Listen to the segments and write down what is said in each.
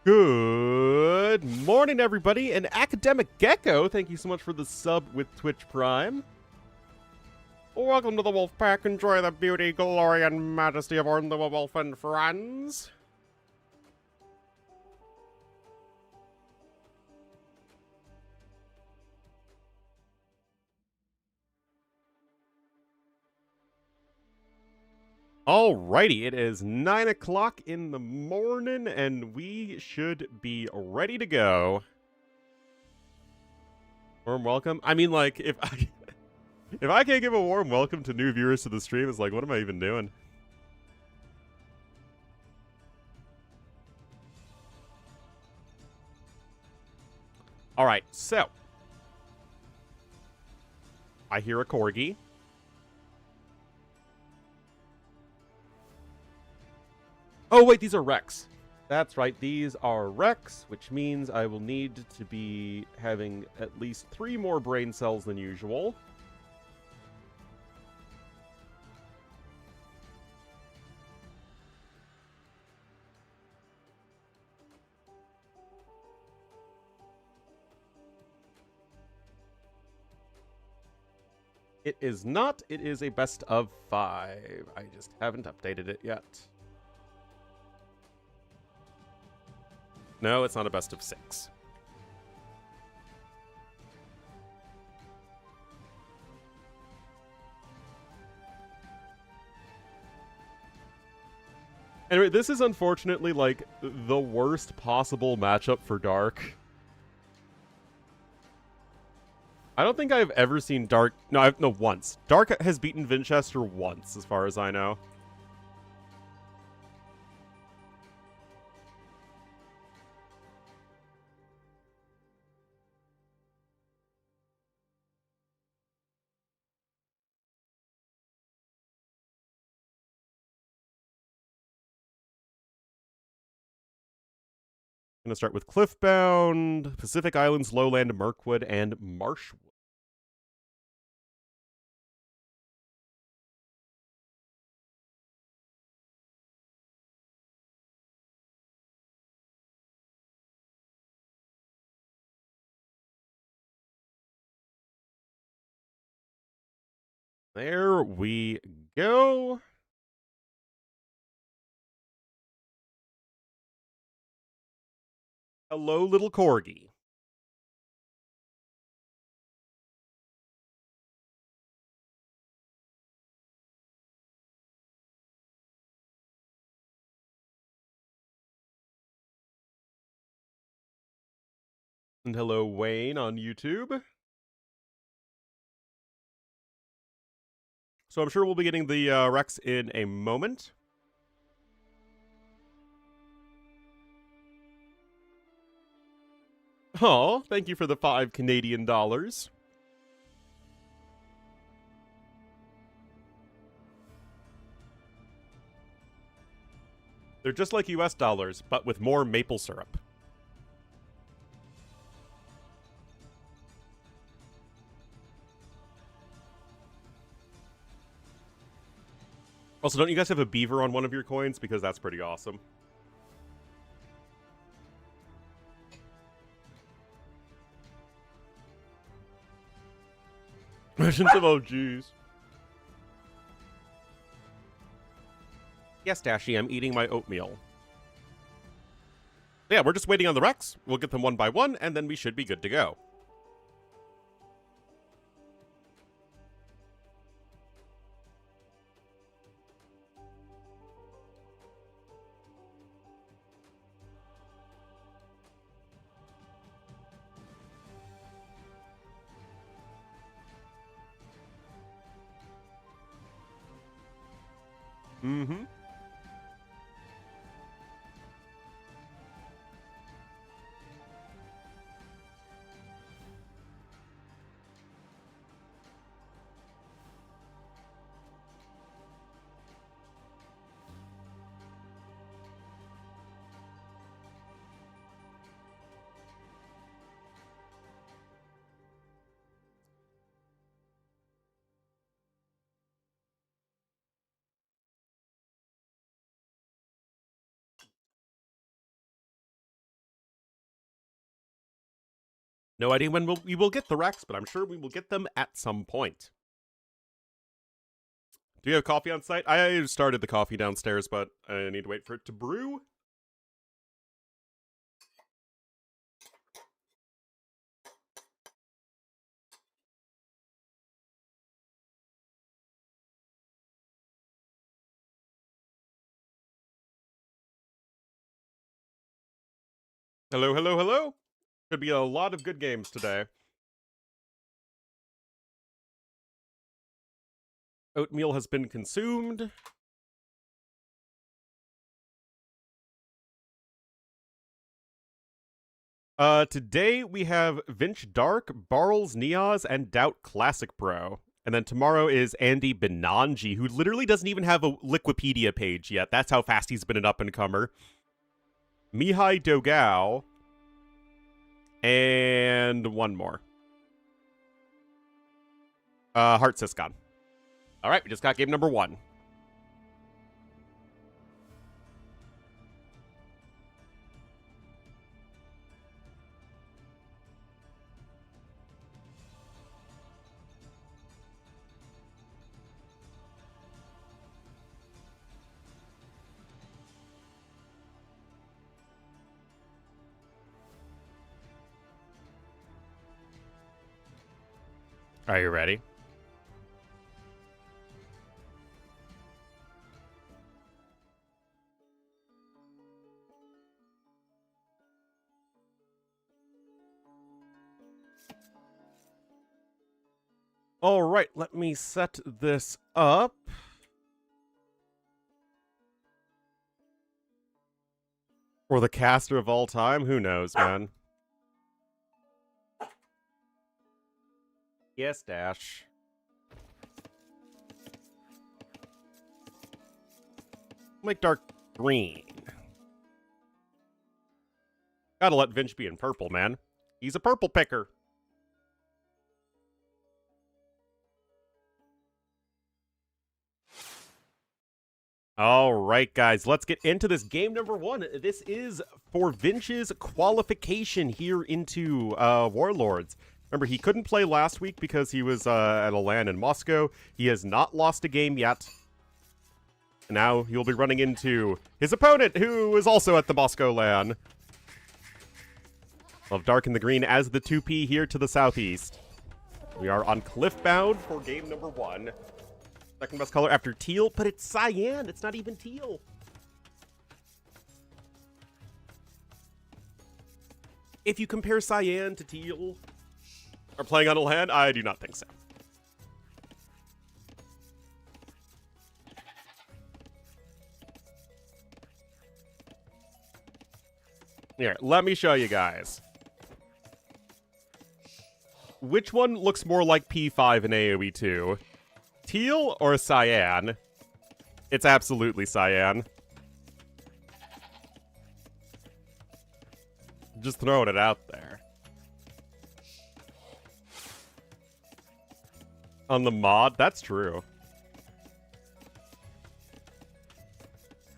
Good morning, everybody, and Academic Gecko, thank you so much for the sub with Twitch Prime. Welcome to the Wolf Pack. Enjoy the beauty, glory, and majesty of Ornlu, Wolf and friends. Alrighty, it is 9 o'clock in the morning, and we should be ready to go. Warm welcome? I mean, like, if I can't give a warm welcome to new viewers to the stream, it's like, what am I even doing? Alright, so. I hear a corgi. Oh, wait, these are Rex. That's right, these are Rex, which means I will need to be having at least 3 more brain cells than usual. It is not, it is a best of 5. I just haven't updated it yet. No, it's not a best of 6. Anyway, this is unfortunately, like, the worst possible matchup for Dark. I don't think I've ever seen Dark... No, once. Dark has beaten Vinchester once, as far as I know. Going to start with Cliffbound, Pacific Islands, Lowland, Merkwood, and Marshwood. There we go. Hello, little corgi. And hello, Wayne on YouTube. So I'm sure we'll be getting the Rex in a moment. Oh, thank you for the 5 Canadian dollars. They're just like US dollars, but with more maple syrup. Also, don't you guys have a beaver on one of your coins? Because that's pretty awesome. Merchants of OGs. Yes, Dashy, I'm eating my oatmeal. Yeah, we're just waiting on the Rex. We'll get them one by one, and then we should be good to go. Mm-hmm. No idea when we will get the Rex, but I'm sure we will get them at some point. Do you have coffee on site? I started the coffee downstairs, but I need to wait for it to brew. Hello, hello, hello. Could be a lot of good games today. Oatmeal has been consumed. Today we have Vinch Dark, Barles Niaz, and Doubt Classic Pro. And then tomorrow is Andy Benanji, who literally doesn't even have a Wikipedia page yet. That's how fast he's been an up-and-comer. Mihai Dogao. And one more. Heart Siscon. Alright, we just got game number 1. Are you ready? All right, let me set this up. For the caster of all time, who knows, man? Yes, Dash. Make dark green. Gotta let Vinch be in purple, man. He's a purple picker. All right, guys, let's get into this game number 1. This is for Vinch's qualification here into Warlords. Remember, he couldn't play last week because he was at a LAN in Moscow. He has not lost a game yet. Now he'll be running into his opponent, who is also at the Moscow LAN. Of Dark in the Green as the 2P here to the southeast. We are on Cliffbound for game number 1. Second best color after teal, but it's cyan. It's not even teal. If you compare cyan to teal, or playing on a LAN, I do not think so. Here, let me show you guys. Which one looks more like P5 in AoE 2? Teal or cyan? It's absolutely cyan. Just throwing it out there. On the mod, that's true.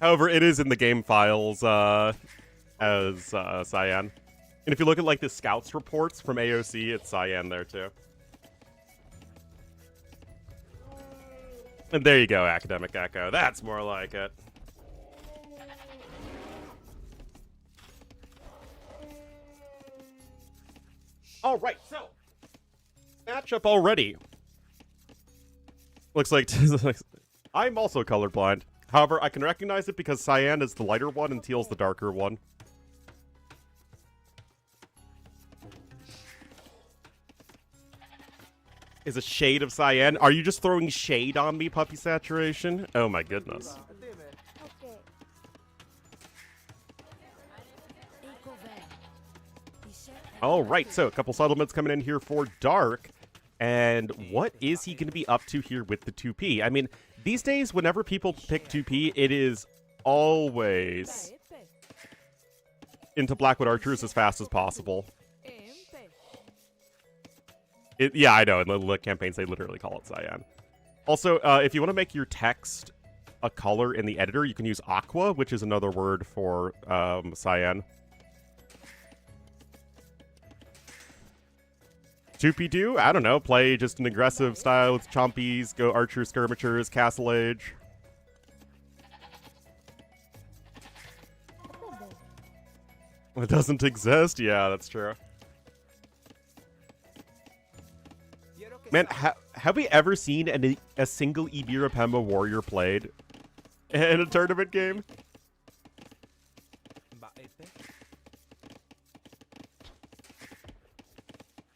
However, it is in the game files as cyan. And if you look at like the scouts reports from AOC, it's cyan there too. And there you go, Academic Echo. That's more like it. All right, so matchup already. Looks like I'm also colorblind. However, I can recognize it because cyan is the lighter one and teal's the darker one. Is a shade of cyan. Are you just throwing shade on me, Puppy Saturation? Oh my goodness. All right, so a couple settlements coming in here for Dark. And what is he going to be up to here with the 2P? I mean, these days, whenever people pick 2P, it is always into Blackwood Archers as fast as possible. Yeah, I know. In the campaigns, they literally call it cyan. Also, if you want to make your text a color in the editor, you can use aqua, which is another word for cyan. 2P2, I don't know, play just an aggressive style with chompies, go archer skirmishers, castle age. It doesn't exist? Yeah, that's true. Man, have we ever seen a single Ibirapemba warrior played in a tournament game?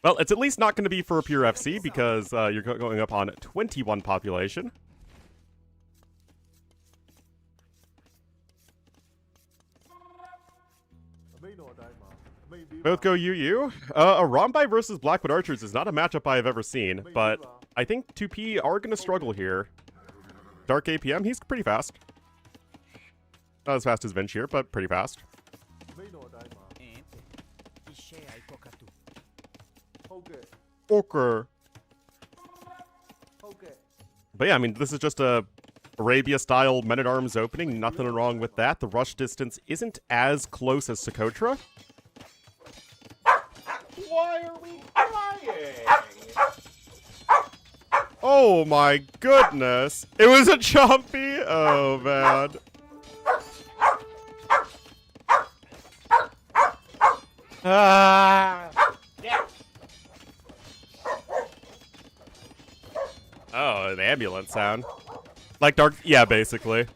Well, it's at least not going to be for a pure FC because you're going up on 21 population. Both go UU. A Rombai versus Blackwood Archers is not a matchup I have ever seen, but I think 2P are going to struggle here. Dark APM, he's pretty fast. Not as fast as Vinch here, but pretty fast. Okay. But yeah, I mean, this is just a Arabia-style Men-at-Arms opening. Nothing wrong with that. The rush distance isn't as close as Socotra. Why are we crying? Oh my goodness. It was a chompy? Oh man. Ah. Oh, the ambulance sound. Like Dark, yeah, basically.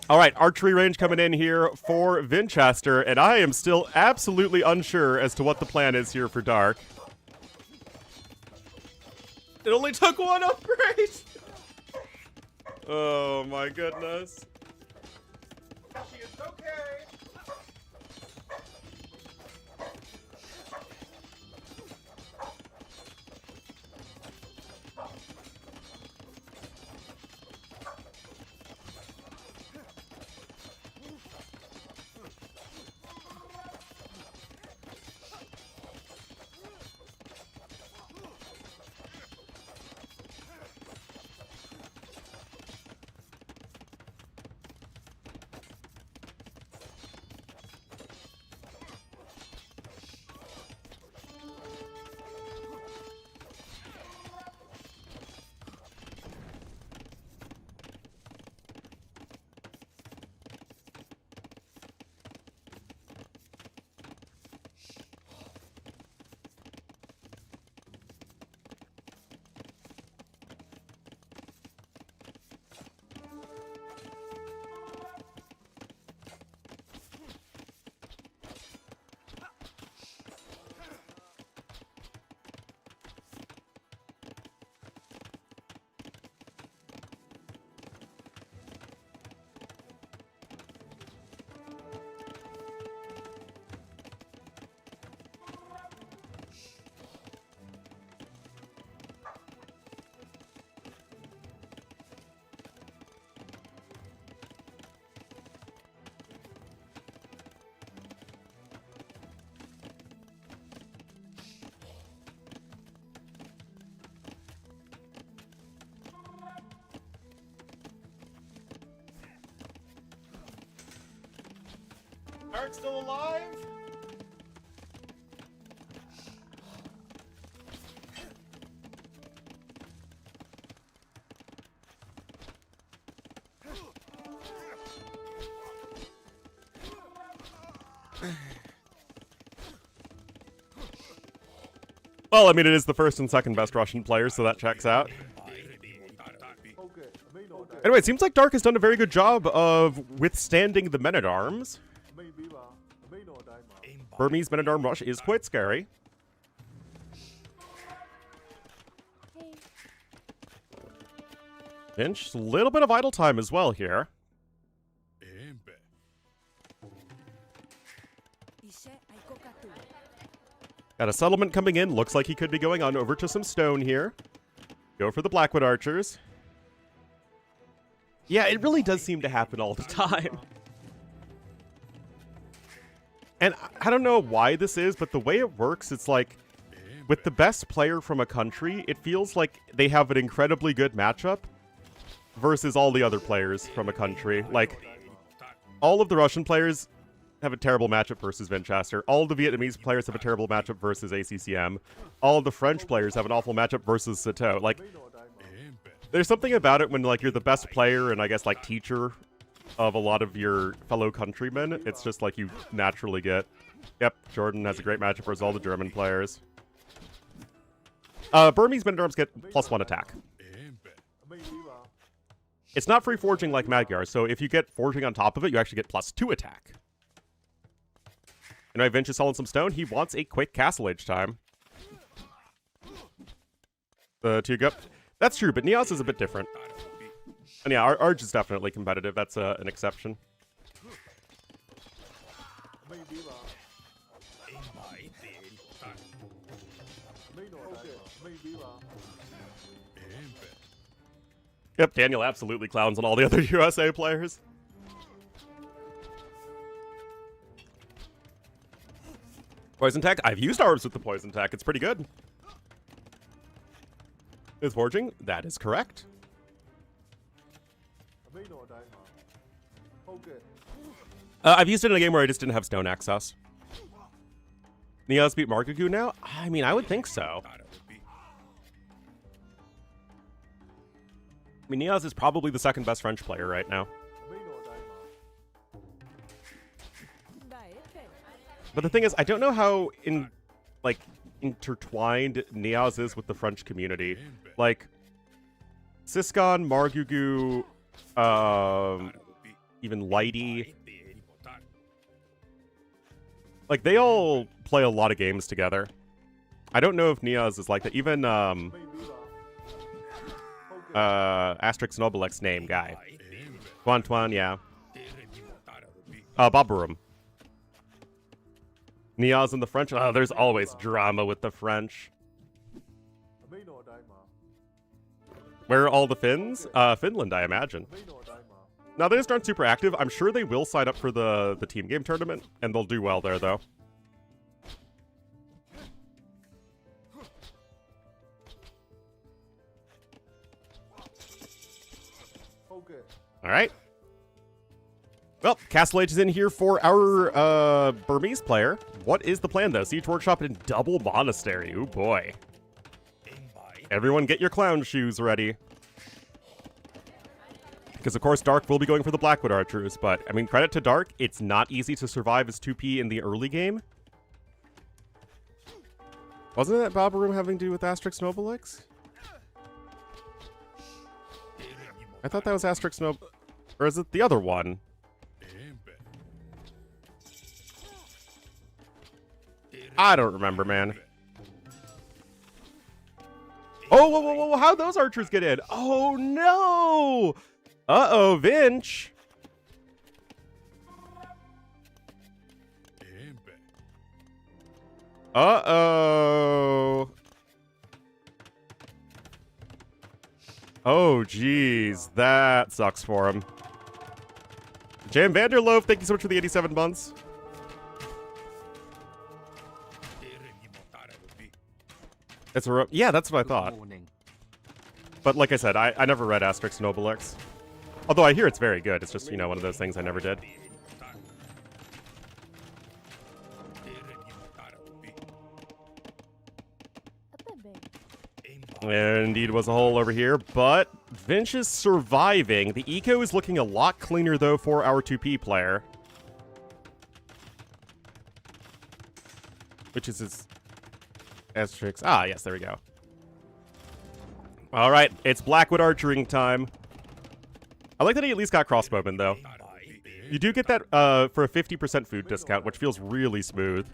Alright, archery range coming in here for Vinchester, and I am still absolutely unsure as to what the plan is here for Dark. It only took one upgrade! Oh my goodness. She is okay! Dark's still alive? Well, I mean, it is the first and second best Russian players, so that checks out. Anyway, it seems like Dark has done a very good job of withstanding the Men-at-Arms. Burmese Men-at-Arm rush is quite scary. Finch, a little bit of idle time as well here. Got a settlement coming in. Looks like he could be going on over to some stone here. Go for the Blackwood Archers. Yeah, it really does seem to happen all the time. And I don't know why this is, but the way it works, it's like, with the best player from a country, it feels like they have an incredibly good matchup versus all the other players from a country. Like, all of the Russian players have a terrible matchup versus Vinchester. All the Vietnamese players have a terrible matchup versus ACCM. All the French players have an awful matchup versus Sato. Like, there's something about it when, like, you're the best player and, I guess, like, teacher of a lot of your fellow countrymen. It's just, like, you naturally get... Yep, Jordan has a great matchup versus all the German players. Burmese men at arms get +1 attack. It's not free forging like Magyar, so if you get forging on top of it, you actually get +2 attack. You know, Vinch is selling some stone. He wants a quick castle age time. To go. That's true, but Neos is a bit different. And yeah, Arge is definitely competitive. That's an exception. Yep, Daniel absolutely clowns on all the other USA players. Poison tech? I've used orbs with the poison tech. It's pretty good. Is forging? That is correct. I've used it in a game where I just didn't have stone access. Neos beat Markwood now? I mean, I would think so. I mean, Neos is probably the second best French player right now. But the thing is, I don't know how intertwined Neos is with the French community. Like, Siscon, Margugu, even Lighty. Like, they all play a lot of games together. I don't know if Neos is like that. Even, Asterix and Obelix name guy. Antoine, yeah. Babarum. Neos and the French. Oh, there's always drama with the French. Where are all the Finns? Finland, I imagine. Now, they just aren't super active. I'm sure they will sign up for the team game tournament, and they'll do well there, though. All right. Well, Castle Age is in here for our Burmese player. What is the plan, though? Siege Workshop and double Monastery. Ooh, boy. Everyone get your clown shoes ready. Because, of course, Dark will be going for the Blackwood Archers, but, I mean, credit to Dark, it's not easy to survive as 2P in the early game. Wasn't that Babaroom having to do with Asterix and Obelix? I thought that was Asterix and Obelix. Or is it the other one? I don't remember, man. Oh, whoa, whoa, whoa, how'd those archers get in? Oh, no! Uh-oh, Vinch. Uh-oh. Oh, geez. That sucks for him. Jam Vanderloof, thank you so much for the 87 months. It's a yeah, that's what I thought. But like I said, I never read Asterix and Obelix. Although I hear it's very good. It's just, you know, one of those things I never did. There indeed was a hole over here, but Vinch is surviving. The eco is looking a lot cleaner, though, for our 2P player. Which is his Asterix. Ah, yes, there we go. All right, it's Blackwood archering time. I like that he at least got crossbowmen, though. You do get that for a 50% food discount, which feels really smooth.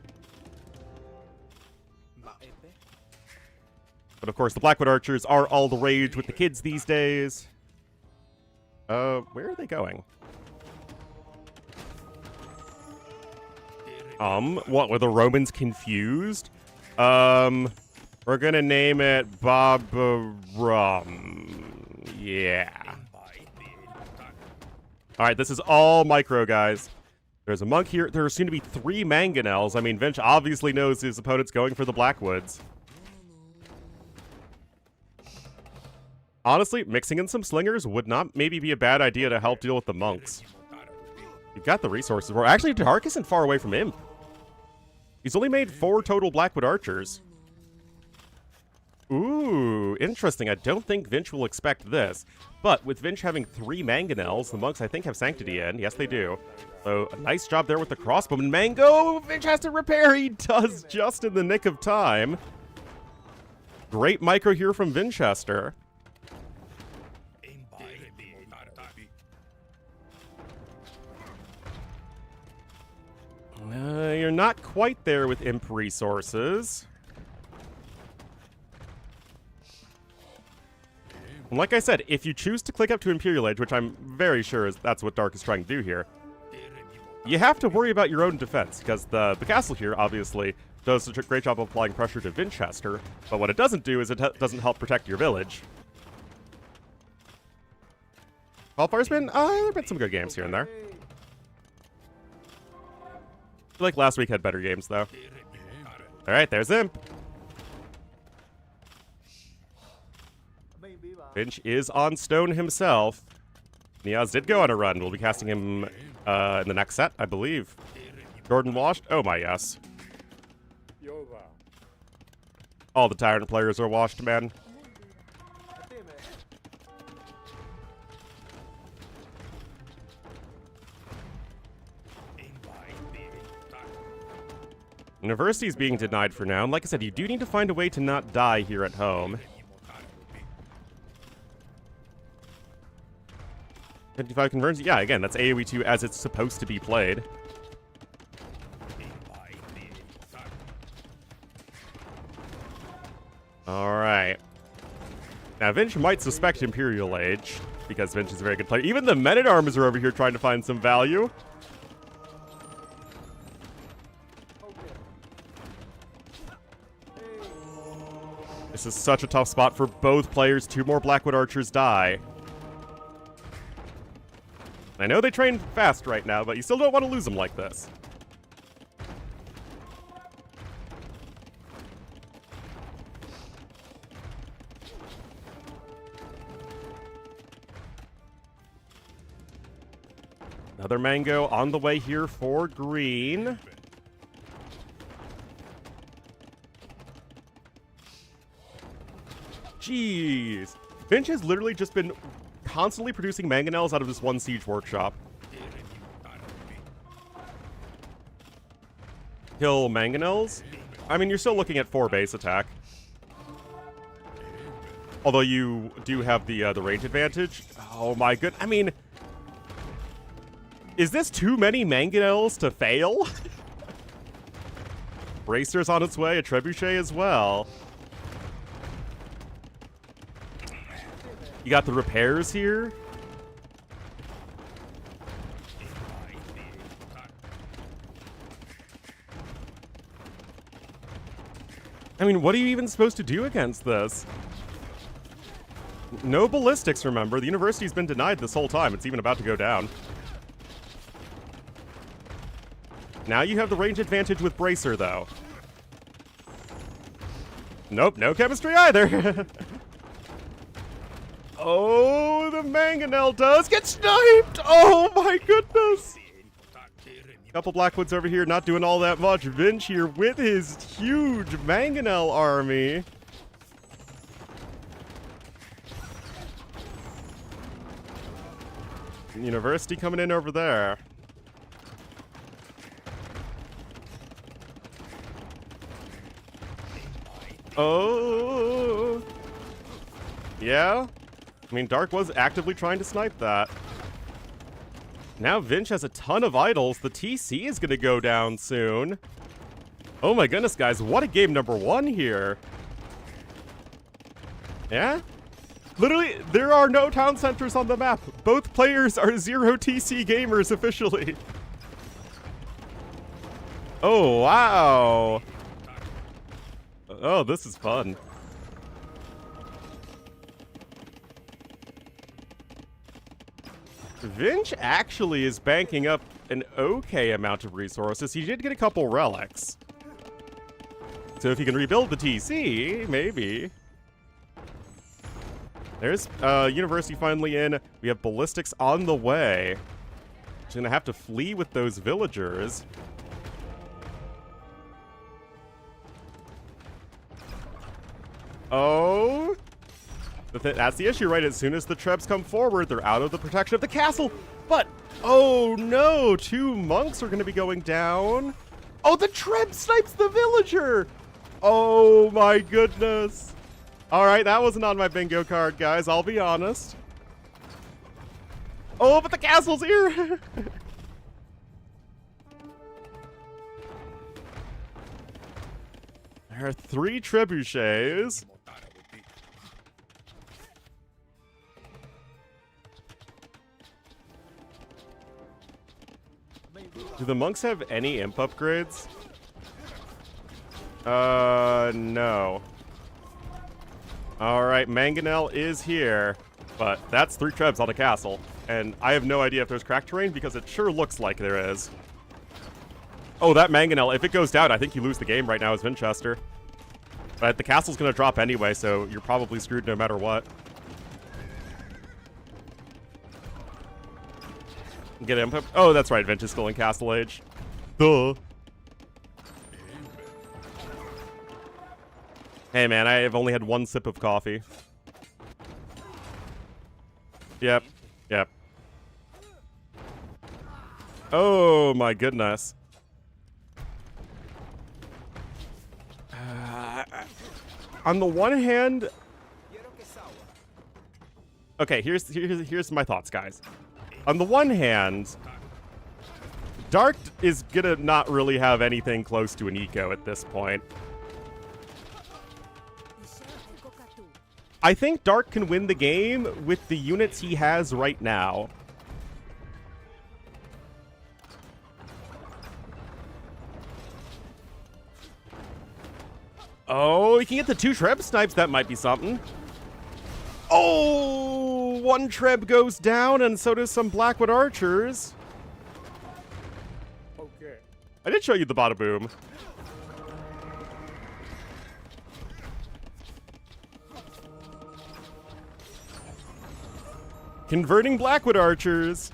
But of course, the Blackwood Archers are all the rage with the kids these days. Where are they going? What, were the Romans confused? We're gonna name it Babarum. Yeah. Alright, this is all micro, guys. There's a monk here. There are soon to be 3 mangonels. I mean, Vinch obviously knows his opponent's going for the Blackwoods. Honestly, mixing in some slingers would not maybe be a bad idea to help deal with the monks. You've got the resources. Well, actually, Dark isn't far away from him. He's only made 4 total Blackwood archers. Ooh, interesting. I don't think Vinch will expect this. But with Vinch having 3 mangonels, the monks, I think, have Sanctity in. Yes, they do. So, a nice job there with the crossbowman. Mango! Vinch has to repair! He does just in the nick of time. Great micro here from Vinchester. You're not quite there with imp resources. And like I said, if you choose to click up to Imperial Age, which I'm very sure that's what Dark is trying to do here, you have to worry about your own defense, because the castle here, obviously, does such a great job of applying pressure to Vinchester, but what it doesn't do is it doesn't help protect your village. Qualifier's been, there have been some good games here and there. I feel like last week had better games, though. Alright, there's Imp. Vinch is on stone himself. Niaz did go on a run. We'll be casting him in the next set, I believe. Jordan washed? Oh my, yes. All the Tyrant players are washed, man. University is being denied for now, and like I said, you do need to find a way to not die here at home. 55 conversions? Yeah, again, that's AoE 2 as it's supposed to be played. Alright. Now, Vinch might suspect Imperial Age, because Vinch is a very good player. Even the Men-at-Arms are over here trying to find some value. This is such a tough spot for both players. 2 more Blackwood archers die. I know they train fast right now, but you still don't want to lose them like this. Another mango on the way here for green. Jeez. Vinch has literally just been constantly producing mangonels out of this one siege workshop. Kill mangonels? I mean, you're still looking at 4 base attack. Although you do have the range advantage. Oh my good. I mean, is this too many mangonels to fail? Bracer's on its way, a trebuchet as well. You got the repairs here. I mean, what are you even supposed to do against this? No ballistics, remember. The university's been denied this whole time. It's even about to go down. Now you have the range advantage with Bracer, though. Nope, no chemistry either. Oh, the mangonel does get sniped! Oh my goodness! Couple Blackwoods over here not doing all that much. Vinch here with his huge mangonel army. University coming in over there. Oh! Yeah? I mean, Dark was actively trying to snipe that. Now Vinch has a ton of idols. The TC is going to go down soon. Oh my goodness, guys. What a game number 1 here. Yeah? Literally, there are no town centers on the map. Both players are 0 TC gamers officially. Oh, wow. Oh, this is fun. Vinch actually is banking up an okay amount of resources. He did get a couple relics. So if he can rebuild the TC, maybe. There's University finally in. We have ballistics on the way. She's gonna have to flee with those villagers. Oh. That's the issue, right? As soon as the Trebs come forward, they're out of the protection of the castle. But, oh no, 2 monks are gonna be going down. Oh, the Treb snipes the villager! Oh my goodness. Alright, that wasn't on my bingo card, guys, I'll be honest. Oh, but the castle's here! There are 3 trebuchets. Do the monks have any imp upgrades? No. Alright, Mangonel is here, but that's 3 trebs on a castle. And I have no idea if there's crack terrain because it sure looks like there is. Oh, that Mangonel, if it goes down, I think you lose the game right now as Winchester. But the castle's gonna drop anyway, so you're probably screwed no matter what. Get him. Oh, that's right. Vinch is still in Castle Age. Duh. Hey, man, I have only had 1 sip of coffee. Yep. Yep. Oh, my goodness. On the one hand... Okay, here's my thoughts, guys. On the one hand, Dark is gonna not really have anything close to an eco at this point. I think Dark can win the game with the units he has right now. Oh, he can get the 2 Treb snipes, that might be something. Oh, 1 Treb goes down, and so does some Blackwood archers. Okay. I did show you the bada boom. Converting Blackwood archers.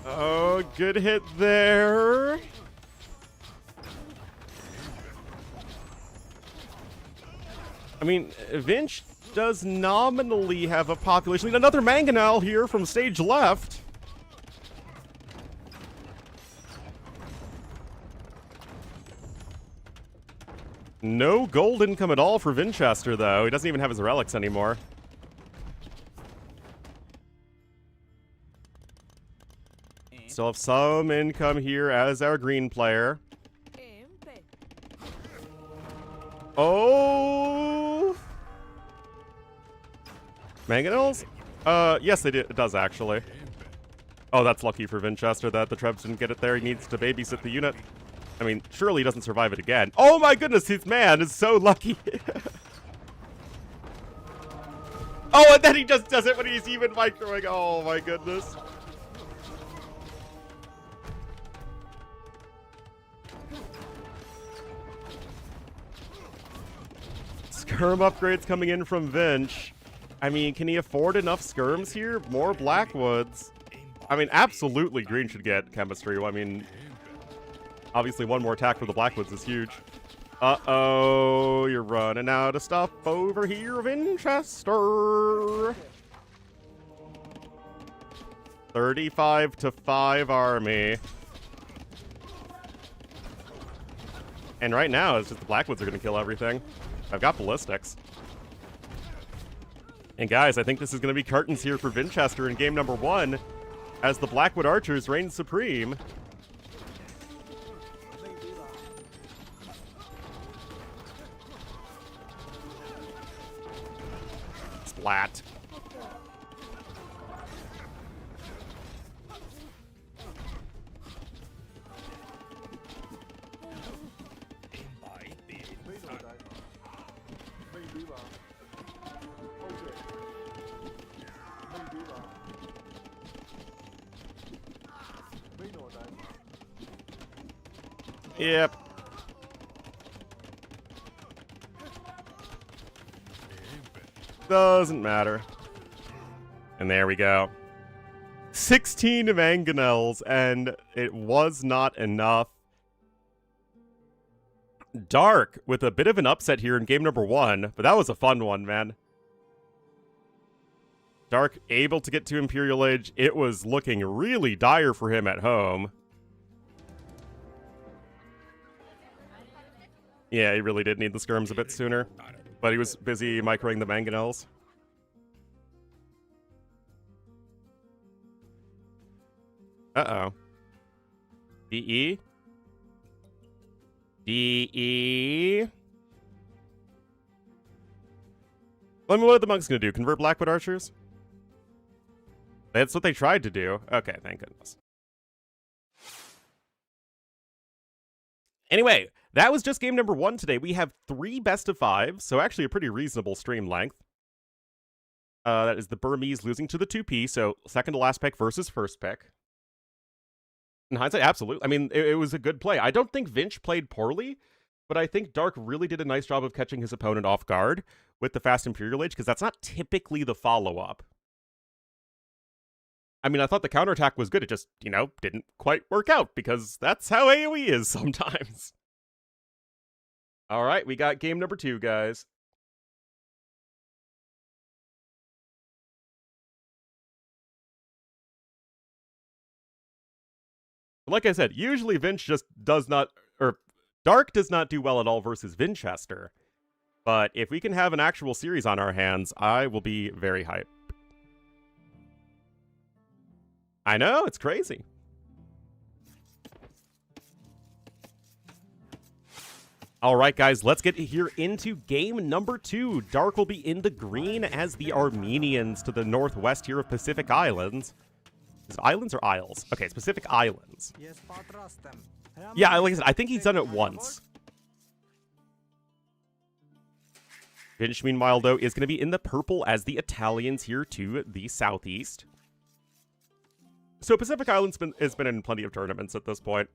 Oh, good hit there. I mean, Vinch does nominally have a population. Another Mangonel here from stage left. No gold income at all for Winchester, though. He doesn't even have his relics anymore. Still have some income here as our green player. Oh! Mangonels? Yes, it does, actually. Oh, that's lucky for Winchester that the Trebs didn't get it there. He needs to babysit the unit. I mean, surely he doesn't survive it again. Oh my goodness, his man is so lucky. Oh, and then he just does it when he's even microing. Oh my goodness. Skirm upgrades coming in from Vinch. I mean, can he afford enough skirms here? More Blackwoods. I mean, absolutely Green should get chemistry. I mean, obviously one more attack for the Blackwoods is huge. Uh-oh, you're running out of stuff over here, Winchester. 35-5 army. And right now, it's just the Blackwoods are going to kill everything. I've got ballistics. And guys, I think this is going to be curtains here for Winchester in game number 1 as the Blackwood Archers reign supreme. Splat. Yep. Doesn't matter. And there we go. 16 mangonels, and it was not enough. Dark with a bit of an upset here in game number 1, but that was a fun one, man. Dark able to get to Imperial Age. It was looking really dire for him at home. Yeah, he really did need the skirms a bit sooner, but he was busy microing the mangonels. Uh-oh. DE? DE? Let me know what the monk's gonna do. Convert Blackwood archers? That's what they tried to do. Okay, thank goodness. Anyway, that was just game number 1 today. We have 3 best of 5, so actually a pretty reasonable stream length. That is the Burmese losing to the 2P, so second to last pick versus first pick. In hindsight, absolutely. I mean, it was a good play. I don't think Vinch played poorly, but I think Dark really did a nice job of catching his opponent off guard with the fast Imperial Age, because that's not typically the follow-up. I mean, I thought the counterattack was good. It just, you know, didn't quite work out, because that's how AoE is sometimes. All right, we got game number 2, guys. Like I said, usually Vinch just does not, or Dark does not do well at all versus Vinchester. But if we can have an actual series on our hands, I will be very hyped. I know, it's crazy. All right, guys, let's get here into game number 2. Dark will be in the green as the Armenians to the northwest here of Pacific Islands. Is it islands or isles? Okay, it's Pacific Islands. Yeah, like I said, I think he's done it once. Vinch, meanwhile, though, is going to be in the purple as the Italians here to the southeast. So Pacific Islands has been in plenty of tournaments at this point.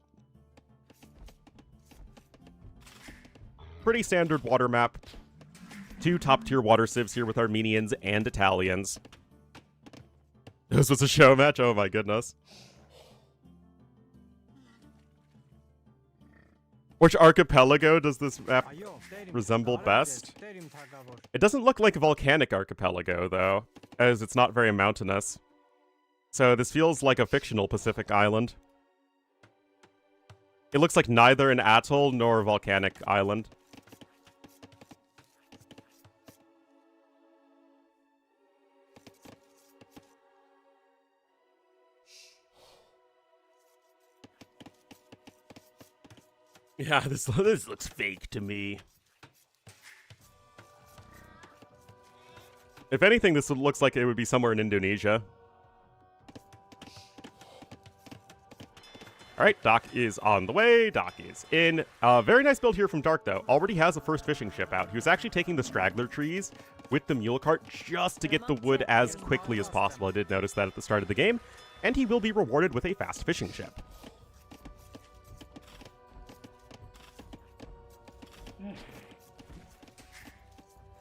Pretty standard water map. 2 top-tier water civs here with Armenians and Italians. This was a show match? Oh my goodness. Which archipelago does this map resemble best? It doesn't look like a volcanic archipelago, though, as it's not very mountainous. So this feels like a fictional Pacific island. It looks like neither an atoll nor a volcanic island. Yeah, this looks fake to me. If anything, this looks like it would be somewhere in Indonesia. Alright, Doc is on the way. Doc is in. Very nice build here from Dark, though. Already has a first fishing ship out. He was actually taking the straggler trees with the mule cart just to get the wood as quickly as possible. I did notice that at the start of the game. And he will be rewarded with a fast fishing ship.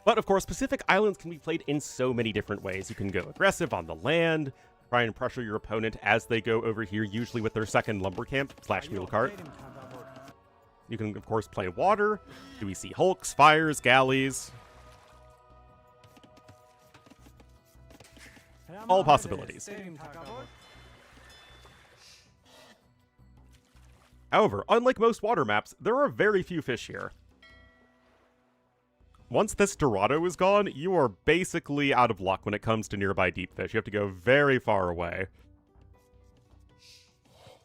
But, of course, Pacific Islands can be played in so many different ways. You can go aggressive on the land, try and pressure your opponent as they go over here, usually with their second lumber camp / mule cart. You can, of course, play water. Do we see hulks, fires, galleys? All possibilities. However, unlike most water maps, there are very few fish here. Once this Dorado is gone, you are basically out of luck when it comes to nearby deep fish. You have to go very far away.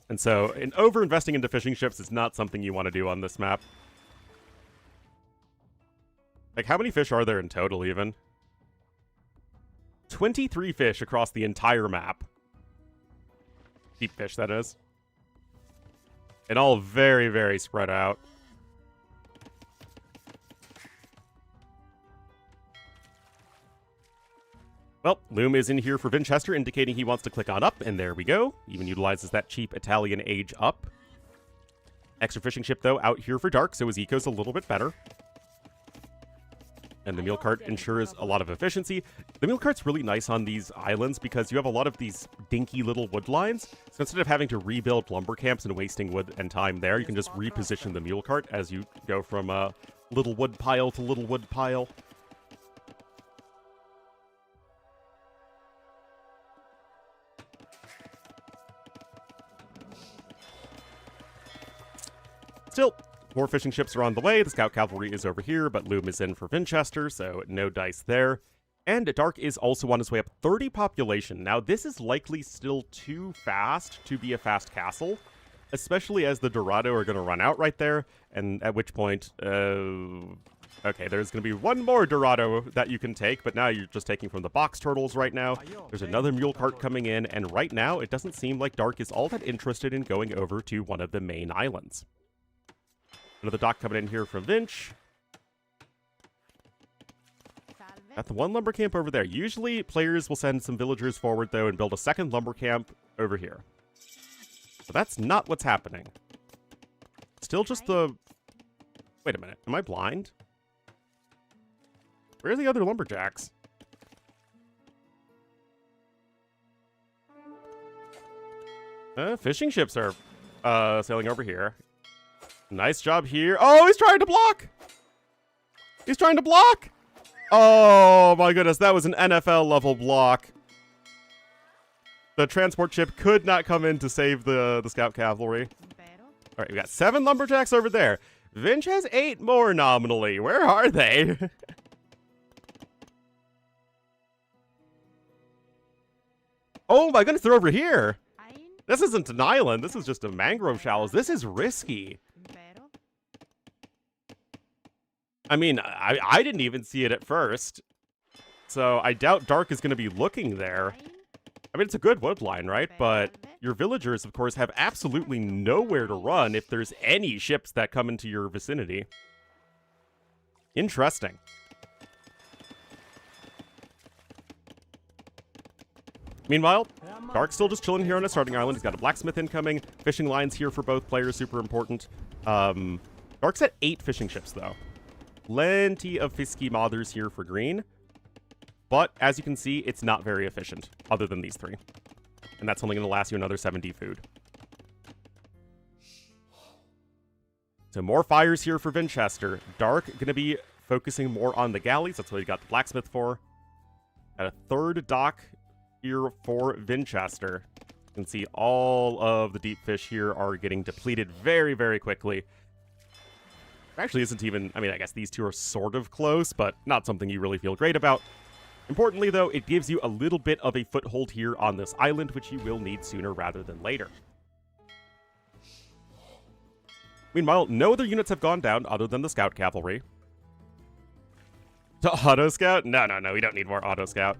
And so, over-investing into fishing ships is not something you want to do on this map. Like, how many fish are there in total, even? 23 fish across the entire map. Deep fish, that is. And all very, very spread out. Well, Loom is in here for Vinchester, indicating he wants to click on up, and there we go. Even utilizes that cheap Italian age up. Extra fishing ship, though, out here for Dark, so his eco's a little bit better. And the mule cart ensures a lot of efficiency. The mule cart's really nice on these islands because you have a lot of these dinky little wood lines. So instead of having to rebuild lumber camps and wasting wood and time there, you can just reposition the mule cart as you go from little wood pile to little wood pile. Still, more fishing ships are on the way. The scout cavalry is over here, but Loom is in for Vinchester, so no dice there. And Dark is also on his way up. 30 population. Now, this is likely still too fast to be a fast castle, especially as the Dorado are going to run out right there, and at which point, okay, there's going to be one more Dorado that you can take, but now you're just taking from the box turtles right now. There's another mule cart coming in, and right now, it doesn't seem like Dark is all that interested in going over to one of the main islands. Another dock coming in here from Vinch. At the one lumber camp over there. Usually, players will send some villagers forward, though, and build a second lumber camp over here. But that's not what's happening. Still just the... Wait a minute. Am I blind? Where are the other lumberjacks? Fishing ships are sailing over here. Nice job here. Oh, he's trying to block! He's trying to block! Oh, my goodness. That was an NFL-level block. The transport ship could not come in to save the scout cavalry. All right, we got 7 lumberjacks over there. Vinch has 8 more nominally. Where are they? Oh, my goodness. They're over here. This isn't an island. This is just a mangrove shallows. This is risky. I mean, I didn't even see it at first. So I doubt Dark is going to be looking there. I mean, it's a good wood line, right? But your villagers, of course, have absolutely nowhere to run if there's any ships that come into your vicinity. Interesting. Meanwhile, Dark's still just chilling here on a starting island. He's got a blacksmith incoming. Fishing lines here for both players, super important. Dark's at 8 fishing ships, though. Plenty of fisky mothers here for green. But, as you can see, it's not very efficient, other than these 3. And that's only going to last you another 7D food. So more fires here for Vinchester. Dark going to be focusing more on the galleys. That's what he got the blacksmith for. Got a 3rd dock here for Vinchester. You can see all of the deep fish here are getting depleted very, very quickly. Actually isn't even, I mean, I guess these 2 are sort of close, but not something you really feel great about. Importantly, though, it gives you a little bit of a foothold here on this island, which you will need sooner rather than later. Meanwhile, no other units have gone down other than the scout cavalry. To auto scout? No, we don't need more auto scout.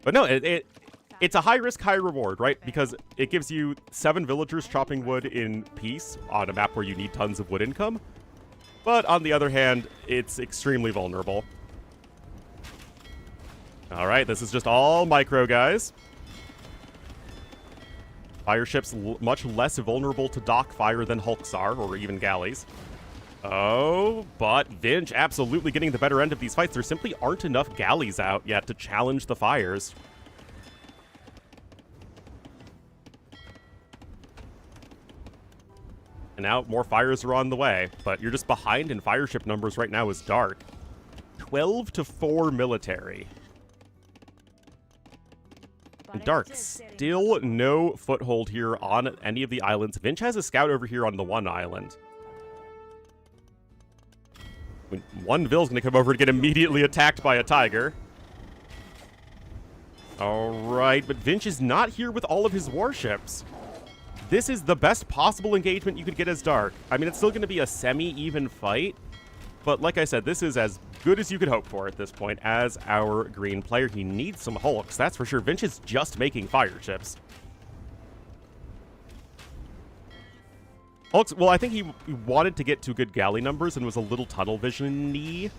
But no, it's a high risk, high reward, right? Because it gives you 7 villagers chopping wood in peace on a map where you need tons of wood income. But on the other hand, it's extremely vulnerable. All right, this is just all micro, guys. Fire ships much less vulnerable to dock fire than hulks are, or even galleys. Oh, but Vinch absolutely getting the better end of these fights. There simply aren't enough galleys out yet to challenge the fires. And now more fires are on the way, but you're just behind in fire ship numbers right now as Dark. 12-4 military. And Dark, still no foothold here on any of the islands. Vinch has a scout over here on the one island. I mean, one Vill's going to come over and get immediately attacked by a tiger. Alright, but Vinch is not here with all of his warships. This is the best possible engagement you could get as Dark. I mean, it's still going to be a semi-even fight, but like I said, this is as good as you could hope for at this point as our green player. He needs some hulks, that's for sure. Vinch is just making fire ships. Hulks, well, I think he wanted to get to good galley numbers and was a little tunnel vision-y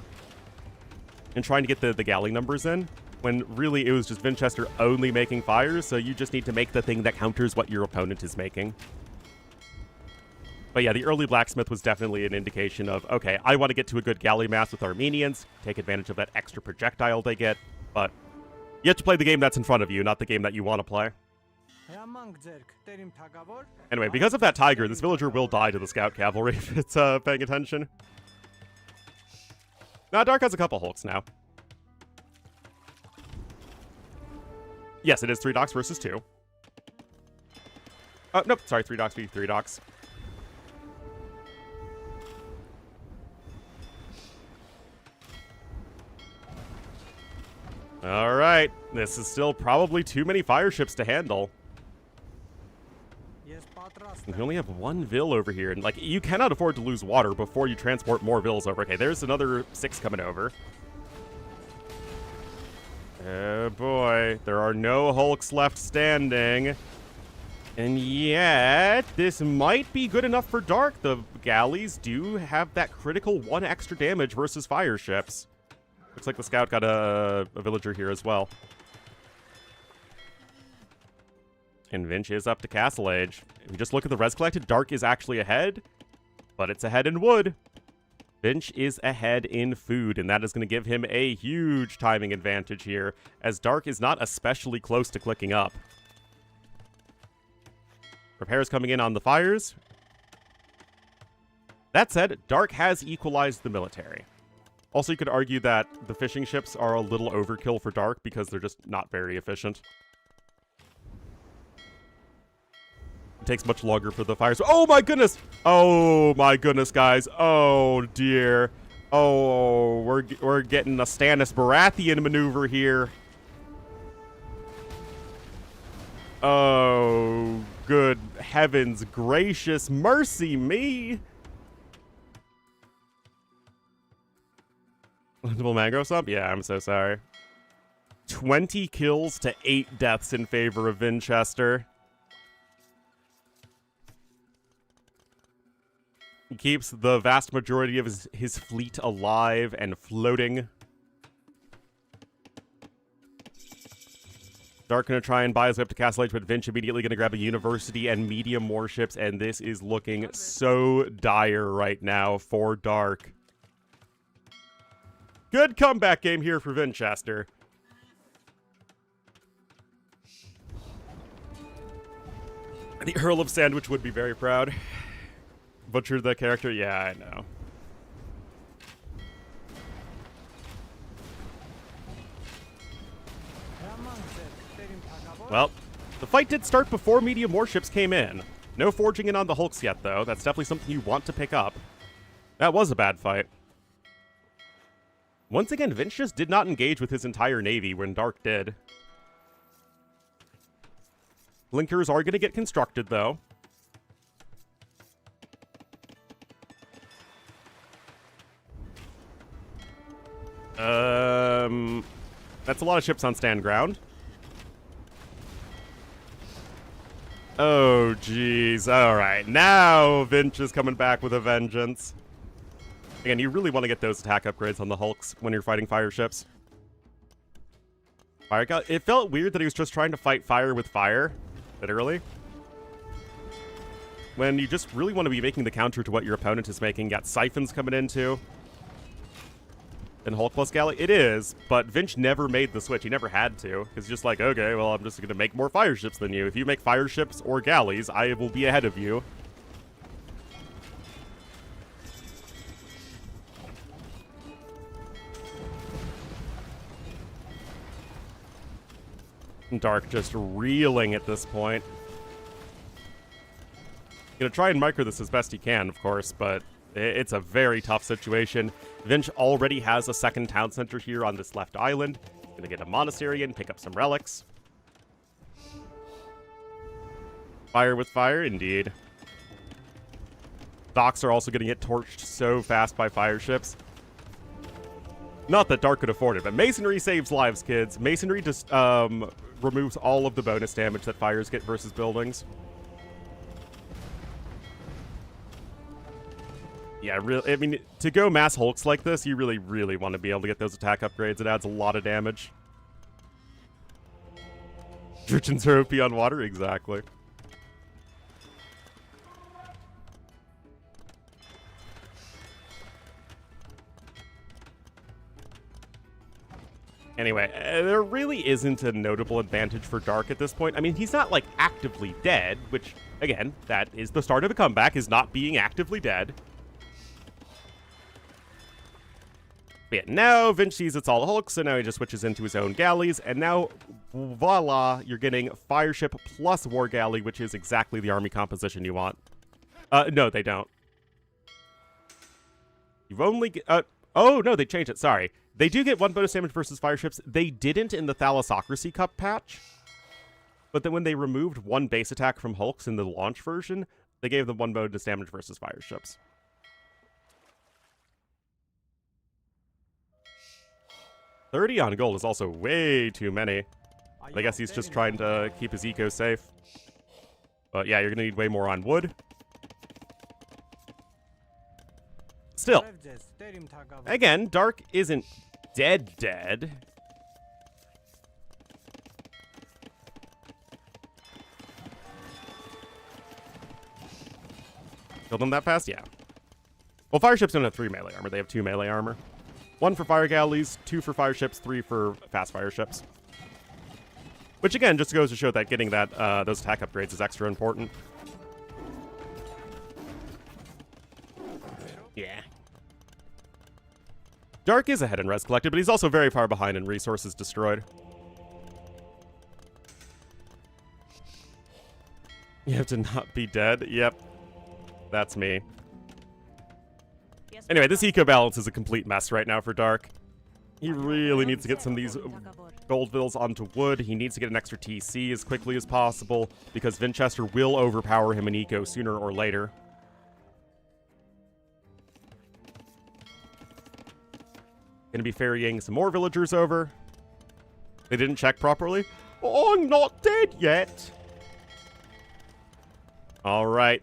in trying to get the galley numbers in, when really it was just Vinchester only making fires, so you just need to make the thing that counters what your opponent is making. But yeah, the early blacksmith was definitely an indication of, okay, I want to get to a good galley mass with Armenians, take advantage of that extra projectile they get, but you have to play the game that's in front of you, not the game that you want to play. Anyway, because of that tiger, this villager will die to the scout cavalry if it's paying attention. Now, Dark has a couple hulks now. Yes, it is 3 docks versus 2. Oh, nope, sorry, 3 docks v 3 docks. Alright, this is still probably too many fire ships to handle. And we only have 1 Vil over here, and like, you cannot afford to lose water before you transport more Vils over. Okay, there's another 6 coming over. Oh boy, there are no hulks left standing. And yet, this might be good enough for Dark. The galleys do have that critical 1 extra damage versus fire ships. Looks like the scout got a villager here as well. And Vinch is up to Castle Age. If you just look at the res collected, Dark is actually ahead, but it's ahead in wood. Vinch is ahead in food, and that is going to give him a huge timing advantage here, as Dark is not especially close to clicking up. Repairs coming in on the fires. That said, Dark has equalized the military. Also, you could argue that the fishing ships are a little overkill for Dark because they're just not very efficient. It takes much longer for the fires. Oh my goodness! Oh my goodness, guys. Oh dear. Oh, we're getting a Stannis Baratheon maneuver here. Oh, good heavens gracious, mercy me! Double mangrove swamp? Yeah, I'm so sorry. 20 kills to 8 deaths in favor of Vinchester. He keeps the vast majority of his fleet alive and floating. Dark gonna try and buy his way up to Castle Age, but Vinch immediately gonna grab a university and medium warships, and this is looking so dire right now for Dark. Good comeback game here for Vinchester. The Earl of Sandwich would be very proud. Butchered that character? Yeah, I know. Well, the fight did start before medium warships came in. No forging in on the hulks yet, though. That's definitely something you want to pick up. That was a bad fight. Once again, Vinch just did not engage with his entire navy when Dark did. Blinkers are going to get constructed, though. That's a lot of ships on stand ground. Oh, jeez. All right. Now Vinch is coming back with a vengeance. Again, you really want to get those attack upgrades on the hulks when you're fighting fire ships. It felt weird that he was just trying to fight fire with fire, literally. When you just really want to be making the counter to what your opponent is making. Got siphons coming in, too. And Hulk plus Galley? It is, but Vinch never made the switch. He never had to. Because he's just like, okay, well, I'm just going to make more fire ships than you. If you make fire ships or galleys, I will be ahead of you. Dark just reeling at this point. Gonna try and micro this as best he can, of course, but it's a very tough situation. Vinch already has a second town center here on this left island. Gonna get a monastery and pick up some relics. Fire with fire, indeed. Docks are also gonna get torched so fast by fire ships. Not that Dark could afford it, but Masonry saves lives, kids. Masonry just removes all of the bonus damage that fires get versus buildings. Yeah, really. I mean, to go mass hulks like this, you really, really want to be able to get those attack upgrades. It adds a lot of damage. Urchins are OP on water? Exactly. Anyway, there really isn't a notable advantage for Dark at this point. I mean, he's not, like, actively dead, which, again, that is the start of a comeback, is not being actively dead. But yeah, now Vince sees it's all Hulk, so now he just switches into his own galleys, and now, voila, you're getting Fireship plus War Galley, which is exactly the army composition you want. No, they don't. You've only... oh, no, they changed it, sorry. They do get 1 bonus damage versus Fireships. They didn't in the Thalassocracy Cup patch. But then when they removed 1 base attack from Hulks in the launch version, they gave them 1 bonus damage versus Fireships. $30 on gold is also way too many. I guess he's just trying to keep his eco safe. But yeah, you're going to need way more on wood. Still, again, Dark isn't dead. Killed them that fast? Yeah. Well, Fireships don't have 3 melee armor. They have 2 melee armor. 1 for Fire Galleys, 2 for Fireships, 3 for Fast Fireships. Which, again, just goes to show that getting that those attack upgrades is extra important. Yeah. Dark is ahead in res collected, but he's also very far behind in resources destroyed. You have to not be dead? Yep. That's me. Anyway, this eco balance is a complete mess right now for Dark. He really needs to get some of these gold bills onto wood. He needs to get an extra TC as quickly as possible, because Vinchester will overpower him in eco sooner or later. Gonna be ferrying some more villagers over. They didn't check properly. Oh, I'm not dead yet. Alright.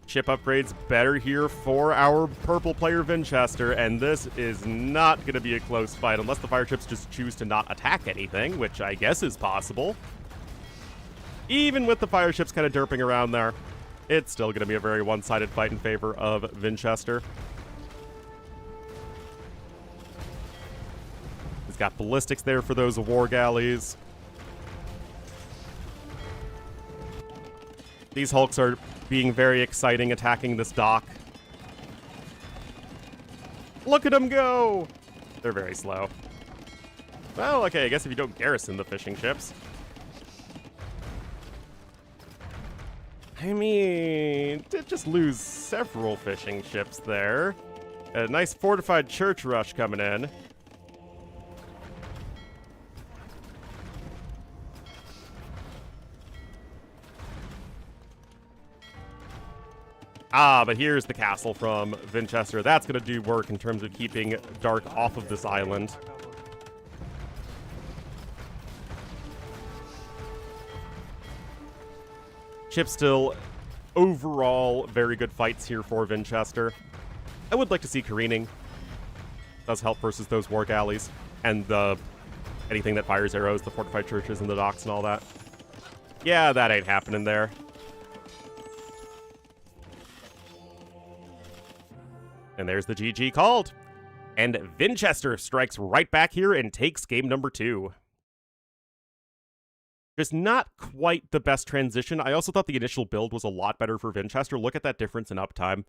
Chip upgrades better here for our purple player Vinchester, and this is not going to be a close fight unless the Fireships just choose to not attack anything, which I guess is possible. Even with the Fireships kind of derping around there, it's still going to be a very one-sided fight in favor of Vinchester. He's got ballistics there for those war galleys. These Hulks are being very exciting, attacking this dock. Look at them go! They're very slow. Well, okay, I guess if you don't garrison the fishing ships. I mean, did just lose several fishing ships there. A nice fortified church rush coming in. Ah, but here's the castle from Vinchester. That's going to do work in terms of keeping Dark off of this island. Chip still, overall, very good fights here for Vinchester. I would like to see careening. Does help versus those war galleys. And anything that fires arrows, the fortified churches and the docks and all that. Yeah, that ain't happening there. And there's the GG called. And Vinchester strikes right back here and takes game number 2. Just not quite the best transition. I also thought the initial build was a lot better for Vinchester. Look at that difference in uptime.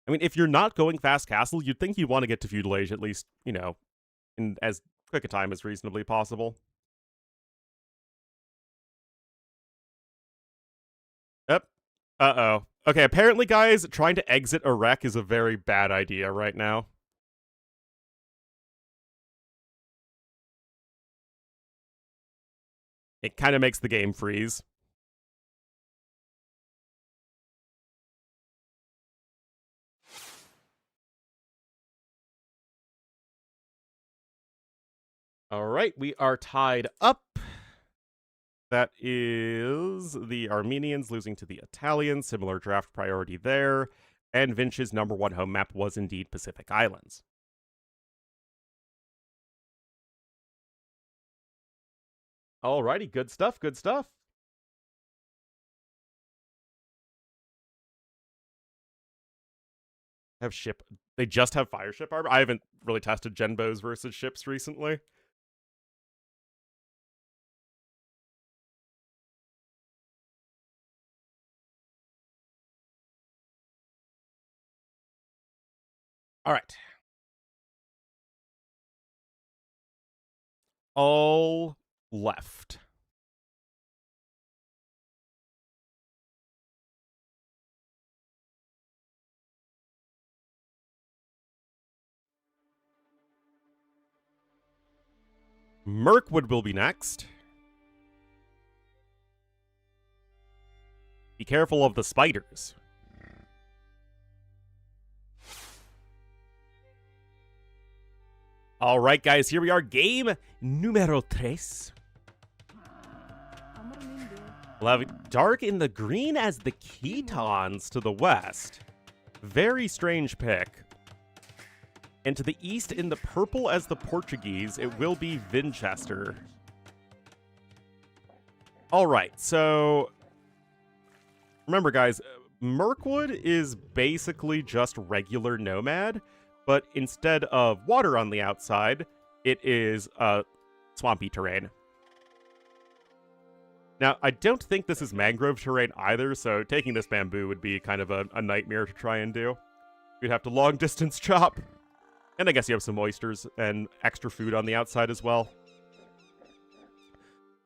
I mean, if you're not going fast castle, you'd think you want to get to feudal age at least, you know, in as quick a time as reasonably possible. Yep. Uh-oh. Okay, apparently, guys, trying to exit a wreck is a very bad idea right now. It kind of makes the game freeze. All right, we are tied up. That is the Armenians losing to the Italians. Similar draft priority there. And Vinch's number 1 home map was indeed Pacific Islands. Alrighty, good stuff, good stuff. Have ship. They just have fire ship armor. I haven't really tested Genbos versus ships recently. All right. All left. Merkwood will be next. Be careful of the spiders. All right, guys, here we are. Game numero tres. We'll have dark in the green as the Ketons to the west. Very strange pick. And to the east in the purple as the Portuguese, it will be Vinchester. All right, so remember, guys, Merkwood is basically just regular Nomad, but instead of water on the outside, it is swampy terrain. Now, I don't think this is mangrove terrain either, so taking this bamboo would be kind of a nightmare to try and do. You'd have to long distance chop. And I guess you have some oysters and extra food on the outside as well.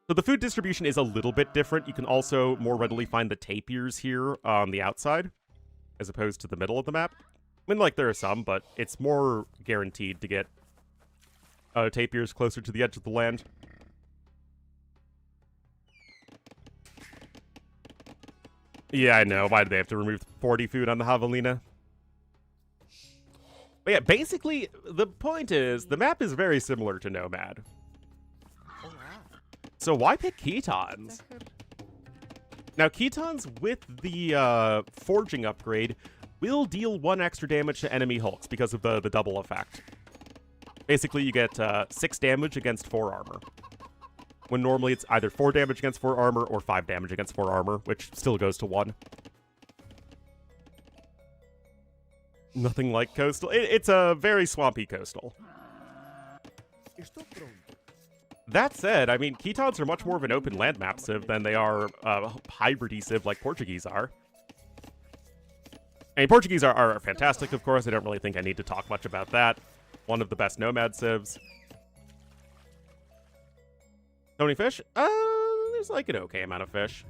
So the food distribution is a little bit different. You can also more readily find the tapirs here on the outside, as opposed to the middle of the map. I mean, like, there are some, but it's more guaranteed to get tapirs closer to the edge of the land. Yeah, I know. Why did they have to remove 40 food on the javelina? But yeah, basically, the point is, the map is very similar to Nomad. So why pick Ketons? Now, Ketons with the forging upgrade will deal 1 extra damage to enemy hulks because of the double effect. Basically, you get 6 damage against 4 armor. When normally it's either 4 damage against 4 armor or 5 damage against 4 armor, which still goes to 1. Nothing like coastal. It's a very swampy coastal. That said, I mean, Ketons are much more of an open land map civ than they are hybrid-y civ like Portuguese are. I mean, Portuguese are fantastic, of course. I don't really think I need to talk much about that. One of the best Nomad civs. Tony fish? There's like an okay amount of fish.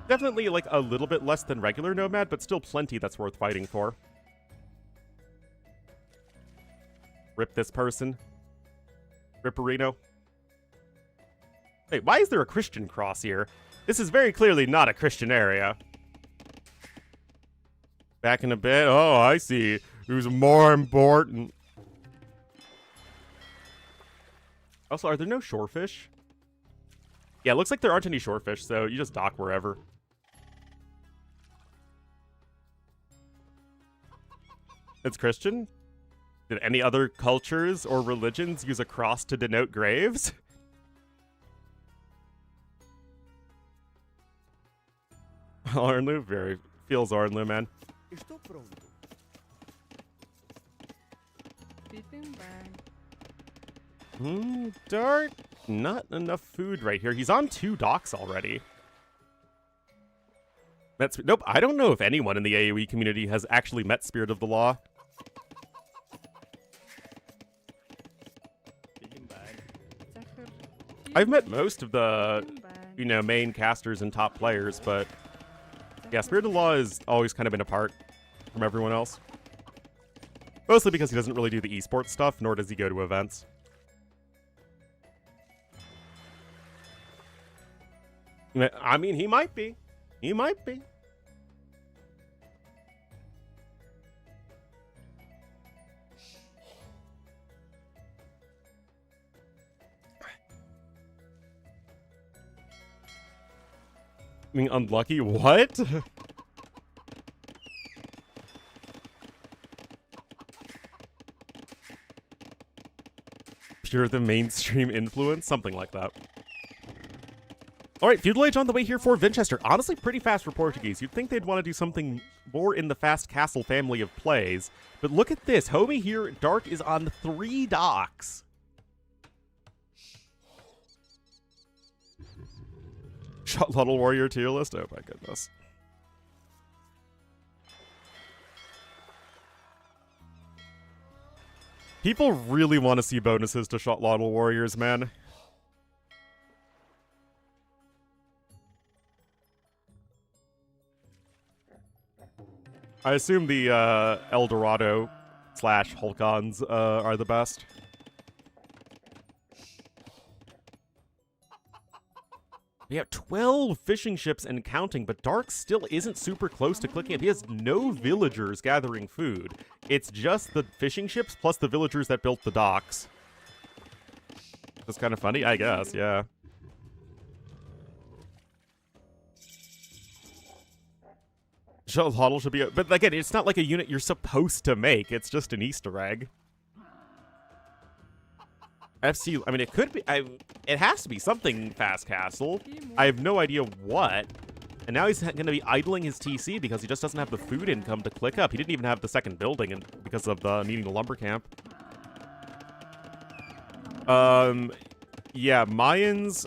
Definitely like a little bit less than regular Nomad, but still plenty that's worth fighting for. Rip this person. Ripperino. Hey, why is there a Christian cross here? This is very clearly not a Christian area. Back in a bit. Oh, I see. Who's more important? Also, are there no shorefish? Yeah, it looks like there aren't any shorefish, so you just dock wherever. It's Christian? Did any other cultures or religions use a cross to denote graves? Ornlu, very feels Ornlu, man. Dart, not enough food right here. He's on 2 docks already. Nope, I don't know if anyone in the AoE community has actually met Spirit of the Law. I've met most of the, main casters and top players, but yeah, Spirit of the Law has always kind of been apart from everyone else. Mostly because he doesn't really do the esports stuff, nor does he go to events. I mean, he might be. He might be. I mean, unlucky? What? Pure the mainstream influence? Something like that. Alright, Feudal Age on the way here for Vinchester. Honestly, pretty fast for Portuguese. You'd think they'd want to do something more in the Fast Castle family of plays. But look at this. Homie here, Dark is on 3 docks. Shot Little Warrior tier list? Oh my goodness. People really want to see bonuses to Shotladdle Warriors, man. I assume the Eldorado / Hulkons are the best. We have 12 fishing ships and counting, but Dark still isn't super close to clicking it. He has no villagers gathering food. It's just the fishing ships plus the villagers that built the docks. That's kind of funny, I guess, yeah. Shotladdle should be... But again, it's not like a unit you're supposed to make. It's just an Easter egg. FC, I mean, it could be, it has to be something Fast Castle. I have no idea what. And now he's going to be idling his TC because he just doesn't have the food income to click up. He didn't even have the second building because of needing the lumber camp. Yeah, Mayans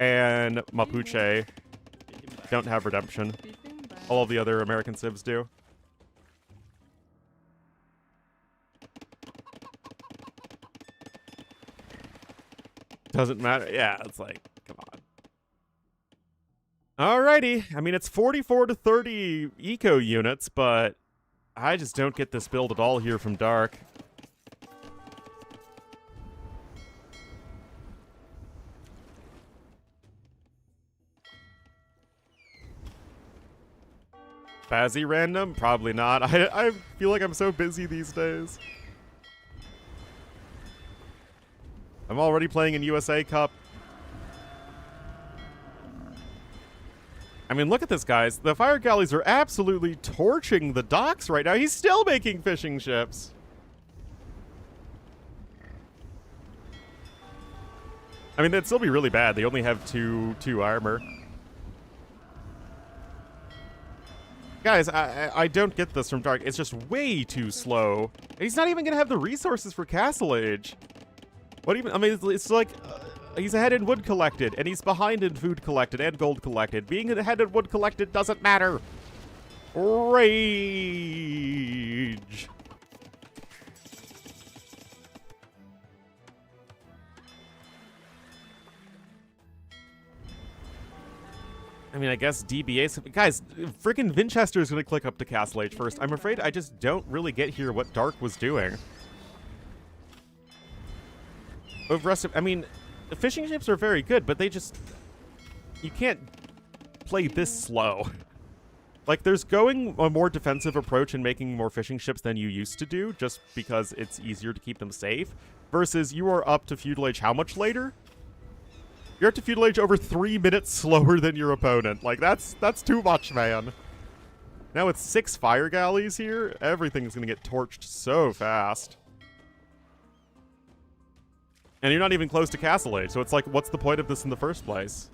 and Mapuche don't have redemption. All of the other American civs do. Doesn't matter. Yeah, it's like, come on. Alrighty. I mean, it's 44 to 30 eco units, but I just don't get this build at all here from Dark. Bazzy random? Probably not. I feel like I'm so busy these days. I'm already playing in USA Cup. I mean, look at this, guys. The fire galleys are absolutely torching the docks right now. He's still making fishing ships. I mean, that'd still be really bad. They only have two armor. Guys, I don't get this from Dark. It's just way too slow. And he's not even going to have the resources for Castle Age. What even? I mean, it's like he's ahead in wood collected, and he's behind in food collected and gold collected. Being ahead in wood collected doesn't matter. Rage. I mean, I guess DBA... Guys, freaking Vinchester is going to click up to Castle Age first. I'm afraid I just don't really get here what Dark was doing. I mean, the fishing ships are very good, but they just... You can't play this slow. Like, there's going a more defensive approach and making more fishing ships than you used to do, just because it's easier to keep them safe, versus you are up to Feudal Age how much later? You're up to Feudal Age over 3 minutes slower than your opponent. Like, that's too much, man. Now with 6 fire galleys here, everything's gonna get torched so fast. And you're not even close to Castle Age, so it's like, what's the point of this in the first place?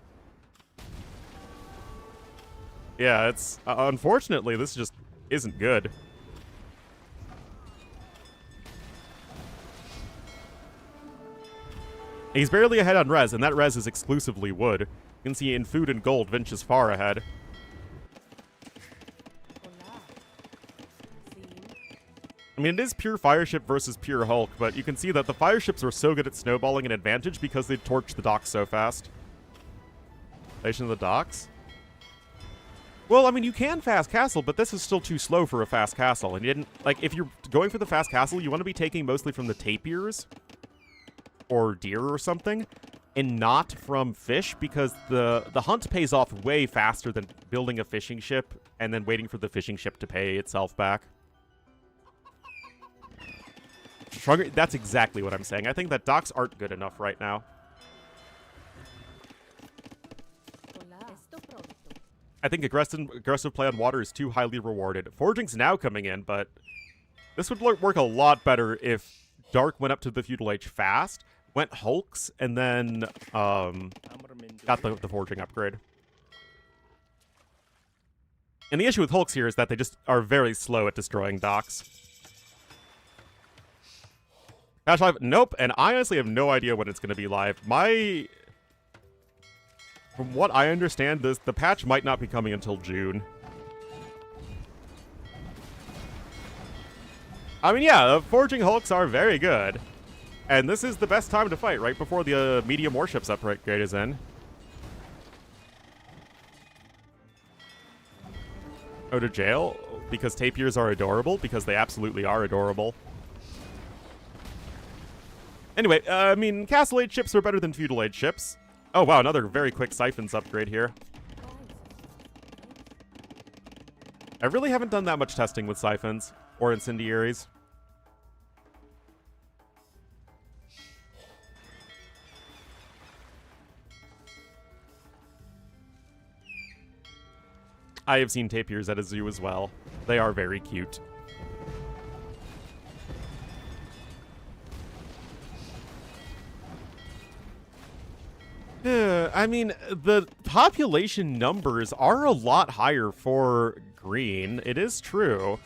Yeah, it's... unfortunately, this just isn't good. He's barely ahead on res, and that res is exclusively wood. You can see in food and gold, Vinch is far ahead. I mean, it is pure fireship versus pure Hulk, but you can see that the fireships are so good at snowballing an advantage because they torch the docks so fast. Station of the docks? Well, I mean, you can fast castle, but this is still too slow for a fast castle. And you didn't... Like, if you're going for the fast castle, you want to be taking mostly from the tapirs or deer or something, and not from fish, because the hunt pays off way faster than building a fishing ship and then waiting for the fishing ship to pay itself back. Stronger, that's exactly what I'm saying. I think that docks aren't good enough right now. I think aggressive play on water is too highly rewarded. Forging's now coming in, but this would work a lot better if Dark went up to the Feudal Age fast, went Hulks, and then got the Forging upgrade. And the issue with Hulks here is that they just are very slow at destroying docks. Patch live? Nope, and I honestly have no idea when it's going to be live. From what I understand, the patch might not be coming until June. I mean, yeah, forging hulks are very good. And this is the best time to fight, right before the medium warships upgrade is in. Oh, to jail? Because tapirs are adorable? Because they absolutely are adorable. Anyway, I mean, Castle Age ships are better than Feudal Age ships. Oh, wow, another very quick siphons upgrade here. I really haven't done that much testing with siphons or incendiaries. I have seen tapirs at a zoo as well. They are very cute. I mean, the population numbers are a lot higher for green. It is true.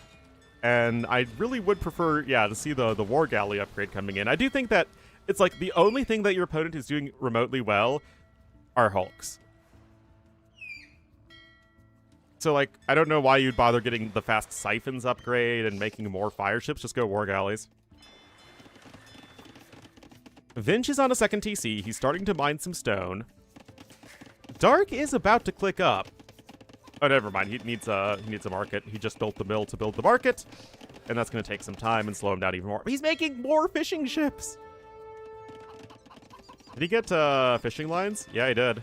And I really would prefer, yeah, to see the War Galley upgrade coming in. I do think that it's like the only thing that your opponent is doing remotely well are hulks. So, like, I don't know why you'd bother getting the fast siphons upgrade and making more fire ships. Just go War Galleys. Vinch is on a second TC. He's starting to mine some stone. Dark is about to click up. Oh, never mind. He needs a market. He just built the mill to build the market, and that's going to take some time and slow him down even more. He's making more fishing ships. Did he get fishing lines? Yeah, he did.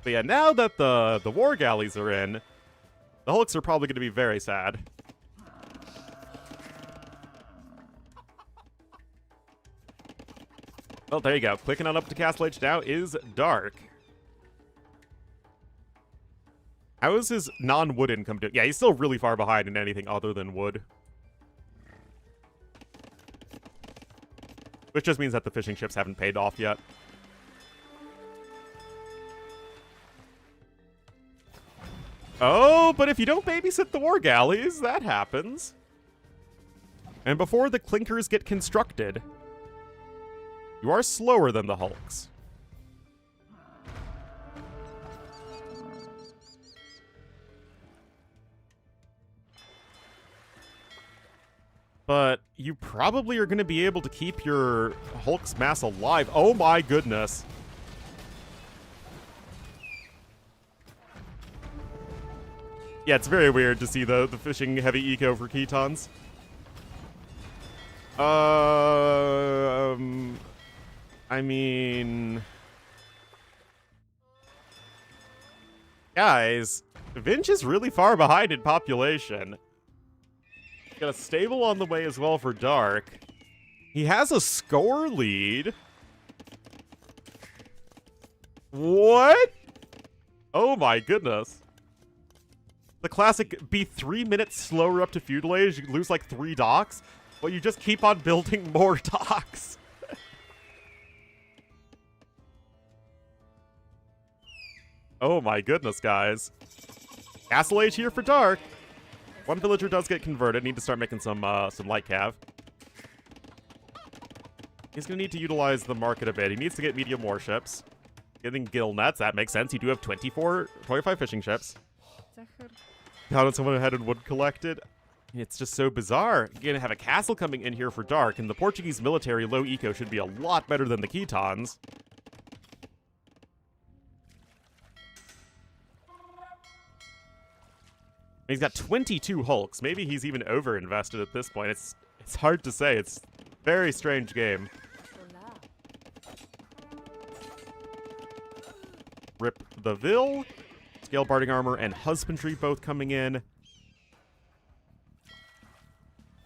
But yeah, now that the war galleys are in, the hulks are probably going to be very sad. Well, there you go. Clicking on up to Castle Age now is Dark. How is his non-wood income doing? Yeah, he's still really far behind in anything other than wood. Which just means that the fishing ships haven't paid off yet. Oh, but if you don't babysit the war galleys, that happens. And before the clinkers get constructed, you are slower than the hulks. But you probably are going to be able to keep your hulk's mass alive. Oh my goodness. Yeah, it's very weird to see the fishing heavy eco for Ketons. I mean... Guys, Vinch is really far behind in population. Got a stable on the way as well for Dark. He has a score lead. What? Oh my goodness. The classic be 3 minutes slower up to Feudal Age, you lose like 3 docks, but you just keep on building more docks. Oh my goodness, guys. Castle Age here for Dark. One villager does get converted. Need to start making some light cav. He's going to need to utilize the market a bit. He needs to get medium warships. Getting gill nets, that makes sense. You do have 25 fishing ships. How did someone had wood collected? It's just so bizarre. You're going to have a castle coming in here for Dark, and the Portuguese military low eco should be a lot better than the Ketons. He's got 22 hulks. Maybe he's even over-invested at this point. It's hard to say. It's a very strange game. Rip the Vil. Scale Barding Armor and Husbandry both coming in.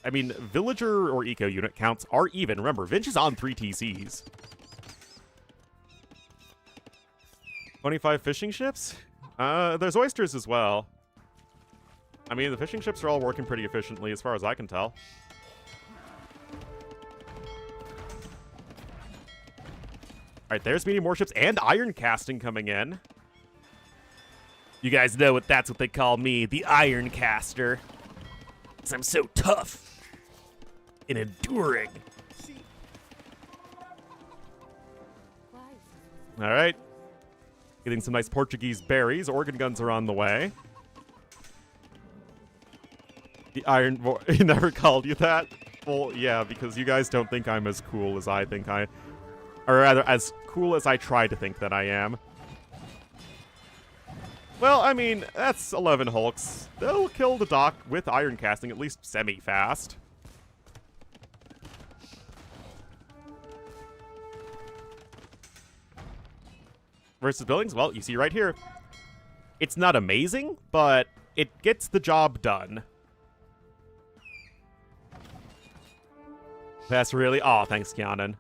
I mean, Villager or Eco unit counts are even. Remember, Vinch is on 3 TCs. 25 fishing ships? There's oysters as well. I mean, the fishing ships are all working pretty efficiently as far as I can tell. Alright, there's medium warships and iron casting coming in. You guys know that's what they call me, the Iron Caster. 'Cause I'm so tough and enduring. Alright. Getting some nice Portuguese berries. Organ guns are on the way. The Iron War. He never called you that? Well, yeah, because you guys don't think I'm as cool as I think I... Or rather, as cool as I try to think that I am. Well, I mean, that's 11 Hulks. They'll kill the Doc with Iron Casting, at least semi-fast. Versus buildings, well, you see right here. It's not amazing, but it gets the job done. That's really... Aw, thanks, Kianan.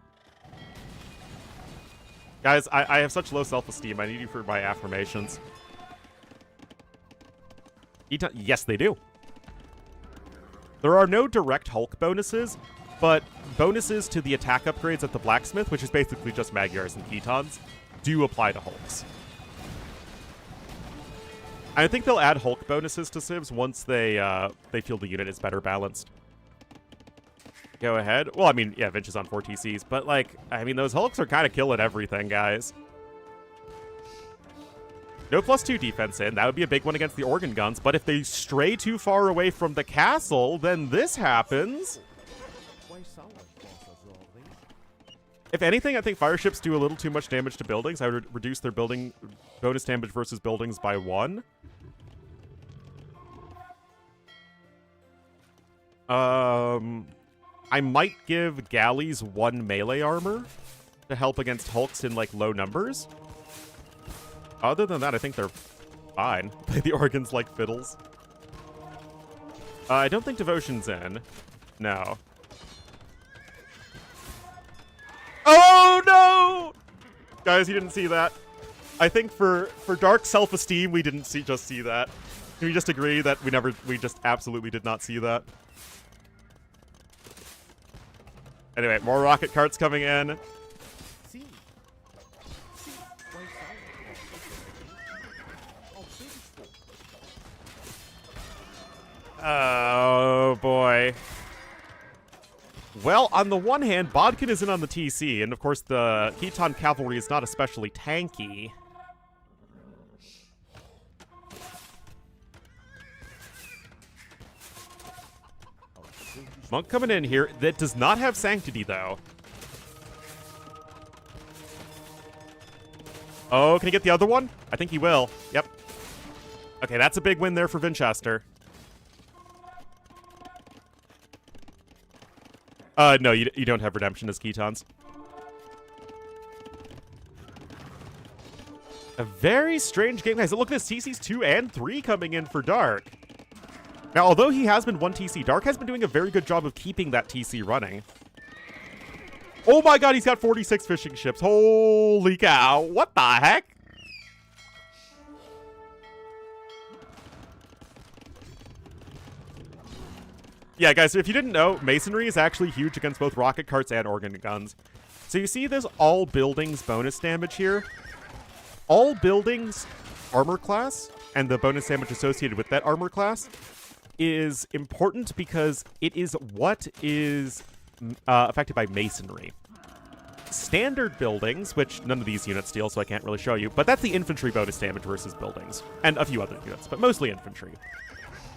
Guys, I have such low self-esteem. I need you for my affirmations. Yes, they do. There are no direct Hulk bonuses, but bonuses to the attack upgrades at the Blacksmith, which is basically just Magyars and Ketons, do apply to Hulks. I think they'll add Hulk bonuses to civs once they feel the unit is better balanced. Go ahead. Well, I mean, yeah, Vinch is on 4 TCs, but, like, I mean, those Hulks are kind of killing everything, guys. No +2 defense in. That would be a big one against the organ guns, but if they stray too far away from the castle, then this happens. If anything, I think fire ships do a little too much damage to buildings. I would reduce their building bonus damage versus buildings by 1. I might give galleys 1 melee armor to help against Hulks in, like, low numbers. Other than that, I think they're fine. Play the organs like fiddles. I don't think Devotion's in. No. Oh, no! Guys, you didn't see that. I think for dark self-esteem, we didn't just see that. Can we just agree that we just absolutely did not see that? Anyway, more rocket carts coming in. Oh, boy. Well, on the one hand, Bodkin is in on the TC, and of course the Keton Cavalry is not especially tanky. Monk coming in here. That does not have Sanctity, though. Oh, can he get the other one? I think he will. Yep. Okay, that's a big win there for Vinchester. No, you don't have Redemption as Ketons. A very strange game, guys. Look at this, TC's 2 and 3 coming in for Dark. Now, although he has been 1 TC, Dark has been doing a very good job of keeping that TC running. Oh my god, he's got 46 fishing ships. Holy cow. What the heck? Yeah, guys, if you didn't know, Masonry is actually huge against both rocket carts and organ guns. So you see this all buildings bonus damage here? All buildings armor class and the bonus damage associated with that armor class is important because it is what is affected by Masonry. Standard buildings, which none of these units steal, so I can't really show you, but that's the infantry bonus damage versus buildings, and a few other units, but mostly infantry.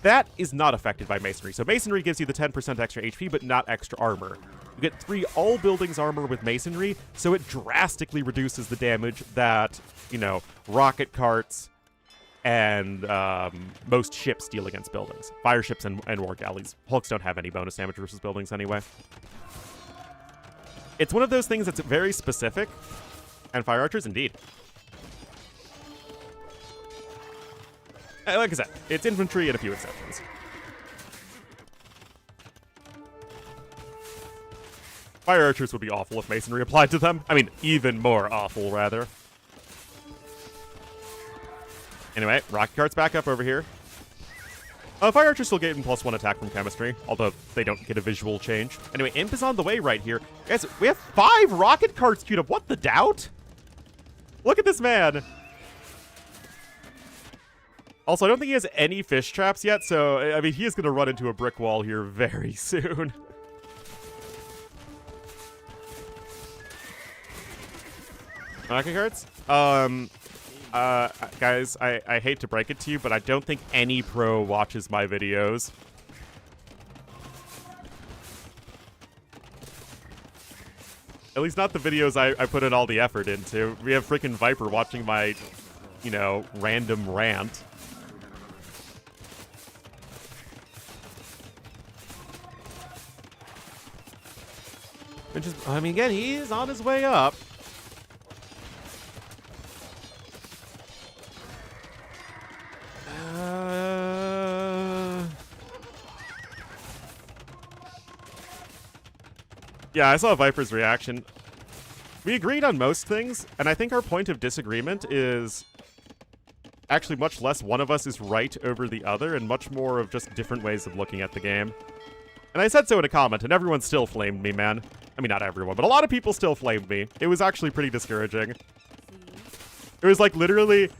That is not affected by Masonry. So Masonry gives you the 10% extra HP, but not extra armor. You get 3 all buildings armor with Masonry, so it drastically reduces the damage that, you know, rocket carts and most ships deal against buildings. Fire ships and war galleys. Hulks don't have any bonus damage versus buildings anyway. It's one of those things that's very specific, and fire archers, indeed. Like I said, it's infantry and a few exceptions. Fire archers would be awful if Masonry applied to them. I mean, even more awful, rather. Anyway, rocket carts back up over here. Fire archers still get +1 attack from chemistry, although they don't get a visual change. Anyway, Imp is on the way right here. Guys, we have 5 rocket carts queued up. What the doubt? Look at this man. Also, I don't think he has any fish traps yet, so, I mean, he is going to run into a brick wall here very soon. Rocket carts? Guys, I hate to break it to you, but I don't think any pro watches my videos. At least not the videos I put in all the effort into. We have freaking Viper watching my, you know, random rant. Which is, I mean, again, he's on his way up. Yeah, I saw Viper's reaction. We agreed on most things, and I think our point of disagreement is actually much less one of us is right over the other, and much more of just different ways of looking at the game. And I said so in a comment, and everyone still flamed me, man. I mean, not everyone, but a lot of people still flamed me. It was actually pretty discouraging. It was like literally,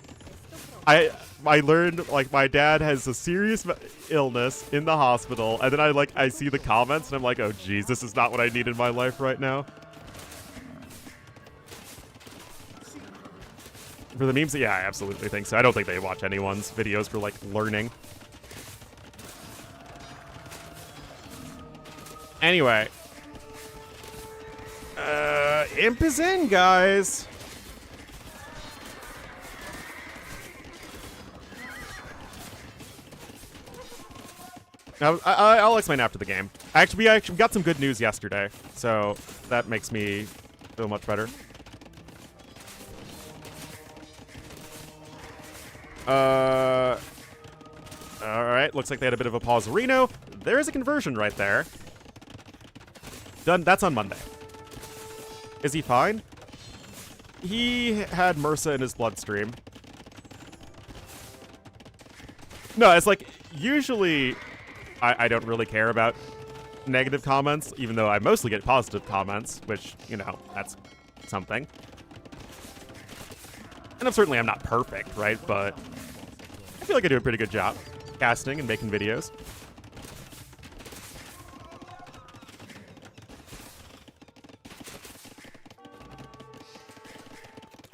I learned like my dad has a serious illness in the hospital, and then I see the comments and I'm like, oh geez, this is not what I need in my life right now. For the memes, yeah, I absolutely think so. I don't think they watch anyone's videos for like learning. Anyway, Imp is in, guys. Now, I'll explain after the game. We actually got some good news yesterday, so that makes me feel much better. Alright, looks like they had a bit of a pause. Reno, there is a conversion right there. Done. That's on Monday. Is he fine? He had MRSA in his bloodstream. No, it's like, usually I don't really care about negative comments, even though I mostly get positive comments, which, you know, that's something. And I'm not perfect, right? But I feel like I do a pretty good job casting and making videos.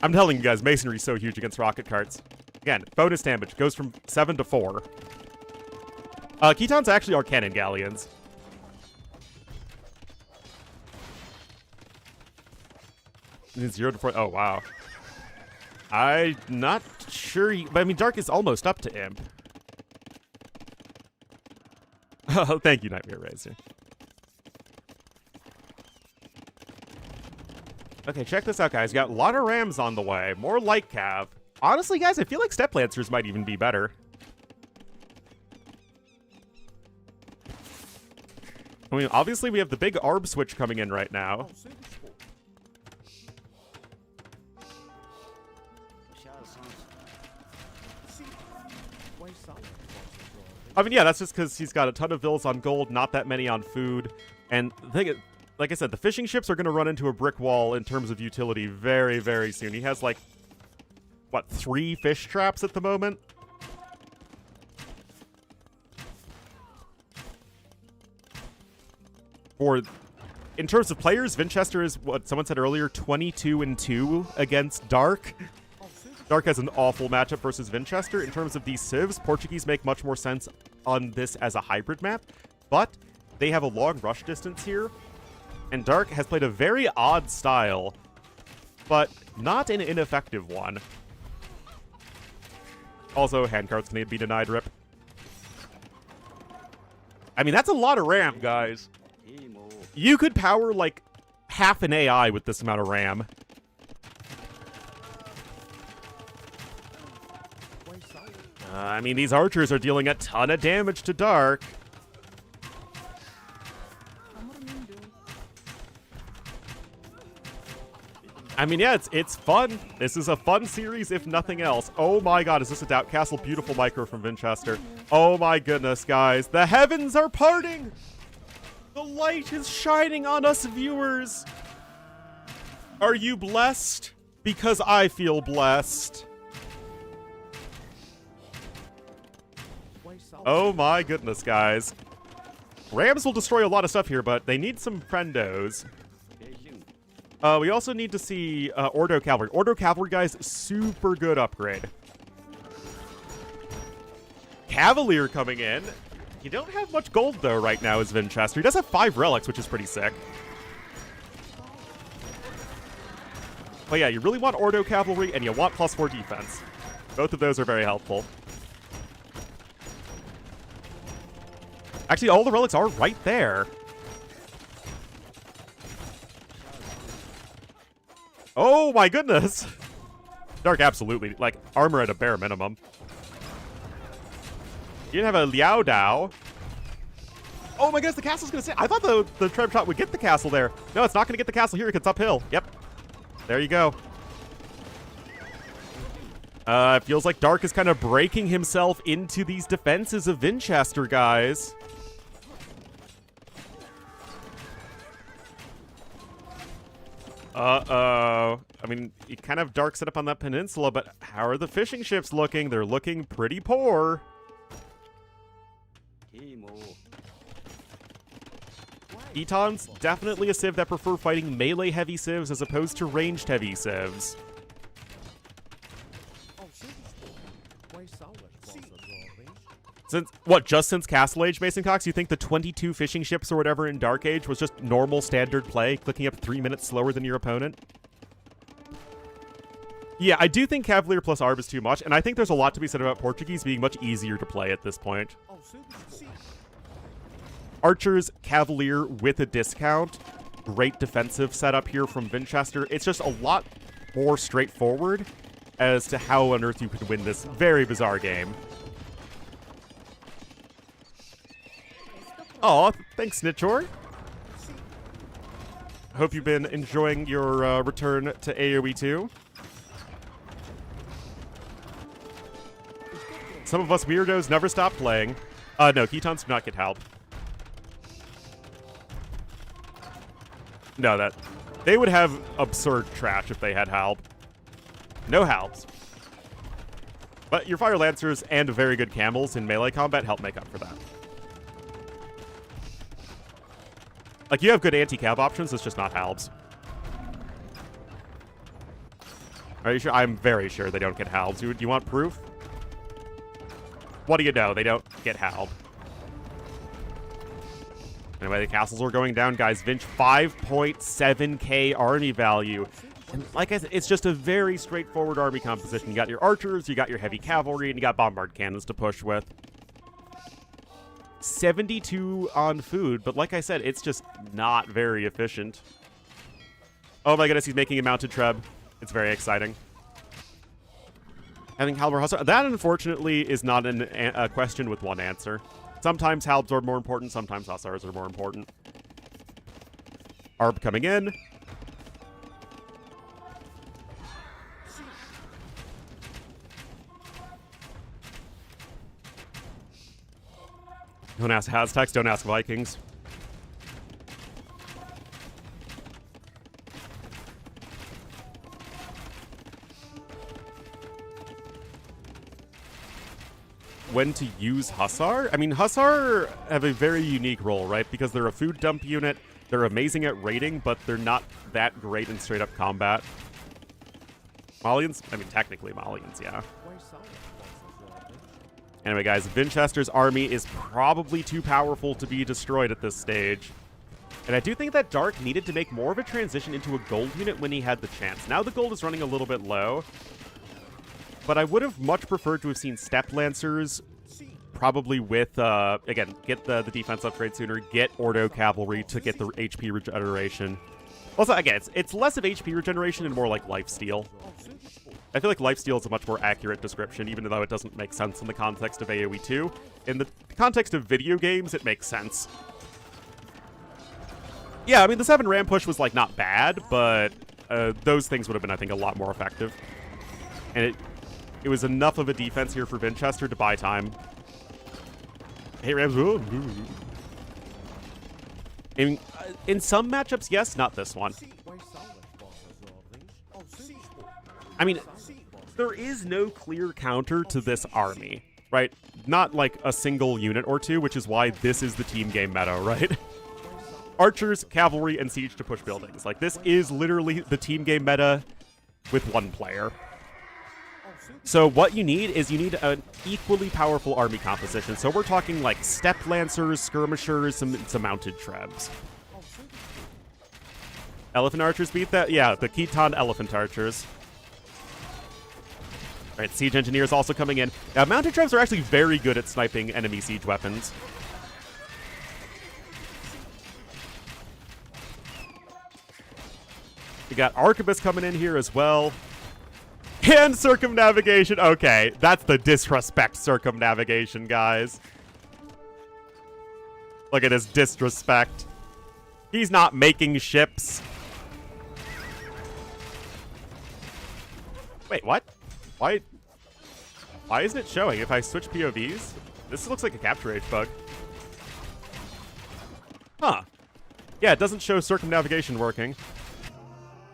I'm telling you guys, Masonry's so huge against rocket carts. Again, bonus damage goes from 7 to 4. Ketons actually are cannon galleons. It's 0 to 4. Oh, wow. I'm not sure. But I mean, Dark is almost up to Imp. Oh, thank you, Nightmare Razor. Okay, check this out, guys. You got a lot of Rams on the way. More light cav. Honestly, guys, I feel like Step Lancers might even be better. I mean, obviously, we have the big ARB switch coming in right now. I mean, yeah, that's just because he's got a ton of vills on gold, not that many on food. And the thing is, like I said, the fishing ships are going to run into a brick wall in terms of utility very, very soon. He has, like, what, 3 fish traps at the moment? In terms of players, Vinchester is, what someone said earlier, 22-2 against Dark. Dark has an awful matchup versus Vinchester. In terms of these civs, Portuguese make much more sense on this as a hybrid map, but they have a long rush distance here, and Dark has played a very odd style, but not an ineffective one. Also, handcarts can be denied, rip. I mean, that's a lot of RAM, guys. You could power, like, half an AI with this amount of RAM. I mean, these archers are dealing a ton of damage to Dark. I mean, yeah, it's fun. This is a fun series, if nothing else. Oh my god, is this a Doubt Castle? Beautiful micro from Vinchester. Oh my goodness, guys. The heavens are parting! The light is shining on us viewers. Are you blessed? Because I feel blessed. Oh my goodness, guys. Rams will destroy a lot of stuff here, but they need some friendos. We also need to see Ordo Cavalry. Ordo Cavalry, guys, super good upgrade. Cavalier coming in. You don't have much gold, though, right now as Vinchester. He does have 5 relics, which is pretty sick. But yeah, you really want Ordo Cavalry, and you want +4 defense. Both of those are very helpful. Actually, all the relics are right there. Oh my goodness! Dark absolutely, like, armor at a bare minimum. You didn't have a Liao Dao. Oh my goodness, the castle's gonna sit. I thought the Treb Shot would get the castle there. No, it's not gonna get the castle here, it's uphill. Yep. There you go. It feels like Dark is kind of breaking himself into these defenses of Winchester, guys. Uh-oh. I mean, you kind of Dark set up on that peninsula, but how are the fishing ships looking? They're looking pretty poor. Eton's definitely a civ that prefer fighting melee-heavy civs as opposed to ranged-heavy civs. Just since Castle Age, Mason Cox, you think the 22 fishing ships or whatever in Dark Age was just normal standard play, clicking up 3 minutes slower than your opponent? Yeah, I do think Cavalier plus Arb is too much, and I think there's a lot to be said about Portuguese being much easier to play at this point. Archers, Cavalier with a discount. Great defensive setup here from Winchester. It's just a lot more straightforward as to how on earth you could win this very bizarre game. Aw, thanks, Snitchor. Hope you've been enjoying your return to AoE 2. Some of us weirdos never stop playing. No, Ketons do not get help. No, they would have absurd trash if they had help. No helps. But your Fire Lancers and very good Camels in melee combat help make up for that. Like, you have good anti-cav options, it's just not halbs. Are you sure? I'm very sure they don't get halbs. Do you want proof? What do you know? They don't get halb. Anyway, the castles are going down, guys. Vinch, 5.7k army value. And like I said, it's just a very straightforward army composition. You got your archers, you got your heavy cavalry, and you got bombard cannons to push with. 72 on food, but like I said, it's just not very efficient. Oh my goodness, he's making a mounted Treb. It's very exciting. Having Halberd Hussar, that unfortunately is not a question with one answer. Sometimes Halbs are more important, sometimes Hussars are more important. Arb coming in. Don't ask Aztecs, don't ask Vikings. When to use Hussar? I mean, Hussar have a very unique role, right? Because they're a food dump unit, they're amazing at raiding, but they're not that great in straight-up combat. Malians? I mean, technically Malians, yeah. Anyway, guys, Winchester's army is probably too powerful to be destroyed at this stage. And I do think that Dark needed to make more of a transition into a gold unit when he had the chance. Now the gold is running a little bit low. But I would have much preferred to have seen Step Lancers, probably with, again, get the defense upgrade sooner, get Ordo Cavalry to get the HP regeneration. Also, again, it's less of HP regeneration and more like lifesteal. I feel like lifesteal is a much more accurate description, even though it doesn't make sense in the context of AoE 2. In the context of video games, it makes sense. Yeah, I mean, the 7 ram push was, like, not bad, but those things would have been, I think, a lot more effective. And it was enough of a defense here for Winchester to buy time. Hey, Rams. Ooh. In some matchups, yes, not this one. I mean, there is no clear counter to this army, right? Not like a single unit or two, which is why this is the team game meta, right? Archers, cavalry, and siege to push buildings. Like, this is literally the team game meta with one player. So what you need is an equally powerful army composition. So we're talking like Step Lancers, Skirmishers, some mounted Trebs. Elephant archers beat that? Yeah, the Khitan elephant archers. All right, siege engineers also coming in. Now, mounted troops are actually very good at sniping enemy siege weapons. We got arquebus coming in here as well. And circumnavigation. Okay, that's the disrespect circumnavigation, guys. Look at his disrespect. He's not making ships. Wait, what? Why isn't it showing if I switch POVs? This looks like a capture age bug. Huh. Yeah, it doesn't show circumnavigation working.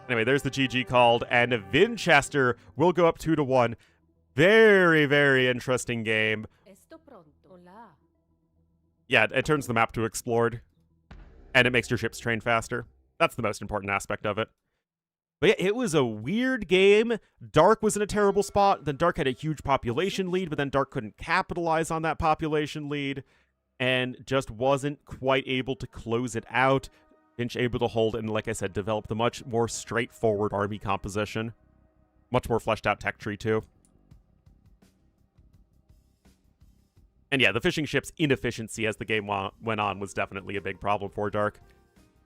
Anyway, there's the GG called, and Vinchester will go up 2-1. Very, very interesting game. Yeah, it turns the map to explored, and it makes your ships train faster. That's the most important aspect of it. But yeah, it was a weird game. Dark was in a terrible spot. Then Dark had a huge population lead, but then Dark couldn't capitalize on that population lead and just wasn't quite able to close it out. Finch able to hold and, like I said, develop the much more straightforward army composition. Much more fleshed out tech tree, too. And yeah, the fishing ship's inefficiency as the game went on was definitely a big problem for Dark.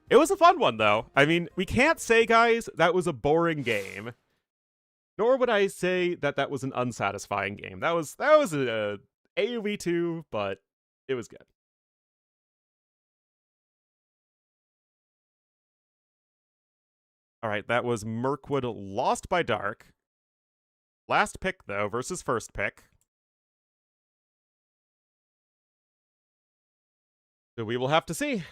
It was a fun one, though. I mean, we can't say, guys, that was a boring game. Nor would I say that that was an unsatisfying game. That was a AoE 2, but it was good. All right, that was Merkwood lost by Dark. Last pick, though, versus first pick. So we will have to see.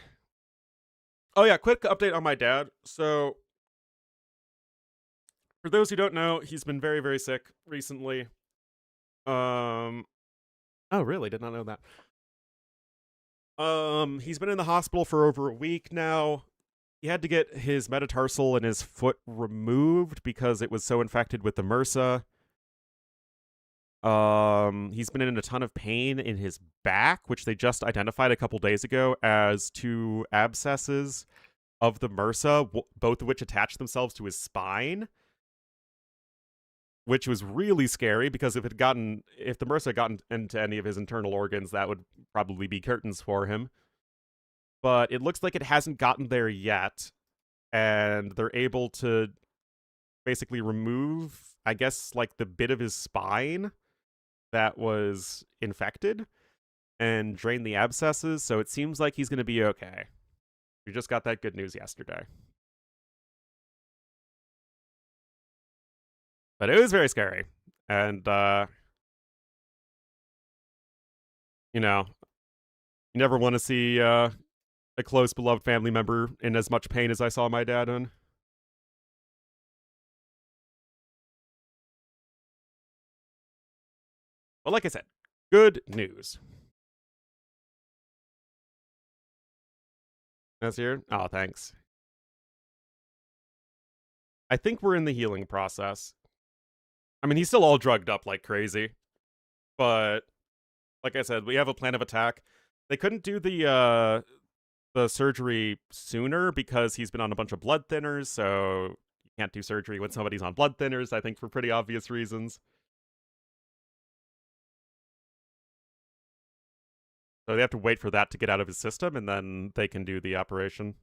Oh yeah, quick update on my dad. So, for those who don't know, he's been very, very sick recently. Oh really? Did not know that. He's been in the hospital for over a week now. He had to get his metatarsal and his foot removed because it was so infected with the MRSA. He's been in a ton of pain in his back, which they just identified a couple days ago as 2 abscesses of the MRSA, both of which attached themselves to his spine, which was really scary because if the MRSA had gotten into any of his internal organs, that would probably be curtains for him. But it looks like it hasn't gotten there yet, and they're able to basically remove, I guess, like the bit of his spine that was infected and drain the abscesses, so it seems like he's going to be okay. We just got that good news yesterday. But it was very scary. And, you know, you never want to see a close, beloved family member in as much pain as I saw my dad in. But like I said, good news. That's here? Oh, thanks. I think we're in the healing process. I mean, he's still all drugged up like crazy. But, like I said, we have a plan of attack. They couldn't do the surgery sooner because he's been on a bunch of blood thinners, so you can't do surgery when somebody's on blood thinners, I think for pretty obvious reasons. So they have to wait for that to get out of his system, and then they can do the operation.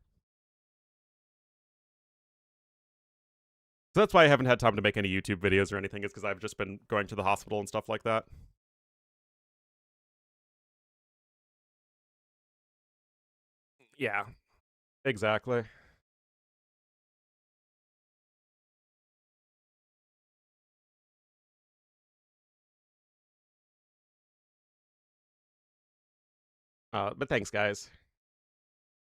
So that's why I haven't had time to make any YouTube videos or anything, is because I've just been going to the hospital and stuff like that. Yeah, exactly. But thanks, guys.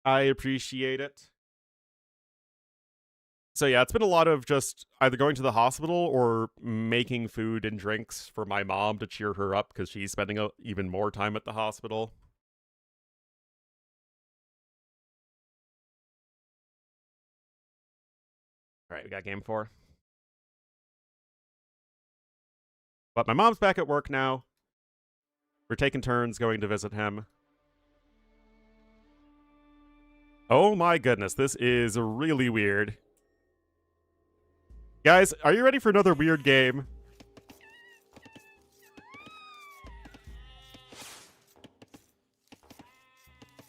I appreciate it. So yeah, it's been a lot of just either going to the hospital or making food and drinks for my mom to cheer her up because she's spending even more time at the hospital. All right, we got game 4. But my mom's back at work now. We're taking turns going to visit him. Oh my goodness, this is really weird. Guys, are you ready for another weird game?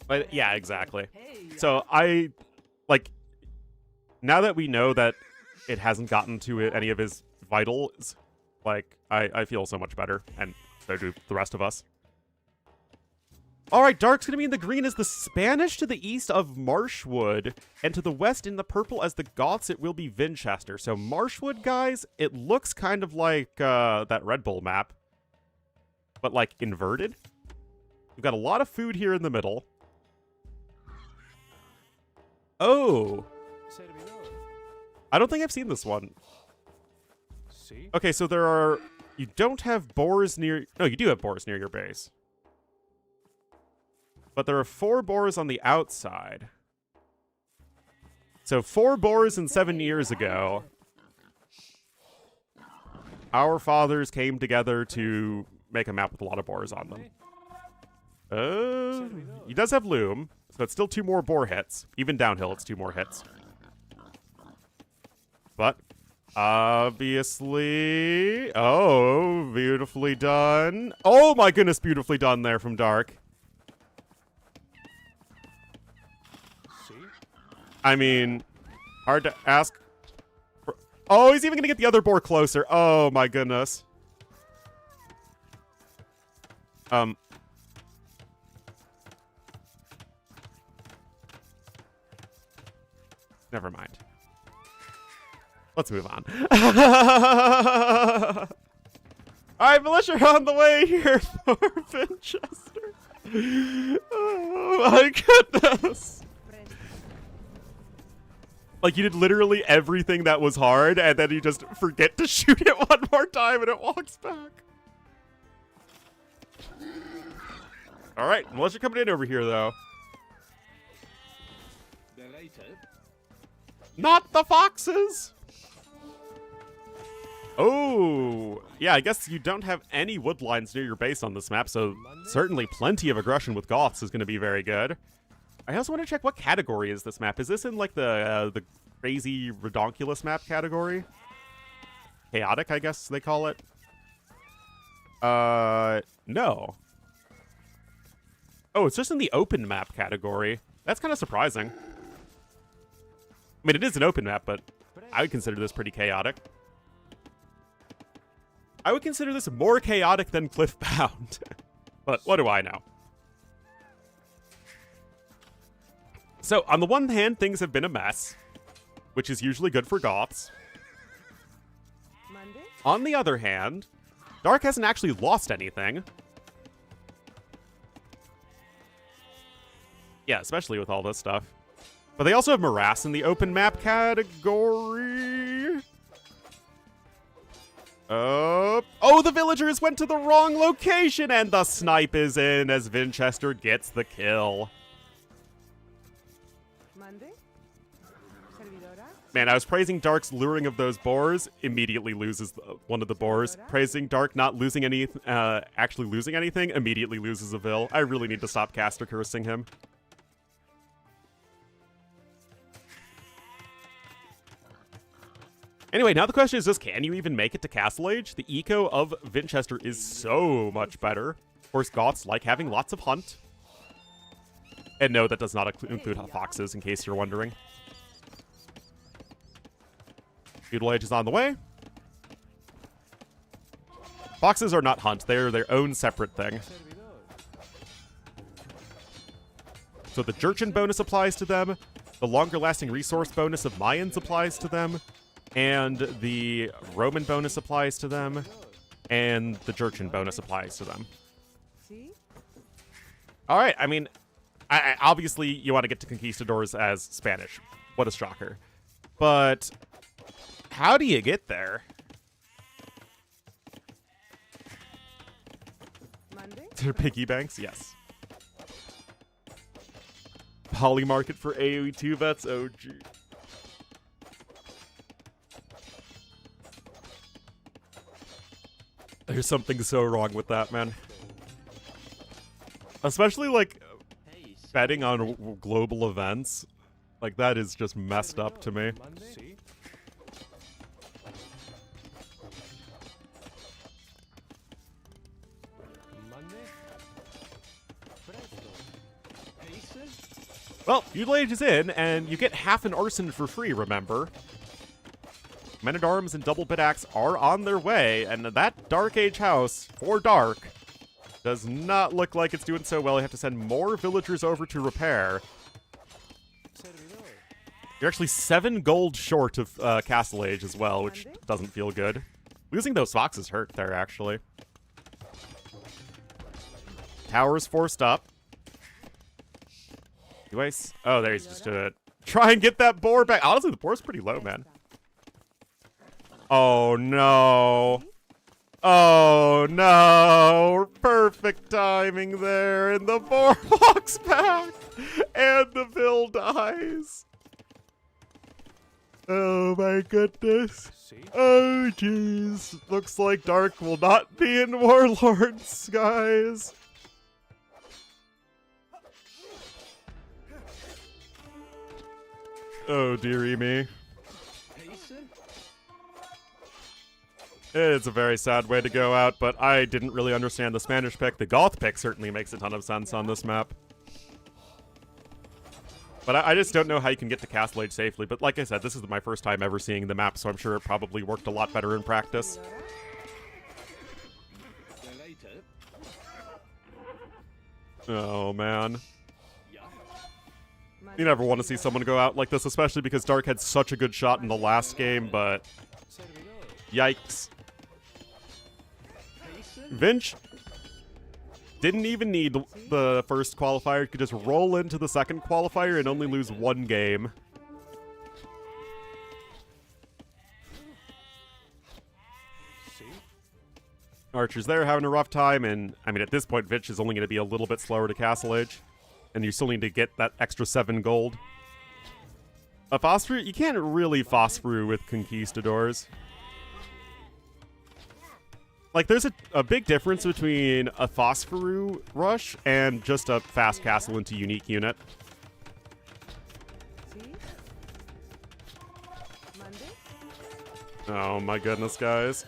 But yeah, exactly. So now that we know that it hasn't gotten to any of his vitals, I feel so much better, and so do the rest of us. Alright, dark's gonna be in the green as the Spanish to the east of Marshwood, and to the west in the purple as the Goths it will be Winchester. So Marshwood, guys, it looks kind of like that Red Bull map, but like inverted. We've got a lot of food here in the middle. Oh! I don't think I've seen this one. Okay, so there are... You don't have boars near... No, you do have boars near your base. But there are 4 boars on the outside. So 4 boars and 7 years ago, our fathers came together to make a map with a lot of boars on them. He does have loom, so it's still 2 more boar hits. Even downhill, it's 2 more hits. But, obviously... Oh, beautifully done. Oh my goodness, beautifully done there from Dark. I mean, hard to ask for... Oh, he's even gonna get the other boar closer. Oh my goodness. Never mind. Let's move on. Alright, militia on the way here for Winchester. Oh my goodness. Like, you did literally everything that was hard, and then you just forget to shoot it one more time, and it walks back. Alright, militia coming in over here, though. Not the foxes! Oh, yeah, I guess you don't have any wood lines near your base on this map, so certainly plenty of aggression with Goths is going to be very good. I also want to check what category is this map. Is this in, like, the crazy redonkulous map category? Chaotic, I guess they call it. No. Oh, it's just in the open map category. That's kind of surprising. I mean, it is an open map, but I would consider this pretty chaotic. I would consider this more chaotic than Cliffbound. But what do I know? So, on the one hand, things have been a mess, which is usually good for Goths. Monday? On the other hand, Dark hasn't actually lost anything. Yeah, especially with all this stuff. But they also have Morass in the open map category. Oh, the villagers went to the wrong location, and the snipe is in as Winchester gets the kill. Man, I was praising Dark's luring of those boars, immediately loses one of the boars. Praising Dark not losing any, actually losing anything, immediately loses a vill. I really need to stop caster cursing him. Anyway, now the question is just, can you even make it to Castle Age? The eco of Winchester is so much better. Of course, Goths like having lots of hunt. And no, that does not include foxes, in case you're wondering. Feudal Age is on the way. Foxes are not hunt. They're their own separate thing. So the Jurchen bonus applies to them. The longer-lasting resource bonus of Mayans applies to them. And the Roman bonus applies to them. And the Jurchen bonus applies to them. Alright, I mean, obviously you want to get to Conquistadors as Spanish. What a shocker. But how do you get there? They're piggy banks? Yes. Poly market for AoE 2 vets? Oh, gee. There's something so wrong with that, man. Especially, like, betting on global events. Like, that is just messed up to me. Well, Feudal Age is in, and you get half an arson for free, remember? Men-at-Arms and Double Bit Axe are on their way, and that Dark Age house, for Dark, does not look like it's doing so well. You have to send more villagers over to repair. You're actually 7 gold short of Castle Age as well, which doesn't feel good. Losing those foxes hurt there, actually. Tower's forced up. Anyways, oh, there he's just to try and get that boar back. Honestly, the boar's pretty low, man. Oh, no. Oh, no. Perfect timing there. And the boar walks back. And the Vil dies. Oh, my goodness. Oh, jeez. Looks like Dark will not be in Warlords, guys. Oh, dearie me. It's a very sad way to go out, but I didn't really understand the Spanish pick. The Goth pick certainly makes a ton of sense on this map. But I just don't know how you can get to Castle Age safely. But like I said, this is my first time ever seeing the map, so I'm sure it probably worked a lot better in practice. Oh, man. You never want to see someone go out like this, especially because Dark had such a good shot in the last game, but yikes. Vinch didn't even need the first qualifier. He could just roll into the second qualifier and only lose 1 game. Archer's there having a rough time, and I mean, at this point, Vinch is only going to be a little bit slower to Castle Age. And you still need to get that extra 7 gold. A Phosphor, you can't really Phosphor with Conquistadors. Like, there's a big difference between a Phosphor rush and just a fast castle into unique unit. Oh my goodness, guys.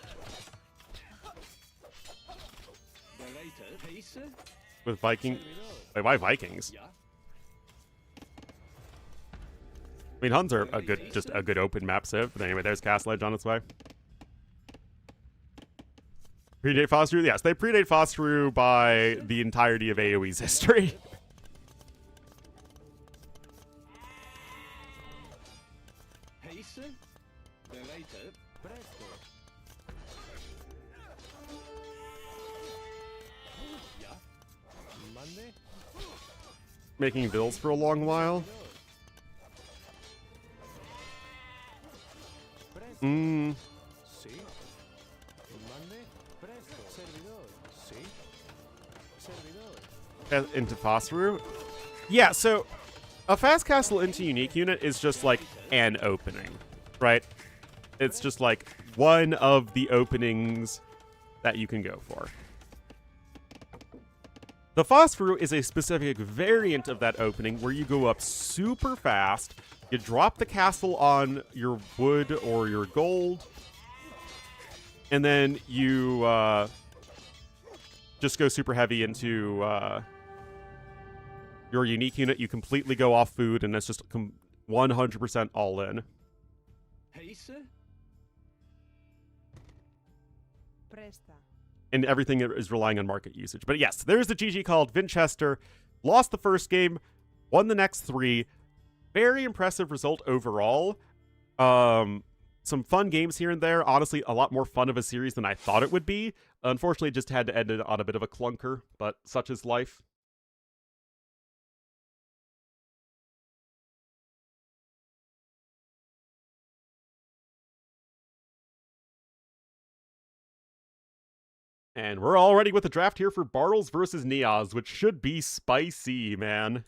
With Viking... Wait, why Vikings? I mean, Huns are just a good open map civ. But anyway, there's Castle Edge on its way. Predate Phosphor? Yes, they predate Phosphor by the entirety of AoE's history. Making Vils for a long while. Into Phosphor? Yeah, so a fast castle into unique unit is just like an opening, right? It's just like one of the openings that you can go for. The Phosphor is a specific variant of that opening where you go up super fast, you drop the castle on your wood or your gold, and then you just go super heavy into your unique unit. You completely go off food, and it's just 100% all in. And everything is relying on market usage. But yes, there's the GG called Winchester. Lost the first game, won the next 3. Very impressive result overall. Some fun games here and there. Honestly, a lot more fun of a series than I thought it would be. Unfortunately, just had to end it on a bit of a clunker, but such is life. And we're already with the draft here for Bartles versus Niaz, which should be spicy, man.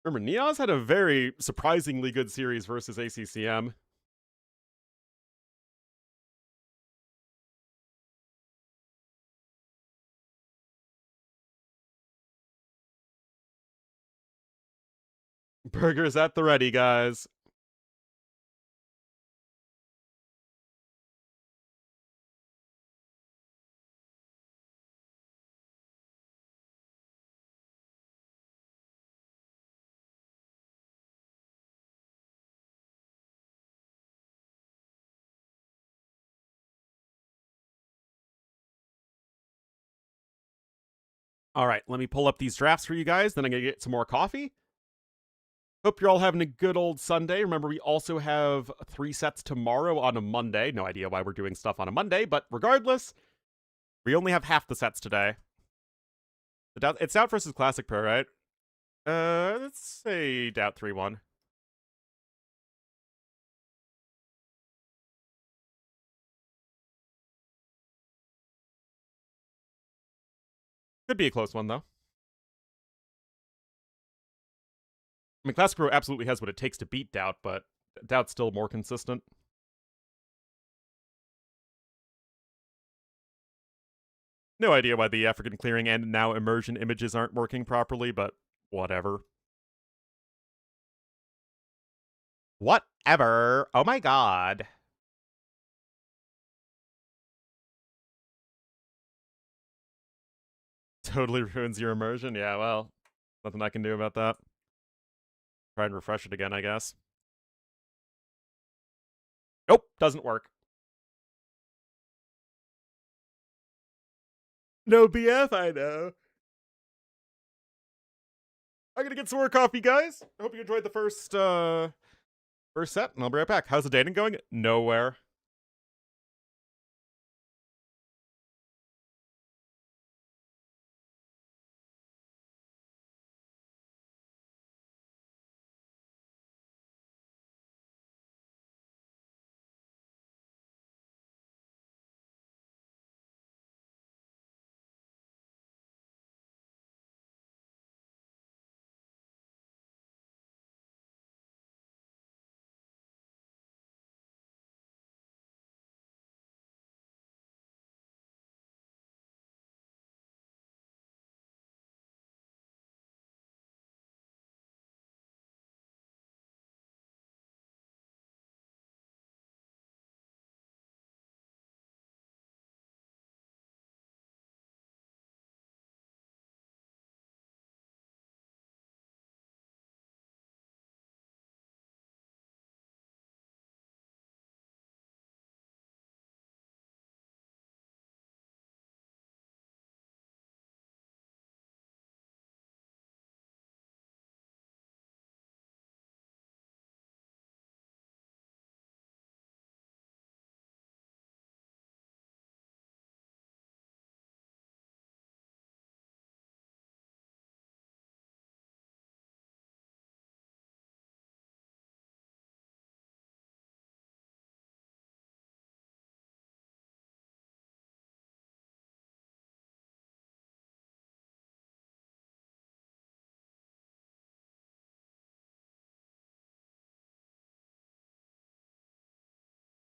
Remember, Niaz had a very surprisingly good series versus ACCM. Burgers at the ready, guys. All right, let me pull up these drafts for you guys, then I'm going to get some more coffee. Hope you're all having a good old Sunday. Remember, we also have 3 sets tomorrow on a Monday. No idea why we're doing stuff on a Monday, but regardless, we only have half the sets today. It's Doubt versus Classic Pro, right? Let's say Doubt 3-1. Could be a close one, though. I mean, Classic Pro absolutely has what it takes to beat Doubt, but Doubt's still more consistent. No idea why the African clearing and now immersion images aren't working properly, but whatever. Whatever. Oh my god. Totally ruins your immersion? Yeah, well, nothing I can do about that. Try and refresh it again, I guess. Nope, doesn't work. No BF, I know. I'm gonna get some more coffee, guys. I hope you enjoyed the first set, and I'll be right back. How's the dating going? Nowhere.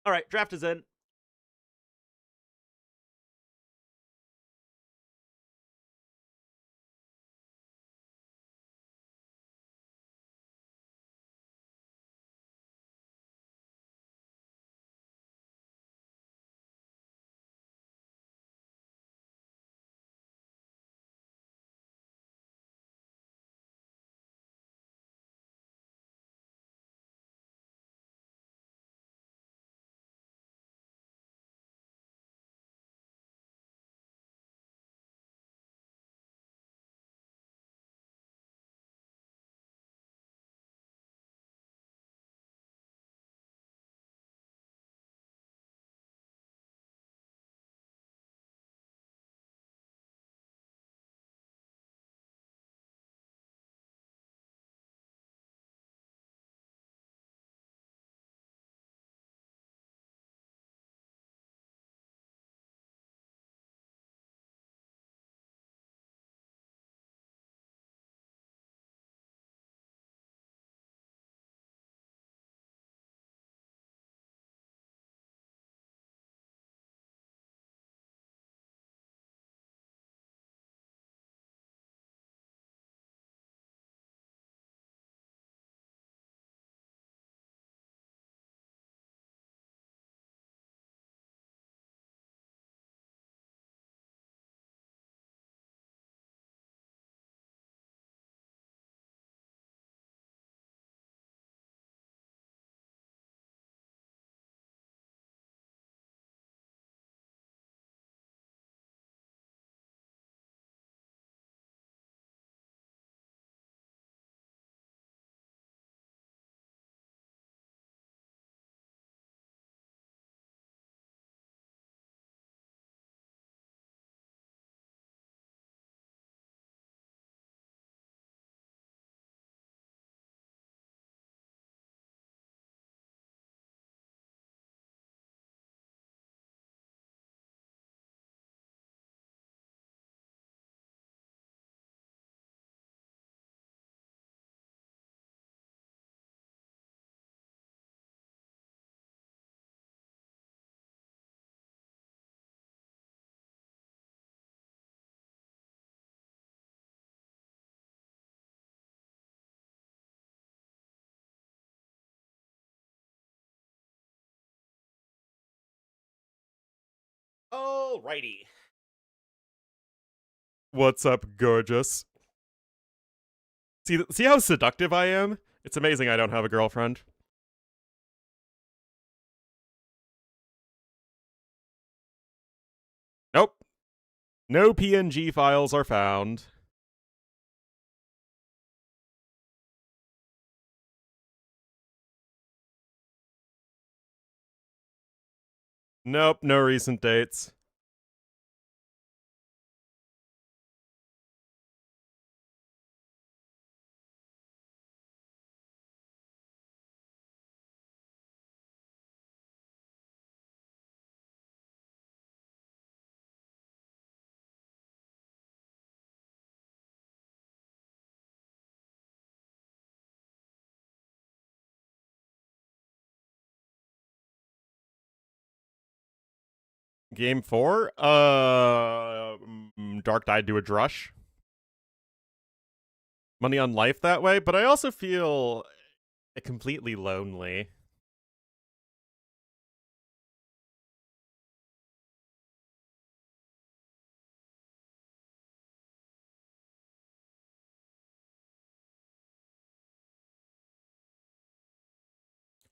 All right, draft is in. Alrighty. What's up, gorgeous? See how seductive I am? It's amazing I don't have a girlfriend. Nope. No PNG files are found. Nope, no recent dates. Game 4? Dark died to a drush. Money on life that way, but I also feel completely lonely.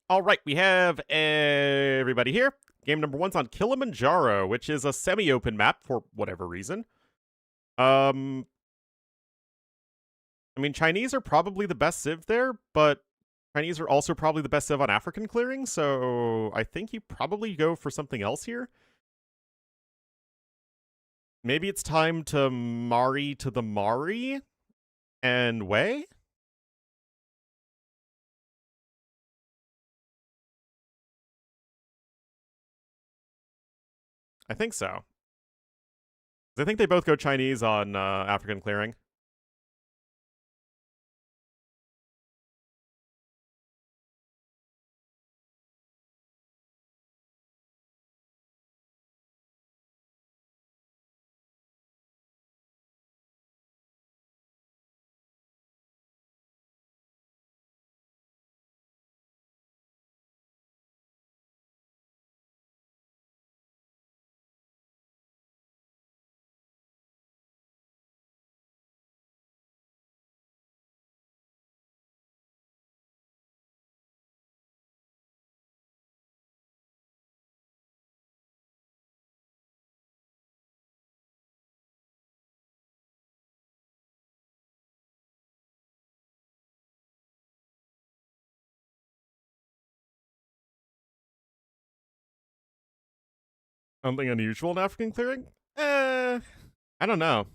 Alright, we have everybody here. Game number 1's on Kilimanjaro, which is a semi-open map for whatever reason. I mean, Chinese are probably the best civ there, but Chinese are also probably the best civ on African clearing, so I think you probably go for something else here. Maybe it's time to Mari to the Mari and Wei? I think so. I think they both go Chinese on African clearing. Something unusual in African clearing? I don't know.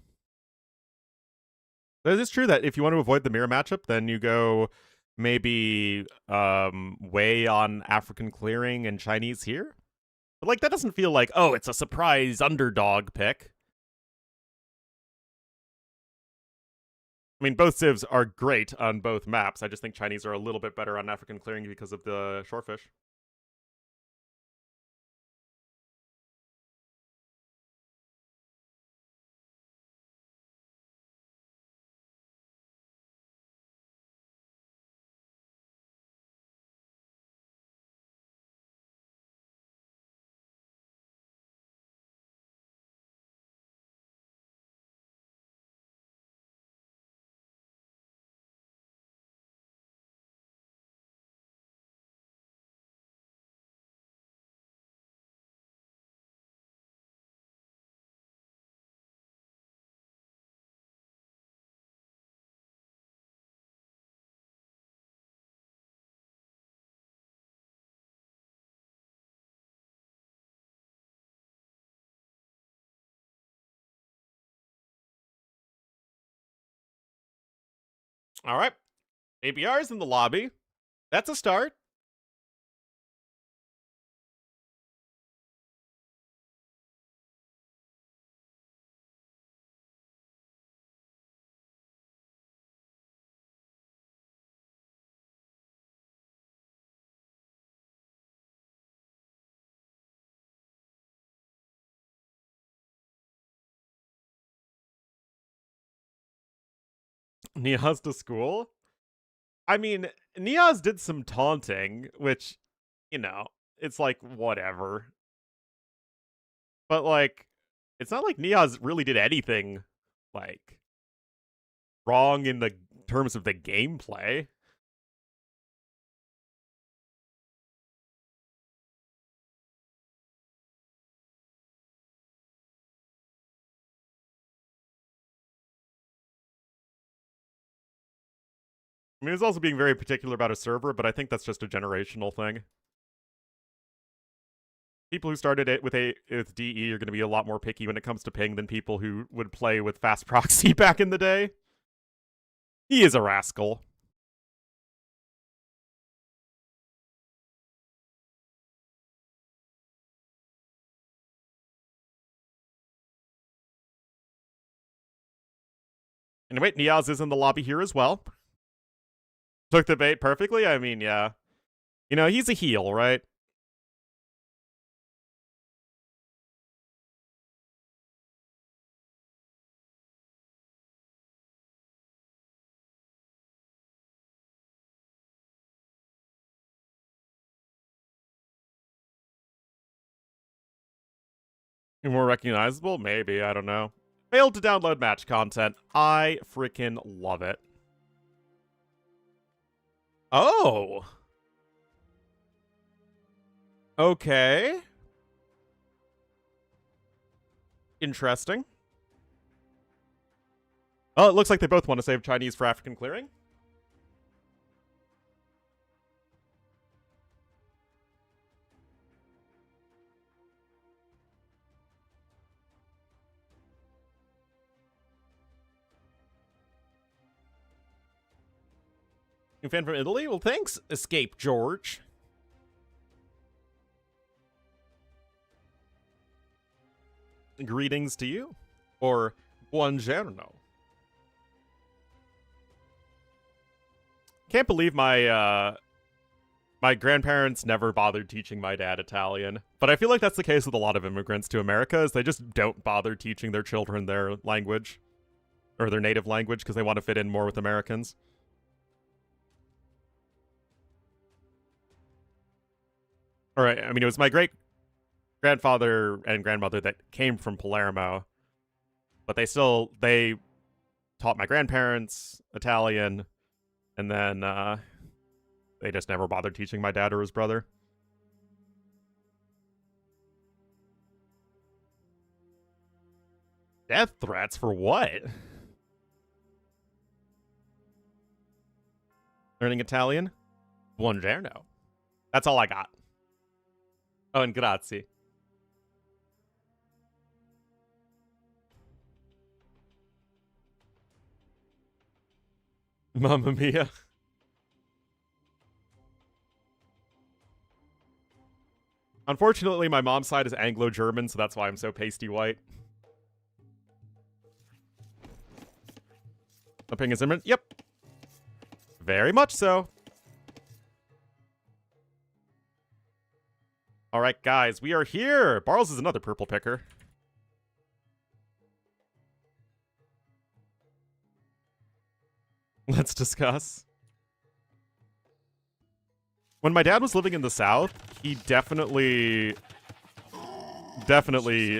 It is true that if you want to avoid the mirror matchup, then you go maybe Wei on African clearing and Chinese here. But like that doesn't feel like, oh, it's a surprise underdog pick. I mean, both civs are great on both maps. I just think Chinese are a little bit better on African clearing because of the shorefish. All right. ABR's in the lobby. That's a start. Niaz to school? I mean, Niaz did some taunting, which, you know, it's like, whatever. But, like, it's not like Niaz really did anything, like, wrong in the terms of the gameplay. I mean, he's also being very particular about a server, but I think that's just a generational thing. People who started it with DE are going to be a lot more picky when it comes to ping than people who would play with fast proxy back in the day. He is a rascal. And wait, Niaz is in the lobby here as well. Took the bait perfectly. I mean, yeah. You know, he's a heel, right? More recognizable? Maybe, I don't know. Failed to download match content. I freaking love it. Oh! Okay. Interesting. Oh, it looks like they both want to save Chinese for African clearing. New fan from Italy? Well, thanks, Escape George. Greetings to you. Or buongiorno. Can't believe my grandparents never bothered teaching my dad Italian. But I feel like that's the case with a lot of immigrants to America, is they just don't bother teaching their children their language. Or their native language, because they want to fit in more with Americans. Alright, I mean, it was my great-grandfather and grandmother that came from Palermo. But they taught my grandparents Italian, and then, they just never bothered teaching my dad or his brother. Death threats for what? Learning Italian? Buongiorno. That's all I got. Oh, and grazie. Mamma mia. Unfortunately, my mom's side is Anglo-German, so that's why I'm so pasty white. A ping is imminent? Yep. Very much so. Alright, guys, we are here! Barles is another purple picker. Let's discuss. When my dad was living in the South, he definitely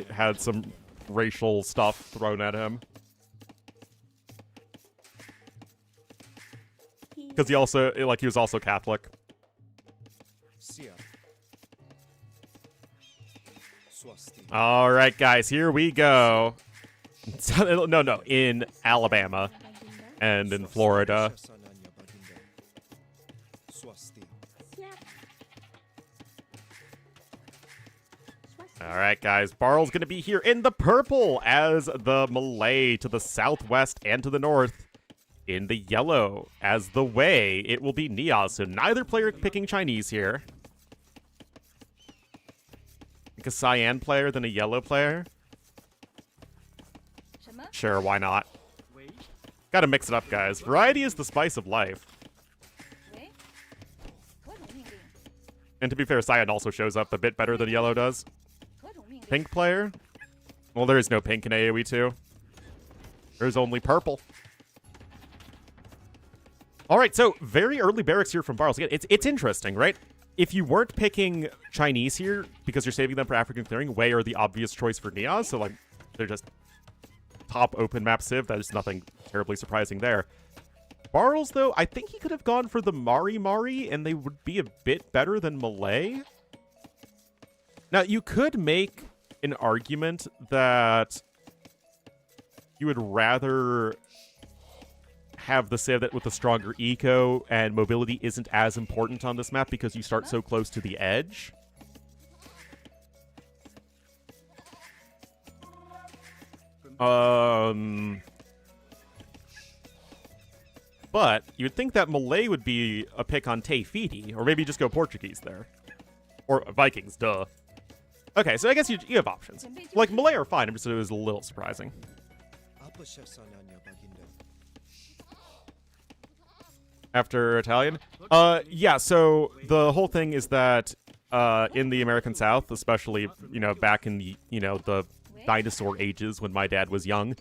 had some racial stuff thrown at him. Because he was also Catholic. Alright, guys, here we go. No, in Alabama and in Florida. Alright, guys, Barl's gonna be here in the purple as the Malay to the southwest and to the north. In the yellow as the Wei, it will be Niaz, so neither player picking Chinese here. Like a cyan player than a yellow player? Sure, why not? Gotta mix it up, guys. Variety is the spice of life. And to be fair, cyan also shows up a bit better than yellow does. Pink player? Well, there is no pink in AoE 2. There's only purple. Alright, so very early barracks here from Barles. Again, it's interesting, right? If you weren't picking Chinese here because you're saving them for African clearing, Wei are the obvious choice for Niaz. So, like, they're just top open map civ. There's nothing terribly surprising there. Barls, though, I think he could have gone for the Mari Mari, and they would be a bit better than Malay. Now, you could make an argument that you would rather have the civ that with a stronger eco and mobility isn't as important on this map because you start so close to the edge. But you'd think that Malay would be a pick on Te Fiti, or maybe just go Portuguese there. Or Vikings, duh. Okay, so I guess you have options. Like, Malay are fine, it was a little surprising. After Italian? Yeah, so the whole thing is that in the American South, especially, back in the, the dinosaur ages when my dad was young,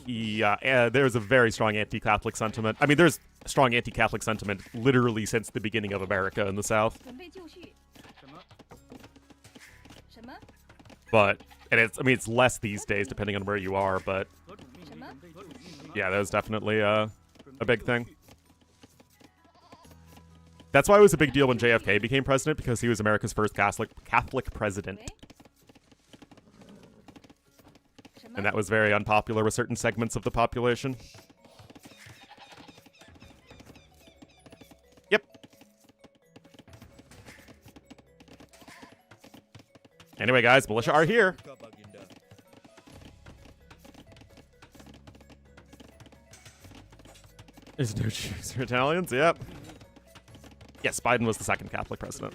there's a very strong anti-Catholic sentiment. I mean, there's strong anti-Catholic sentiment literally since the beginning of America in the South. But, and it's less these days depending on where you are, but yeah, that was definitely a big thing. That's why it was a big deal when JFK became president, because he was America's first Catholic president. And that was very unpopular with certain segments of the population. Yep. Anyway, guys, militia are here. There's no Jews or Italians, yep. Yes, Biden was the second Catholic president.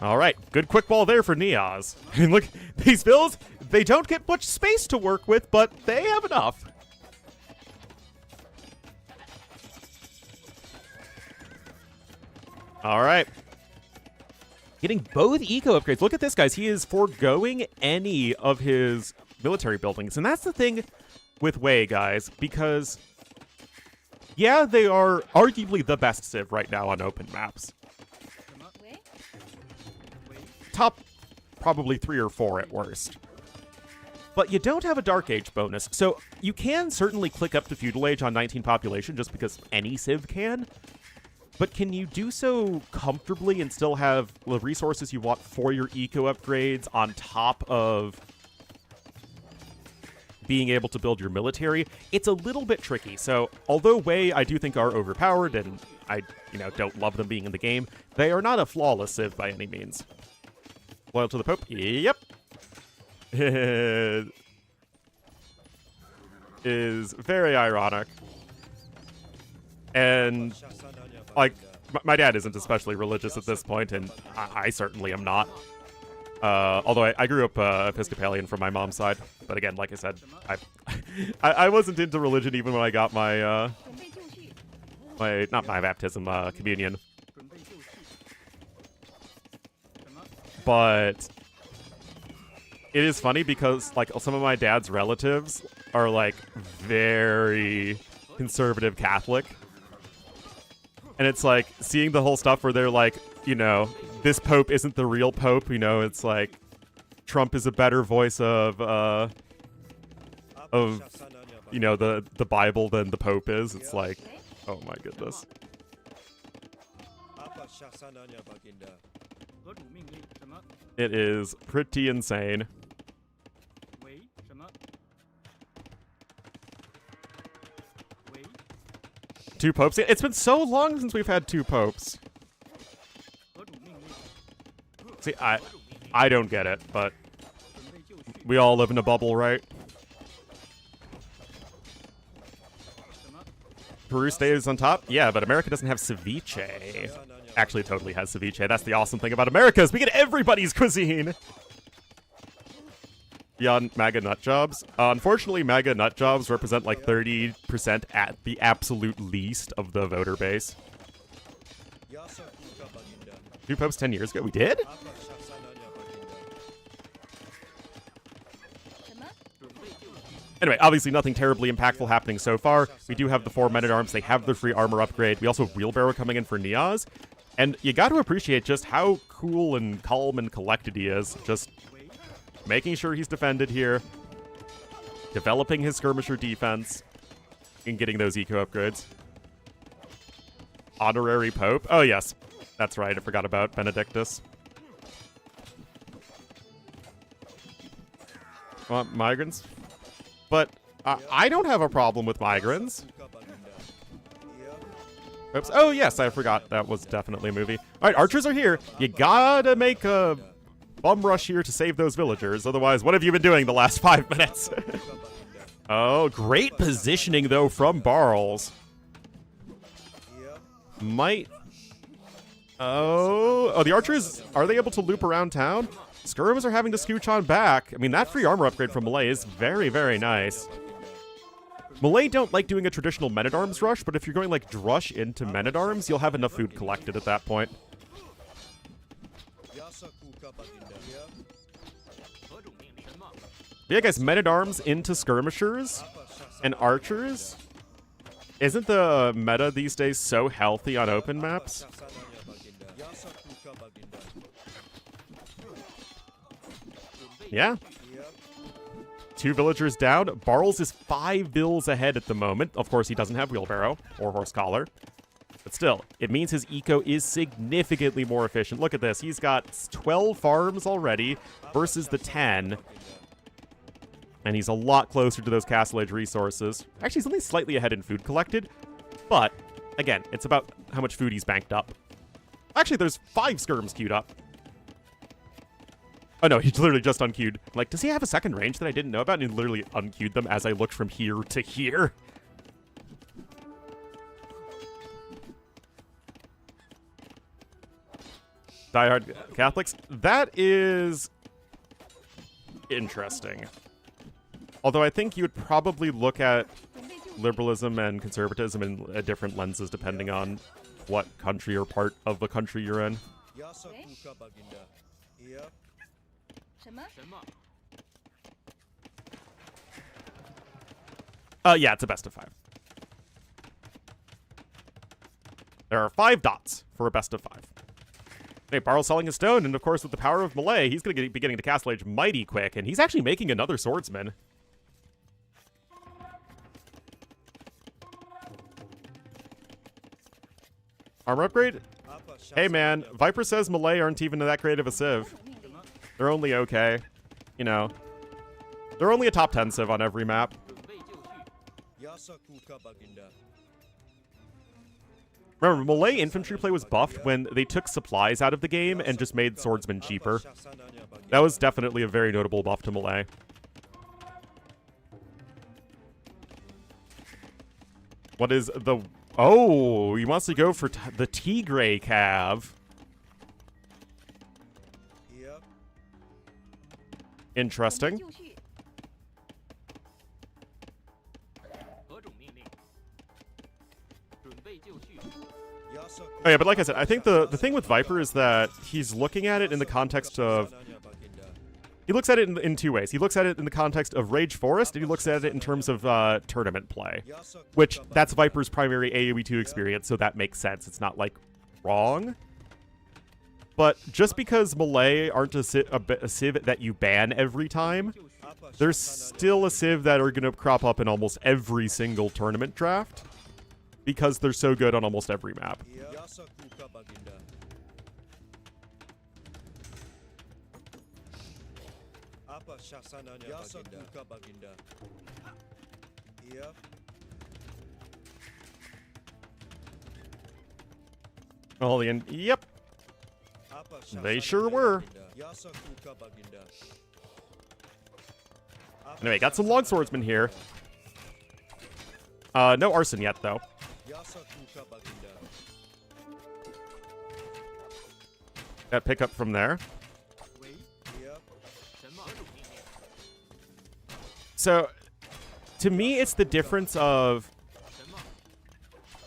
All right, good quick ball there for Niaz. And look, these bills, they don't get much space to work with, but they have enough. All right. Getting both eco upgrades. Look at this, guys. He is foregoing any of his military buildings. And that's the thing with Wei, guys, because, yeah, they are arguably the best civ right now on open maps. Top probably 3 or 4 at worst. But you don't have a Dark Age bonus, so you can certainly click up to Feudal Age on 19 population just because any civ can. But can you do so comfortably and still have the resources you want for your eco upgrades on top of being able to build your military? It's a little bit tricky. So although Wei I do think are overpowered and I don't love them being in the game, they are not a flawless civ by any means. Loyal to the Pope? Yep. It is very ironic. And, like, my dad isn't especially religious at this point, and I certainly am not. Although I grew up Episcopalian from my mom's side. But again, like I said, I wasn't into religion even when I got my, not my baptism, communion. But it is funny because, like, some of my dad's relatives are, like, very conservative Catholic. And it's, like, seeing the whole stuff where they're, like, this pope isn't the real pope, it's, like, Trump is a better voice of the Bible than the Pope is. It's like, oh my goodness. It is pretty insane. Two popes? It's been so long since we've had 2 popes. See, I don't get it, but we all live in a bubble, right? Peru stays on top? Yeah, but America doesn't have ceviche. Actually, it totally has ceviche. That's the awesome thing about America, is we get everybody's cuisine! Beyond MAGA nut jobs. Unfortunately, MAGA nut jobs represent like 30% at the absolute least of the voter base. 2 popes 10 years ago? We did? Anyway, obviously nothing terribly impactful happening so far. We do have the 4 men-at-arms. They have their free armor upgrade. We also have Wheelbarrow coming in for Niaz. And you got to appreciate just how cool and calm and collected he is. Just making sure he's defended here, developing his skirmisher defense, and getting those eco upgrades. Honorary Pope. Oh, yes. That's right. I forgot about Benedictus. Migrants? But I don't have a problem with migrants. Oops. Oh, yes, I forgot. That was definitely a movie. All right, archers are here. You gotta make a bum rush here to save those villagers. Otherwise, what have you been doing the last 5 minutes? Oh, great positioning, though, from Barles. Might... Oh, the archers, are they able to loop around town? Skirms are having to scooch on back. I mean, that free armor upgrade from Malay is very, very nice. Malay don't like doing a traditional men-at-arms rush, but if you're going, like, drush into men-at-arms, you'll have enough food collected at that point. Yeah, guys, men-at-arms into skirmishers and archers. Isn't the meta these days so healthy on open maps? Yeah. 2 villagers down. Barles is 5 bills ahead at the moment. Of course, he doesn't have wheelbarrow or horse collar. But still, it means his eco is significantly more efficient. Look at this. He's got 12 farms already versus the 10. And he's a lot closer to those Castle Age resources. Actually, he's only slightly ahead in food collected. But, again, it's about how much food he's banked up. Actually, there's 5 skirms queued up. Oh no, he literally just unqueued. Like, does he have a second range that I didn't know about? And he literally unqueued them as I looked from here to here. Diehard Catholics. That is interesting. Although I think you would probably look at liberalism and conservatism in different lenses depending on what country or part of the country you're in. Yeah, it's a best of 5. There are 5 dots for a best of 5. Hey, Barles selling his stone, and of course with the power of Malay, he's going to be getting to Castle Age mighty quick, and he's actually making another swordsman. Armor upgrade? Hey man, Viper says Malay aren't even that great of a civ. They're only okay. You know. They're only a top 10 civ on every map. Remember, Malay infantry play was buffed when they took supplies out of the game and just made swordsmen cheaper. That was definitely a very notable buff to Malay. What is the... Oh, he wants to go for the Tigray Cav. Interesting. Oh yeah, but like I said, I think the thing with Viper is that he's looking at it in the context of... He looks at it in 2 ways. He looks at it in the context of Rage Forest, and he looks at it in terms of tournament play. Which, that's Viper's primary AoE2 experience, so that makes sense. It's not, like, wrong. But just because Malay aren't a civ that you ban every time, there's still a civ that are going to crop up in almost every single tournament draft. Because they're so good on almost every map. Oh, yep. They sure were. Anyway, got some longswordsmen here. No arson yet, though. That pickup from there. So, to me, it's the difference of...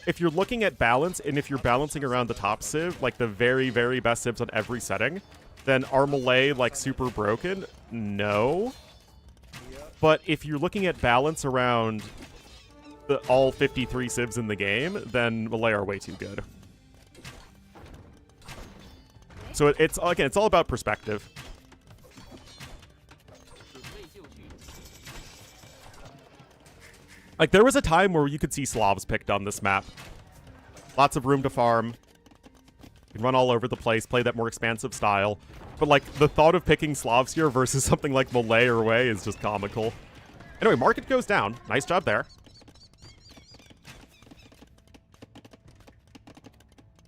If you're looking at balance, and if you're balancing around the top civ, like the very, very best civs on every setting, then are Malay, like, super broken? No. But if you're looking at balance around all 53 civs in the game, then Malay are way too good. So it's again, it's all about perspective. Like, there was a time where you could see Slavs picked on this map. Lots of room to farm. You can run all over the place, play that more expansive style. But, like, the thought of picking Slavs here versus something like Malay or Wei is just comical. Anyway, market goes down. Nice job there.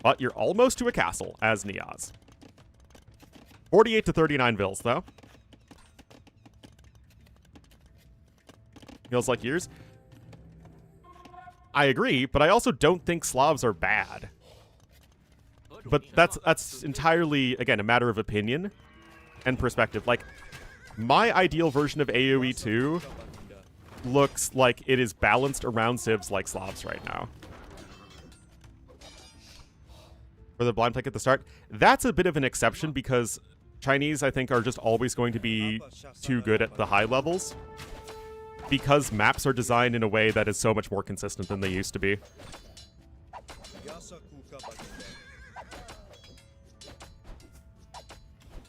But you're almost to a castle as Niaz. 48 to 39 Vils, though. Feels like years. I agree, but I also don't think Slavs are bad. But that's entirely, again, a matter of opinion and perspective. Like, my ideal version of AoE 2 looks like it is balanced around civs like Slavs right now. For the blind flank at the start, that's a bit of an exception because Chinese, I think, are just always going to be too good at the high levels. Because maps are designed in a way that is so much more consistent than they used to be.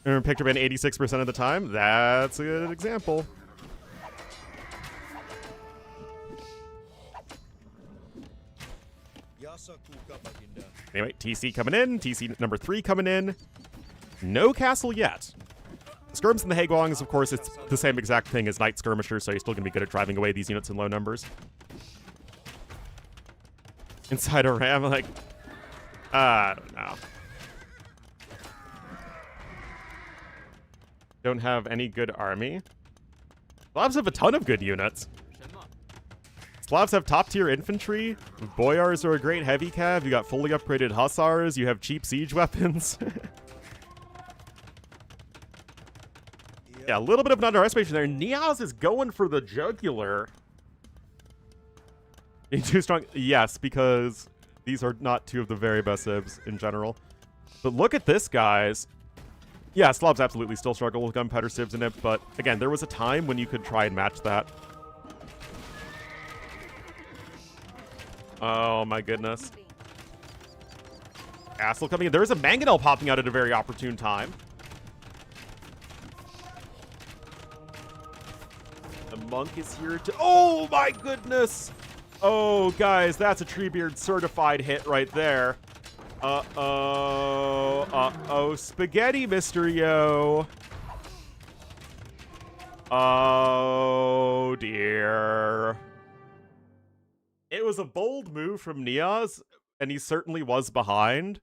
And picture been 86% of the time. That's a good example. Anyway, TC coming in. TC number 3 coming in. No castle yet. Skirms and the Haegwangs, of course, it's the same exact thing as Night Skirmishers, so you're still going to be good at driving away these units in low numbers. Inside a ram, like, I don't know. Don't have any good army. Slavs have a ton of good units. Slavs have top-tier infantry. Boyars are a great heavy cav. You got fully upgraded hussars. You have cheap siege weapons. Yeah, a little bit of an underestimation there. Niaz is going for the jugular. Too strong? Yes, because these are not two of the very best civs in general. But look at this, guys. Yeah, Slavs absolutely still struggle with gunpowder civs in it, but again, there was a time when you could try and match that. Oh my goodness. Castle coming in. There's a mangonel popping out at a very opportune time. The monk is here to... Oh my goodness! Oh, guys, that's a Treebeard certified hit right there. Uh-oh. Uh-oh. Spaghetti Mysterio. Oh, dear. It was a bold move from Niaz, and he certainly was behind.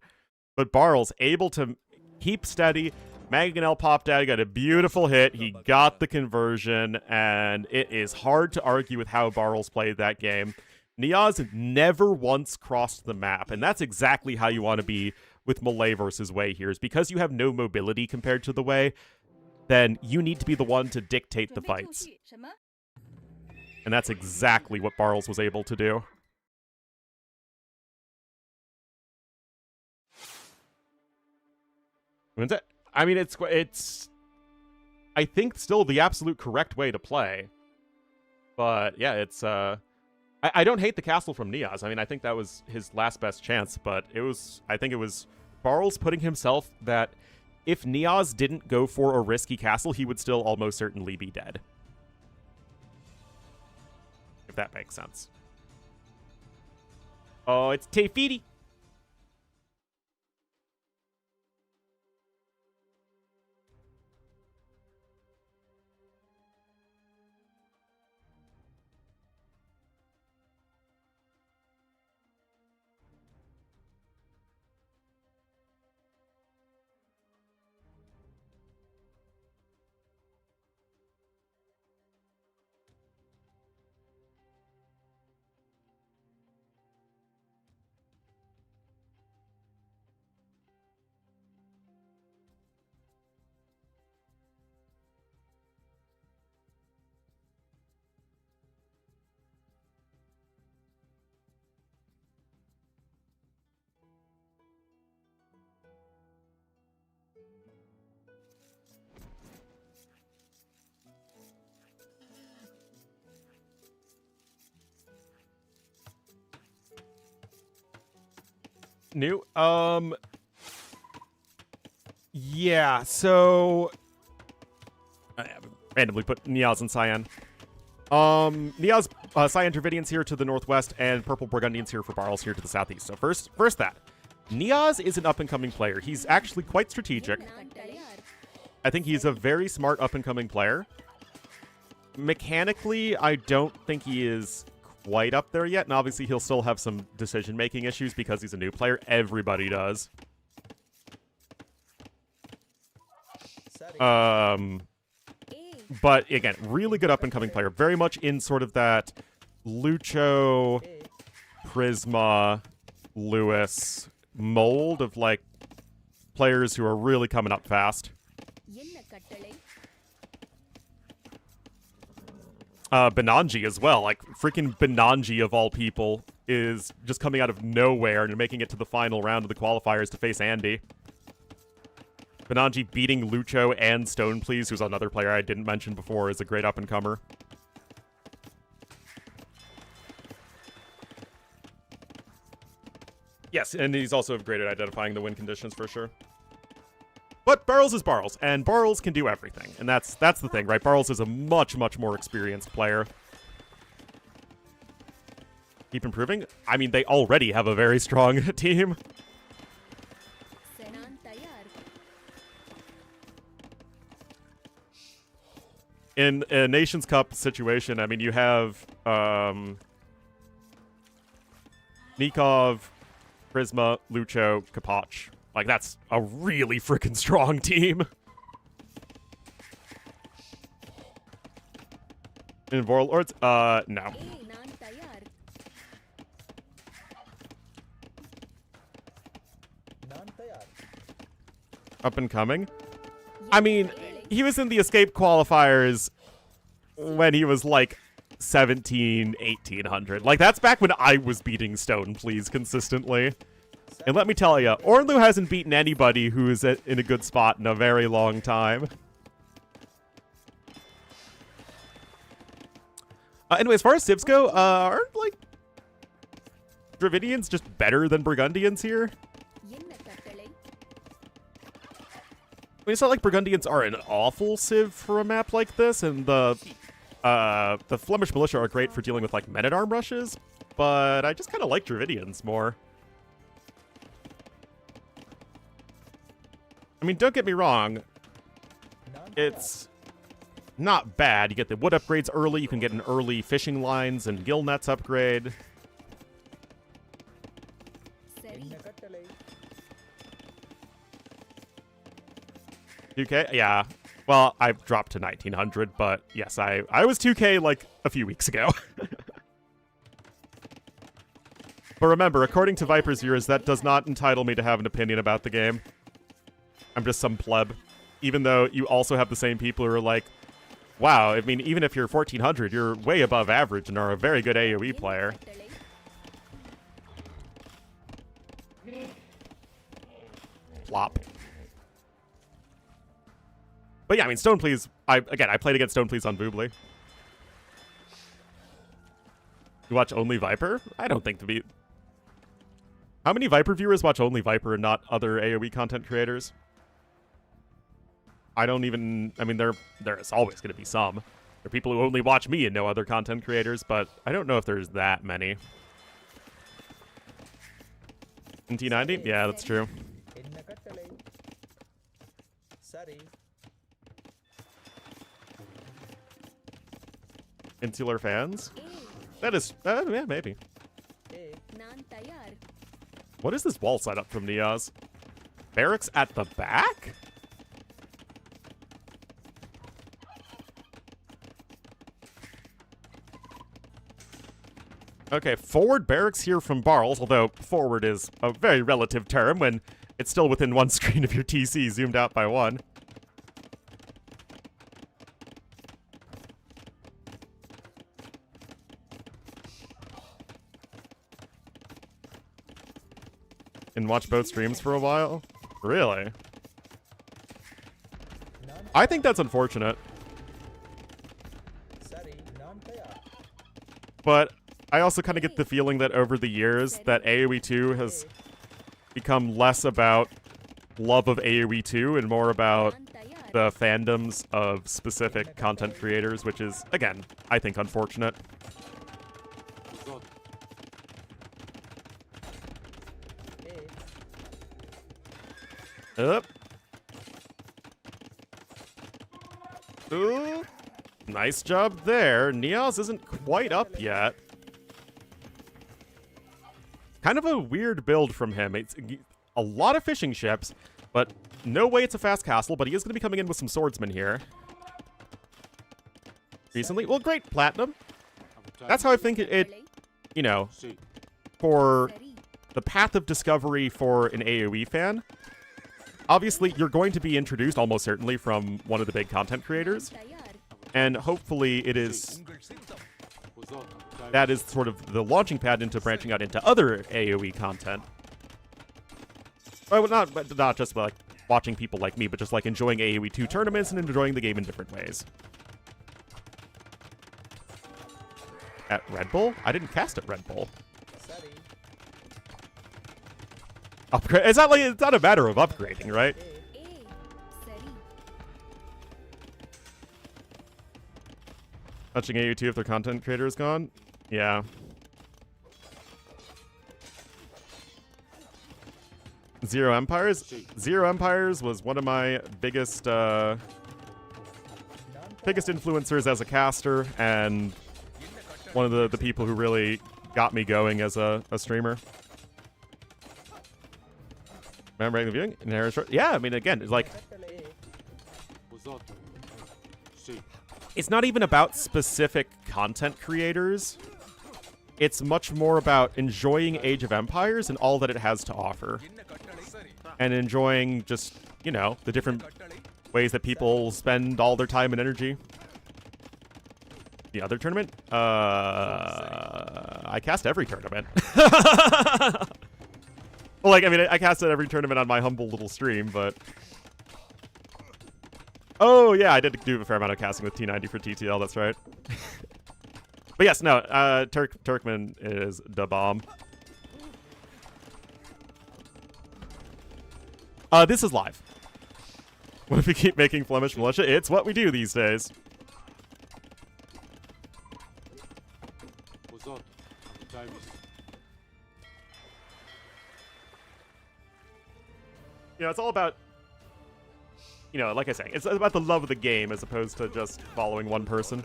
But Barl's able to keep steady. Mangonel popped out, got a beautiful hit. He got the conversion, and it is hard to argue with how Barl's played that game. Niaz never once crossed the map, and that's exactly how you want to be with Malay versus Wei here, is because you have no mobility compared to the Wei, then you need to be the one to dictate the fights. And that's exactly what Barles was able to do. I mean, it's I think still the absolute correct way to play. But yeah, it's I don't hate the castle from Niaz. I mean, I think that was his last best chance, but I think it was Barles putting himself that if Niaz didn't go for a risky castle, he would still almost certainly be dead. If that makes sense. Oh, it's Tefiti. New, Yeah, so I randomly put Niaz and Cyan. Niaz, Cyan Dravidians here to the northwest, and Purple Burgundians here for Barls here to the southeast. So first that. Niaz is an up-and-coming player. He's actually quite strategic. I think he's a very smart up-and-coming player. Mechanically, I don't think he is quite up there yet, and obviously he'll still have some decision-making issues because he's a new player. Everybody does. But again, really good up-and-coming player. Very much in sort of that Lucho, Prisma, Lewis mold of like players who are really coming up fast. Benanji as well. Like freaking Benanji of all people is just coming out of nowhere and making it to the final round of the qualifiers to face Andy. Benanji beating Lucho and Stoneplease, who's another player I didn't mention before, is a great up-and-comer. Yes, and he's also great at identifying the win conditions for sure. But Barls is Barls, and Barls can do everything. And that's the thing, right? Barls is a much, much more experienced player. Keep improving? I mean, they already have a very strong team. In a Nations Cup situation, I mean, you have Nikov, Prisma, Lucho, Kapach. Like, that's a really freaking strong team. In Warlords? No. Up and coming? I mean, he was in the escape qualifiers when he was like 17, 1800. Like, that's back when I was beating Stoneplease consistently. And let me tell you, Ornlu hasn't beaten anybody who is in a good spot in a very long time. Anyway, as far as civs go, aren't, like, Dravidians just better than Burgundians here? I mean, it's not like Burgundians are an awful civ for a map like this, and the Flemish Militia are great for dealing with, like, men-at-arm rushes, but I just kind of like Dravidians more. I mean, don't get me wrong, it's not bad. You get the wood upgrades early, you can get an early fishing lines and gill nets upgrade. $2K? Yeah. Well, I've dropped to 1900, but yes, I was 2K like a few weeks ago. But remember, according to Viper's viewers, that does not entitle me to have an opinion about the game. I'm just some pleb. Even though you also have the same people who are like, wow, I mean, even if you're 1400, you're way above average and are a very good AoE player. Plop. But yeah, I mean, Stoneplease, I played against Stoneplease on Voobly. You watch only Viper? I don't think to be... How many Viper viewers watch only Viper and not other AoE content creators? I don't even... I mean, there's always going to be some. There are people who only watch me and no other content creators, but I don't know if there's that many. In T90? Yeah, that's true. Insular fans? That is... yeah, maybe. What is this wall setup from Niaz? Barracks at the back? Okay, forward barracks here from Barls, although forward is a very relative term when it's still within one screen of your TC, zoomed out by one. And watch both streams for a while? Really? I think that's unfortunate. But I also kind of get the feeling that over the years that AoE 2 has become less about love of AoE 2 and more about the fandoms of specific content creators, which is, again, I think unfortunate. Up. Ooh. Nice job there. Niaz isn't quite up yet. Kind of a weird build from him. It's a lot of fishing ships, but no way it's a fast castle, but he is going to be coming in with some swordsmen here. Recently. Well, great, Platinum. That's how I think it, you know, for the path of discovery for an AoE fan. Obviously, you're going to be introduced almost certainly from one of the big content creators, and hopefully it is... that is sort of the launching pad into branching out into other AoE content. Well, not just like watching people like me, but just like enjoying AoE 2 tournaments and enjoying the game in different ways. At Red Bull? I didn't cast at Red Bull. Upgrade? It's not a matter of upgrading, right? Touching AoE 2 if their content creator is gone? Yeah. Zero Empires? Zero Empires was one of my biggest influencers as a caster, and one of the people who really got me going as a streamer. Remember the viewing? Yeah, I mean, again, it's like... it's not even about specific content creators. It's much more about enjoying Age of Empires and all that it has to offer. And enjoying just, you know, the different ways that people spend all their time and energy. The other tournament? I cast every tournament. Well, like, I mean, I casted every tournament on my humble little stream, but... oh, yeah, I did do a fair amount of casting with T90 for TTL, that's right. But yes, no, Turkman is the bomb. This is live. What if we keep making Flemish militia? It's what we do these days. You know, it's all about, you know, like I say, it's about the love of the game as opposed to just following one person.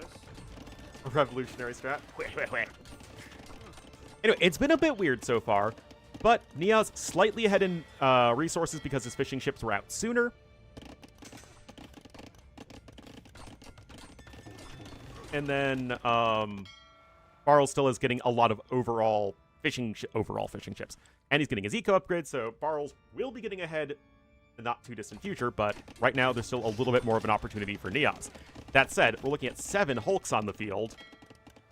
A revolutionary strat. Anyway, it's been a bit weird so far, but Niaz slightly ahead in resources because his fishing ships were out sooner. And then Barl still is getting a lot of overall fishing ships. And he's getting his eco upgrade, so Barl will be getting ahead in the not too distant future, but right now there's still a little bit more of an opportunity for Niaz. That said, we're looking at 7 Hulks on the field,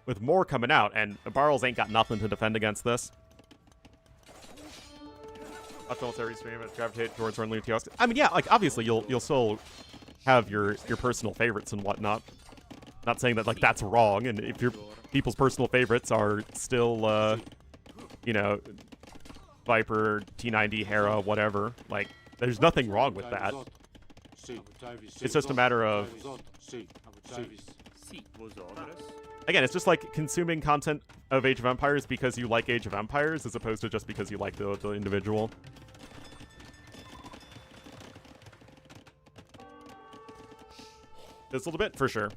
with more coming out, and Barl's ain't got nothing to defend against this. Watch military stream and gravitate towards Ornlu TOS. I mean, yeah, like obviously you'll still have your personal favorites and whatnot. Not saying that like that's wrong, and if your people's personal favorites are still you know, Viper, T90, Hera, whatever, like there's nothing wrong with that. It's just a matter of, again, it's just like consuming content of Age of Empires because you like Age of Empires as opposed to just because you like the individual. This little bit, for sure.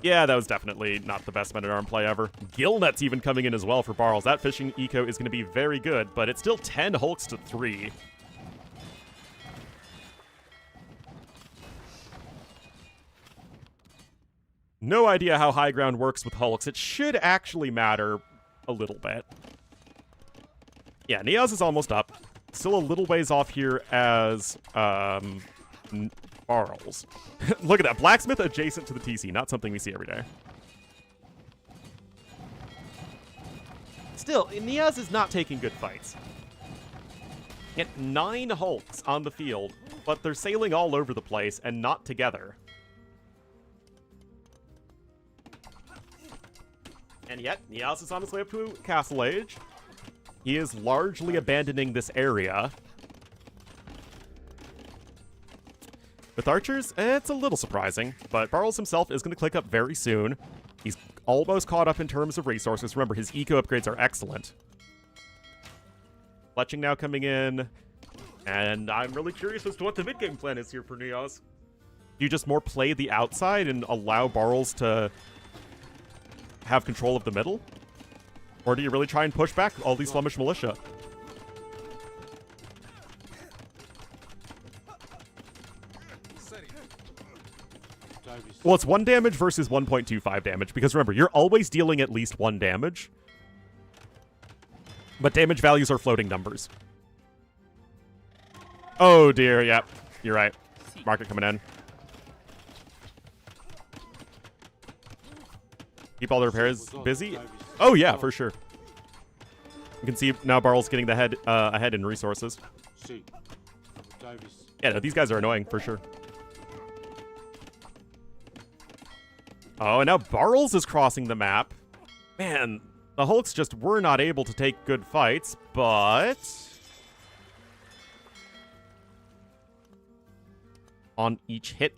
Yeah, that was definitely not the best men-at-arm play ever. Gillnet's even coming in as well for Barls. That fishing eco is going to be very good, but it's still 10 Hulks to 3. No idea how high ground works with Hulks. It should actually matter a little bit. Yeah, Niaz is almost up. Still a little ways off here as Barls. Look at that. Blacksmith adjacent to the TC. Not something we see every day. Still, Niaz is not taking good fights. At 9 Hulks on the field, but they're sailing all over the place and not together. And yet, Niaz is on his way up to Castle Age. He is largely abandoning this area. With archers, it's a little surprising, but Barrels himself is going to click up very soon. He's almost caught up in terms of resources. Remember, his eco upgrades are excellent. Fletching now coming in, and I'm really curious as to what the mid-game plan is here for Neos. Do you just more play the outside and allow Barrels to have control of the middle? Or do you really try and push back all these Flemish militia? Well, it's 1 damage versus 1.25 damage, because remember, you're always dealing at least 1 damage. But damage values are floating numbers. Oh dear, yep, you're right. Market coming in. Keep all the repairs busy? Oh yeah, for sure. You can see now Barrel's getting the ahead in resources. Yeah, no, these guys are annoying, for sure. Oh, and now Barrels is crossing the map. Man, the Hulks just were not able to take good fights, but... on each hit.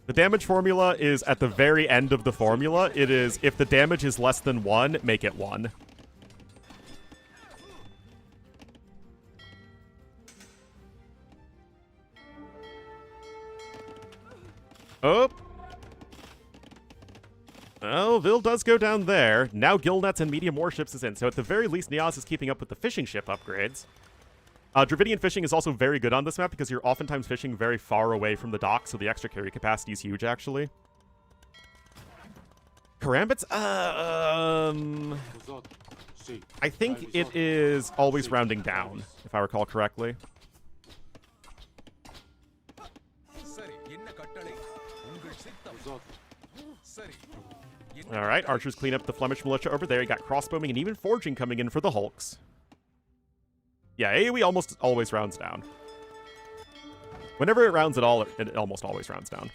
The damage formula is at the very end of the formula. It is, if the damage is less than 1, make it 1. Oh. Oh, Vil does go down there. Now Gillnets and medium warships is in. So at the very least, Neos is keeping up with the fishing ship upgrades. Dravidian fishing is also very good on this map because you're oftentimes fishing very far away from the dock, so the extra carry capacity is huge, actually. Karambits? I think it is always rounding down, if I recall correctly. Alright, archers clean up the Flemish militia over there. You got crossbowing and even forging coming in for the Hulks. Yeah, AoE almost always rounds down. Whenever it rounds at all, it almost always rounds down.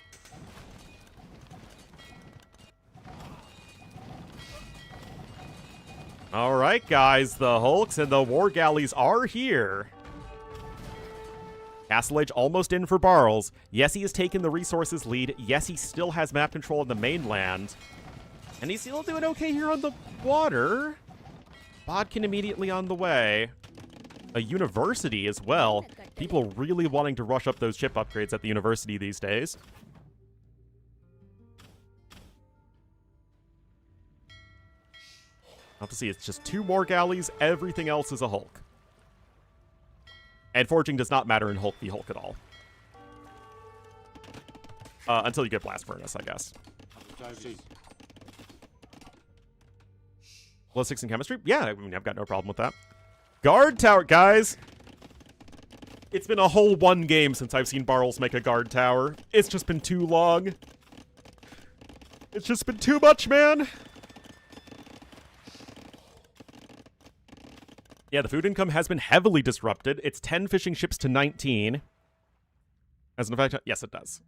Alright, guys, the Hulks and the War Galleys are here. Castle Age almost in for Barrels. Yes, he has taken the resources lead. Yes, he still has map control on the mainland. And he's still doing okay here on the water. Bodkin immediately on the way. A university as well. People really wanting to rush up those chip upgrades at the university these days. I'll have to see, it's just 2 more galleys. Everything else is a Hulk. And forging does not matter in Hulk v Hulk at all. Until you get Blast Furnace, I guess. Ballistics and chemistry? Yeah, I mean, I've got no problem with that. Guard tower, guys! It's been a whole 1 game since I've seen Barrels make a guard tower. It's just been too long. It's just been too much, man! Yeah, the food income has been heavily disrupted. It's 10 fishing ships to 19. As an effect, yes, it does.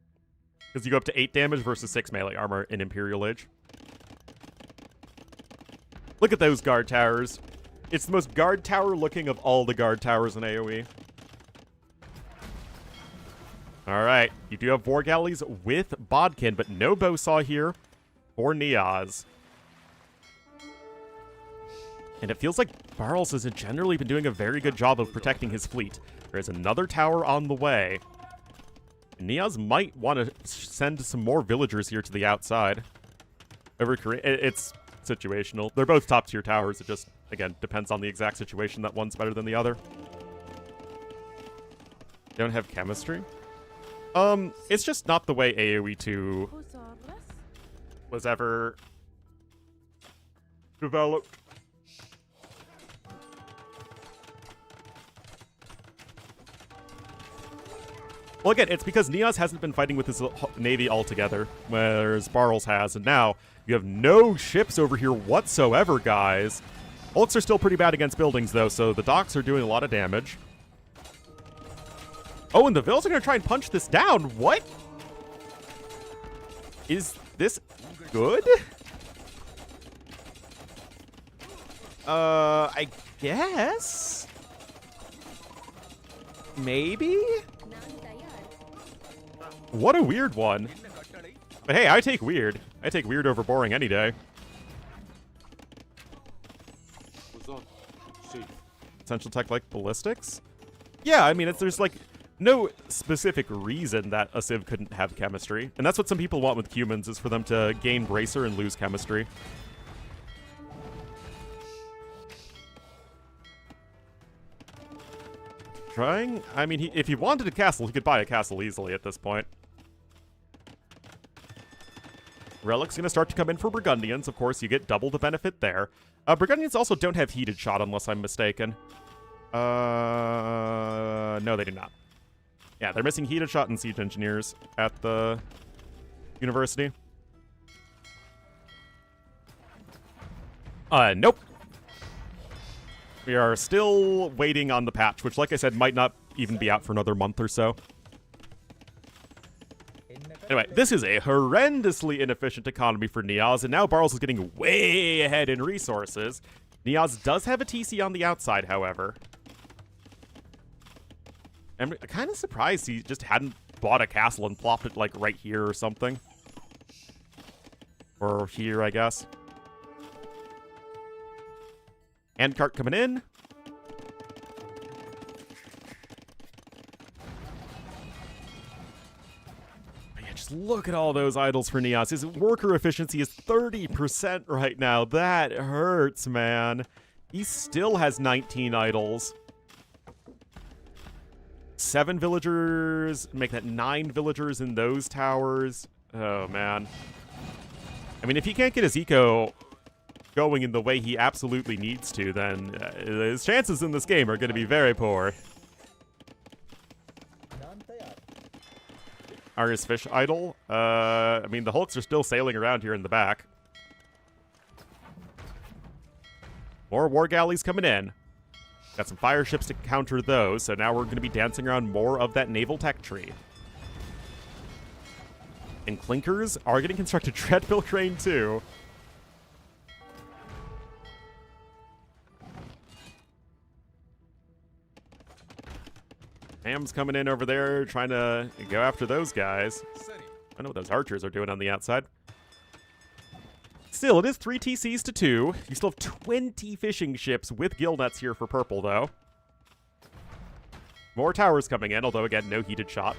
Because you go up to 8 damage versus 6 melee armor in Imperial Age. Look at those guard towers. It's the most guard tower looking of all the guard towers in AoE. Alright, you do have War Galleys with Bodkin, but no Bowsaw here for Neos. And it feels like Barrels has generally been doing a very good job of protecting his fleet. There's another tower on the way. Neos might want to send some more villagers here to the outside. It's situational. They're both top tier towers. It just, again, depends on the exact situation that one's better than the other. Don't have chemistry? It's just not the way AoE 2 was ever developed. Well, again, it's because Neos hasn't been fighting with his navy altogether, whereas Barrels has, and now you have no ships over here whatsoever, guys. Hulks are still pretty bad against buildings, though, so the docks are doing a lot of damage. Oh, and the Vils are going to try and punch this down. What? Is this good? I guess? Maybe? What a weird one. But hey, I take weird. I take weird over boring any day. Essential tech like ballistics? Yeah, I mean, there's like no specific reason that a Civ couldn't have chemistry. And that's what some people want with humans, is for them to gain bracer and lose chemistry. Trying? I mean, if he wanted a castle, he could buy a castle easily at this point. Relic's going to start to come in for Burgundians. Of course, you get double the benefit there. Burgundians also don't have heated shot, unless I'm mistaken. No, they do not. Yeah, they're missing heated shot and siege engineers at the university. Nope. We are still waiting on the patch, which, like I said, might not even be out for another month or so. Anyway, this is a horrendously inefficient economy for Niaz, and now Barles is getting way ahead in resources. Niaz does have a TC on the outside, however. I'm kind of surprised he just hadn't bought a castle and plopped it, like, right here or something. Or here, I guess. Handcart coming in. Just look at all those idols for Niaz. His worker efficiency is 30% right now. That hurts, man. He still has 19 idols. 7 villagers. Make that 9 villagers in those towers. Oh, man. I mean, if he can't get his eco going in the way he absolutely needs to, then his chances in this game are going to be very poor. Argus Fish idol. I mean, the Hulks are still sailing around here in the back. More war galleys coming in. Got some fire ships to counter those, so now we're going to be dancing around more of that naval tech tree. And clinkers are getting constructed. Treadmill crane too. Ham's coming in over there, trying to go after those guys. I know what those archers are doing on the outside. Still, it is 3 TCs to 2. You still have 20 fishing ships with gill nets here for purple, though. More towers coming in, although, again, no heated shot.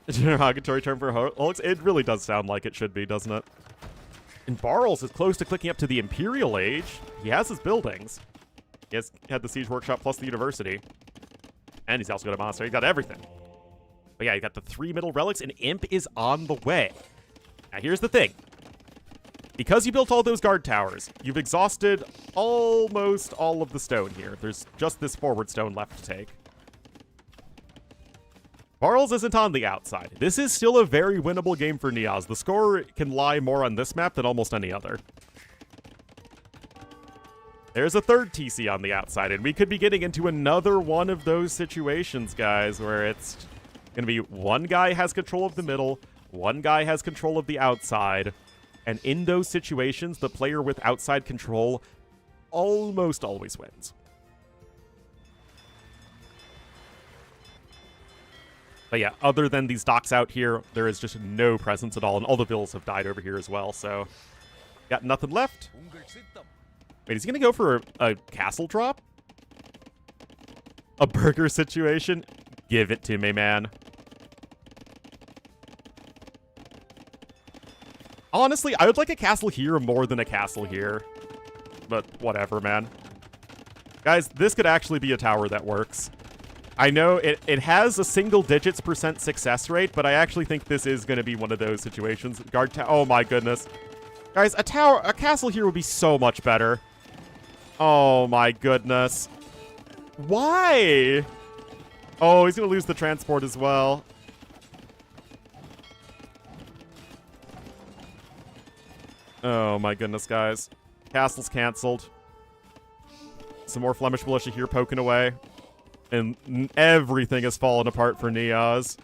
A derogatory term for Hulks? It really does sound like it should be, doesn't it? And Barles is close to clicking up to the Imperial Age. He has his buildings. He has had the Siege Workshop plus the University. And he's also got a monastery. He's got everything. But yeah, you got the 3 middle relics, and Imp is on the way. Now, here's the thing. Because you built all those guard towers, you've exhausted almost all of the stone here. There's just this forward stone left to take. Barles isn't on the outside. This is still a very winnable game for Niaz. The score can lie more on this map than almost any other. There's a third TC on the outside, and we could be getting into another one of those situations, guys, where it's going to be one guy has control of the middle, one guy has control of the outside, and in those situations, the player with outside control almost always wins. But yeah, other than these docks out here, there is just no presence at all, and all the villas have died over here as well, so got nothing left. Wait, is he going to go for a castle drop? A burger situation? Give it to me, man. Honestly, I would like a castle here more than a castle here. But whatever, man. Guys, this could actually be a tower that works. I know it has a single digits % success rate, but I actually think this is going to be one of those situations. Guard tower. Oh my goodness. Guys, a castle here would be so much better. Oh my goodness. Why? Oh, he's going to lose the transport as well. Oh my goodness, guys. Castle's canceled. Some more Flemish militia here poking away. And everything has fallen apart for Niaz.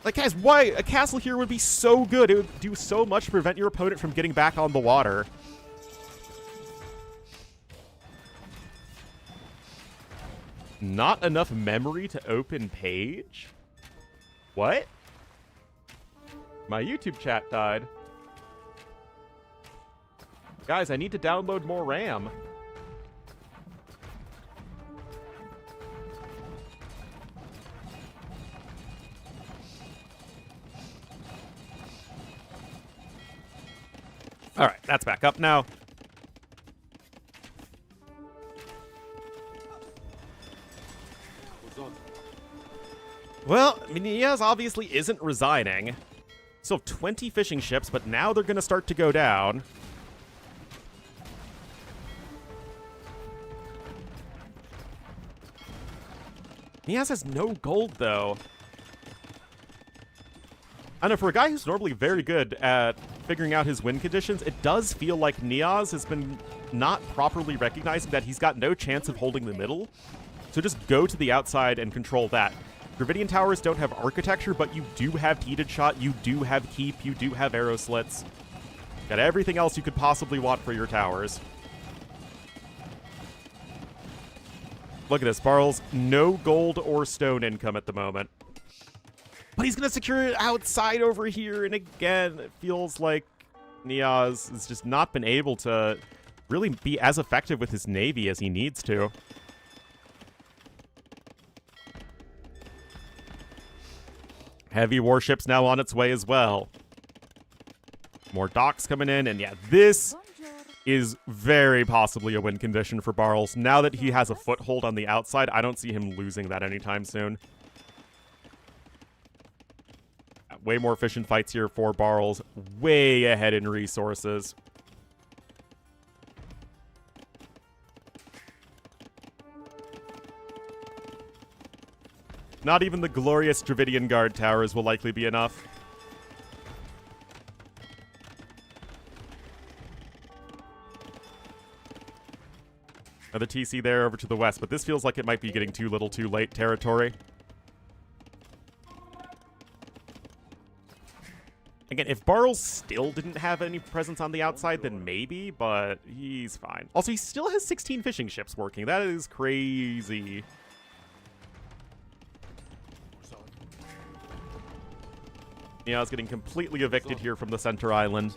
Like, guys, why? A castle here would be so good. It would do so much to prevent your opponent from getting back on the water. Not enough memory to open page? What? My YouTube chat died. Guys, I need to download more RAM. All right, that's back up now. Well, Niaz obviously isn't resigning. Still have 20 fishing ships, but now they're going to start to go down. Niaz has no gold, though. I know, for a guy who's normally very good at figuring out his win conditions, it does feel like Niaz has been not properly recognizing that he's got no chance of holding the middle. So just go to the outside and control that. Dravidian towers don't have architecture, but you do have heated shot, you do have keep, you do have arrow slits. Got everything else you could possibly want for your towers. Look at this, Barles. No gold or stone income at the moment. But he's going to secure it outside over here, and again, it feels like Niaz has just not been able to really be as effective with his navy as he needs to. Heavy warships now on its way as well. More docks coming in, and yeah, this is very possibly a win condition for Barles. Now that he has a foothold on the outside, I don't see him losing that anytime soon. Way more efficient fights here for Barles. Way ahead in resources. Not even the glorious Dravidian Guard towers will likely be enough. Another TC there over to the west, but this feels like it might be getting too little too late territory. Again, if Barles still didn't have any presence on the outside, then maybe, but he's fine. Also, he still has 16 fishing ships working. That is crazy. Yeah, I was getting completely evicted here from the center island.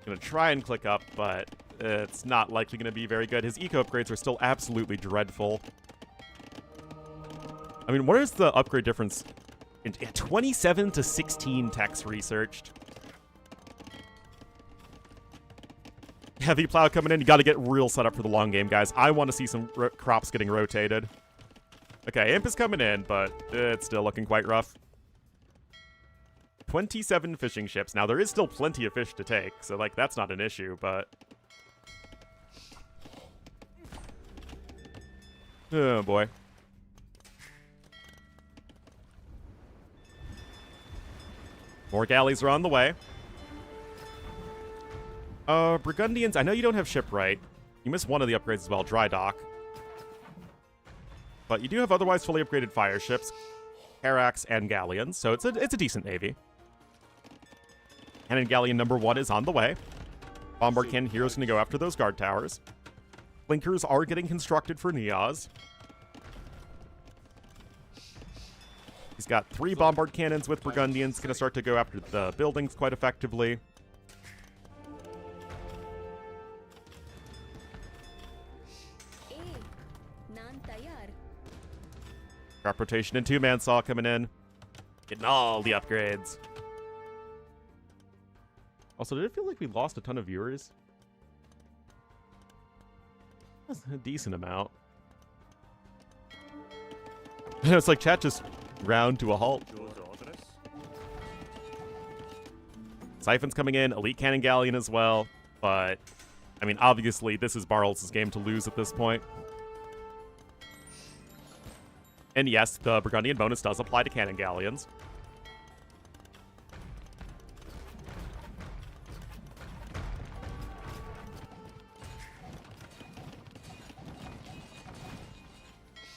Gonna try and click up, but it's not likely gonna be very good. His eco upgrades are still absolutely dreadful. I mean, what is the upgrade difference? 27 to 16 techs researched. Heavy plow coming in. You got to get real set up for the long game, guys. I want to see some crops getting rotated. Okay, Imp is coming in, but it's still looking quite rough. 27 fishing ships. Now, there is still plenty of fish to take, so, like, that's not an issue, but... Oh, boy. More galleys are on the way. Burgundians, I know you don't have shipwright. You missed one of the upgrades as well, dry dock. But you do have otherwise fully upgraded fire ships, Caracs, and galleons, so it's a decent navy. Cannon galleon number 1 is on the way. Bombard cannon here is going to go after those guard towers. Blinkers are getting constructed for Niaz. He's got 3 bombard cannons with Burgundians, going to start to go after the buildings quite effectively. Crop rotation and 2-man saw coming in. Getting all the upgrades. Also, did it feel like we lost a ton of viewers? That's a decent amount. It's like chat just ground to a halt. Siphon's coming in, Elite Cannon Galleon as well, but, I mean, obviously, this is Barles' game to lose at this point. And yes, the Burgundian bonus does apply to Cannon Galleons.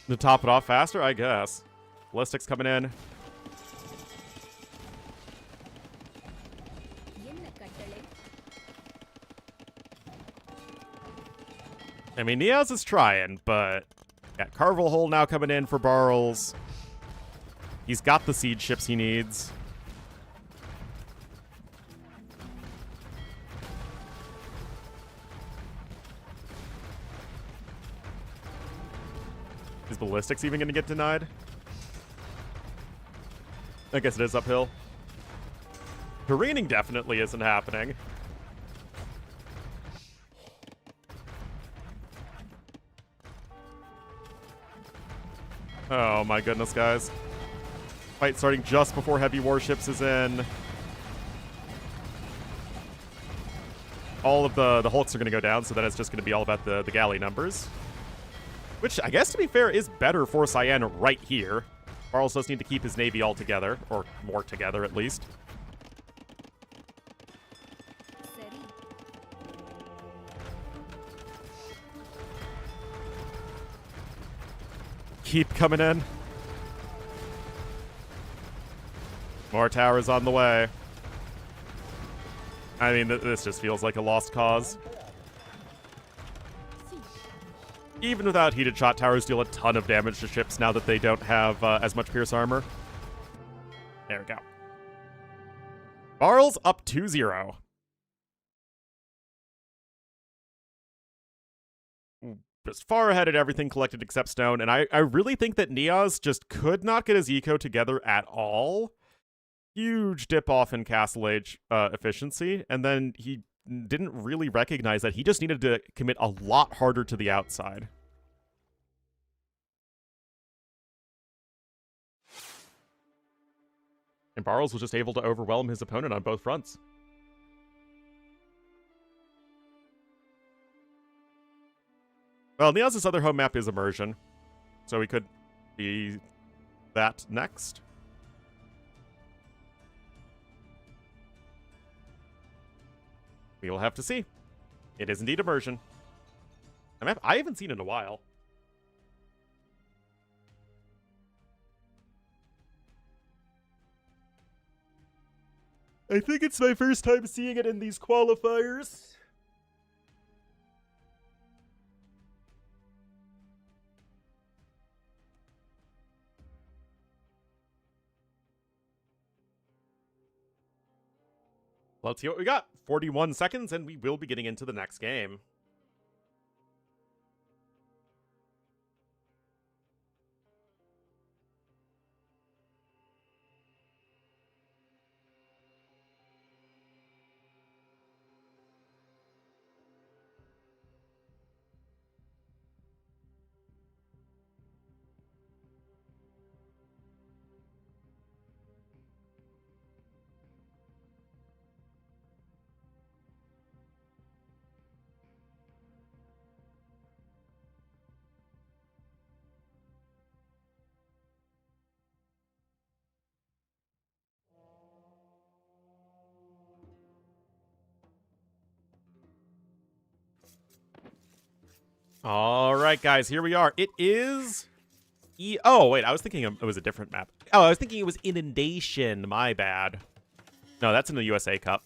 To top it off faster, I guess. Ballistics coming in. I mean, Niaz is trying, but got Carvel Hole now coming in for Barrels. He's got the siege ships he needs. Is Ballistics even going to get denied? I guess it is uphill. Careening definitely isn't happening. Oh my goodness, guys. Fight starting just before heavy warships is in. All of the hulks are going to go down, so then it's just going to be all about the galley numbers. Which, I guess, to be fair, is better for Cyan right here. Barles does need to keep his navy all together, or more together at least. Keep coming in. More towers on the way. I mean, this just feels like a lost cause. Even without heated shot, towers deal a ton of damage to ships now that they don't have as much pierce armor. There we go. Barles up 2-0. Just far ahead at everything collected except stone, and I really think that Niaz just could not get his eco together at all. Huge dip off in Castle Age efficiency, and then he didn't really recognize that he just needed to commit a lot harder to the outside. And Barles was just able to overwhelm his opponent on both fronts. Well, Niaz's other home map is Immersion, so we could be that next. We will have to see. It is indeed Immersion. A map I haven't seen in a while. I think it's my first time seeing it in these qualifiers. Let's see what we got. 41 seconds, and we will be getting into the next game. All right, guys, here we are. It is... Oh, wait, I was thinking it was a different map. Oh, I was thinking it was Inundation. My bad. No, that's in the USA Cup.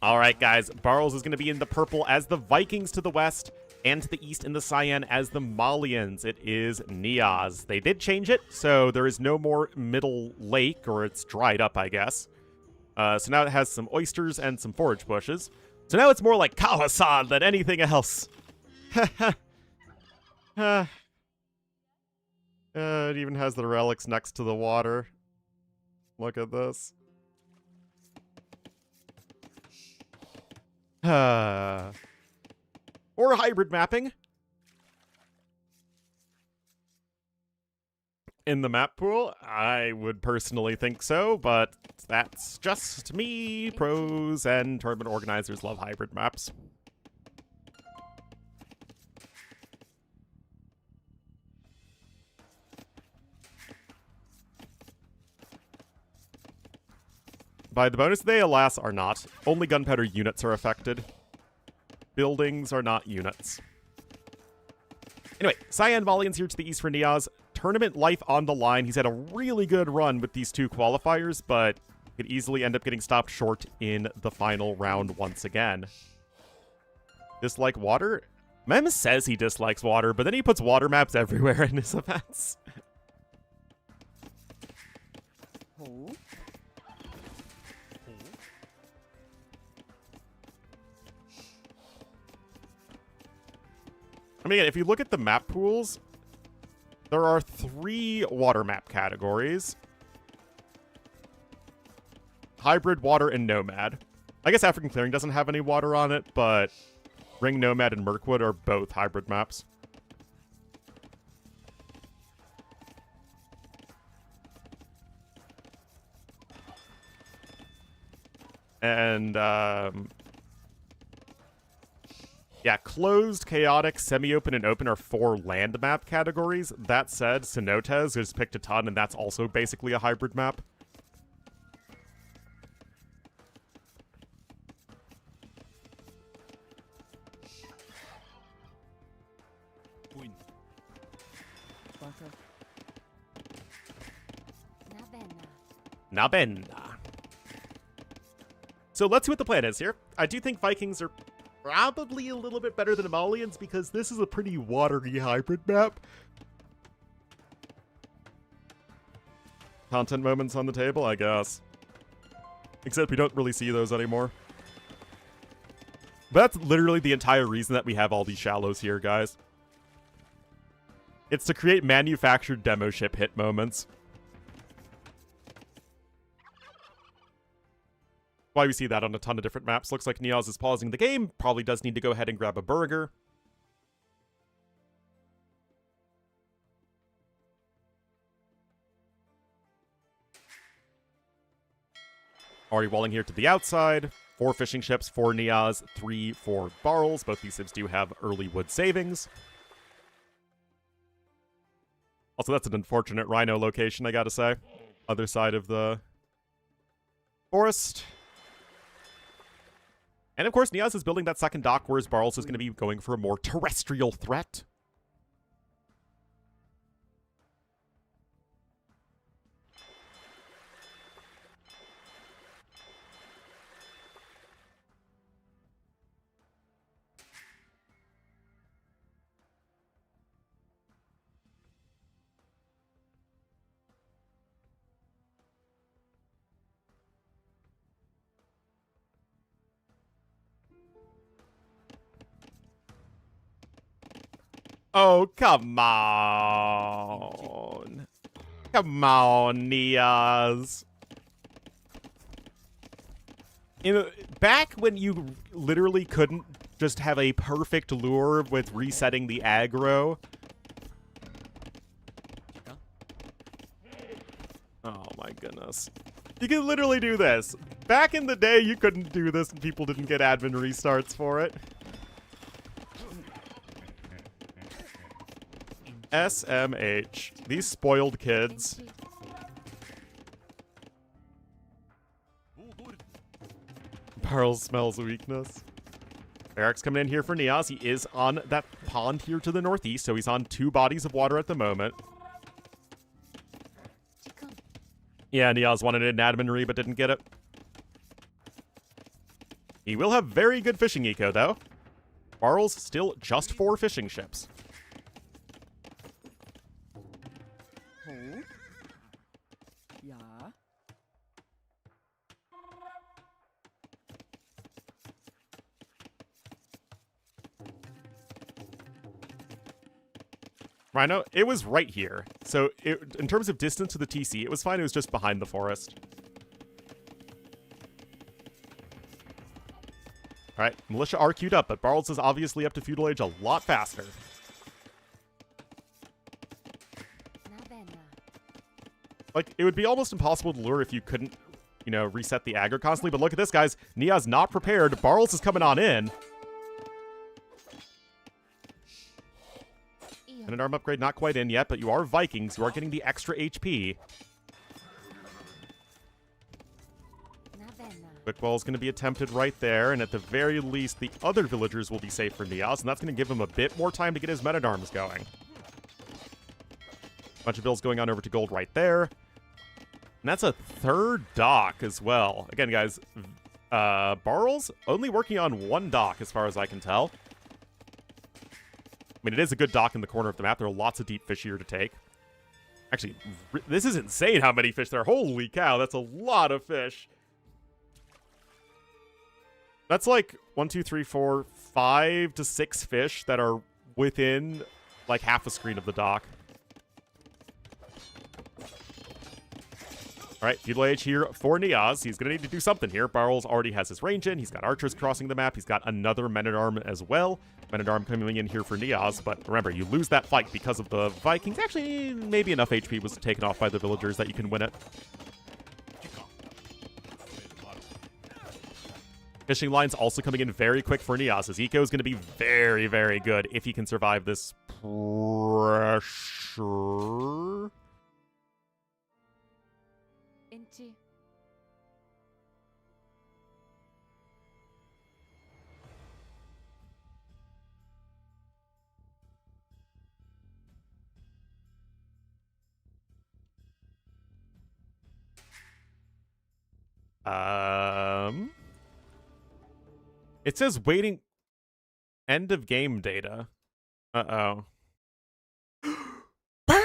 All right, guys. Barles is going to be in the purple as the Vikings to the west, and to the east in the cyan as the Malians. It is Niaz. They did change it, so there is no more middle lake, or it's dried up, I guess. So now it has some oysters and some forage bushes. So now it's more like Kawasan than anything else. It even has the relics next to the water. Look at this. Or hybrid mapping. In the map pool, I would personally think so, but that's just me. Pros and tournament organizers love hybrid maps. By the bonus, they, alas, are not. Only gunpowder units are affected. Buildings are not units. Anyway, Cyan Valiant's here to the east for Niaz. Tournament life on the line. He's had a really good run with these 2 qualifiers, but could easily end up getting stopped short in the final round once again. Dislike water? Mem says he dislikes water, but then he puts water maps everywhere in his events. I mean, if you look at the map pools, there are 3 water map categories. Hybrid, Water, and Nomad. I guess African Clearing doesn't have any water on it, but Ring, Nomad, and Merkwood are both hybrid maps. And, yeah, closed, chaotic, semi-open, and open are 4 land map categories. That said, Cenotes has picked a ton, and that's also basically a hybrid map. Nabenna. So let's see what the plan is here. I do think Vikings are probably a little bit better than Emolians because this is a pretty watery hybrid map. Content moments on the table, I guess. Except we don't really see those anymore. But that's literally the entire reason that we have all these shallows here, guys. It's to create manufactured demo ship hit moments. Why we see that on a ton of different maps. Looks like Niaz is pausing the game. Probably does need to go ahead and grab a burger. Already walling here to the outside. 4 fishing ships for Niaz, 3 for Barrels. Both these ships do have early wood savings. Also, that's an unfortunate rhino location, I gotta say. Other side of the forest. And of course, Niaz is building that second dock, whereas Barrels is going to be going for a more terrestrial threat. Oh, come on. Come on, Niaz. Back when you literally couldn't just have a perfect lure with resetting the aggro. Oh my goodness. You can literally do this. Back in the day, you couldn't do this and people didn't get admin restarts for it. SMH. These spoiled kids. Barrels smells weakness. Eric's coming in here for Niaz. He is on that pond here to the northeast, so he's on 2 bodies of water at the moment. Yeah, Niaz wanted an admin but didn't get it. He will have very good fishing eco, though. Barrels still just 4 fishing ships. Rhino, it was right here. So in terms of distance to the TC, it was fine. It was just behind the forest. All right, Militia are queued up, but Barrels is obviously up to Feudal Age a lot faster. Like, it would be almost impossible to lure if you couldn't, you know, reset the aggro constantly. But look at this, guys. Niaz not prepared. Barrels is coming on in. And an arm upgrade not quite in yet, but you are Vikings. You are getting the extra HP. Quick Wall is going to be attempted right there, and at the very least, the other villagers will be safe for Neos, and that's going to give him a bit more time to get his men-at-arms going. Bunch of bills going on over to gold right there. And that's a third dock as well. Again, guys, Barl's only working on one dock as far as I can tell. I mean, it is a good dock in the corner of the map. There are lots of deep fish here to take. Actually, this is insane how many fish there are. Holy cow, that's a lot of fish. That's like 1, 2, 3, 4, 5 to 6 fish that are within like half a screen of the dock. All right, feudal age here for Niaz. He's going to need to do something here. Barl's already has his range in. He's got archers crossing the map. He's got another men-at-arm as well. Men-at-arm coming in here for Niaz. But remember, you lose that fight because of the Vikings. Actually, maybe enough HP was taken off by the villagers that you can win it. Fishing line's also coming in very quick for Niaz. His eco is going to be very, very good if he can survive this pressure. It says waiting end of game data. Uh-oh. Panic!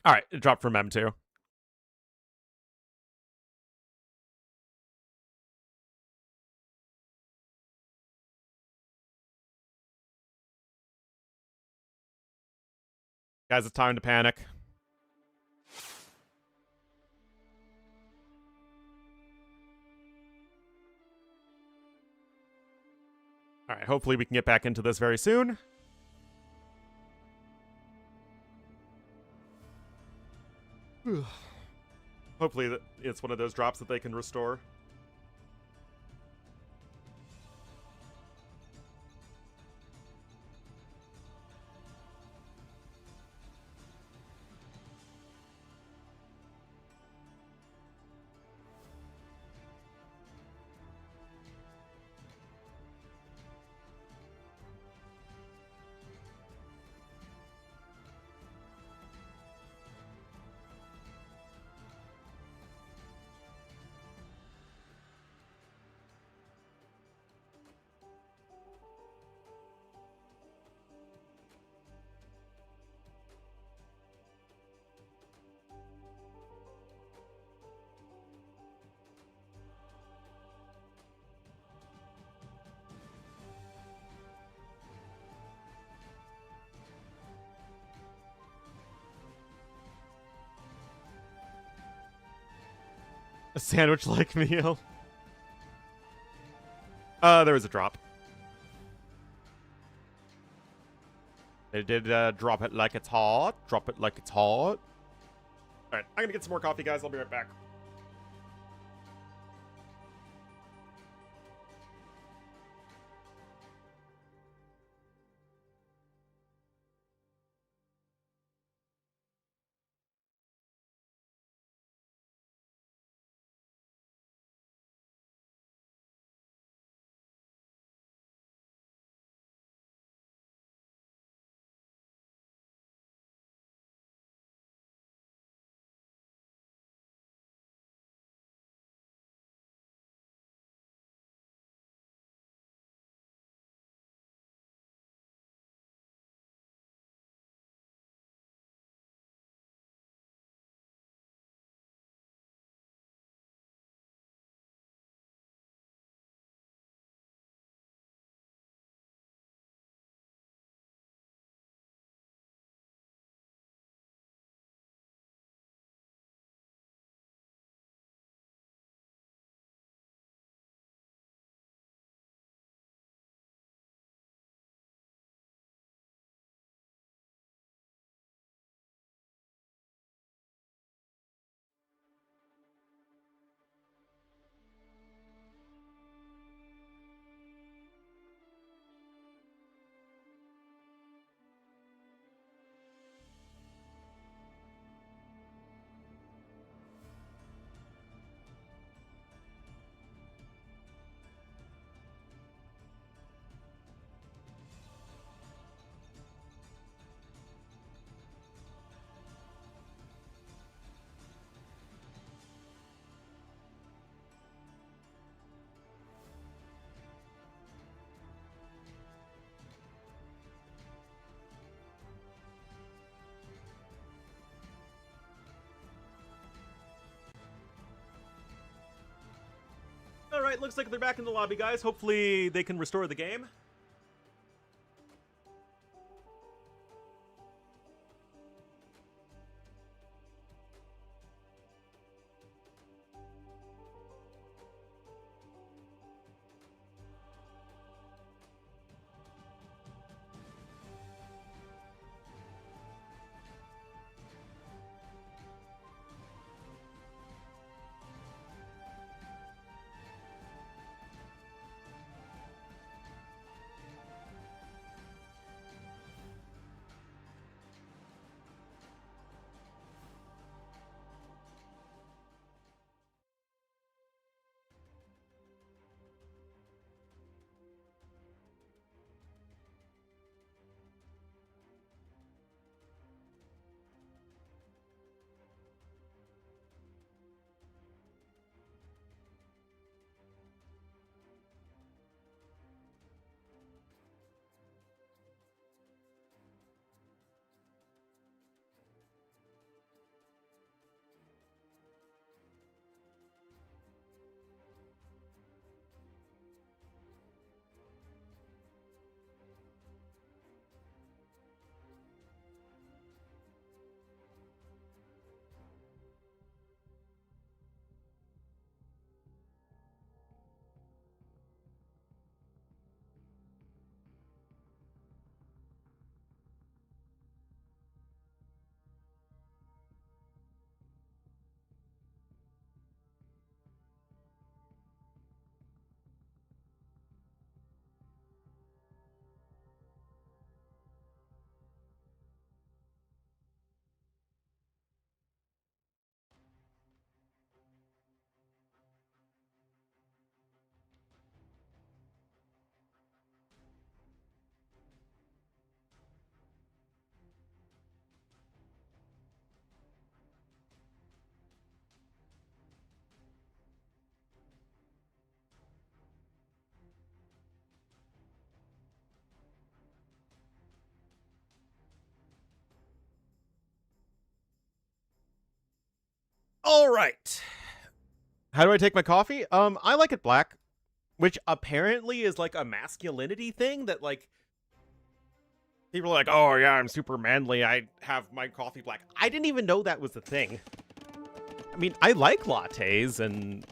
Alright, it dropped from M2. Guys, it's time to panic. Alright, hopefully we can get back into this very soon. Hopefully it's one of those drops that they can restore. A sandwich-like meal. There was a drop. They did drop it like it's hot. Drop it like it's hot. Alright, I'm gonna get some more coffee, guys. I'll be right back. Alright, looks like they're back in the lobby, guys. Hopefully they can restore the game. Alright. How do I take my coffee? I like it black. Which apparently is like a masculinity thing that like people are like, oh yeah, I'm super manly, I have my coffee black. I didn't even know that was a thing. I mean, I like lattes and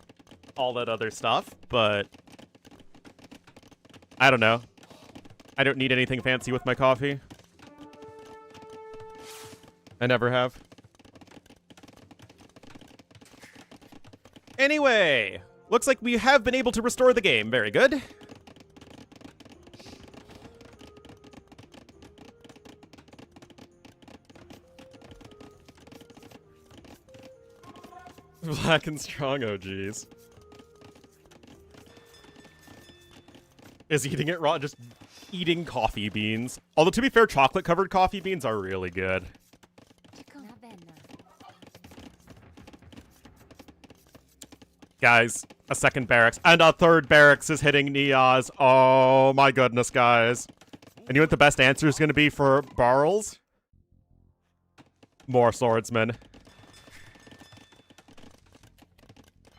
all that other stuff, but I don't know. I don't need anything fancy with my coffee. I never have. Anyway, looks like we have been able to restore the game. Very good. Black and strong, oh geez. Is eating it raw, just eating coffee beans. Although, to be fair, chocolate-covered coffee beans are really good. Guys, a second barracks. And a third barracks is hitting Niaz. Oh my goodness, guys. And you know what the best answer is going to be for Barrels? More swordsmen.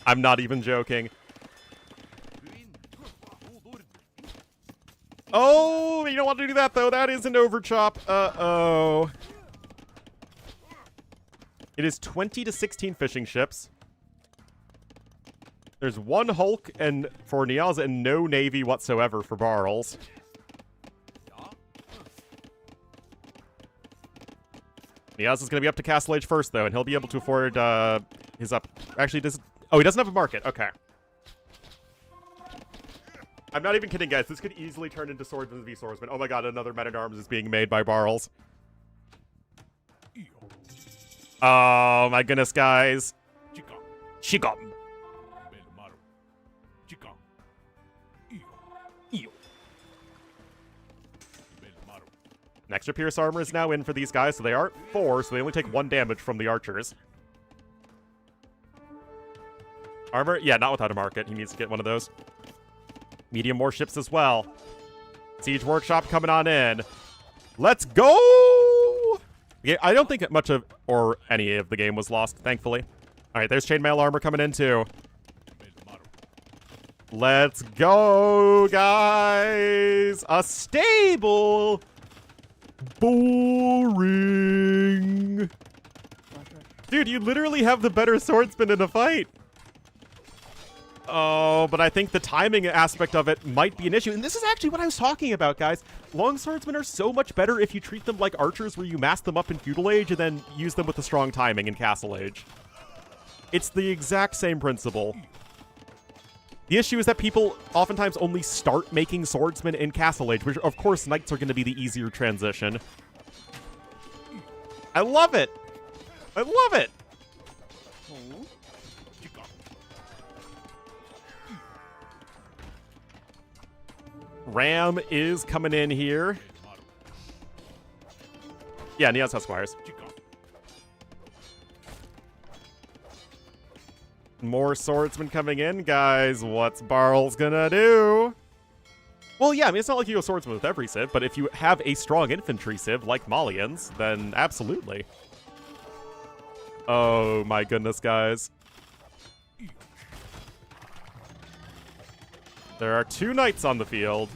I'm not even joking. Oh, you don't want to do that, though. That is an overchop. Uh-oh. It is 20 to 16 fishing ships. There's one Hulk and for Niaz and no Navy whatsoever for Barrels. Niaz is going to be up to Castle Age first, though, and he'll be able to afford his up... Actually, does... Oh, he doesn't have a market. Okay. I'm not even kidding, guys. This could easily turn into Swordsman v Swordsman. Oh my god, another Men-at-Arms is being made by Barrels. Oh my goodness, guys. Chica. An extra Pierce armor is now in for these guys, so they aren't 4, so they only take 1 damage from the archers. Armor? Yeah, not without a market. He needs to get one of those. Medium warships as well. Siege Workshop coming on in. Let's go! Yeah, I don't think much of, or any of the game was lost, thankfully. Alright, there's Chainmail armor coming in too. Let's go, guys! A stable! Boring! Dude, you literally have the better swordsman in a fight! Oh, but I think the timing aspect of it might be an issue. And this is actually what I was talking about, guys. Long swordsmen are so much better if you treat them like archers, where you mass them up in Feudal Age and then use them with a strong timing in Castle Age. It's the exact same principle. The issue is that people oftentimes only start making swordsmen in Castle Age, which of course knights are going to be the easier transition. I love it! I love it! Ram is coming in here. Yeah, Neos has squires. More swordsmen coming in, guys. What's Barl's gonna do? Well, yeah, I mean, it's not like you go swordsman with every civ, but if you have a strong infantry civ like Malians, then absolutely. Oh my goodness, guys. There are 2 knights on the field.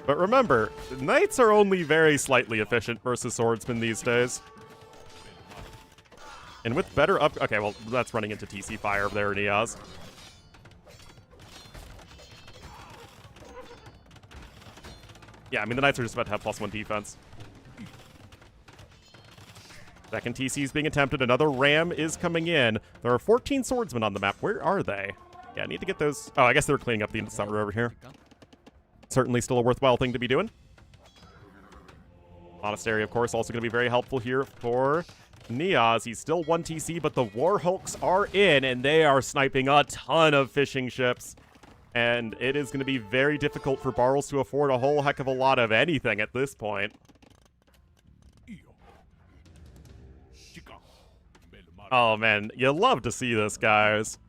But remember, knights are only very slightly efficient versus swordsmen these days. And with better okay, well, that's running into TC fire there, Niaz. Yeah, I mean, the knights are just about to have +1 defense. Second TC is being attempted. Another ram is coming in. There are 14 swordsmen on the map. Where are they? Yeah, I need to get those. Oh, I guess they were cleaning up the summer over here. Certainly still a worthwhile thing to be doing. Monastery, of course, also going to be very helpful here for Niaz. He's still 1 TC, but the Warhulks are in, and they are sniping a ton of fishing ships. And it is going to be very difficult for Barls to afford a whole heck of a lot of anything at this point. Oh, man, you love to see this, guys.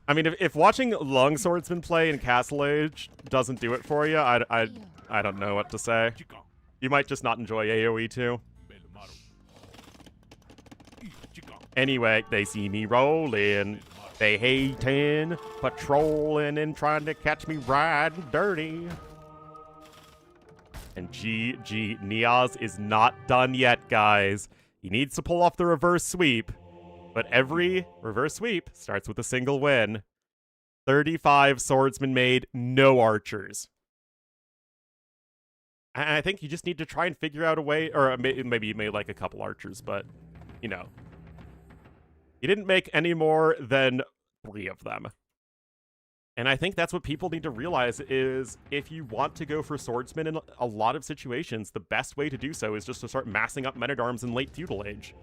I mean, if watching long swordsmen play in Castle Age doesn't do it for you, I don't know what to say. You might just not enjoy AoE too. Anyway, they see me rolling. They hating, patrolling, and trying to catch me riding dirty. And GG, Niaz is not done yet, guys. He needs to pull off the reverse sweep. But every reverse sweep starts with a single win. 35 swordsmen made, no archers. And I think you just need to try and figure out a way, or maybe you made like a couple archers, but, you know. You didn't make any more than 3 of them. And I think that's what people need to realize is if you want to go for swordsmen in a lot of situations, the best way to do so is just to start massing up men-at-arms in late Feudal Age.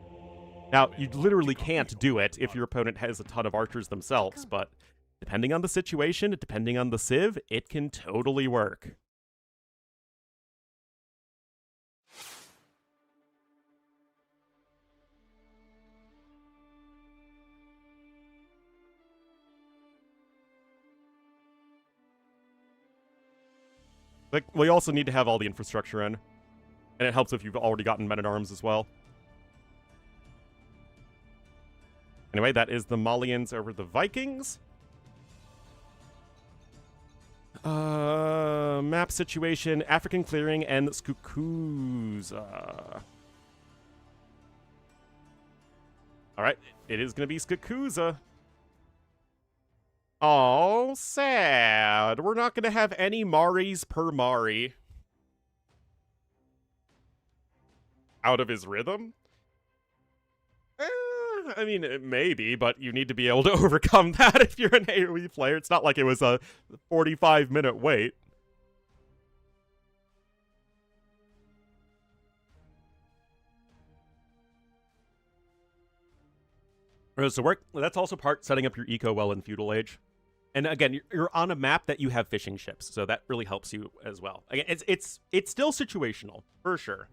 Now, you literally can't do it if your opponent has a ton of archers themselves, but depending on the situation, depending on the civ, it can totally work. Like, we also need to have all the infrastructure in, and it helps if you've already gotten men-at-arms as well. Anyway, that is the Malians over the Vikings. Map situation, African clearing, and Skukuza. Alright, it is going to be Skukuza. Oh, sad. We're not going to have any Maris per Mari. Out of his rhythm? I mean, maybe, but you need to be able to overcome that if you're an AoE player. It's not like it was a 45-minute wait. So that's also part setting up your eco well in Feudal Age. And again, you're on a map that you have fishing ships, so that really helps you as well. Again, it's still situational, for sure.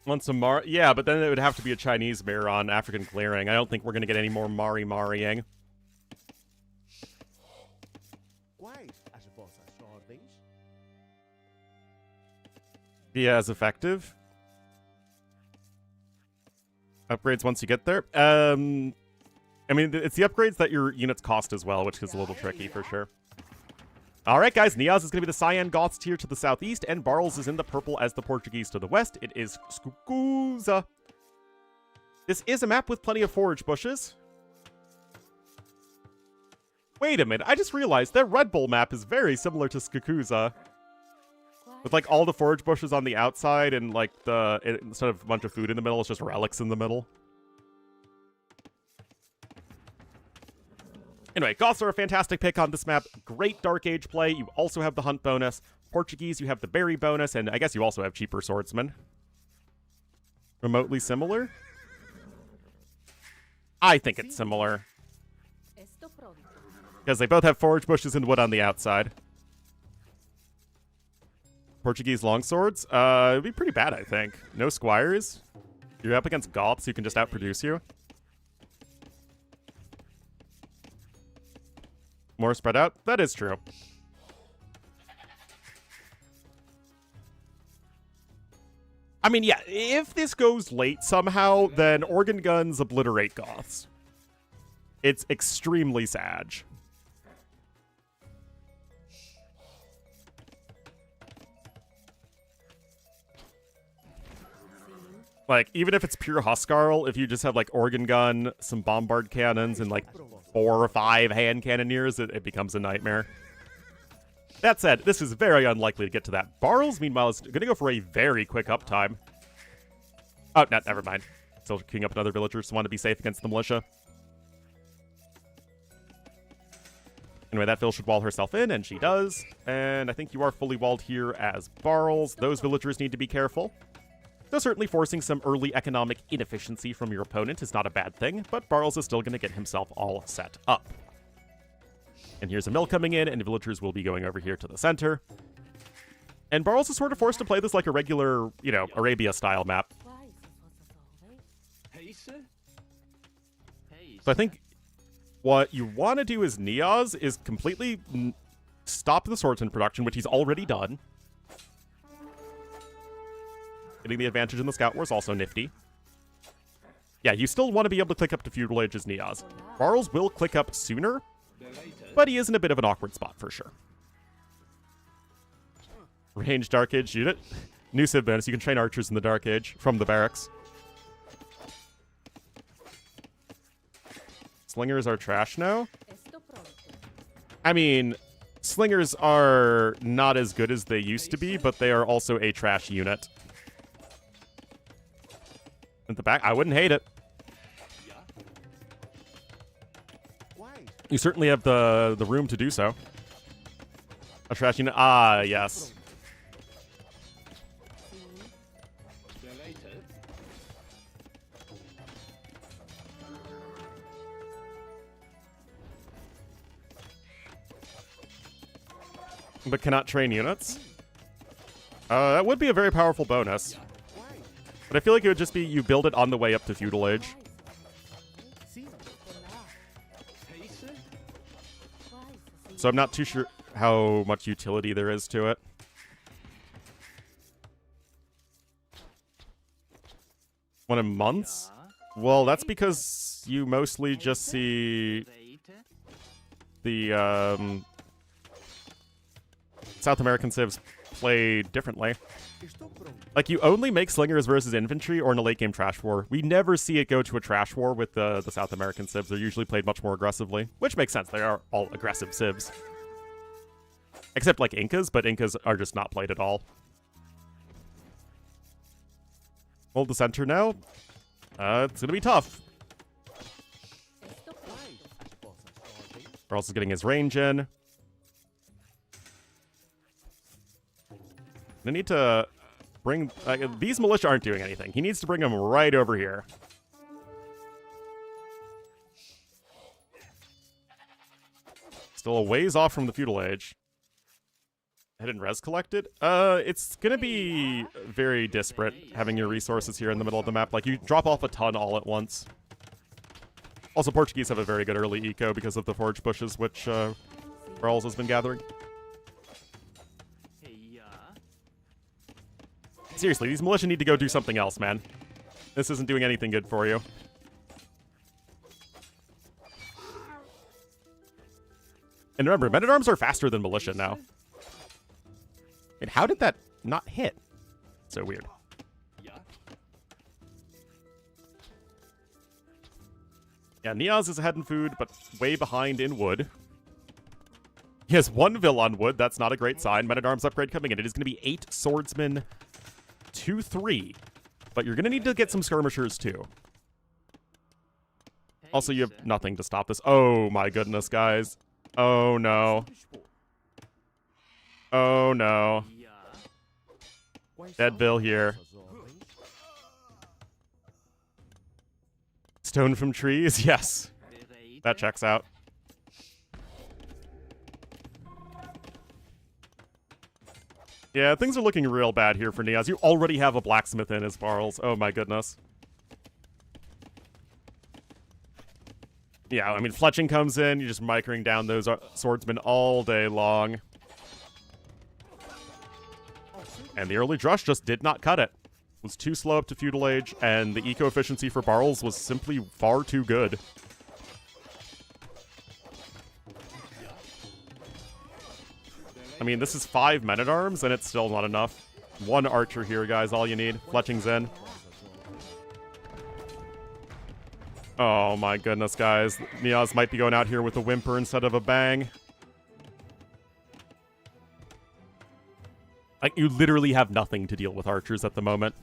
Want some yeah, but then it would have to be a Chinese mirror on African clearing. I don't think we're going to get any more Mari-Mariing. Be as effective. Upgrades once you get there. I mean, it's the upgrades that your units cost as well, which is a little tricky for sure. Alright guys, Niaz is going to be the Cyan Goths tier to the southeast, and Barles is in the purple as the Portuguese to the west. It is Skukuza. This is a map with plenty of forage bushes. Wait a minute, I just realized their Red Bull map is very similar to Skukuza. With like all the forage bushes on the outside and like instead of a bunch of food in the middle, it's just relics in the middle. Anyway, Goths are a fantastic pick on this map. Great Dark Age play. You also have the Hunt bonus. Portuguese, you have the Berry bonus, and I guess you also have cheaper swordsmen. Remotely similar? I think it's similar. Because they both have forage bushes and wood on the outside. Portuguese longswords? It'd be pretty bad, I think. No squires. You're up against Goths who can just outproduce you. More spread out? That is true. I mean, yeah, if this goes late somehow, then organ guns obliterate Goths. It's extremely sad. Like, even if it's pure Huskarl, if you just have, like, organ gun, some bombard cannons, and, like, 4 or 5 hand cannoneers, it becomes a nightmare. That said, this is very unlikely to get to that. Barles, meanwhile, is going to go for a very quick uptime. Oh, no, never mind. Still queuing up another villager, so want to be safe against the militia. Anyway, that Phil should wall herself in, and she does. And I think you are fully walled here as Barles. Those villagers need to be careful. Though certainly forcing some early economic inefficiency from your opponent is not a bad thing, but Barles is still going to get himself all set up. And here's a mill coming in, and villagers will be going over here to the center. And Barles is sort of forced to play this like a regular, you know, Arabia-style map. So I think what you want to do as Niaz is completely stop the swordsman production, which he's already done. Getting the advantage in the Scout War is also nifty. Yeah, you still want to be able to click up to Feudal Age as Niaz. Barles will click up sooner, but he is in a bit of an awkward spot for sure. Range Dark Age unit. New Civ bonus, you can train archers in the Dark Age from the barracks. Slingers are trash now? I mean, slingers are not as good as they used to be, but they are also a trash unit. At the back, I wouldn't hate it. You certainly have the room to do so. A trash unit. Ah, yes. But cannot train units. That would be a very powerful bonus. But I feel like it would just be you build it on the way up to Feudal Age. So I'm not too sure how much utility there is to it. One in months? Well, that's because you mostly just see the South American civs play differently. Like, you only make slingers versus infantry or in a late-game trash war. We never see it go to a trash war with the South American civs. They're usually played much more aggressively, which makes sense. They are all aggressive civs. Except, like, Incas, but Incas are just not played at all. Hold the center now. It's gonna be tough. Barles is getting his range in. I need to bring... these militia aren't doing anything. He needs to bring them right over here. Still a ways off from the Feudal Age. Hidden res collected? It's gonna be very disparate having your resources here in the middle of the map. Like, you drop off a ton all at once. Also, Portuguese have a very good early eco because of the forage bushes, which Barrels has been gathering. Seriously, these militia need to go do something else, man. This isn't doing anything good for you. And remember, men-at-arms are faster than militia now. And how did that not hit? So weird. Yeah, Niaz is ahead in food, but way behind in wood. He has 1 vill on wood. That's not a great sign. Men-at-arms upgrade coming in. It is going to be 8 swordsmen to 3. But you're going to need to get some skirmishers, too. Also, you have nothing to stop this. Oh, my goodness, guys. Oh, no. Oh, no. Deadville here. Stone from trees? Yes. That checks out. Yeah, things are looking real bad here for Niaz. You already have a blacksmith in his barrels. Oh my goodness. Yeah, I mean, fletching comes in. You're just micring down those swordsmen all day long. And the early drush just did not cut it. Was too slow up to feudal age, and the eco efficiency for barrels was simply far too good. I mean, this is 5 men-at-arms, and it's still not enough. 1 archer here, guys, all you need. Fletching's in. Oh my goodness, guys. Niaz might be going out here with a whimper instead of a bang. Like, you literally have nothing to deal with archers at the moment.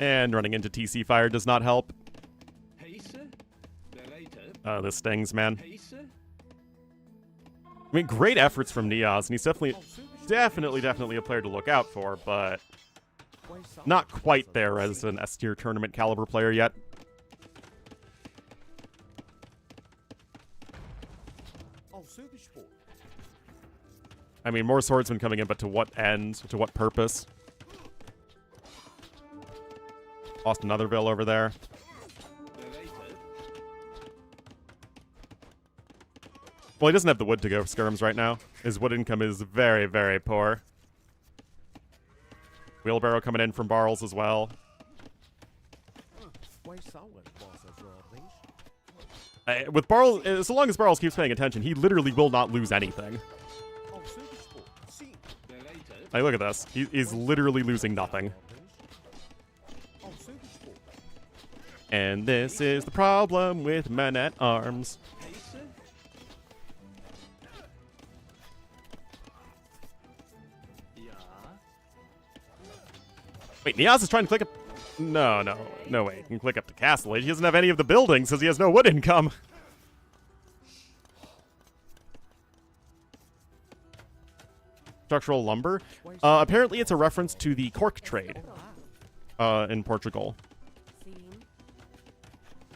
And running into TC fire does not help. This stings, man. I mean, great efforts from Niaz, and he's definitely a player to look out for, but not quite there as an S-tier tournament caliber player yet. I mean, more swordsmen coming in, but to what end? To what purpose? Lost another vill over there. Well, he doesn't have the wood to go for skirms right now. His wood income is very, very poor. Wheelbarrow coming in from barrels as well. With barrels, as long as barrels keeps paying attention, he literally will not lose anything. Like, look at this. He's literally losing nothing. And this is the problem with men-at-arms. Wait, Niaz is trying to click up... No way. He can click up to Castle Age. He doesn't have any of the buildings because he has no wood income. Structural lumber. Apparently it's a reference to the cork trade in Portugal.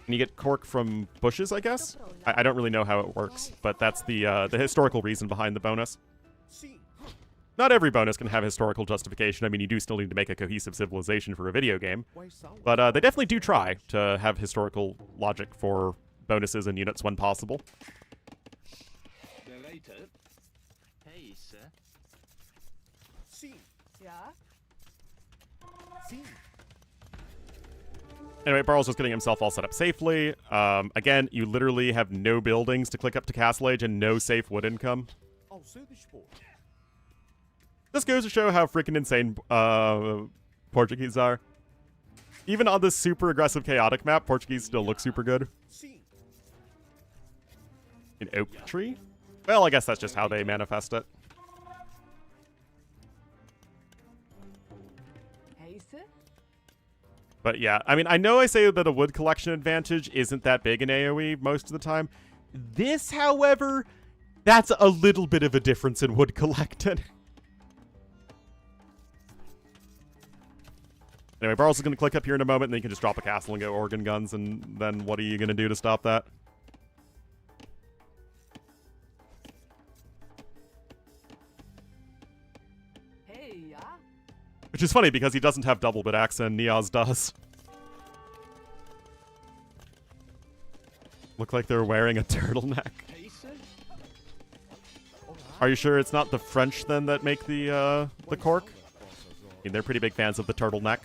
And you get cork from bushes, I guess? I don't really know how it works, but that's the historical reason behind the bonus. Not every bonus can have historical justification. I mean, you do still need to make a cohesive civilization for a video game. But they definitely do try to have historical logic for bonuses and units when possible. Anyway, Barrel's just getting himself all set up safely. Again, you literally have no buildings to click up to Castle Age and no safe wood income. This goes to show how freaking insane Portuguese are. Even on this super aggressive chaotic map, Portuguese still look super good. An oak tree? Well, I guess that's just how they manifest it. But yeah, I mean, I know I say that a wood collection advantage isn't that big in AoE most of the time. This, however, that's a little bit of a difference in wood collected. Anyway, Barles is going to click up here in a moment, and then you can just drop a castle and go organ guns, and then what are you going to do to stop that? Which is funny, because he doesn't have double bit axe, and Niaz does. Look like they're wearing a turtleneck. Are you sure it's not the French, then, that make the cork? I mean, they're pretty big fans of the turtleneck.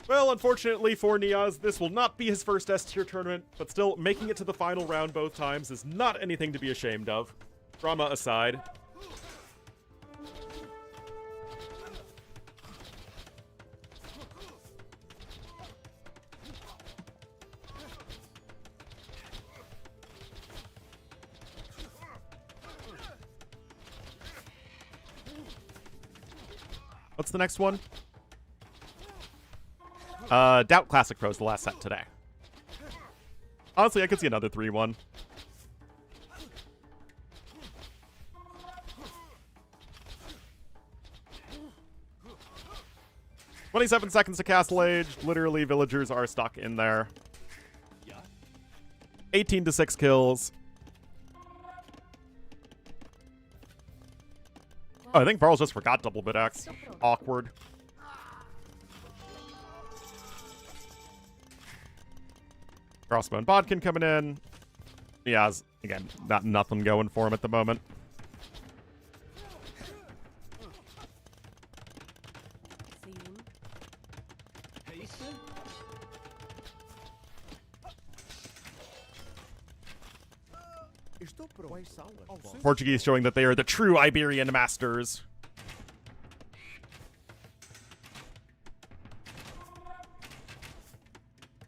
Well, unfortunately for Niaz, this will not be his first S-tier tournament, but still, making it to the final round both times is not anything to be ashamed of. Drama aside. What's the next one? Doubt Classic Pro's the last set today. Honestly, I could see another 3-1. "27 seconds to Castle Age." Literally, villagers are stuck in there. 18 to 6 kills. Oh, I think Barles just forgot double bit axe. Awkward. Crossbow and Bodkin coming in. Yeah, again, nothing going for him at the moment. Portuguese showing that they are the true Iberian masters.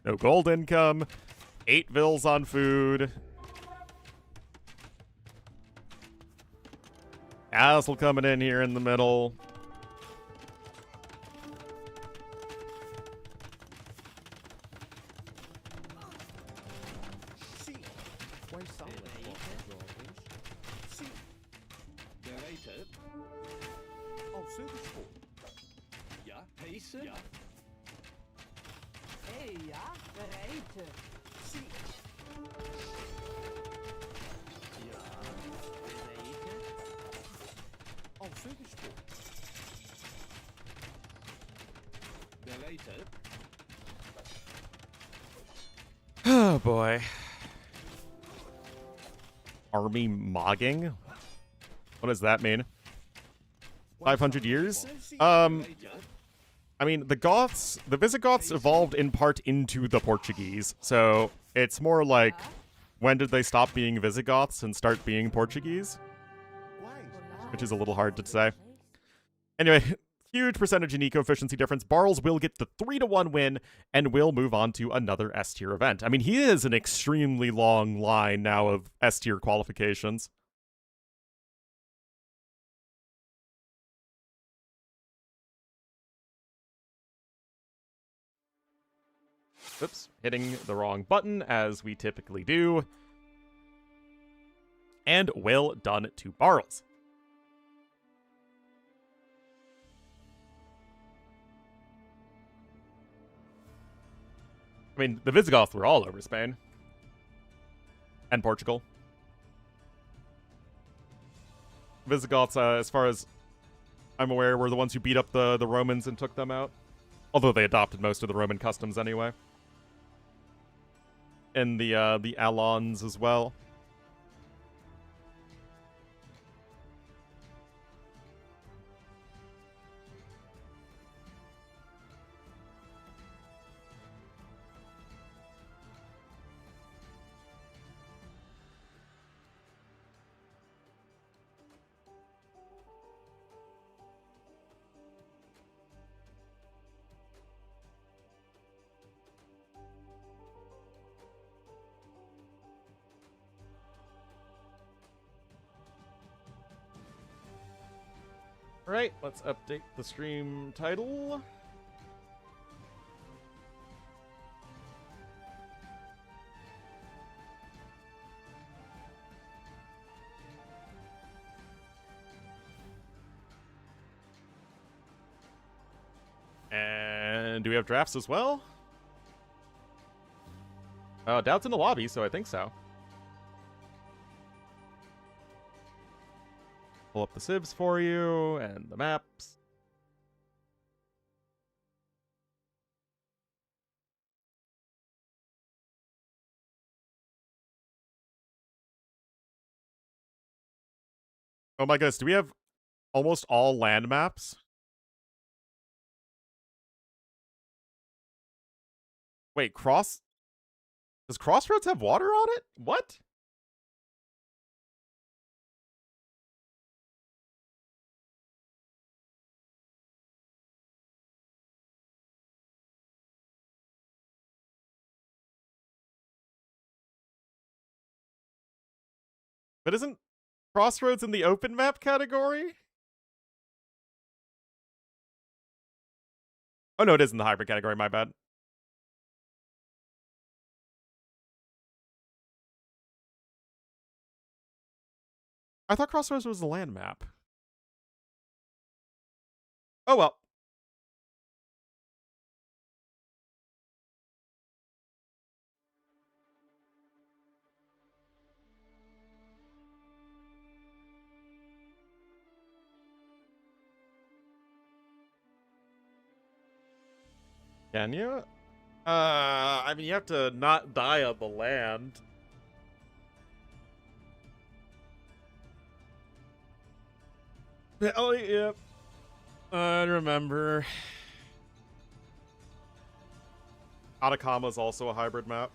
No gold income. 8 vills on food. Castle coming in here in the middle. Oh boy. Army mogging? What does that mean? 500 years? I mean, the Visigoths evolved in part into the Portuguese, so it's more like, when did they stop being Visigoths and start being Portuguese? Which is a little hard to say. Anyway, huge percentage in eco-efficiency difference. Barles will get the 3-1 win and will move on to another S-tier event. I mean, he is an extremely long line now of S-tier qualifications. Oops, hitting the wrong button, as we typically do. And well done to Barles. I mean, the Visigoths were all over Spain. And Portugal. Visigoths, as far as I'm aware, were the ones who beat up the Romans and took them out. Although they adopted most of the Roman customs anyway. And the Alans as well. Alright, let's update the stream title. And do we have drafts as well? Doubt's in the lobby, so I think so. Pull up the civs for you and the maps. Oh my goodness, do we have almost all land maps? Wait, does Crossroads have water on it? What? But isn't Crossroads in the open map category? Oh no, it is in the hybrid category, my bad. I thought Crossroads was the land map. Oh well. Can you? I mean, you have to not die on the land. Oh, yeah. I remember. Atacama is also a hybrid map.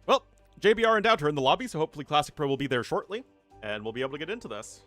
Well, JBR and Doubter in the lobby, so hopefully Classic Pro will be there shortly, and we'll be able to get into this.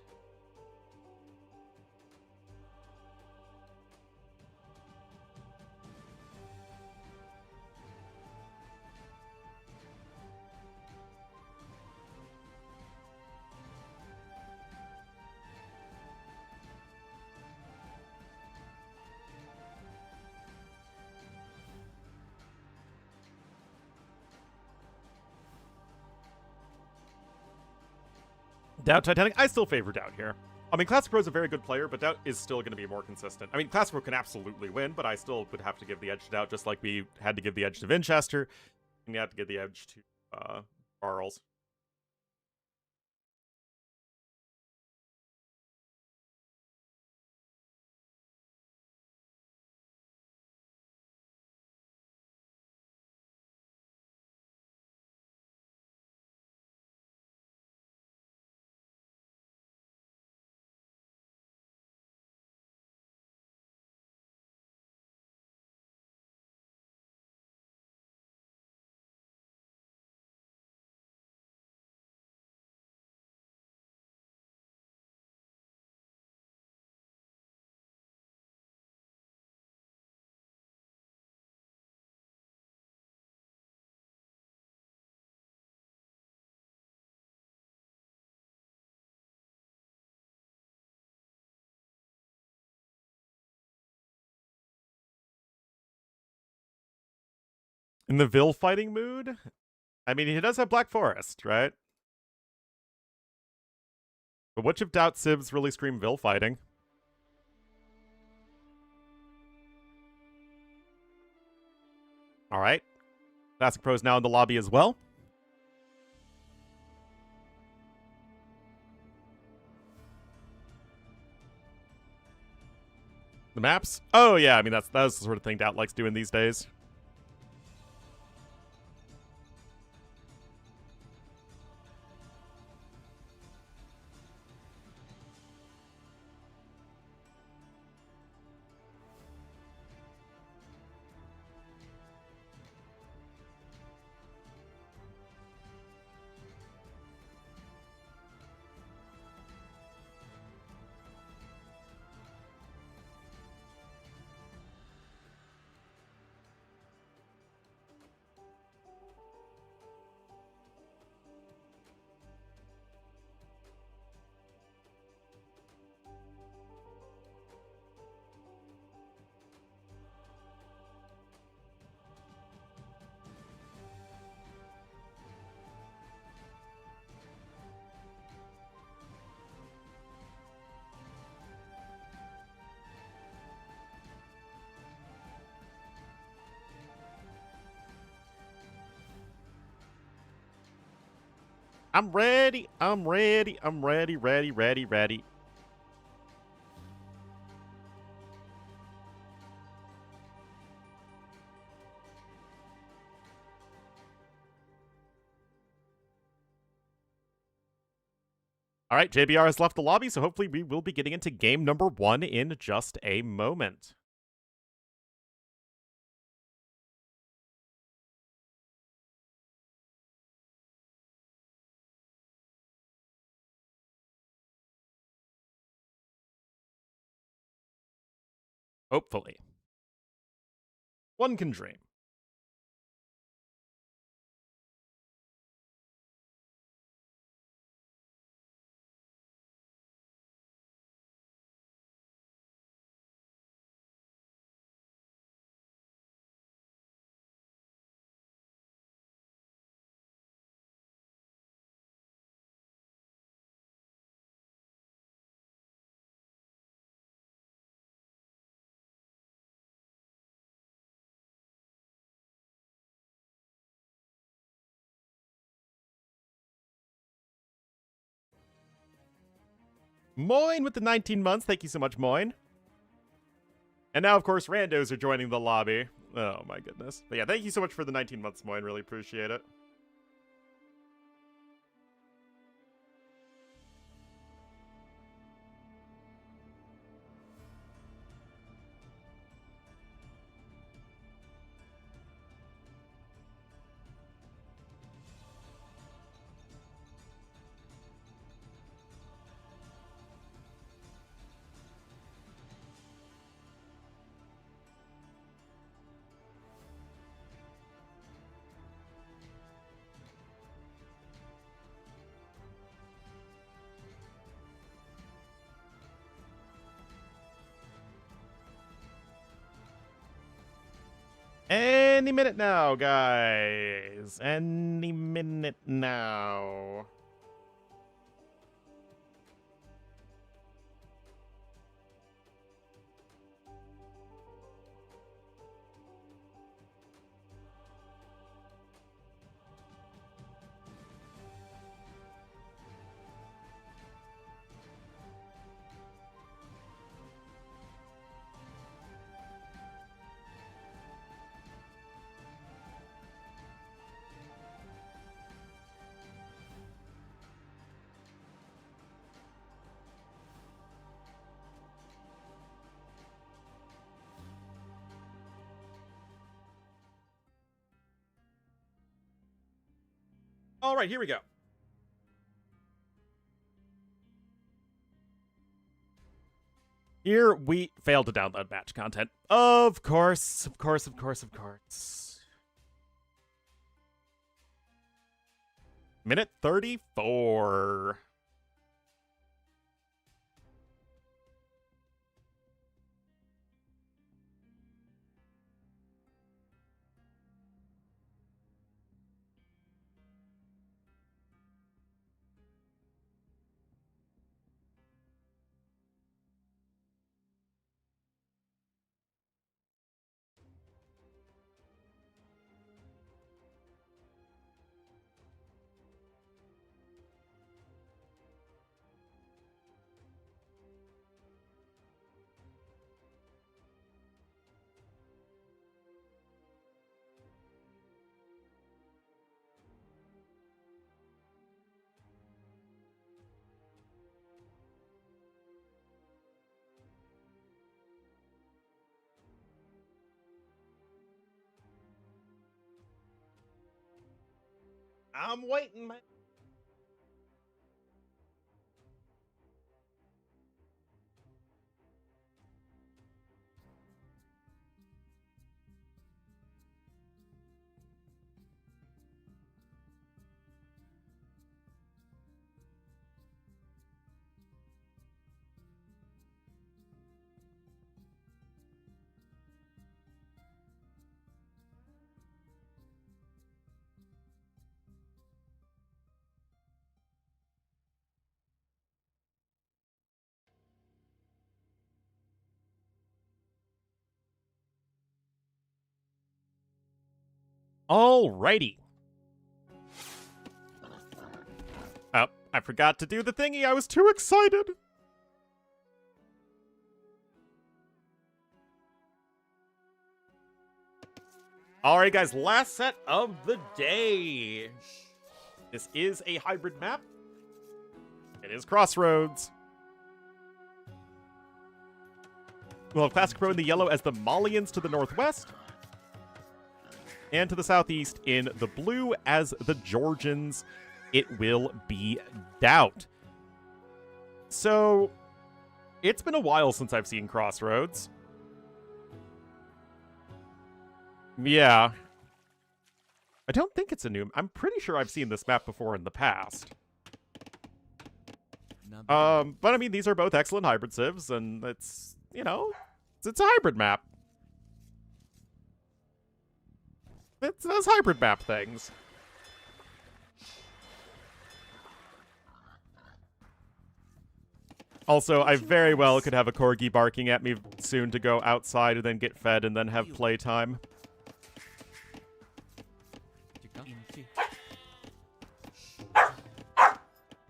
Doubt Titanic, I still favor Doubt here. I mean, Classic Pro is a very good player, but Doubt is still going to be more consistent. I mean, Classic Pro can absolutely win, but I still would have to give the edge to Doubt, just like we had to give the edge to Vinchester, and you have to give the edge to Charles. In the Vil fighting mood, I mean, he does have Black Forest, right? But which of Doubt Civs really scream Vil fighting? All right. Classic Pro's now in the lobby as well. The maps? Oh, yeah, I mean, that's the sort of thing Doubt likes doing these days. I'm ready. I'm ready. I'm ready, ready, ready, ready. All right, JBR has left the lobby, so hopefully we will be getting into game number 1 in just a moment. Hopefully. One can dream. Moin with the 19 months. Thank you so much, Moin. And now, of course, randos are joining the lobby. Oh, my goodness. But yeah, thank you so much for the 19 months, Moin. Really appreciate it. Any minute now, guys. Any minute now. All right, here we go. Here we failed to download match content. Of course, of course, of course, of course. Minute 34. I'm waiting, man. Alrighty. I forgot to do the thingy. I was too excited. Alright guys, last set of the day. This is a hybrid map. It is Crossroads. We'll have Classic Pro in the yellow as the Malians to the northwest. And to the southeast in the blue as the Georgians. It will be Doubt. So, it's been a while since I've seen Crossroads. Yeah. I don't think it's a new... I'm pretty sure I've seen this map before in the past. But I mean, these are both excellent hybrid civs, and it's, you know, it's a hybrid map. It's those hybrid map things. Also, I very well could have a corgi barking at me soon to go outside and then get fed and then have playtime.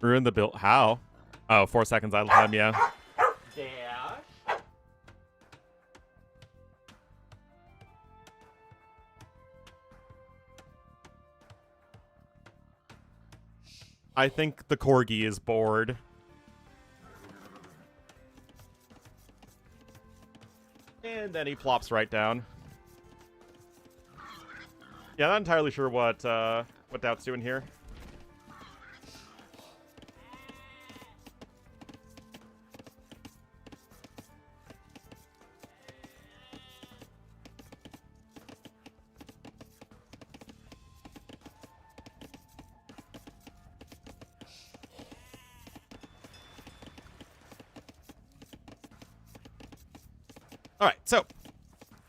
Ruin the build. How? Oh, 4 seconds idle time, yeah. Dash. I think the corgi is bored. And then he plops right down. Yeah, not entirely sure what Doubt's doing here. Alright, so,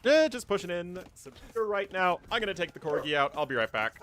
just pushing in some sugar right now. I'm going to take the corgi out. I'll be right back.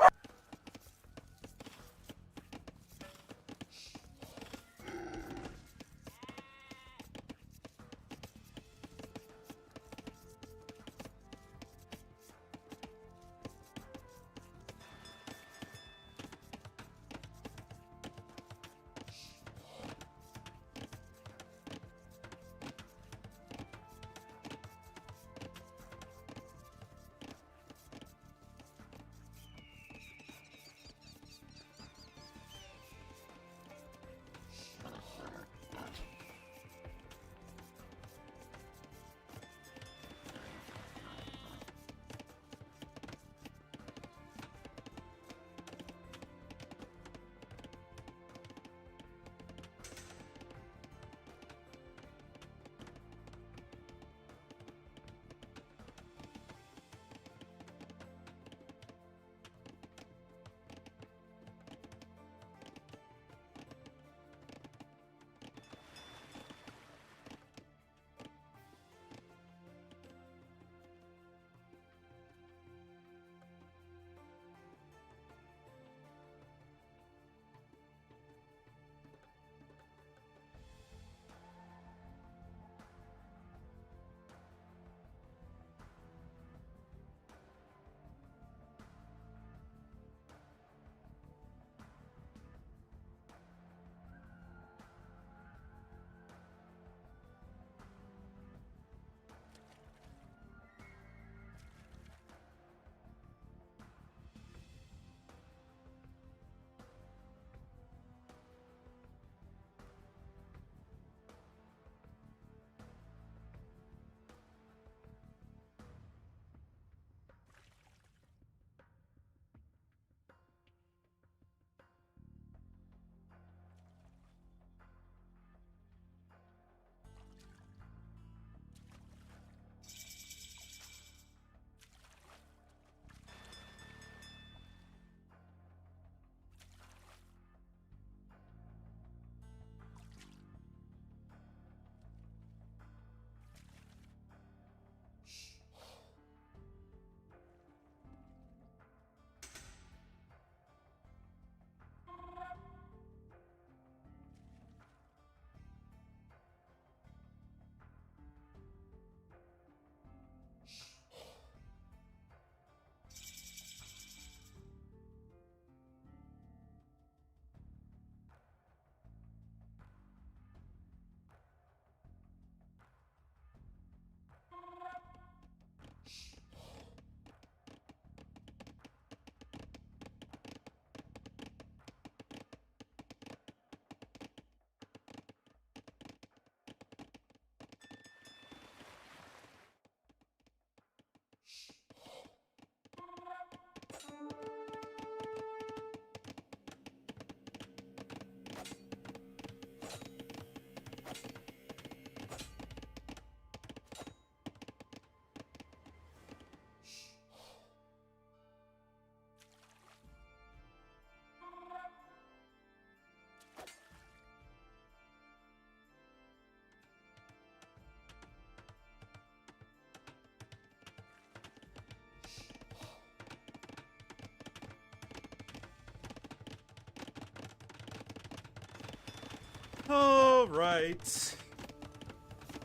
All right.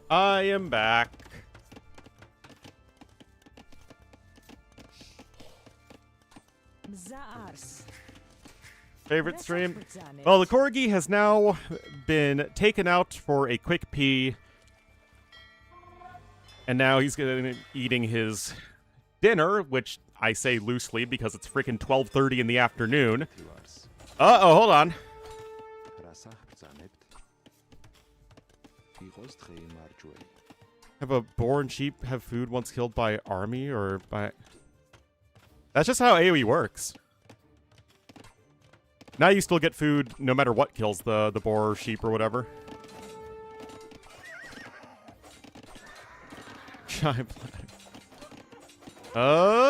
I am back. Favorite stream? Well, the corgi has now been taken out for a quick pee. And now he's gonna be eating his dinner, which I say loosely because it's freaking 12:30 in the afternoon. Uh-oh, hold on. Have a boar and sheep have food once killed by army or by... That's just how AoE works. Now you still get food no matter what kills the boar or sheep or whatever.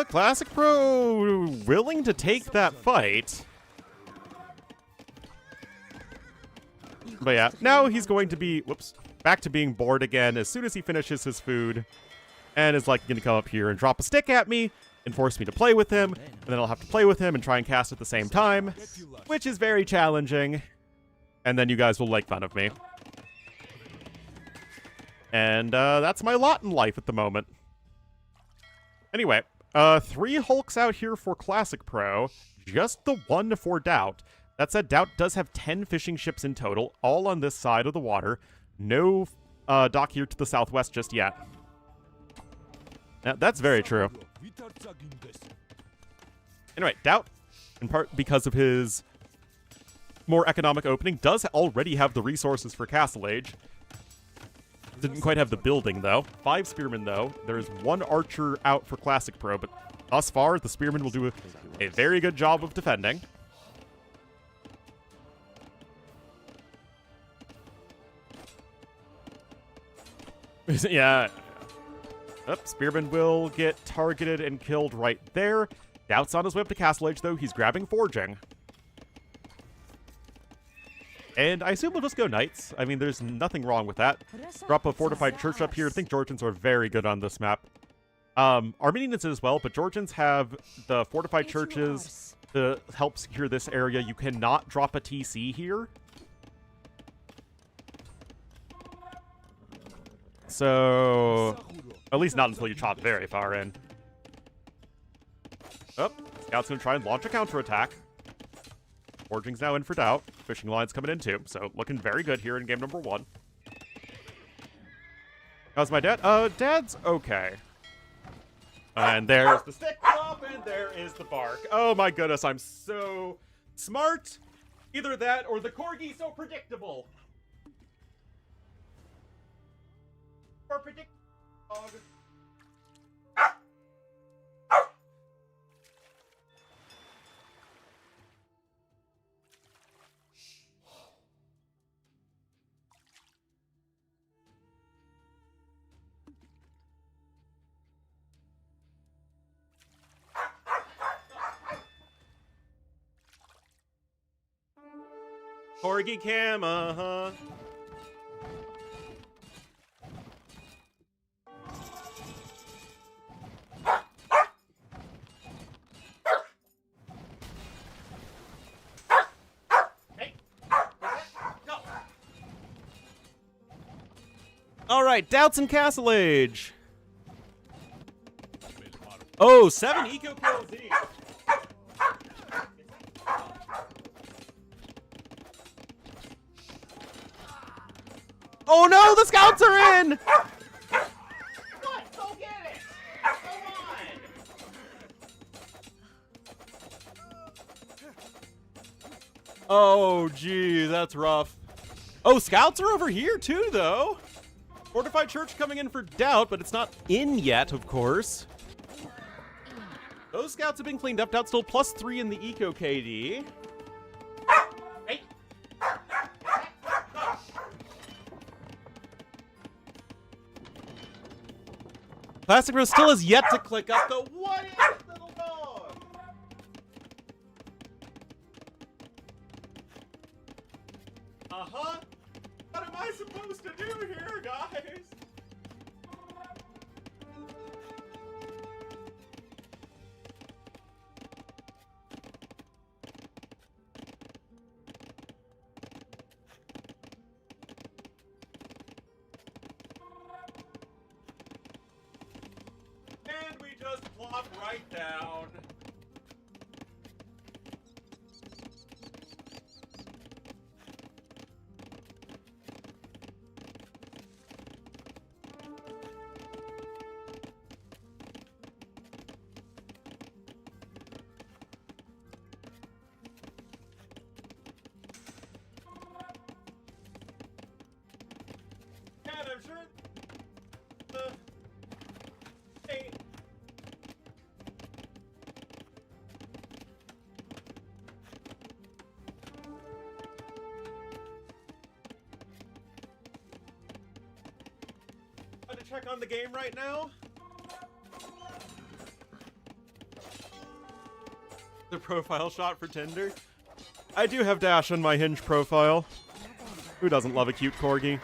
Classic Pro willing to take that fight. But yeah, now he's going to be, whoops, back to being bored again as soon as he finishes his food. And is like gonna come up here and drop a stick at me and force me to play with him. And then I'll have to play with him and try and cast at the same time, which is very challenging. And then you guys will make fun of me. And that's my lot in life at the moment. Anyway, 3 Hulks out here for Classic Pro. Just the 1 for Doubt. That said, Doubt does have 10 fishing ships in total, all on this side of the water. No dock here to the southwest just yet. Now, that's very true. Anyway, Doubt, in part because of his more economic opening, does already have the resources for Castle Age. Didn't quite have the building, though. 5 Spearmen, though. There's 1 Archer out for Classic Pro, but thus far, the Spearmen will do a very good job of defending. Yeah. Spearman will get targeted and killed right there. Doubt's on his way up to Castle Age, though. He's grabbing Forging. And I assume we'll just go Knights. I mean, there's nothing wrong with that. Drop a Fortified Church up here. I think Georgians are very good on this map. Armenians as well, but Georgians have the Fortified Churches to help secure this area. You cannot drop a TC here. So, at least not until you chop very far in. Oh, Scout's going to try and launch a counterattack. Forging's now in for Doubt. Fishing line's coming in too, so looking very good here in game number 1. How's my dad? Dad's okay. And there's the stick drop, and there is the bark. Oh my goodness, I'm so smart. Either that or the corgi so predictable. Or predictable. Corgi cam, uh-huh. Hey. Go. All right, Doubts and Castle Age. Oh, 7 eco kills each. Oh no, the Scouts are in! What? Go get it! Come on! Oh, gee, that's rough. Oh, Scouts are over here too, though. Fortified Church coming in for Doubt, but it's not in yet, of course. Those Scouts have been cleaned up. Doubt still +3 in the Eco KD. Hey. Classic Rose still has yet to click up, though. What is this little dog? Uh-huh. What am I supposed to do here, guys? just plop right down. And I'm sure the hey. Trying to check on the game right now. The profile shot for Tinder. I do have Dash on my Hinge profile. Who doesn't love a cute corgi?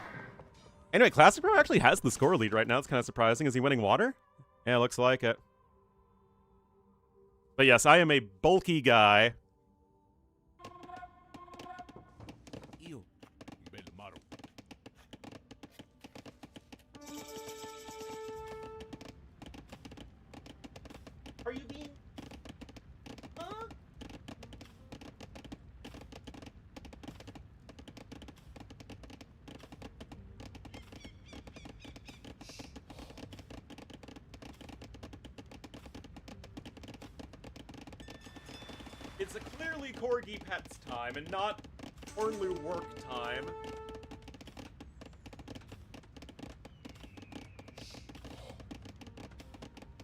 Anyway, Classic Pro actually has the score lead right now. It's kind of surprising. Is he winning water? Yeah, looks like it. But yes, I am a bulky guy. Ew. Are you being... Huh? It's a clearly Corgi Pets time and not Ornlu work time.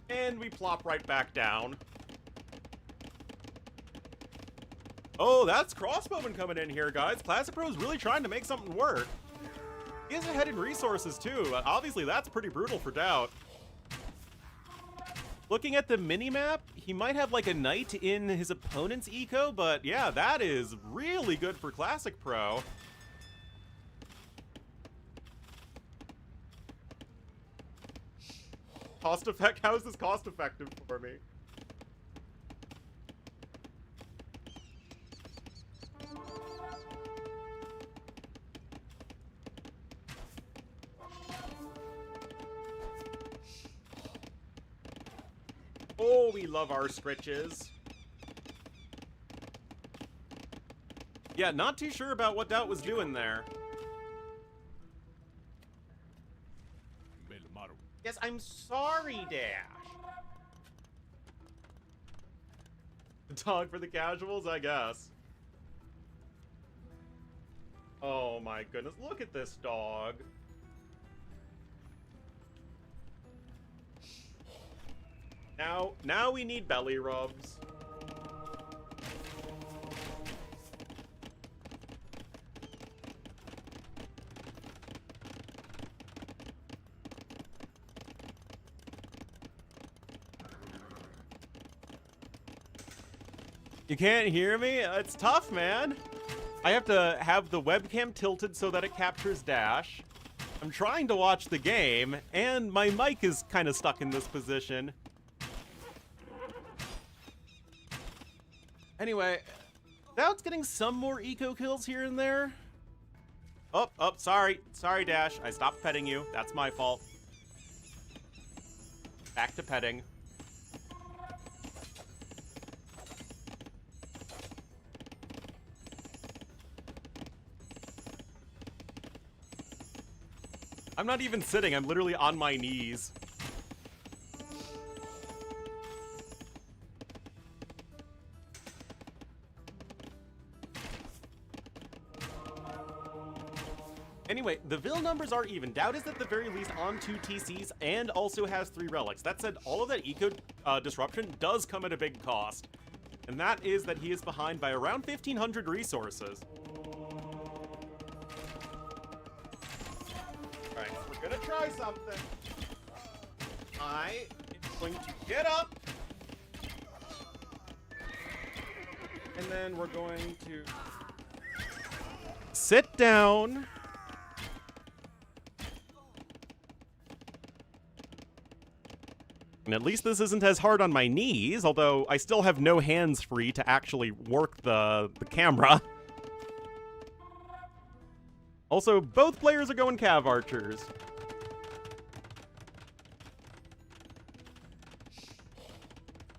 And we plop right back down. Oh, that's Crossbowman coming in here, guys. Classic Pro's really trying to make something work. He is ahead in resources, too. Obviously, that's pretty brutal for Doubt. Looking at the minimap, he might have like a knight in his opponent's eco, but yeah, that is really good for Classic Pro. Cost effect? How is this cost effective for me? Oh, we love our scritches. Yeah, not too sure about what Doubt was doing there. Yes, I'm sorry, Dash. Dog for the casuals, I guess. Oh my goodness, look at this dog. Now we need belly rubs. You can't hear me? It's tough, man. I have to have the webcam tilted so that it captures Dash. I'm trying to watch the game, and my mic is kind of stuck in this position. Anyway, Doubt's getting some more eco kills here and there. Oh, sorry. Sorry, Dash. I stopped petting you. That's my fault. Back to petting. I'm not even sitting. I'm literally on my knees. Anyway, the Vil numbers are even. Doubt is at the very least on 2 TCs and also has 3 relics. That said, all of that eco disruption does come at a big cost. And that is that he is behind by around 1,500 resources. Alright, we're gonna try something. I am going to get up. And then we're going to sit down. And at least this isn't as hard on my knees, although I still have no hands free to actually work the camera. Also, both players are going Cav Archers.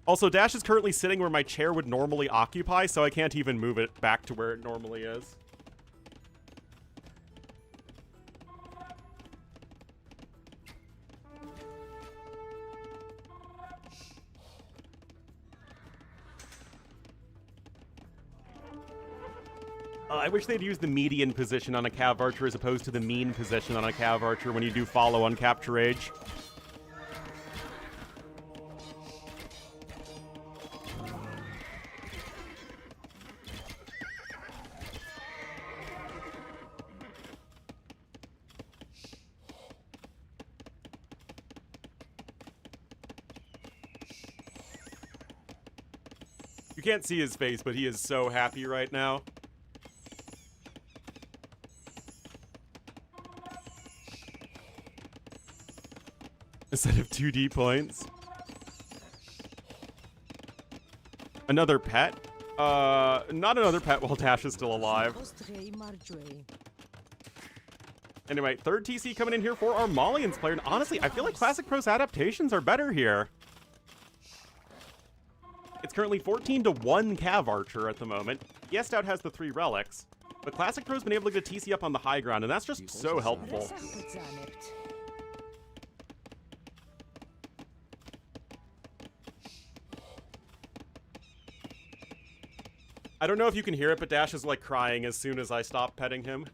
Also, Dash is currently sitting where my chair would normally occupy, so I can't even move it back to where it normally is. I wish they'd use the median position on a Cav Archer as opposed to the mean position on a Cav Archer when you do follow on Capture Age. You can't see his face, but he is so happy right now. Instead of 2D points. Another pet? Not another pet while Dash is still alive. Anyway, third TC coming in here for our Malians player. And honestly, I feel like Classic Pro's adaptations are better here. It's currently 14-1 Cav Archer at the moment. Yes, Stout has the 3 relics, but Classic Pro's been able to get a TC up on the high ground, and that's just so helpful. I don't know if you can hear it, but Dash is like crying as soon as I stop petting him.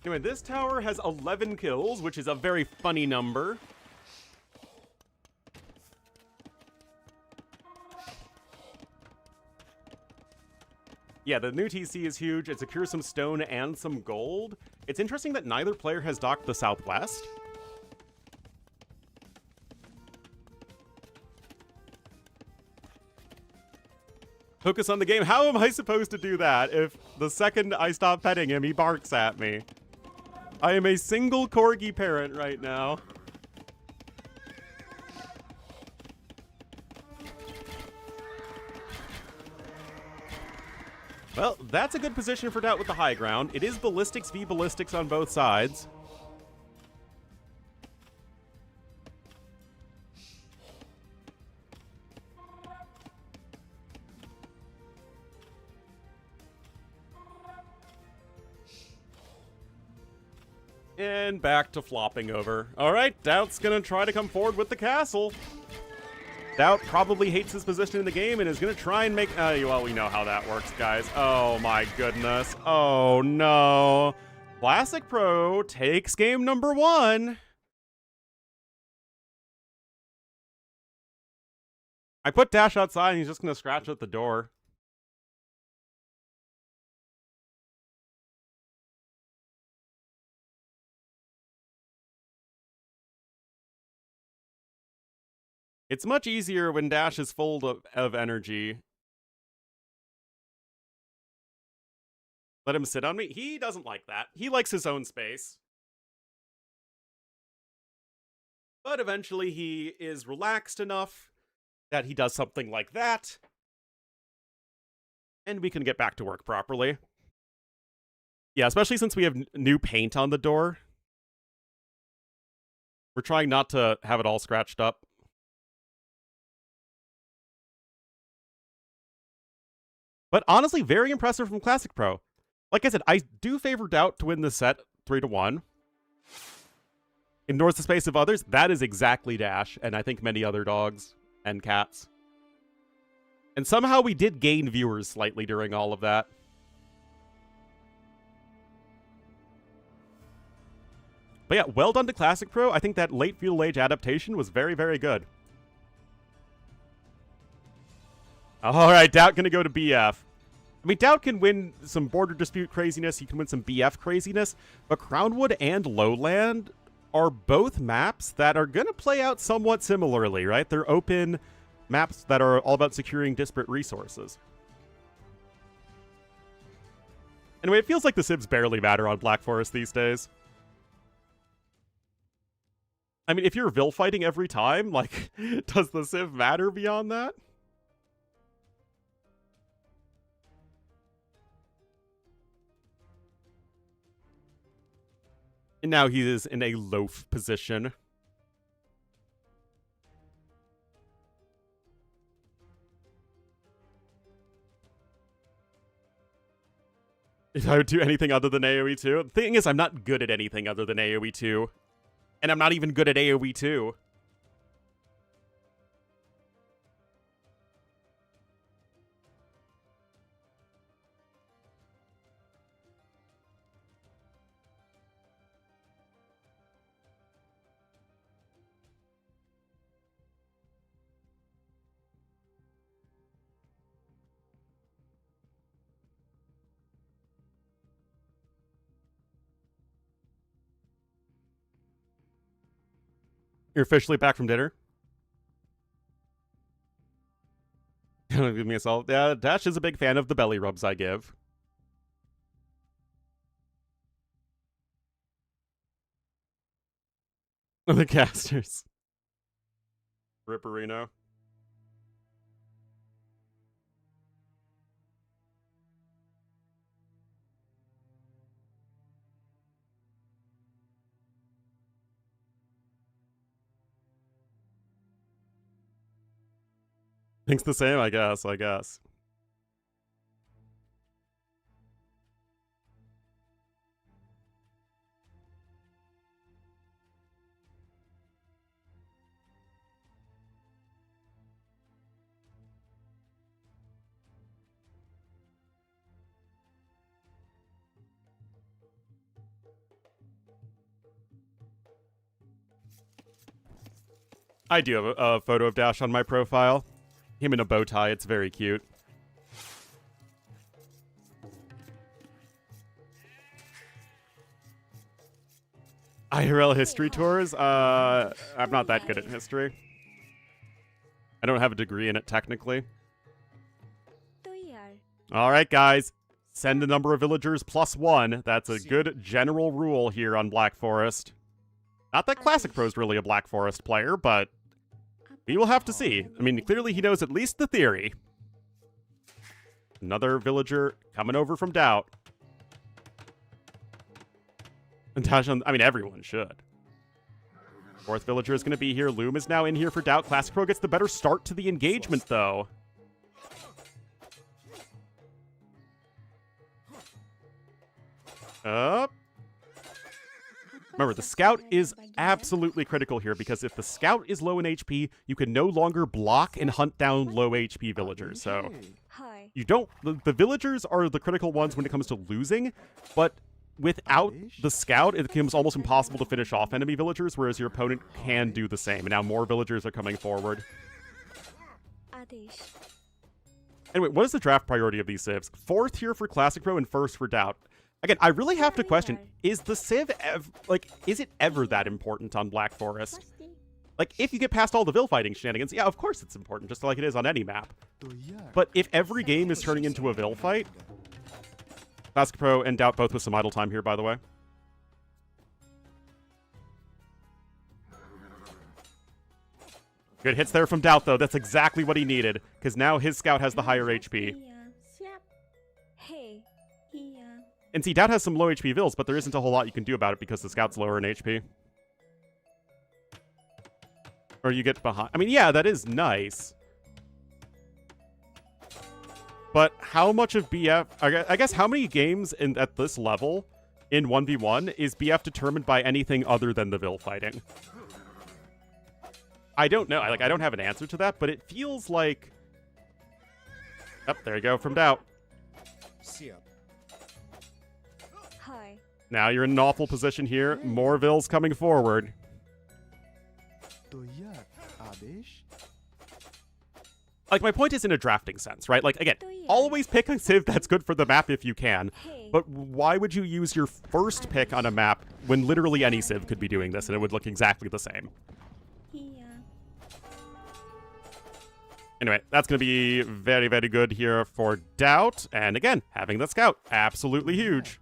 Anyway, this tower has 11 kills, which is a very funny number. Yeah, the new TC is huge. It secures some stone and some gold. It's interesting that neither player has docked the southwest. Focus on the game. How am I supposed to do that if the second I stop petting him, he barks at me? I am a single corgi parent right now. Well, that's a good position for Doubt with the high ground. It is ballistics v ballistics on both sides. And back to flopping over. All right, Doubt's gonna try to come forward with the castle. Doubt probably hates his position in the game and is going to try and make... well, we know how that works, guys. Oh, my goodness. Oh, no. Classic Pro takes game number 1. I put Dash outside and he's just going to scratch at the door. It's much easier when Dash is full of energy. Let him sit on me? He doesn't like that. He likes his own space. But eventually he is relaxed enough that he does something like that. And we can get back to work properly. Yeah, especially since we have new paint on the door. We're trying not to have it all scratched up. But honestly, very impressive from Classic Pro. Like I said, I do favor Doubt to win this set 3-1. Ignores the space of others. That is exactly Dash, and I think many other dogs and cats. And somehow we did gain viewers slightly during all of that. But yeah, well done to Classic Pro. I think that late Feudal Age adaptation was very, very good. All right, Doubt gonna go to BF. I mean, Doubt can win some border dispute craziness. He can win some BF craziness. But Crownwood and Lowland are both maps that are gonna play out somewhat similarly, right? They're open maps that are all about securing disparate resources. Anyway, it feels like the civs barely matter on Black Forest these days. I mean, if you're Vil fighting every time, like, does the Civ matter beyond that? And now he is in a loaf position. If I would do anything other than AoE 2. The thing is, I'm not good at anything other than AoE 2. And I'm not even good at AoE 2. You're officially back from dinner? Give me a solid. Yeah, Dash is a big fan of the belly rubs I give. The casters. Ripperino. Thinks the same, I guess. I do have a photo of Dash on my profile. Him in a bow tie, it's very cute. IRL history tours? I'm not that good at history. I don't have a degree in it, technically. Alright, guys. Send the number of villagers +1. That's a good general rule here on Black Forest. Not that Classic Pro's really a Black Forest player, but we will have to see. I mean, clearly he knows at least the theory. Another villager coming over from Doubt. And Tasha, I mean, everyone should. Fourth villager is going to be here. Loom is now in here for Doubt. Classic Pro gets the better start to the engagement, though. Up. Remember, the scout is absolutely critical here, because if the scout is low in HP, you can no longer block and hunt down low HP villagers. So you don't... The villagers are the critical ones when it comes to losing, but without the scout, it becomes almost impossible to finish off enemy villagers, whereas your opponent can do the same. And now more villagers are coming forward. Anyway, what is the draft priority of these civs? 4th here for Classic Pro and 1st for Doubt. Again, I really have to question, is the civ is it ever that important on Black Forest? Like, if you get past all the Vil fighting shenanigans, yeah, of course it's important, just like it is on any map. But if every game is turning into a Vil fight... Classic Pro and Doubt both with some idle time here, by the way. Good hits there from Doubt, though. That's exactly what he needed, because now his scout has the higher HP. And see, Doubt has some low HP Vils, but there isn't a whole lot you can do about it because the scout's lower in HP. Or you get behind. I mean, yeah, that is nice. But how much of BF... I guess how many games at this level in 1v1 is BF determined by anything other than the Vil fighting? I don't know. I don't have an answer to that, but it feels like... Oh, there you go, from Doubt. Now you're in an awful position here. More Vils coming forward. Like, my point is in a drafting sense, right? Like, again, always pick a civ that's good for the map if you can. But why would you use your first pick on a map when literally any civ could be doing this and it would look exactly the same? Anyway, that's going to be very, very good here for Doubt. And again, having the scout, absolutely huge.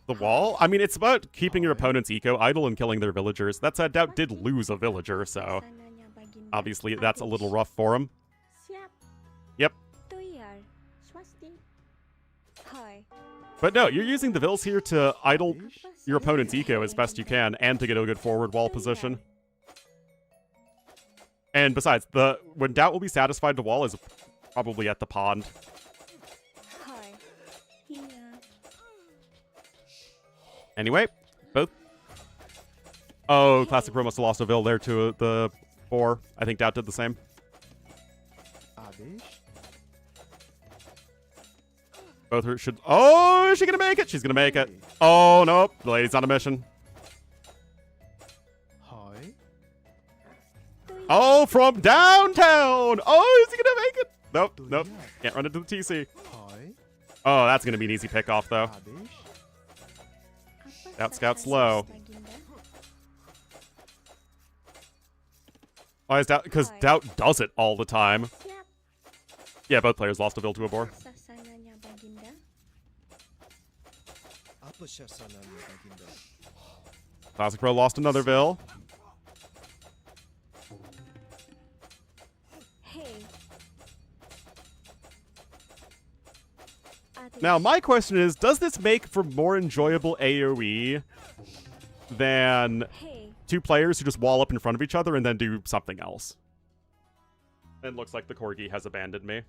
The wall? I mean, it's about keeping your opponent's eco idle and killing their villagers. That said, Doubt did lose a villager, so obviously that's a little rough for him. Yep. But no, you're using the vills here to idle your opponent's eco as best you can and to get a good forward wall position. And besides, when Doubt will be satisfied, the wall is probably at the pond. Anyway, both... Oh, Classic Pro must have lost a vill there to the 4. I think Doubt did the same. Both her should... Oh, is she gonna make it? She's gonna make it. Oh, nope. The lady's on a mission. Oh, from downtown! Oh, is he gonna make it? Nope, nope. Can't run into the TC. Oh, that's gonna be an easy pick-off, though. Doubt Scout's low. Why is Doubt? Because Doubt does it all the time. Yeah, both players lost a vill to a boar. Classic Pro lost another vill. Now, my question is, does this make for more enjoyable AoE than two players who just wall up in front of each other and then do something else? And looks like the Corgi has abandoned me.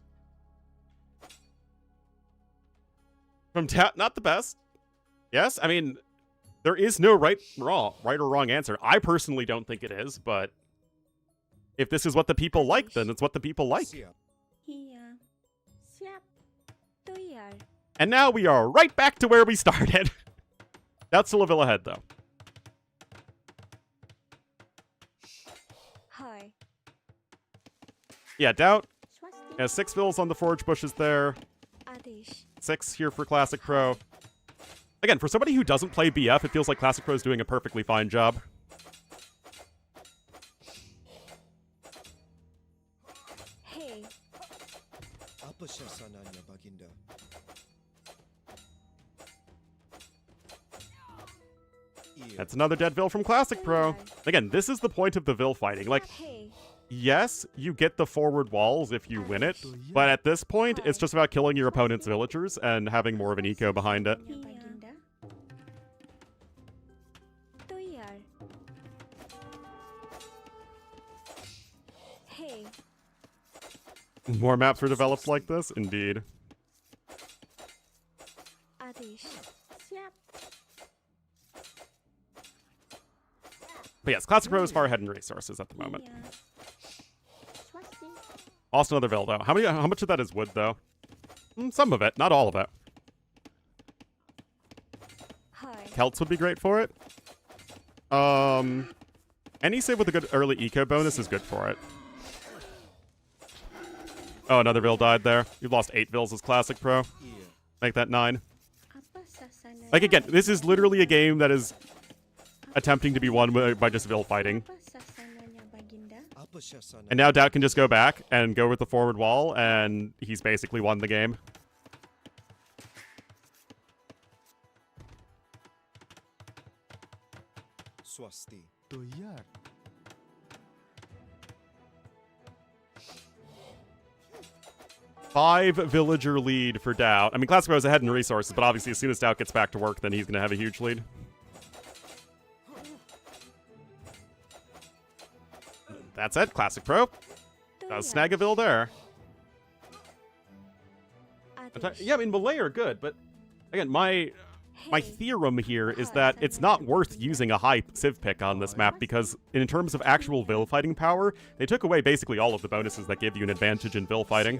From not the best. Yes, I mean, there is no right or wrong answer. I personally don't think it is, but if this is what the people like, then it's what the people like. And now we are right back to where we started. That's still a vill ahead, though. Yeah, Doubt has 6 vills on the forge bushes there. 6 here for Classic Pro. Again, for somebody who doesn't play BF, it feels like Classic Pro is doing a perfectly fine job. That's another dead vill from Classic Pro. Again, this is the point of the vill fighting. Like, yes, you get the forward walls if you win it, but at this point, it's just about killing your opponent's villagers and having more of an eco behind it. More maps were developed like this? Indeed. But yes, Classic Pro is far ahead in resources at the moment. Lost another vill, though. How much of that is wood, though? Some of it, not all of it. Celts would be great for it. Any save with a good early eco bonus is good for it. Oh, another vill died there. You've lost 8 vills as Classic Pro. Make that 9. Like, again, this is literally a game that is attempting to be won by just vill fighting. And now Doubt can just go back and go with the forward wall, and he's basically won the game. Five villager lead for Doubt. I mean, Classic Pro is ahead in resources, but obviously as soon as Doubt gets back to work, then he's going to have a huge lead. That's it, Classic Pro. Does snag a vill there. Yeah, I mean, Malay are good, but again, my theorem here is that it's not worth using a high civ pick on this map because in terms of actual vill fighting power, they took away basically all of the bonuses that give you an advantage in vill fighting.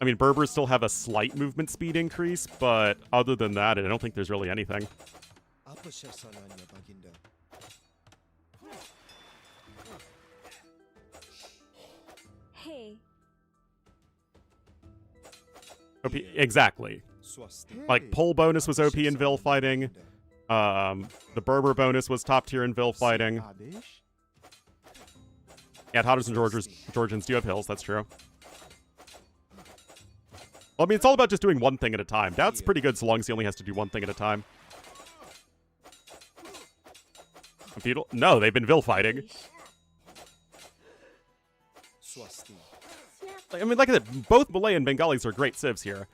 I mean, Berbers still have a slight movement speed increase, but other than that, I don't think there's really anything. OP, exactly. Like, pull bonus was OP in vill fighting. The Berber bonus was top tier in vill fighting. Yeah, Hatters and Georgians do have hills, that's true. Well, I mean, it's all about just doing one thing at a time. Doubt's pretty good so long as he only has to do one thing at a time. Feudal? No, they've been Vil fighting. I mean, like I said, both Malay and Bengalis are great civs here.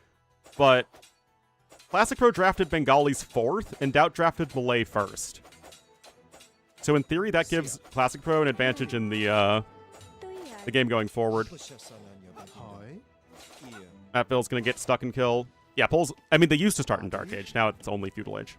But Classic Pro drafted Bengalis 4th, and Doubt drafted Malay 1st. So in theory, that gives Classic Pro an advantage in the game going forward. That Vil's gonna get stuck and kill. Yeah, Poles. I mean, they used to start in Dark Age. Now it's only Feudal Age.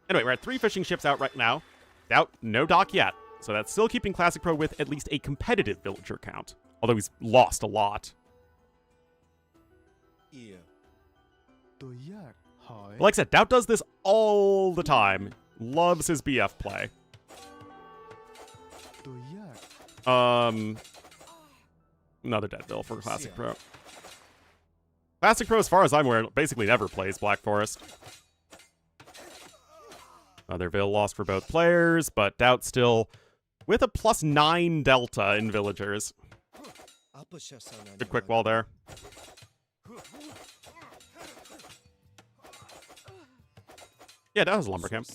Anyway, we're at 3 fishing ships out right now. Doubt, no dock yet. So that's still keeping Classic Pro with at least a competitive villager count. Although he's lost a lot. But like I said, Doubt does this all the time. Loves his BF play. Another dead Vil for Classic Pro. Classic Pro, as far as I'm aware, basically never plays Black Forest. Another Vil lost for both players, but Doubt still with a +9 delta in villagers. Good quick wall there. Yeah, that was a lumber camp.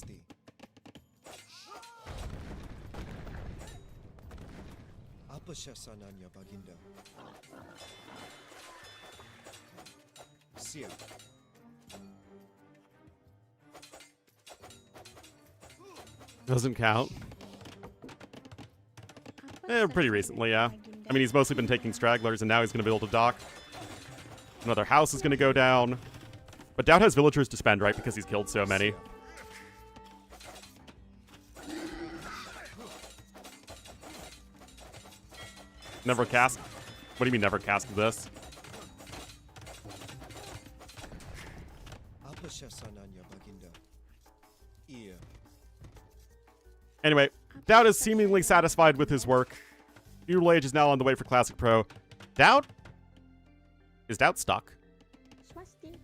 Doesn't count. Pretty recently, yeah. I mean, he's mostly been taking stragglers, and now he's going to be able to dock. Another house is going to go down. But Doubt has villagers to spend, right? Because he's killed so many. Never cast? What do you mean never cast this? Anyway, Doubt is seemingly satisfied with his work. Feudal Age is now on the way for Classic Pro. Doubt? Is Doubt stuck?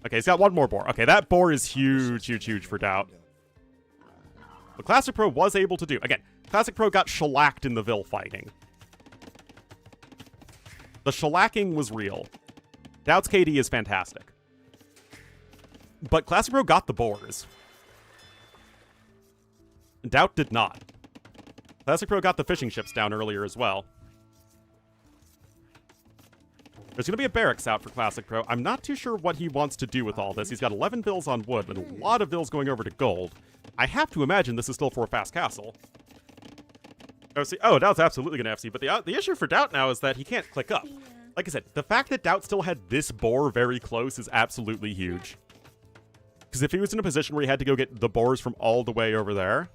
Okay, he's got one more boar. Okay, that boar is huge, huge, huge for Doubt. But Classic Pro was able to do. Again, Classic Pro got shellacked in the Vil fighting. The shellacking was real. Doubt's KD is fantastic. But Classic Pro got the boars. Doubt did not. Classic Pro got the fishing ships down earlier as well. There's going to be a barracks out for Classic Pro. I'm not too sure what he wants to do with all this. He's got 11 Vils on wood, but a lot of Vils going over to gold. I have to imagine this is still for a fast castle. Oh, Doubt's absolutely going to FC, but the issue for Doubt now is that he can't click up. Like I said, the fact that Doubt still had this boar very close is absolutely huge. Because if he was in a position where he had to go get the boars from all the way over there,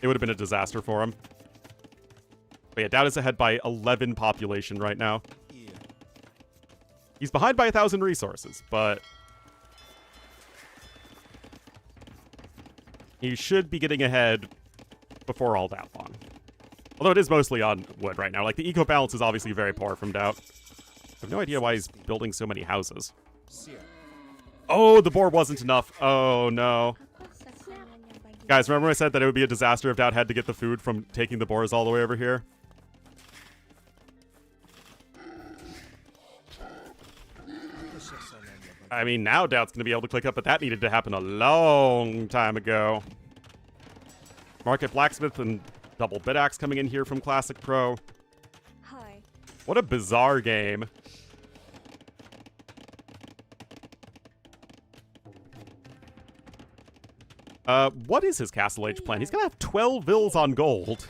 it would have been a disaster for him. But yeah, Doubt is ahead by 11 population right now. He's behind by 1,000 resources, but he should be getting ahead before all Doubt long. Although it is mostly on wood right now. Like, the eco balance is obviously very poor from Doubt. I have no idea why he's building so many houses. Oh, the boar wasn't enough. Oh, no. Guys, remember I said that it would be a disaster if Doubt had to get the food from taking the boars all the way over here? I mean, now Doubt's going to be able to click up, but that needed to happen a long time ago. Market Blacksmith and Double Bit Axe coming in here from Classic Pro. Hi. What a bizarre game. What is his Castle Age plan? He's gonna have 12 Vils on gold.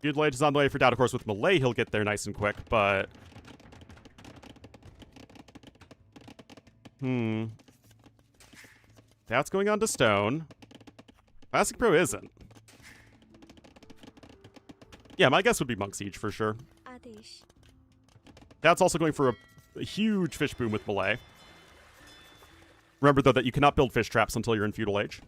Feudal Age is on the way for Doubt. Of course, with Malay, he'll get there nice and quick, but... Doubt's going on to stone. Classic Pro isn't. Yeah, my guess would be Monk Siege for sure. Doubt's also going for a huge fish boom with Malay. Remember, though, that you cannot build fish traps until you're in Feudal Age.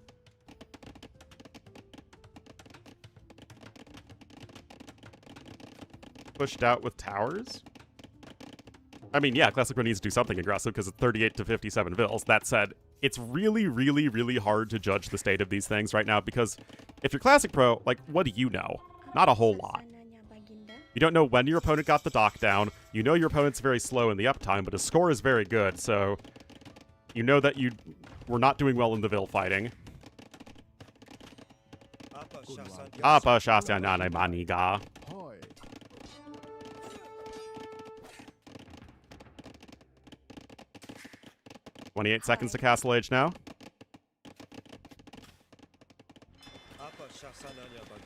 Pushed out with towers. I mean, yeah, Classic Pro needs to do something aggressive because it's 38 to 57 vills. That said, it's really, really, really hard to judge the state of these things right now because if you're Classic Pro, like, what do you know? Not a whole lot. You don't know when your opponent got the dock down. You know your opponent's very slow in the uptime, but his score is very good, so you know that you were not doing well in the vill fighting. Apa shasyanane maniga. 28 seconds to castle age now.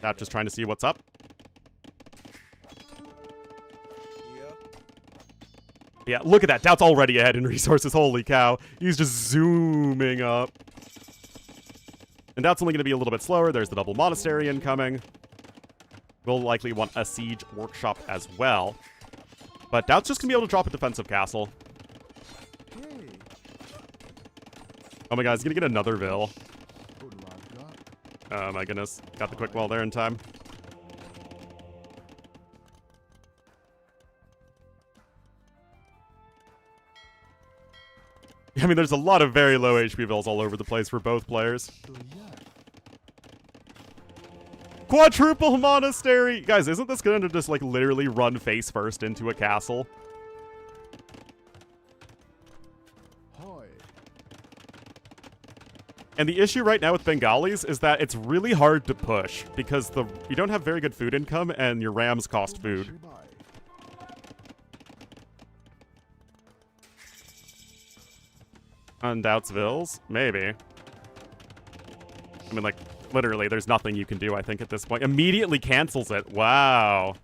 Tap just trying to see what's up. Yeah, look at that. Doubt's already ahead in resources. Holy cow. He's just zooming up. And Doubt's only going to be a little bit slower. There's the double monastery incoming. We'll likely want a siege workshop as well. But Doubt's just going to be able to drop a defensive castle. Oh my god, he's going to get another vill. Oh my goodness. Got the quick wall there in time. I mean, there's a lot of very low HP vills all over the place for both players. Quadruple monastery! Guys, isn't this going to just, like, literally run face first into a castle? And the issue right now with Bengalis is that it's really hard to push because you don't have very good food income and your rams cost food. Undoubts vills? Maybe. I mean, like, literally, there's nothing you can do, I think, at this point. Immediately cancels it. Wow.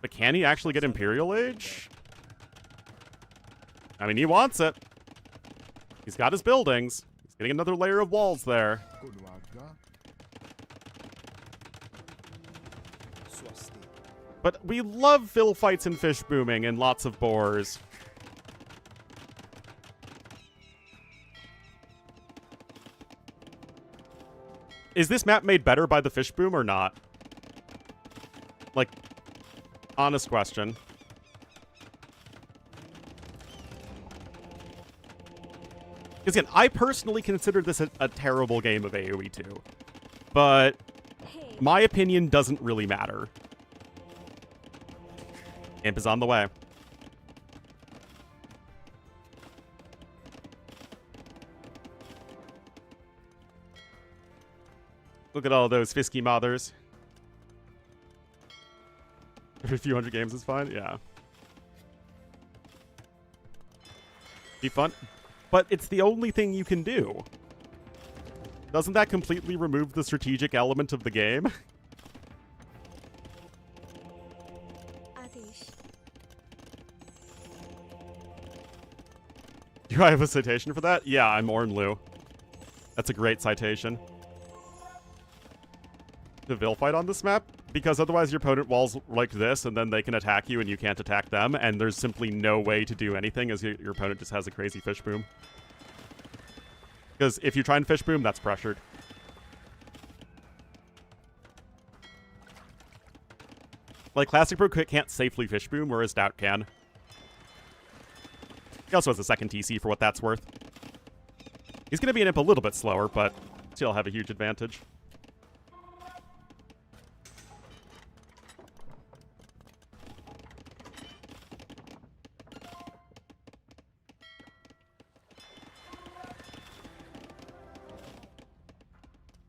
But can he actually get Imperial Age? I mean, he wants it. He's got his buildings. He's getting another layer of walls there. But we love vill fights and fish booming and lots of boars. Is this map made better by the fish boom or not? Like, honest question. Because again, I personally consider this a terrible game of AoE 2. But my opinion doesn't really matter. Imp is on the way. Look at all those fisky mothers. Every few hundred games is fine? Yeah. Be fun. But it's the only thing you can do. Doesn't that completely remove the strategic element of the game? Do I have a citation for that? Yeah, I'm Ornlu. That's a great citation. The vill fight on this map, because otherwise your opponent walls like this and then they can attack you and you can't attack them, and there's simply no way to do anything as your opponent just has a crazy fish boom. Because if you try and fish boom, that's pressured. Like, Classic Pro can't safely fish boom, whereas Doubt can. He also has a second TC for what that's worth. He's going to be an imp a little bit slower, but still have a huge advantage.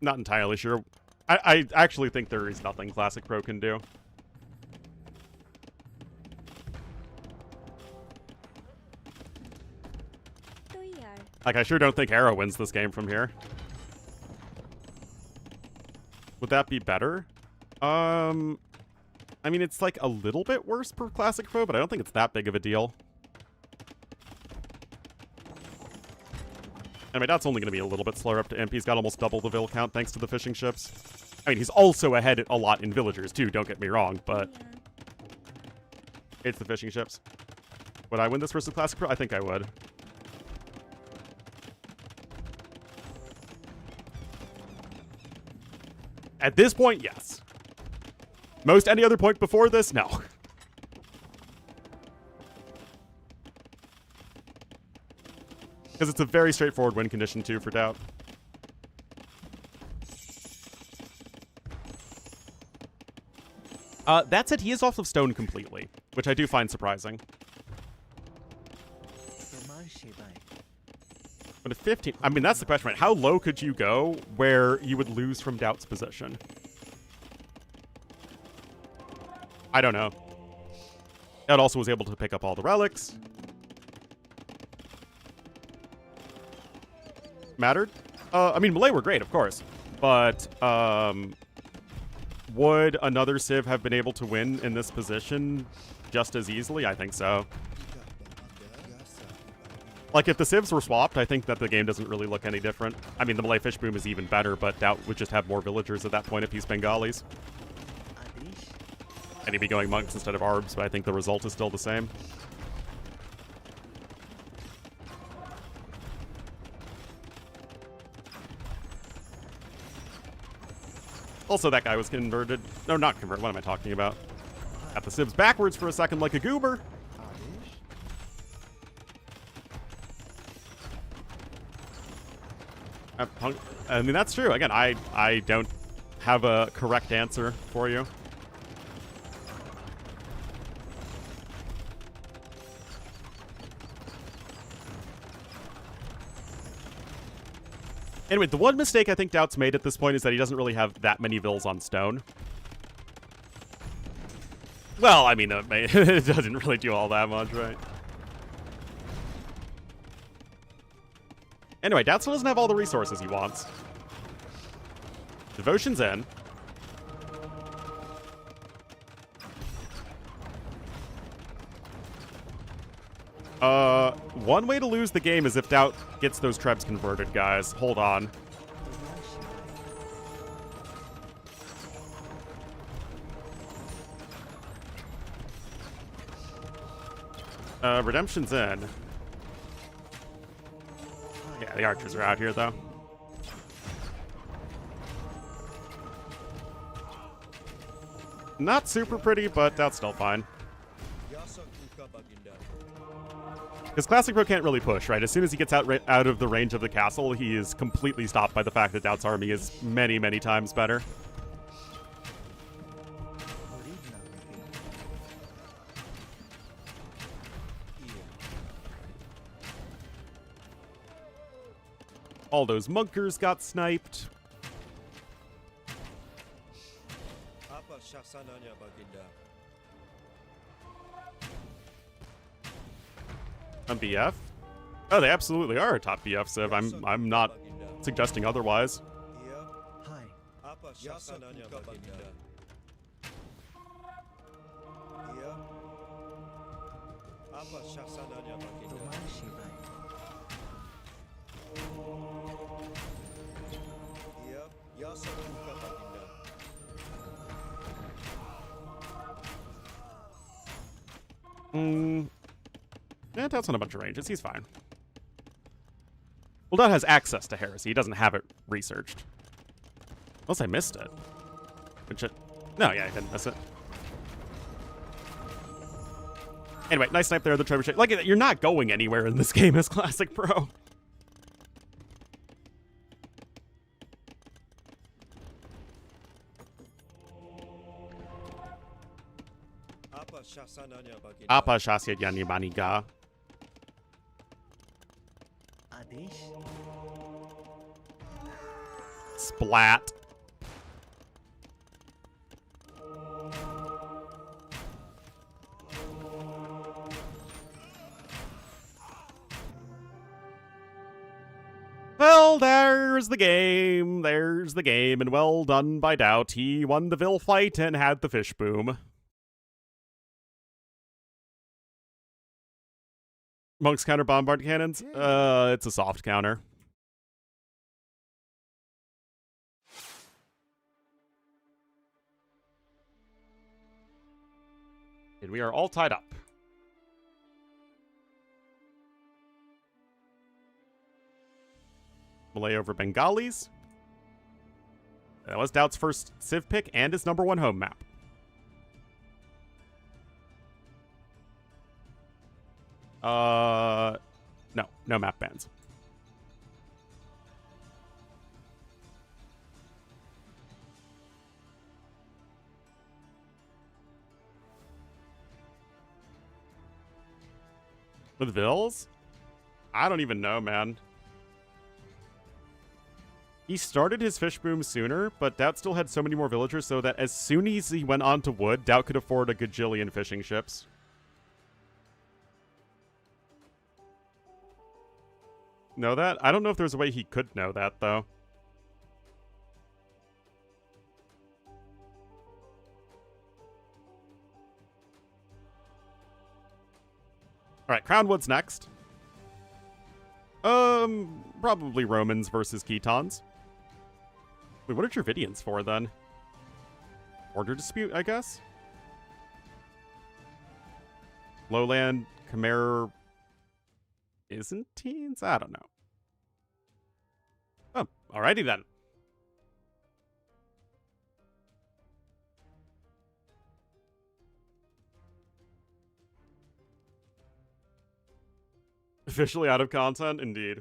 Not entirely sure. I actually think there is nothing Classic Pro can do. Like, I sure don't think Arrow wins this game from here. Would that be better? I mean, it's like a little bit worse per Classic Pro, but I don't think it's that big of a deal. I mean, that's only going to be a little bit slower up to Imp. He's got almost double the vill count thanks to the fishing ships. I mean, he's also ahead a lot in villagers, too, don't get me wrong, but it's the fishing ships. Would I win this versus Classic Pro? I think I would. At this point, yes. Most any other point before this, no. Because it's a very straightforward win condition, too, for Doubt. That said, he is off of stone completely, which I do find surprising. But at 15... I mean, that's the question, right? How low could you go where you would lose from Doubt's position? I don't know. Doubt also was able to pick up all the relics. Mattered? I mean, Malay were great, of course. But, would another Civ have been able to win in this position just as easily? I think so. Like, if the Civs were swapped, I think that the game doesn't really look any different. I mean, the Malay Fish Boom is even better, but Doubt would just have more villagers at that point if he's Bengalis. And he'd be going monks instead of arbs, but I think the result is still the same. Also, that guy was converted. No, not converted. What am I talking about? Got the Civs backwards for a second like a goober. I mean, that's true. Again, I don't have a correct answer for you. Anyway, the one mistake I think Doubt's made at this point is that he doesn't really have that many vills on stone. Well, I mean, it doesn't really do all that much, right? Anyway, Doubt still doesn't have all the resources he wants. Devotion's in. One way to lose the game is if Doubt gets those Trebs converted, guys. Hold on. Redemption's in. Yeah, the archers are out here, though. Not super pretty, but that's still fine. Because Classic Pro can't really push, right? As soon as he gets out of the range of the castle, he is completely stopped by the fact that Doubt's army is many, many times better. All those monkers got sniped. BF? Oh, they absolutely are a top BF Civ. I'm not suggesting otherwise. Yeah, Doubt's on a bunch of ranges. He's fine. Well, Doubt has access to heresy. He doesn't have it researched. Unless I missed it. Which it... No, yeah, I didn't miss it. Anyway, nice snipe there, the trebuchet. Like, you're not going anywhere in this game as Classic Pro. Apa Shasya Yani Maniga. Splat. Well, there's the game. There's the game, and well done by Doubt. He won the Vil fight and had the fish boom. Monks counter bombard cannons? It's a soft counter. And we are all tied up. Malay over Bengalis. That was Doubt's first Civ pick and his #1 home map. No map bans. With Vills? I don't even know, man. He started his fish boom sooner, but Doubt still had so many more villagers so that as soon as he went on to wood, Doubt could afford a gajillion fishing ships. Know that? I don't know if there's a way he could know that, though. Alright, Crownwood's next. Probably Romans versus Ketons. Wait, what are Dravidians for, then? Order dispute, I guess? Lowland, Khmer, Byzantines? I don't know. Oh, alrighty then. Officially out of content? Indeed.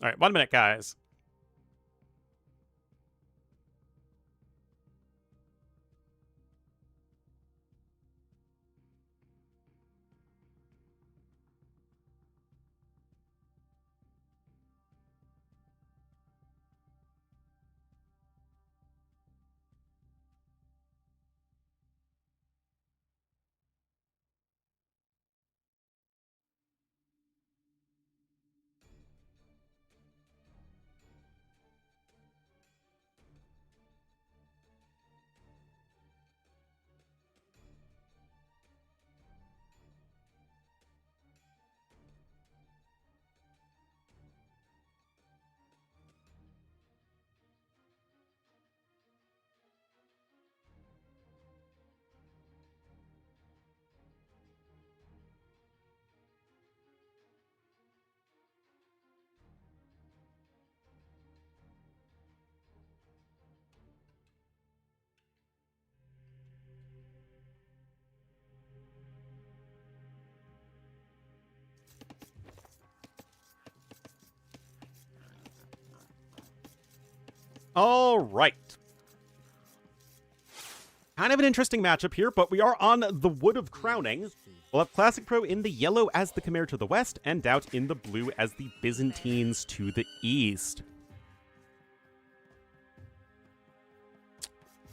All right, 1 minute, guys. All right. Kind of an interesting matchup here, but we are on the Wood of Crowning. We'll have Classic Pro in the yellow as the Khmer to the west, and Doubt in the blue as the Byzantines to the east.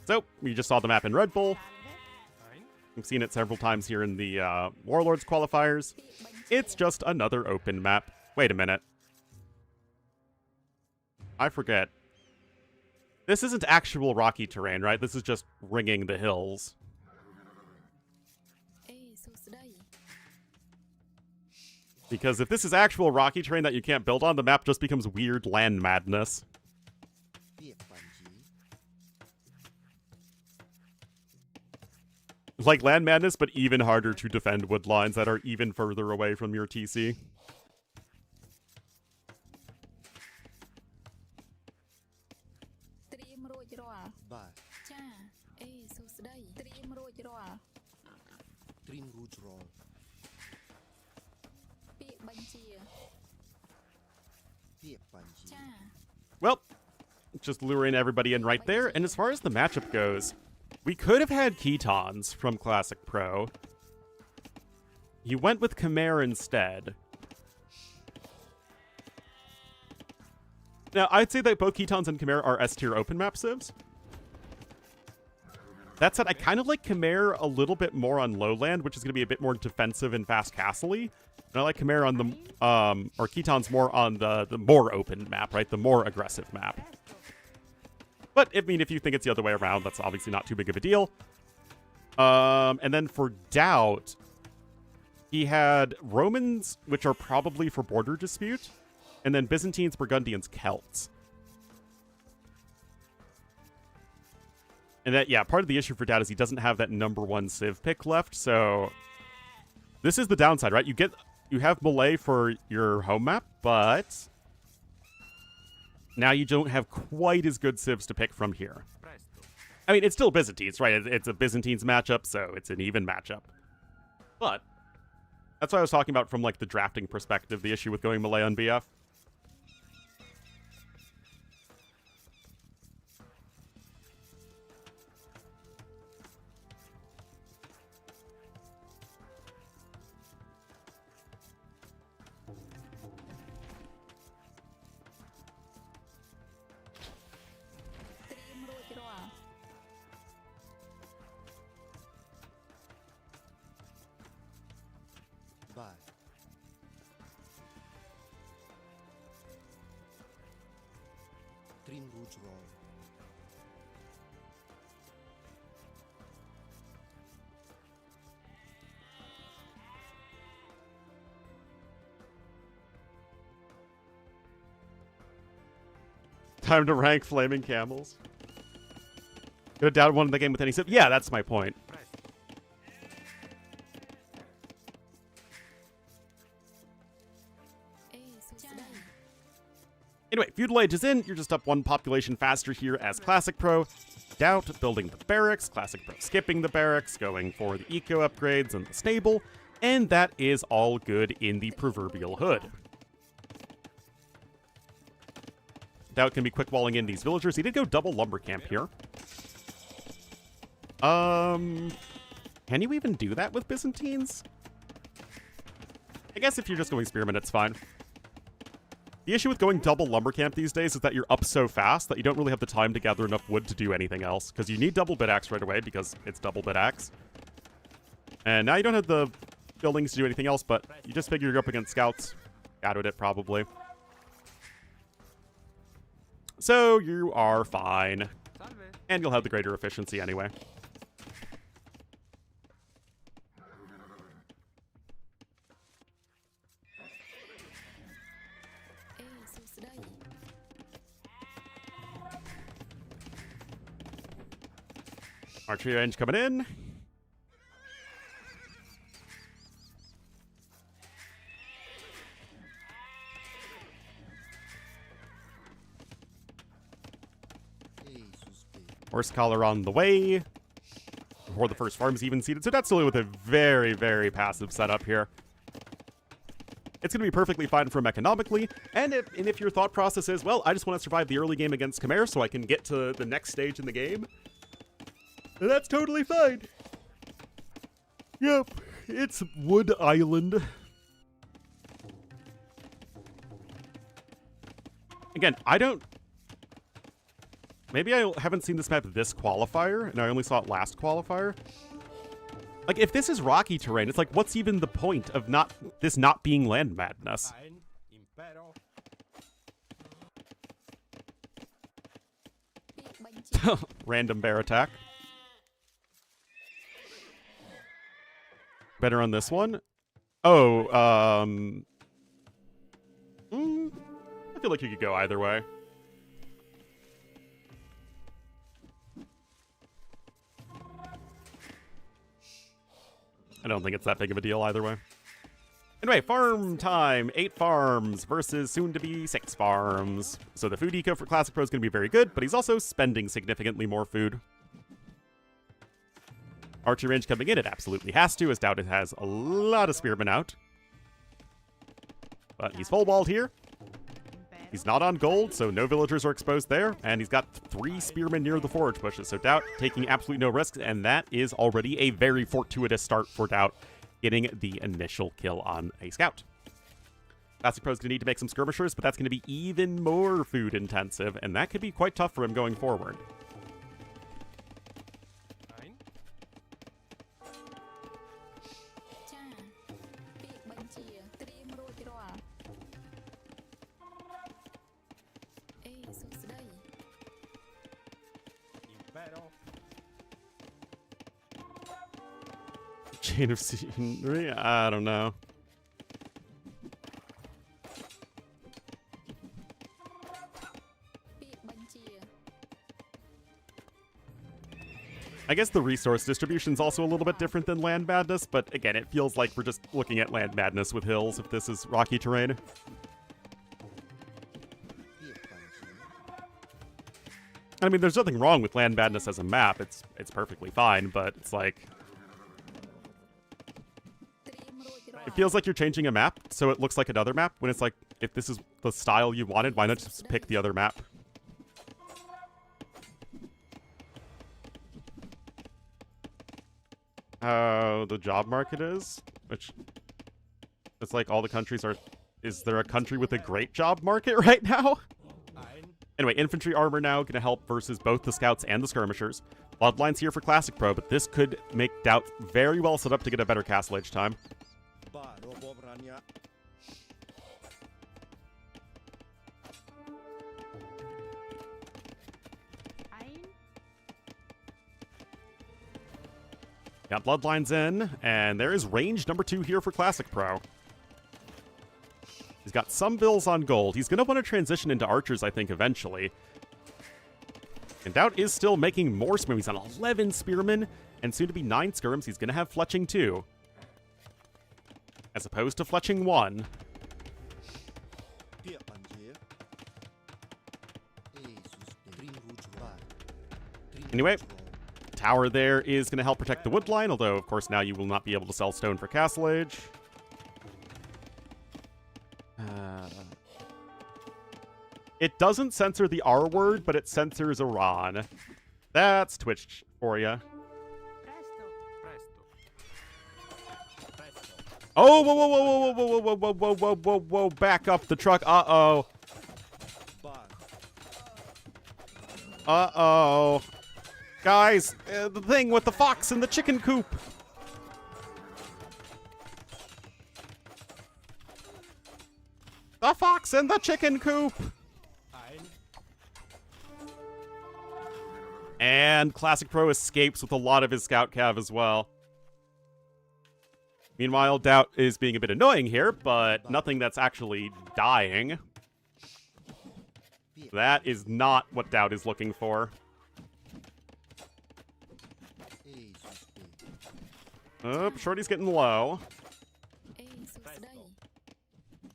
So, we just saw the map in Red Bull. We've seen it several times here in the Warlords qualifiers. It's just another open map. Wait a minute. I forget. This isn't actual rocky terrain, right? This is just ringing the hills. Because if this is actual rocky terrain that you can't build on, the map just becomes weird land madness. Like land madness, but even harder to defend wood lines that are even further away from your TC. Well, just luring everybody in right there. And as far as the matchup goes, we could have had Ketons from Classic Pro. He went with Khmer instead. Now, I'd say that both Ketons and Khmer are S-tier open map civs. That said, I kind of like Khmer a little bit more on lowland, which is going to be a bit more defensive and fast castle-y. And I like Khmer on the, or Ketons more on the more open map, right? The more aggressive map. But, I mean, if you think it's the other way around, that's obviously not too big of a deal. And then for Doubt, he had Romans, which are probably for border dispute, and then Byzantines, Burgundians, Celts. And that, yeah, part of the issue for Dad is he doesn't have that #1 Civ pick left, so this is the downside, right? You have Malay for your home map, but now you don't have quite as good Civs to pick from here. I mean, it's still Byzantines, right? It's a Byzantines matchup, so it's an even matchup. But that's what I was talking about from, like, the drafting perspective, the issue with going Malay on BF. Bye. Trim Roots Roll. Time to rank Flaming Camels. Could have down one in the game with any Civ. Yeah, that's my point. Anyway, Feudal Age is in. You're just up 1 population faster here as Classic Pro. Doubt building the barracks. Classic Pro skipping the barracks, going for the eco upgrades and the stable. And that is all good in the proverbial hood. Doubt can be quick walling in these villagers. He did go double lumber camp here. Can you even do that with Byzantines? I guess if you're just going spearmen, it's fine. The issue with going double lumber camp these days is that you're up so fast that you don't really have the time to gather enough wood to do anything else, because you need double bit axe right away because it's double bit axe. And now you don't have the buildings to do anything else, but you just figure you're up against scouts. Shadowed it, probably. So you are fine. And you'll have the greater efficiency anyway. Archery range coming in. Horse collar on the way. Before the first farm's even seeded. So that's still with a very, very passive setup here. It's going to be perfectly fine for him economically. And if your thought process is, well, I just want to survive the early game against Khmer so I can get to the next stage in the game, then that's totally fine. Yep, it's Wood Island. Again, maybe I haven't seen this map this qualifier, and I only saw it last qualifier. Like, if this is rocky terrain, it's like, what's even the point of this not being land madness? Random bear attack. Better on this one? Oh, I feel like you could go either way. I don't think it's that big of a deal either way. Anyway, farm time. 8 farms versus soon-to-be 6 farms. So the food eco for Classic Pro is going to be very good, but he's also spending significantly more food. Archery range coming in, it absolutely has to, as Doubt has a lot of spearmen out. But he's full-walled here. He's not on gold, so no villagers are exposed there. And he's got 3 spearmen near the forage bushes. So Doubt taking absolutely no risks, and that is already a very fortuitous start for Doubt, getting the initial kill on a scout. Classic Pro's going to need to make some skirmishers, but that's going to be even more food intensive, and that could be quite tough for him going forward. Chain of scenery? I don't know. I guess the resource distribution's also a little bit different than Land Madness, but again, it feels like we're just looking at Land Madness with hills if this is rocky terrain. I mean, there's nothing wrong with Land Madness as a map. It's perfectly fine, but it's like... It feels like you're changing a map, so it looks like another map, when it's like, if this is the style you wanted, why not just pick the other map? How the job market is? Which... It's like all the countries are... Is there a country with a great job market right now? Anyway, infantry armor now going to help versus both the scouts and the skirmishers. Bloodlines here for Classic Pro, but this could make Doubt very well set up to get a better castle age time. Got Bloodlines in, and there is range number 2 here for Classic Pro. He's got some bills on gold. He's going to want to transition into archers, I think, eventually. And Doubt is still making more spearmen. He's on 11 spearmen, and soon to be 9 skirms. He's going to have fletching 2. As opposed to fletching 1. Anyway, tower there is going to help protect the wood line, although, of course, now you will not be able to sell stone for Castle Age. It doesn't censor the R word, but it censors Iran. That's Twitch for you. Oh, whoa, whoa, whoa, whoa, whoa, whoa, whoa, whoa, whoa, whoa, whoa, back up the truck. Uh-oh. Uh-oh. Guys, the thing with the fox and the chicken coop. The fox and the chicken coop. And Classic Pro escapes with a lot of his scout cav as well. Meanwhile, Doubt is being a bit annoying here, but nothing that's actually dying. That is not what Doubt is looking for. Oh, Shorty's getting low.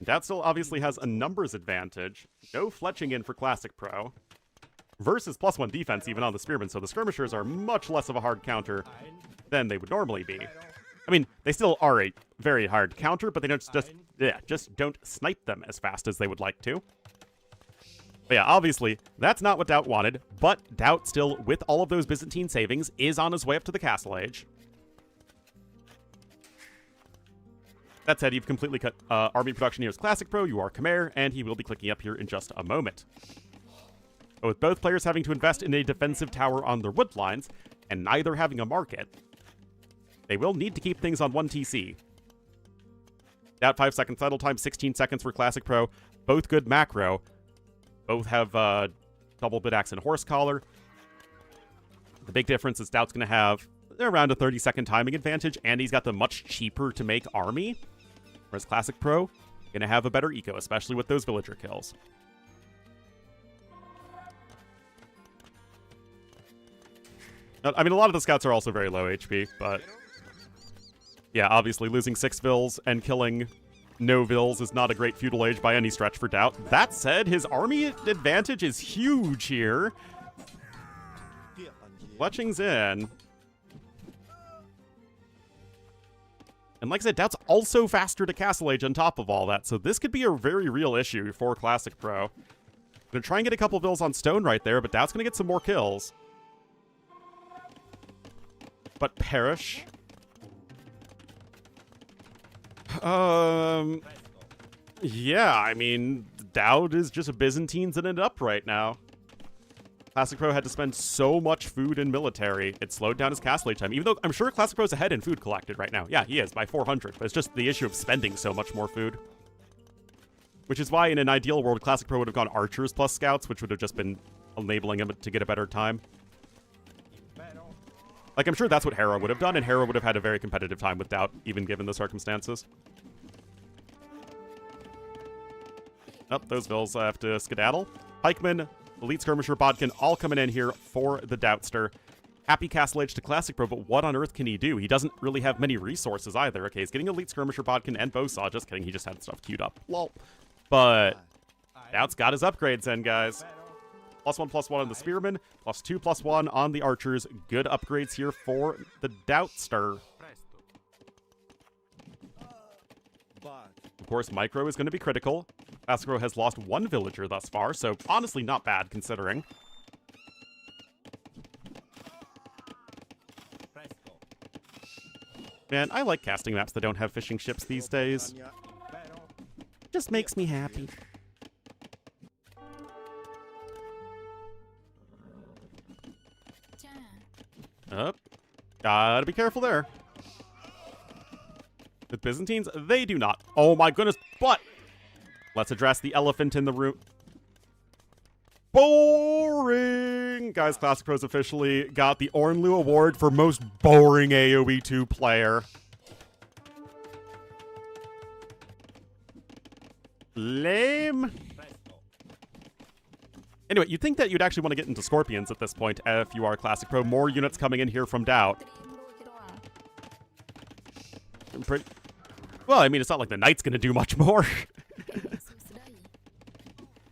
Doubt still obviously has a numbers advantage. No fletching in for Classic Pro. Versus +1 defense even on the spearmen, so the skirmishers are much less of a hard counter than they would normally be. I mean, they still are a very hard counter, but they don't just don't snipe them as fast as they would like to. But yeah, obviously, that's not what Doubt wanted, but Doubt still, with all of those Byzantine savings, is on his way up to the Castle Age. That said, you've completely cut army production here as Classic Pro, you are Khmer, and he will be clicking up here in just a moment. But with both players having to invest in a defensive tower on their wood lines, and neither having a market, they will need to keep things on 1 TC. Doubt 5-second settle time, 16 seconds for Classic Pro. Both good macro. Both have double bit axe and horse collar. The big difference is Doubt's going to have around a 30-second timing advantage, and he's got the much cheaper to make army. Whereas Classic Pro, going to have a better eco, especially with those villager kills. I mean, a lot of the scouts are also very low HP, but yeah, obviously losing 6 vills and killing no vills is not a great feudal age by any stretch for Doubt. That said, his army advantage is huge here. Fletching's in. And like I said, Doubt's also faster to Castle Age on top of all that, so this could be a very real issue for Classic Pro. Gonna try and get a couple vills on stone right there, but Doubt's gonna get some more kills. But perish. Yeah, I mean, Doubt is just a Byzantines in it up right now. Classic Pro had to spend so much food in military, it slowed down his Castle Age time. Even though I'm sure Classic Pro's ahead in food collected right now. Yeah, he is, by 400. But it's just the issue of spending so much more food. Which is why in an ideal world, Classic Pro would have gone archers plus scouts, which would have just been enabling him to get a better time. Like, I'm sure that's what Hera would have done, and Hera would have had a very competitive time with Doubt, even given the circumstances. Oh, those vills have to skedaddle. Pikeman, Elite Skirmisher, Bodkin, all coming in here for the Doubtster. Happy Castle Age to Classic Pro, but what on earth can he do? He doesn't really have many resources either. Okay, he's getting Elite Skirmisher, Bodkin, and Bowsaw. Just kidding, he just had stuff queued up. Lol. But Doubt's got his upgrades in, guys. +1/+1 on the Spearmen, +2/+1 on the Archers. Good upgrades here for the Doubtster. Of course, Micro is going to be critical. Classic Pro has lost 1 villager thus far, so honestly not bad considering. Man, I like casting maps that don't have fishing ships these days. Just makes me happy. Up. Gotta be careful there. With Byzantines, they do not. Oh my goodness, but let's address the elephant in the room. Boring! Guys, Classic Pros officially got the Ornlu Award for most boring AoE 2 player. Lame. Anyway, you'd think that you'd actually want to get into Scorpions at this point if you are Classic Pro. More units coming in here from Doubt. Well, I mean, it's not like the Knight's going to do much more.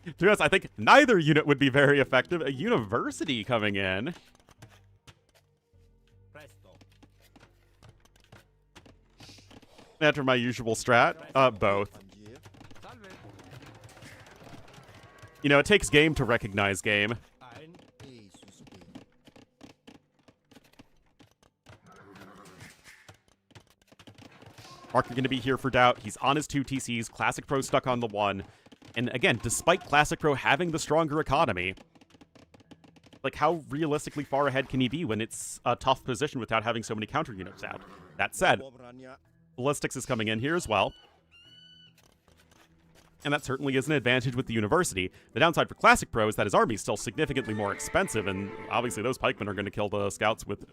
To be honest, I think neither unit would be very effective. A University coming in. After my usual strat, both. You know, it takes game to recognize game. Mark are going to be here for Doubt. He's on his 2 TCs. Classic Pro stuck on the 1. And again, despite Classic Pro having the stronger economy, like, how realistically far ahead can he be when it's a tough position without having so many counter units out? That said, Ballistics is coming in here as well. And that certainly is an advantage with the University. The downside for Classic Pro is that his army is still significantly more expensive, and obviously those pikemen are going to kill the scouts with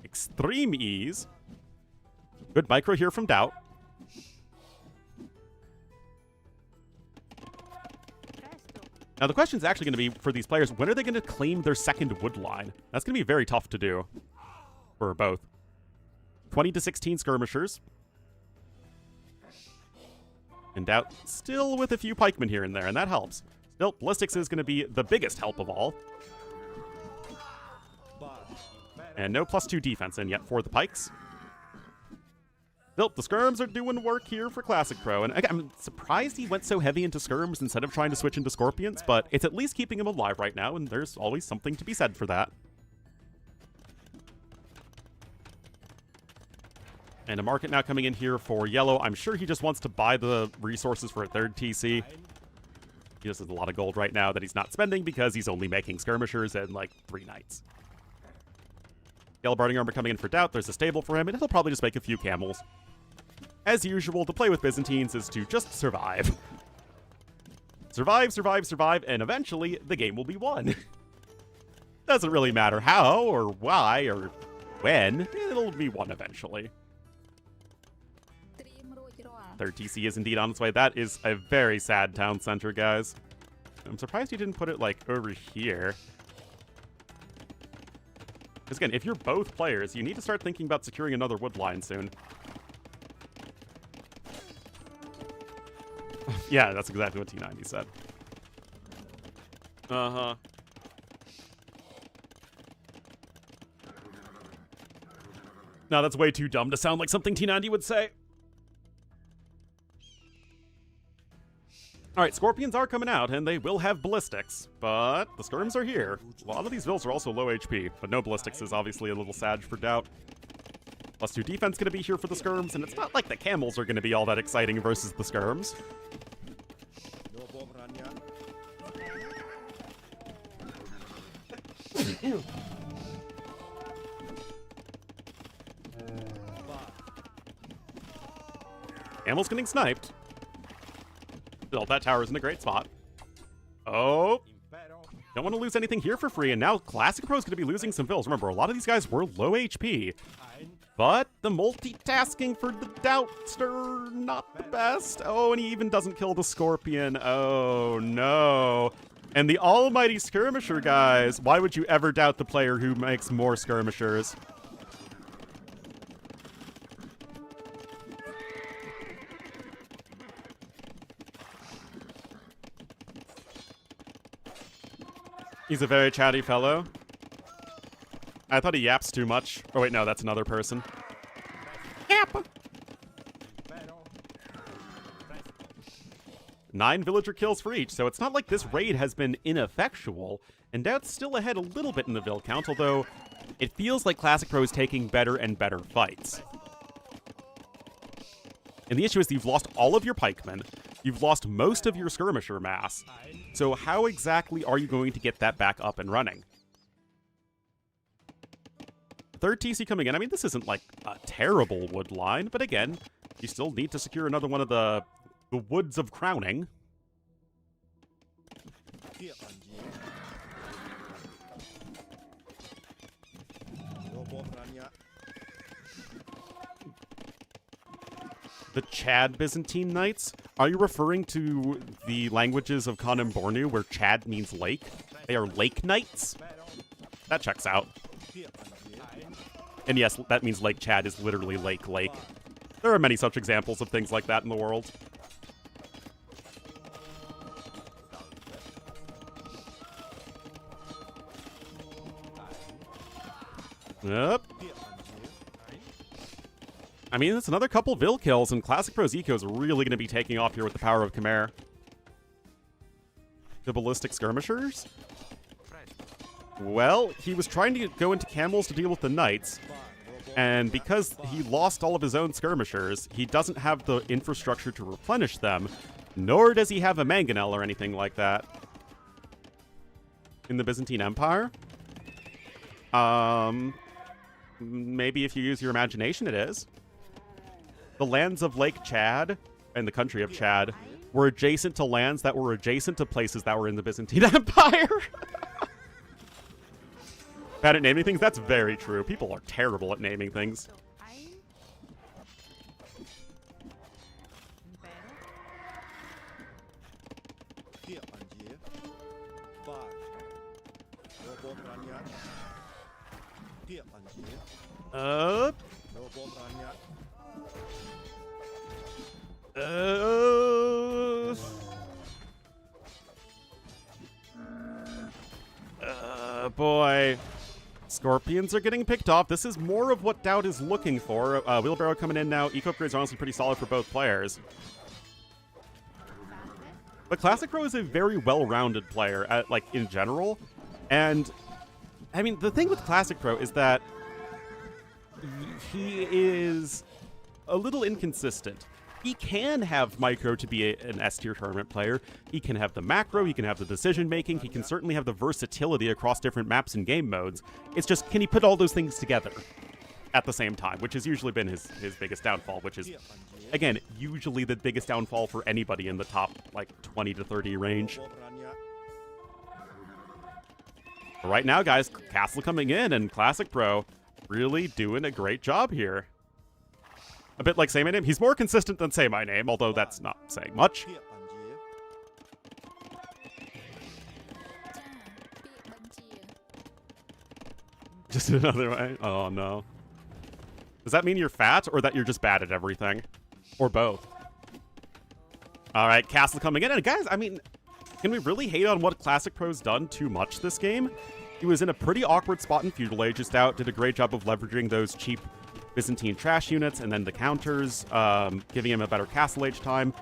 extreme ease. Good micro here from Doubt. Now, the question is actually going to be, for these players, when are they going to claim their second wood line? That's going to be very tough to do for both. 20 to 16 skirmishers. And Doubt still with a few pikemen here and there, and that helps. Still, Ballistics is going to be the biggest help of all. And no +2 defense in yet for the pikes. Still, the skirms are doing work here for Classic Pro, and I'm surprised he went so heavy into skirms instead of trying to switch into scorpions, but it's at least keeping him alive right now, and there's always something to be said for that. And a market now coming in here for yellow. I'm sure he just wants to buy the resources for a 3rd TC. He just has a lot of gold right now that he's not spending because he's only making skirmishers and, like, 3 knights. Yellow Barding Armor coming in for Doubt. There's a stable for him, and he'll probably just make a few camels. As usual, to play with Byzantines is to just survive. Survive, survive, survive, and eventually the game will be won. Doesn't really matter how, or why, or when. It'll be won eventually. 3rd TC is indeed on its way. That is a very sad town center, guys. I'm surprised you didn't put it, like, over here. Because again, if you're both players, you need to start thinking about securing another wood line soon. Yeah, that's exactly what T90 said. Uh-huh. No, that's way too dumb to sound like something T90 would say. Alright, Scorpions are coming out, and they will have Ballistics, but the Skirms are here. A lot of these vills are also low HP, but no Ballistics is obviously a little sad for Doubt. +2 defense going to be here for the Skirms, and it's not like the Camels are going to be all that exciting versus the Skirms. Camel's getting sniped. Still, that tower is in a great spot. Oh. Don't want to lose anything here for free, and now Classic Pro's going to be losing some vills. Remember, a lot of these guys were low HP. But the multitasking for the Doubtster, not the best. Oh, and he even doesn't kill the Scorpion. Oh, no. And the almighty skirmisher, guys. Why would you ever doubt the player who makes more skirmishers? He's a very chatty fellow. I thought he yaps too much. Oh wait, no, that's another person. Yap! 9 villager kills for each, so it's not like this raid has been ineffectual, and Doubt's still ahead a little bit in the vill count, although it feels like Classic Pro is taking better and better fights. And the issue is that you've lost all of your pikemen, you've lost most of your skirmisher mass, so how exactly are you going to get that back up and running? Third TC coming in. I mean, this isn't like a terrible wood line, but again, you still need to secure another one of the woods of crowning. The Chad Byzantine Knights? Are you referring to the languages of Khan and Bornu where Chad means lake? They are lake knights? That checks out. And yes, that means Lake Chad is literally lake. There are many such examples of things like that in the world. Yep. I mean, it's another couple Vill kills, and Classic Pro's Eco is really going to be taking off here with the power of Khmer. The Ballistic Skirmishers? Well, he was trying to go into camels to deal with the knights, and because he lost all of his own skirmishers, he doesn't have the infrastructure to replenish them, nor does he have a mangonel or anything like that. In the Byzantine Empire? Maybe if you use your imagination, it is. The lands of Lake Chad and the country of Chad were adjacent to lands that were adjacent to places that were in the Byzantine Empire. Bad at naming things? That's very true. People are terrible at naming things. Boy. Scorpions are getting picked off. This is more of what Doubt is looking for. Wheelbarrow coming in now. Eco upgrades are honestly pretty solid for both players. But Classic Pro is a very well-rounded player, in general. And, I mean, the thing with Classic Pro is that he is a little inconsistent. He can have micro to be an S-tier tournament player. He can have the macro, he can have the decision-making, he can certainly have the versatility across different maps and game modes. It's just, can he put all those things together at the same time, which has usually been his biggest downfall, which is, again, usually the biggest downfall for anybody in the top, 20 to 30 range. But right now, guys, Castle coming in, and Classic Pro really doing a great job here. A bit like Say My Name. He's more consistent than Say My Name, although that's not saying much. Just another way? Oh, no. Does that mean you're fat, or that you're just bad at everything? Or both? Alright, Castle coming in. And guys, I mean, can we really hate on what Classic Pro's done too much this game? He was in a pretty awkward spot in Feudal Age. Just did a great job of leveraging those cheap Byzantine trash units, and then the counters, giving him a better Castle Age time.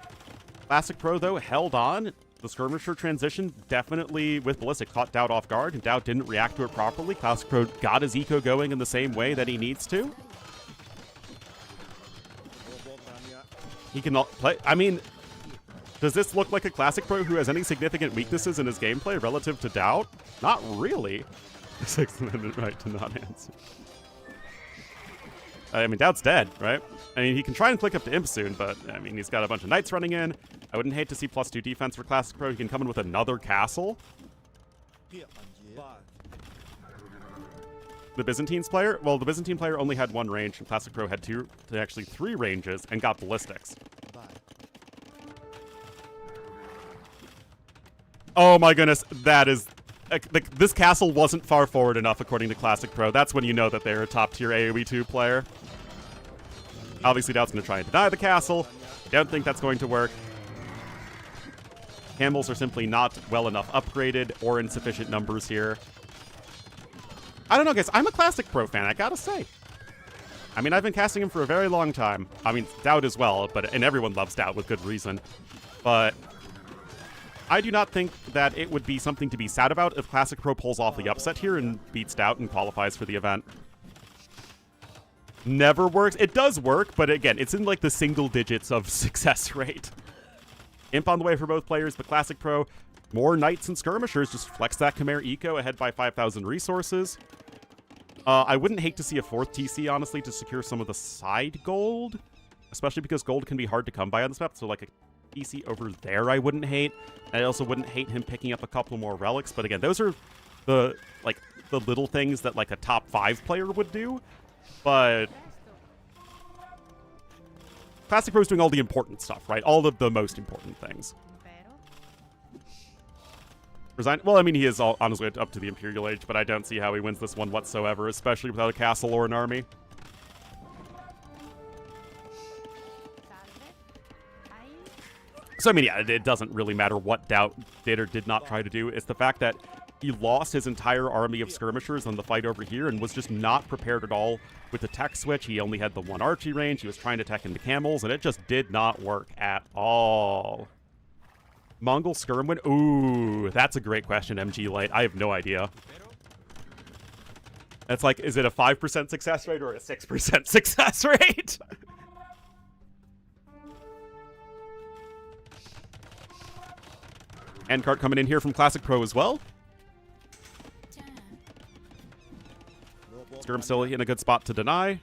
Classic Pro, though, held on. The Skirmisher transition definitely, with Ballistic, caught Doubt off guard, and Doubt didn't react to it properly. Classic Pro got his eco going in the same way that he needs to. He cannot play. I mean, does this look like a Classic Pro who has any significant weaknesses in his gameplay relative to Doubt? Not really. The Sixth Amendment right to not answer. I mean, Doubt's dead, right? I mean, he can try and click up to Imp soon, but, I mean, he's got a bunch of Knights running in. I wouldn't hate to see +2 defense for Classic Pro. He can come in with another castle. The Byzantines player? Well, the Byzantine player only had one range, and Classic Pro had actually three ranges, and got Ballistics. Oh my goodness, that is... this castle wasn't far forward enough, according to Classic Pro. That's when you know that they're a top-tier AoE 2 player. Obviously, Doubt's going to try and deny the castle. I don't think that's going to work. Camels are simply not well enough upgraded or in sufficient numbers here. I don't know, guys. I'm a Classic Pro fan, I gotta say. I mean, I've been casting him for a very long time. I mean, Doubt as well, and everyone loves Doubt with good reason. But I do not think that it would be something to be sad about if Classic Pro pulls off the upset here and beats Doubt and qualifies for the event. Never works. It does work, but again, it's in like the single digits of success rate. Imp on the way for both players, but Classic Pro, more Knights and Skirmishers, just flex that Khmer Eco ahead by 5,000 resources. I wouldn't hate to see a 4th TC, honestly, to secure some of the side gold, especially because gold can be hard to come by on this map, so like a TC over there I wouldn't hate. I also wouldn't hate him picking up a couple more relics, but again, those are the little things that like a top 5 player would do, but Classic Pro's doing all the important stuff, right? All of the most important things. Resign. Well, I mean, he is on his way up to the Imperial Age, but I don't see how he wins this one whatsoever, especially without a castle or an army. So, I mean, yeah, it doesn't really matter what Doubt did or did not try to do. It's the fact that he lost his entire army of skirmishers on the fight over here and was just not prepared at all with the tech switch. He only had the 1 archery range. He was trying to tech into camels, and it just did not work at all. Mongol Skirmwin? Ooh, that's a great question, MG Light. I have no idea. It's like, is it a 5% success rate or a 6% success rate? End card coming in here from Classic Pro as well. Skirm still in a good spot to deny.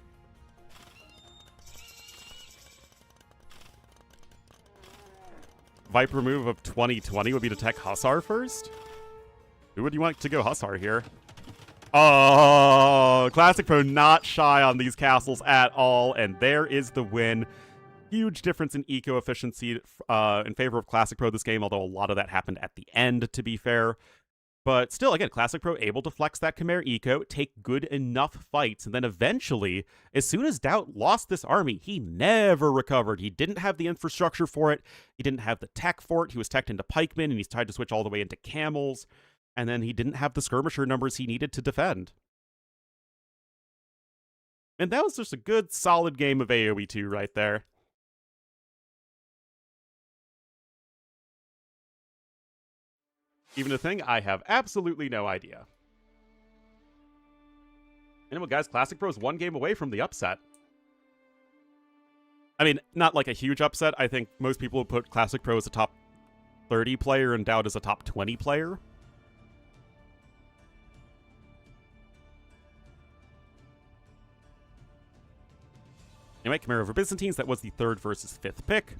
Viper move of 2020 would be to tech Hussar first. Who would you want to go Hussar here? Oh, Classic Pro not shy on these castles at all, and there is the win. Huge difference in eco efficiency in favor of Classic Pro this game, although a lot of that happened at the end, to be fair. But still, again, Classic Pro able to flex that Khmer Eco, take good enough fights, and then eventually, as soon as Doubt lost this army, he never recovered. He didn't have the infrastructure for it. He didn't have the tech for it. He was teched into pikemen, and he's tried to switch all the way into camels. And then he didn't have the skirmisher numbers he needed to defend. And that was just a good, solid game of AoE 2 right there. Even a thing, I have absolutely no idea. Anyway, guys, Classic Pro's 1 game away from the upset. I mean, not like a huge upset. I think most people would put Classic Pro as a top 30 player and Doubt as a top 20 player. Anyway, Khmer over Byzantines, that was the 3rd versus 5th pick.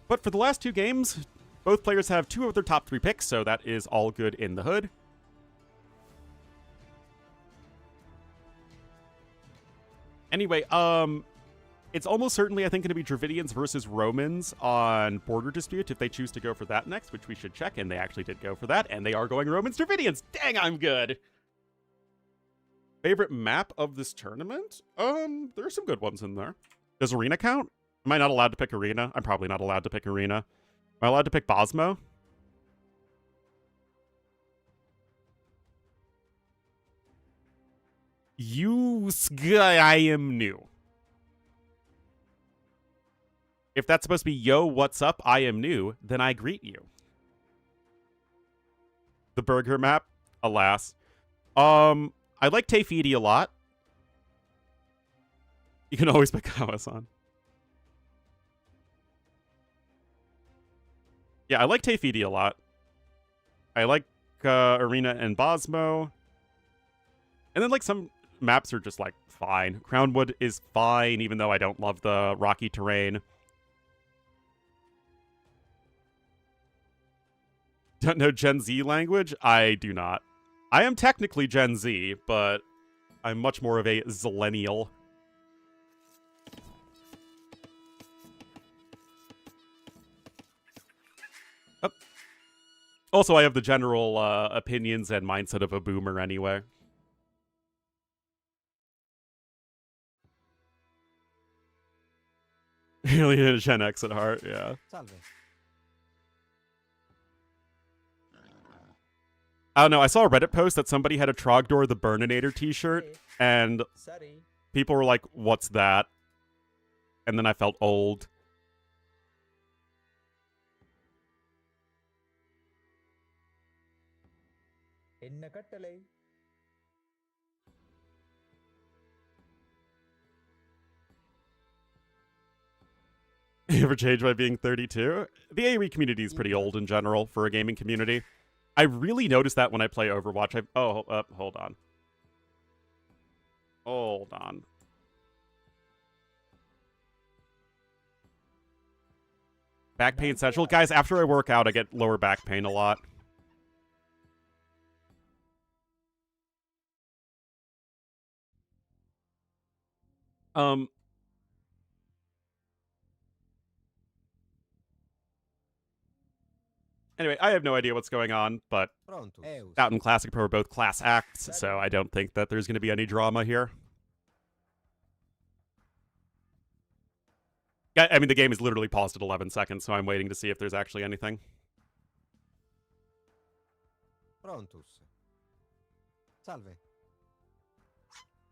But for the last 2 games, both players have 2 of their top 3 picks, so that is all good in the hood. Anyway, it's almost certainly, I think, going to be Dravidians versus Romans on Border Dispute if they choose to go for that next, which we should check, and they actually did go for that, and they are going Romans Dravidians. Dang, I'm good! Favorite map of this tournament? There are some good ones in there. Does Arena count? Am I not allowed to pick Arena? I'm probably not allowed to pick Arena. Am I allowed to pick Bosmo? I am new. If that's supposed to be, yo, what's up, I am new, then I greet you. The burger map? Alas. I like Tefidi a lot. You can always pick Kawasan. Yeah, I like Tefidi a lot. I like Arena and Bosmo. And then, like, some maps are just, like, fine. Crownwood is fine, even though I don't love the rocky terrain. Don't know Gen Z language? I do not. I am technically Gen Z, but I'm much more of a Zillennial. Also, I have the general opinions and mindset of a boomer anyway. Alien Gen X at heart, yeah. Salve. I don't know, I saw a Reddit post that somebody had a Trogdor the Burninator t-shirt, and Sorry. people were like, what's that? And then I felt old. என்ன கட்டளை? You ever change by being 32? The AoE community is pretty old in general for a gaming community. I really noticed that when I play Overwatch. Hold on. Hold on. Back pain central. Guys, after I work out, I get lower back pain a lot. Anyway, I have no idea what's going on, but Pronto. Out and Classic Pro are both class acts, so I don't think that there's going to be any drama here. I mean, the game is literally paused at 11 seconds, so I'm waiting to see if there's actually anything. Prontus. Salve.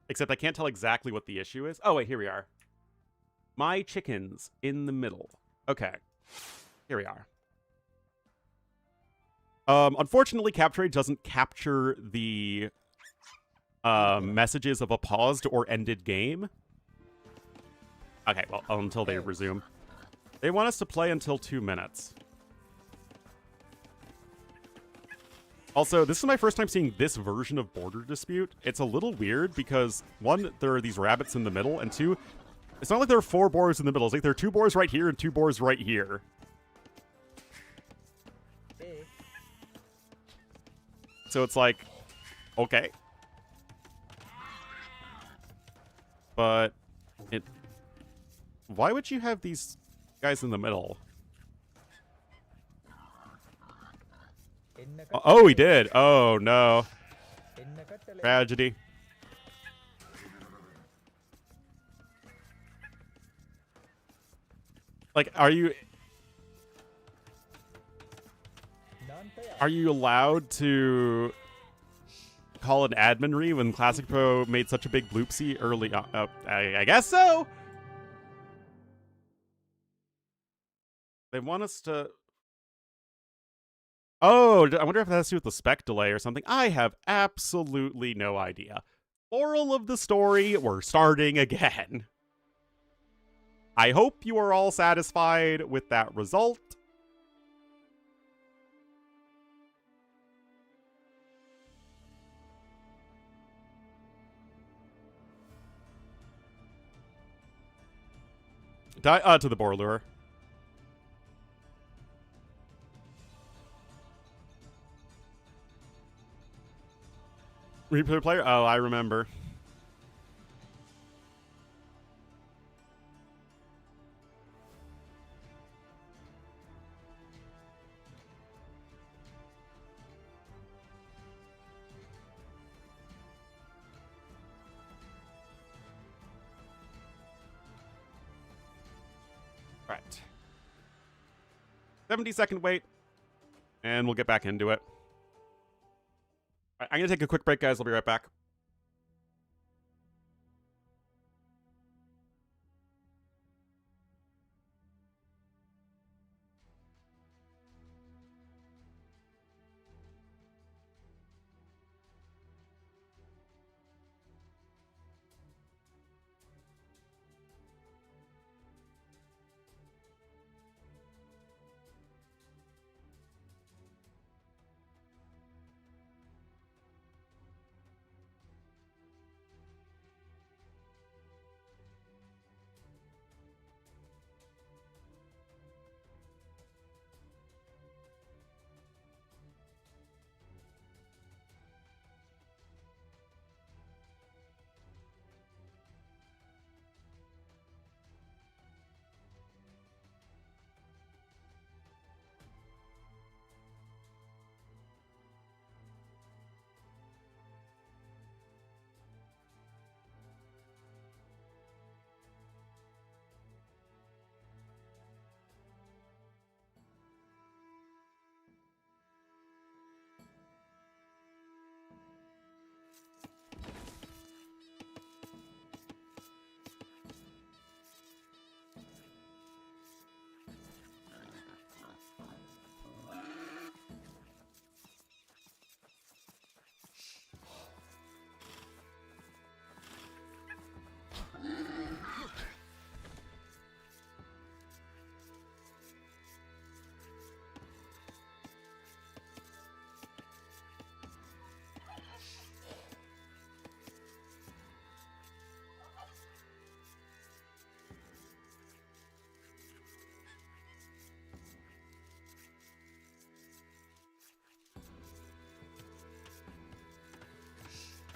Except I can't tell exactly what the issue is. Oh, wait, here we are. My chickens in the middle. Okay. Here we are. Unfortunately, Capture doesn't capture the messages of a paused or ended game. Okay, well, until they resume. They want us to play until 2 minutes. Also, this is my first time seeing this version of Border Dispute. It's a little weird because, one, there are these rabbits in the middle, and two, it's not like there are 4 boars in the middle. It's like there are 2 boars right here and 2 boars right here. So it's like, okay. But it... Why would you have these guys in the middle? Oh, he did. Oh, no. Tragedy. Like, are you allowed to call an admin re when Classic Pro made such a big bloopsie early on? I guess so. They want us to... Oh, I wonder if that has to do with the spec delay or something. I have absolutely no idea. Moral of the story, we're starting again. I hope you are all satisfied with that result. To the boar lure. Replay player? Oh, I remember. Right. 70-second wait, and we'll get back into it. All right, I'm going to take a quick break, guys. I'll be right back.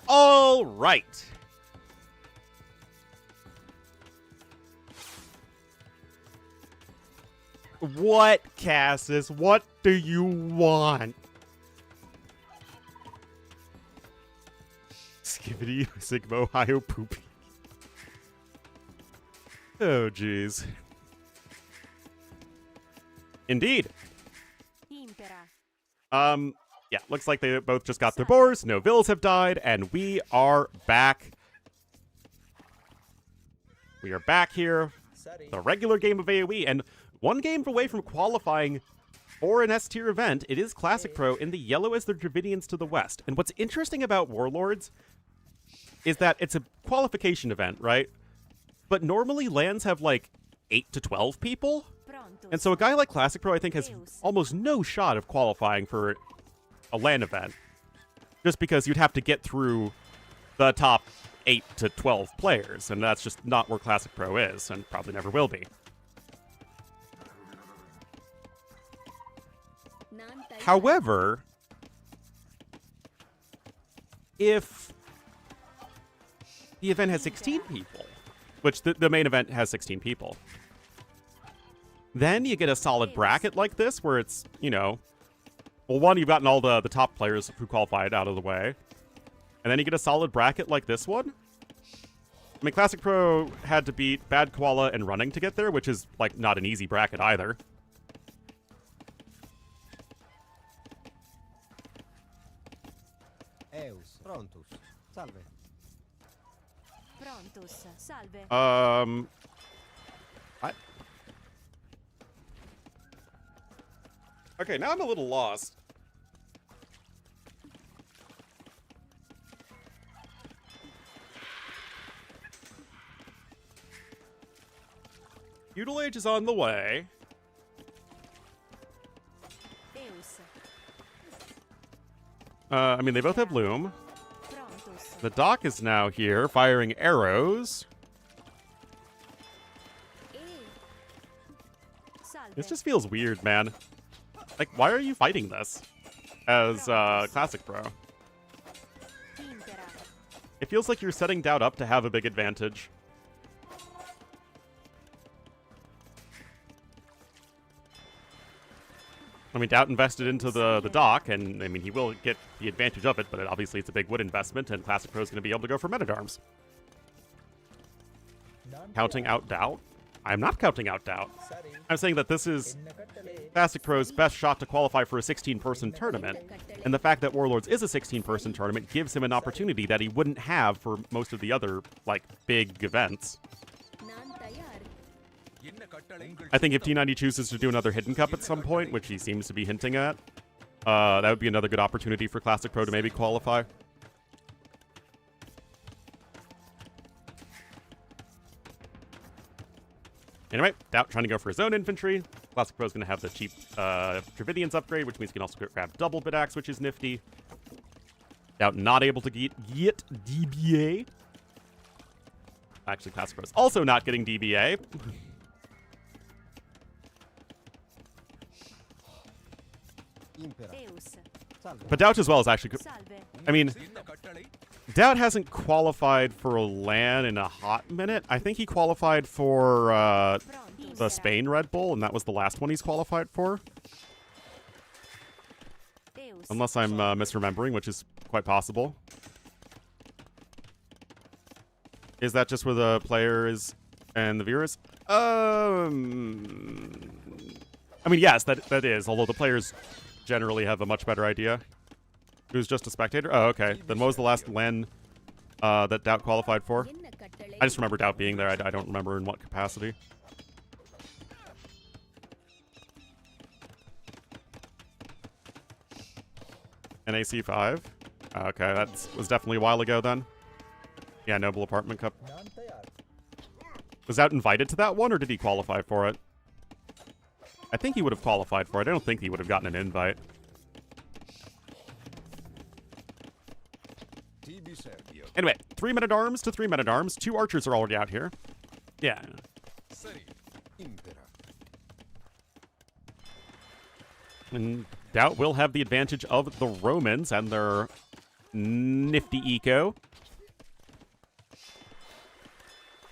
All right. What, Cassis? What do you want? Skibbity, Sigma, Ohio, poopy. Oh, jeez. Indeed. Yeah, looks like they both just got their boars, no villas have died, and we are back. We are back here, the regular game of AoE, and one game away from qualifying for an S-tier event. It is Classic Pro in the yellow as the Dravidians to the west. And what's interesting about Warlords is that it's a qualification event, right? But normally lands have like 8 to 12 people. And so a guy like Classic Pro, I think, has almost no shot of qualifying for a LAN event. Just because you'd have to get through the top 8 to 12 players. And that's just not where Classic Pro is, and probably never will be. However, if the event has 16 people, which the main event has 16 people, then you get a solid bracket like this where it's, you know, well, one, you've gotten all the top players who qualified out of the way, and then you get a solid bracket like this one. I mean, Classic Pro had to beat Bad Koala and Running to get there, which is, like, not an easy bracket either. Prontus. Salve. Prontus. Salve. Okay, now I'm a little lost. Feudal Age is on the way. I mean, they both have Loom. The dock is now here, firing arrows. This just feels weird, man. Like, why are you fighting this as Classic Pro? It feels like you're setting Doubt up to have a big advantage. I mean, Doubt invested into the dock, and I mean, he will get the advantage of it, but obviously it's a big wood investment, and Classic Pro is going to be able to go for Men-at-Arms. Counting out Doubt? I'm not counting out Doubt. I'm saying that this is Classic Pro's best shot to qualify for a 16-person tournament, and the fact that Warlords is a 16-person tournament gives him an opportunity that he wouldn't have for most of the other, like, big events. I think if T90 chooses to do another Hidden Cup at some point, which he seems to be hinting at, that would be another good opportunity for Classic Pro to maybe qualify. Anyway, Doubt trying to go for his own infantry. Classic Pro is going to have the cheap Dravidians upgrade, which means he can also grab double Bit Axe, which is nifty. Doubt not able to get DBA. Actually, Classic Pro is also not getting DBA. But Doubt as well is actually... I mean, Doubt hasn't qualified for a LAN in a hot minute. I think he qualified for the Spain Red Bull, and that was the last one he's qualified for. Unless I'm misremembering, which is quite possible. Is that just where the player is and the viewer is? I mean, yes, that is, although the players generally have a much better idea. Who's just a spectator? Oh, okay. Then what was the last LAN that Doubt qualified for? I just remember Doubt being there. I don't remember in what capacity. NAC 5? Okay, that was definitely a while ago then. Yeah, Noble Apartment Cup. Was Doubt invited to that one, or did he qualify for it? I think he would have qualified for it. I don't think he would have gotten an invite. Anyway, 3 Men-at-Arms to 3 Men-at-Arms. 2 archers are already out here. Yeah. And Doubt will have the advantage of the Romans and their Nifty eco.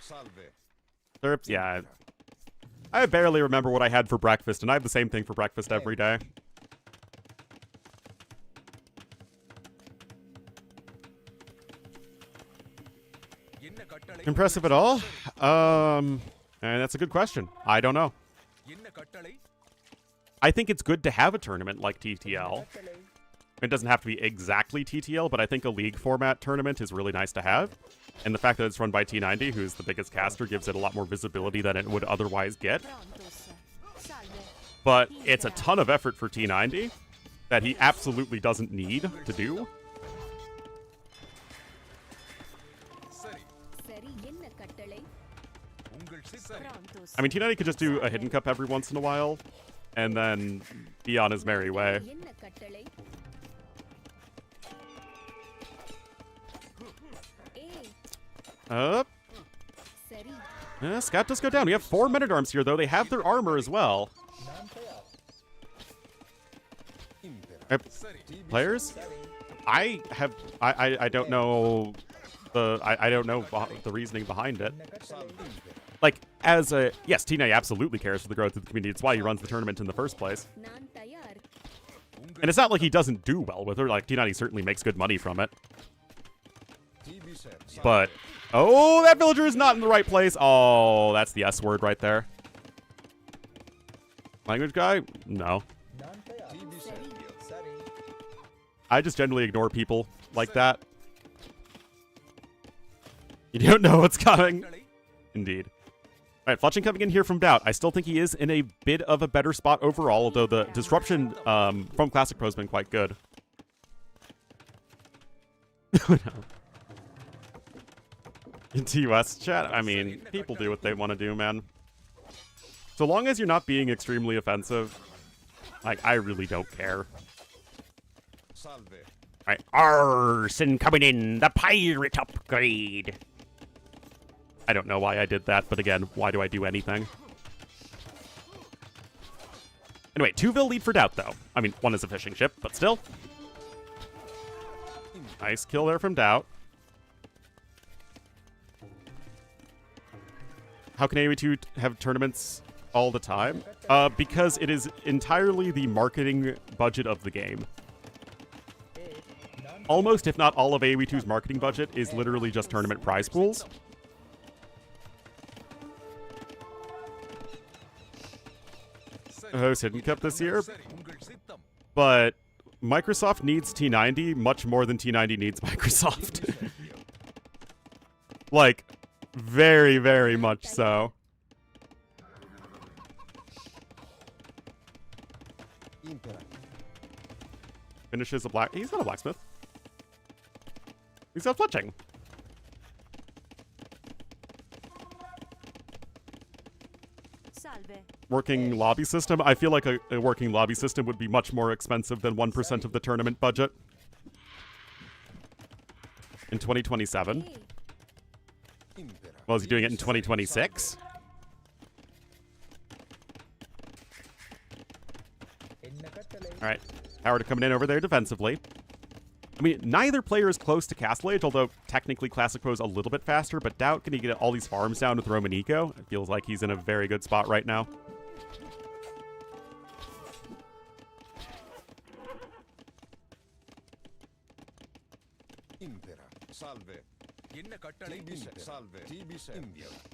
Salve. Syrups, yeah. I barely remember what I had for breakfast, and I have the same thing for breakfast every day. Impressive at all? And that's a good question. I don't know. I think it's good to have a tournament like TTL. It doesn't have to be exactly TTL, but I think a league format tournament is really nice to have. And the fact that it's run by T90, who's the biggest caster, gives it a lot more visibility than it would otherwise get. But it's a ton of effort for T90 that he absolutely doesn't need to do. I mean, T90 could just do a hidden cup every once in a while, and then be on his merry way. Scout does go down. We have 4 men-at-arms here, though. They have their armor as well. Players? I don't know I don't know the reasoning behind it. Like, as a... Yes, T90 absolutely cares for the growth of the community. It's why he runs the tournament in the first place. And it's not like he doesn't do well with her. Like, T90 certainly makes good money from it. But... Oh, that villager is not in the right place. Oh, that's the S word right there. Language guy? No. I just generally ignore people like that. You don't know what's coming. Indeed. All right, Fletching coming in here from Doubt. I still think he is in a bit of a better spot overall, although the disruption from Classic Pro has been quite good. No. In TUS chat, I mean, people do what they want to do, man. So long as you're not being extremely offensive, like, I really don't care. Alright, Arson coming in, the pirate upgrade. I don't know why I did that, but again, why do I do anything? Anyway, 2-vil lead for Doubt, though. I mean, 1 is a fishing ship, but still. Nice kill there from Doubt. How can AOE2 have tournaments all the time? Because it is entirely the marketing budget of the game. Almost, if not all of AOE2's marketing budget is literally just tournament prize pools. Host Hidden Cup this year. But Microsoft needs T90 much more than T90 needs Microsoft. Like... Very, very much so. Finishes a black... He's not a blacksmith. He's got fletching. Working lobby system. I feel like a working lobby system would be much more expensive than 1% of the tournament budget. In 2027. Well, is he doing it in 2026? Alright. Howard coming in over there defensively. I mean, neither player is close to Castle Age, although technically Classic Pro is a little bit faster, but Doubt, can he get all these farms down with Roman Eco? It feels like he's in a very good spot right now.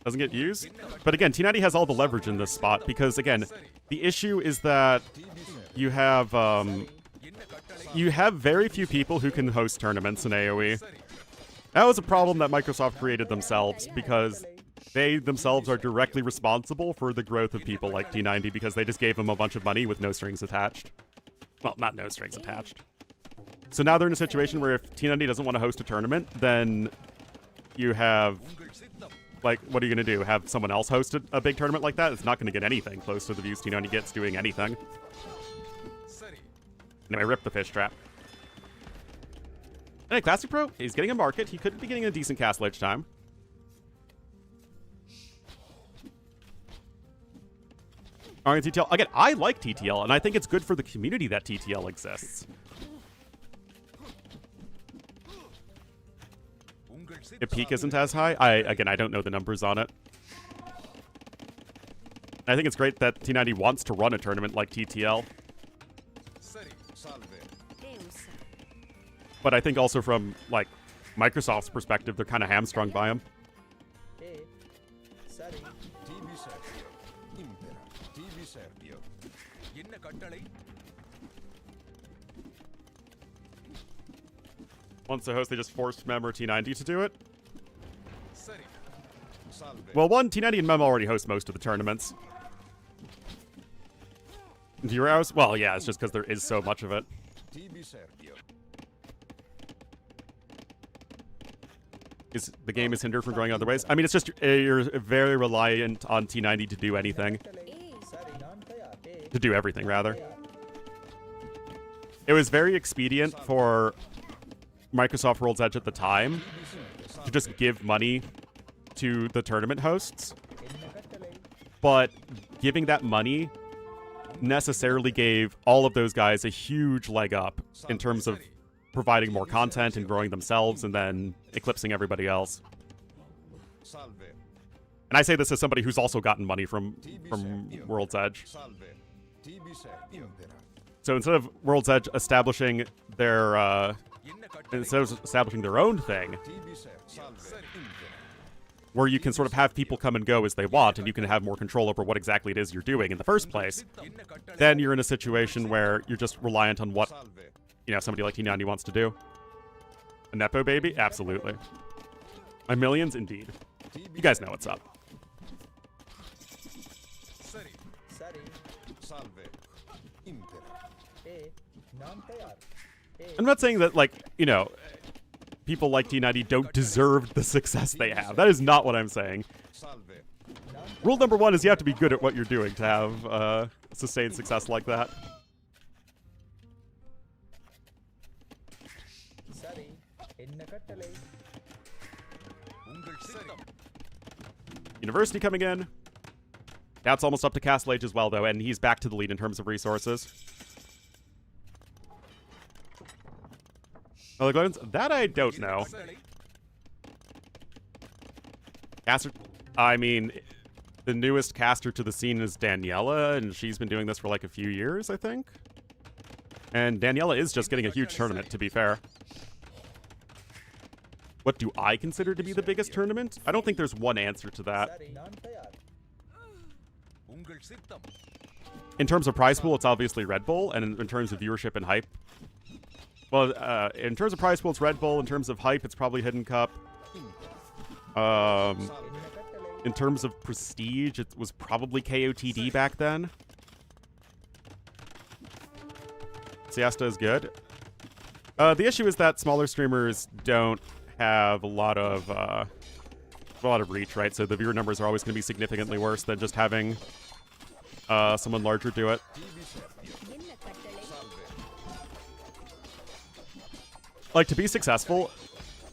Doesn't get used. But again, T90 has all the leverage in this spot because, again, the issue is that you have very few people who can host tournaments in AoE. That was a problem that Microsoft created themselves because they themselves are directly responsible for the growth of people like T90 because they just gave them a bunch of money with no strings attached. Well, not no strings attached. So now they're in a situation where if T90 doesn't want to host a tournament, then you have, like, what are you going to do? Have someone else host a big tournament like that? It's not going to get anything close to the views T90 gets doing anything. Anyway, rip the fish trap. Anyway, Classic Pro, he's getting a market. He could be getting a decent Castle Age time. Alright, TTL. Again, I like TTL, and I think it's good for the community that TTL exists. the peak isn't as high. Again, I don't know the numbers on it. I think it's great that T90 wants to run a tournament like TTL. But I think also from, like, Microsoft's perspective, they're kind of hamstrung by him. Once the host, they just forced Mem or T90 to do it. Well, T90 and Mem already host most of the tournaments. Do your house? Well, yeah, it's just because there is so much of it. The game is hindered from growing other ways? I mean, it's just you're very reliant on T90 to do anything. To do everything, rather. It was very expedient for Microsoft World's Edge at the time to just give money to the tournament hosts. But giving that money necessarily gave all of those guys a huge leg up in terms of providing more content and growing themselves and then eclipsing everybody else. And I say this as somebody who's also gotten money from World's Edge. So instead of World's Edge establishing their own thing, where you can sort of have people come and go as they want, and you can have more control over what exactly it is you're doing in the first place, then you're in a situation where you're just reliant on what, you know, somebody like T90 wants to do. A Nepo baby? Absolutely. My millions? Indeed. You guys know what's up. I'm not saying that, like, you know, people like T90 don't deserve the success they have. That is not what I'm saying. Rule number one is you have to be good at what you're doing to have sustained success like that. University coming in. That's almost up to Castle Age as well, though, and he's back to the lead in terms of resources. Oh, that I don't know. Caster, I mean, the newest caster to the scene is Daniela, and she's been doing this for like a few years, I think. And Daniela is just getting a huge tournament, to be fair. What do I consider to be the biggest tournament? I don't think there's one answer to that. In terms of prize pool, it's obviously Red Bull, and in terms of viewership and hype, well, in terms of prize pool, it's Red Bull. In terms of hype, it's probably Hidden Cup. In terms of prestige, it was probably KOTD back then. Siesta is good. The issue is that smaller streamers don't have a lot of reach, right? So the viewer numbers are always going to be significantly worse than just having someone larger do it. Like, to be successful,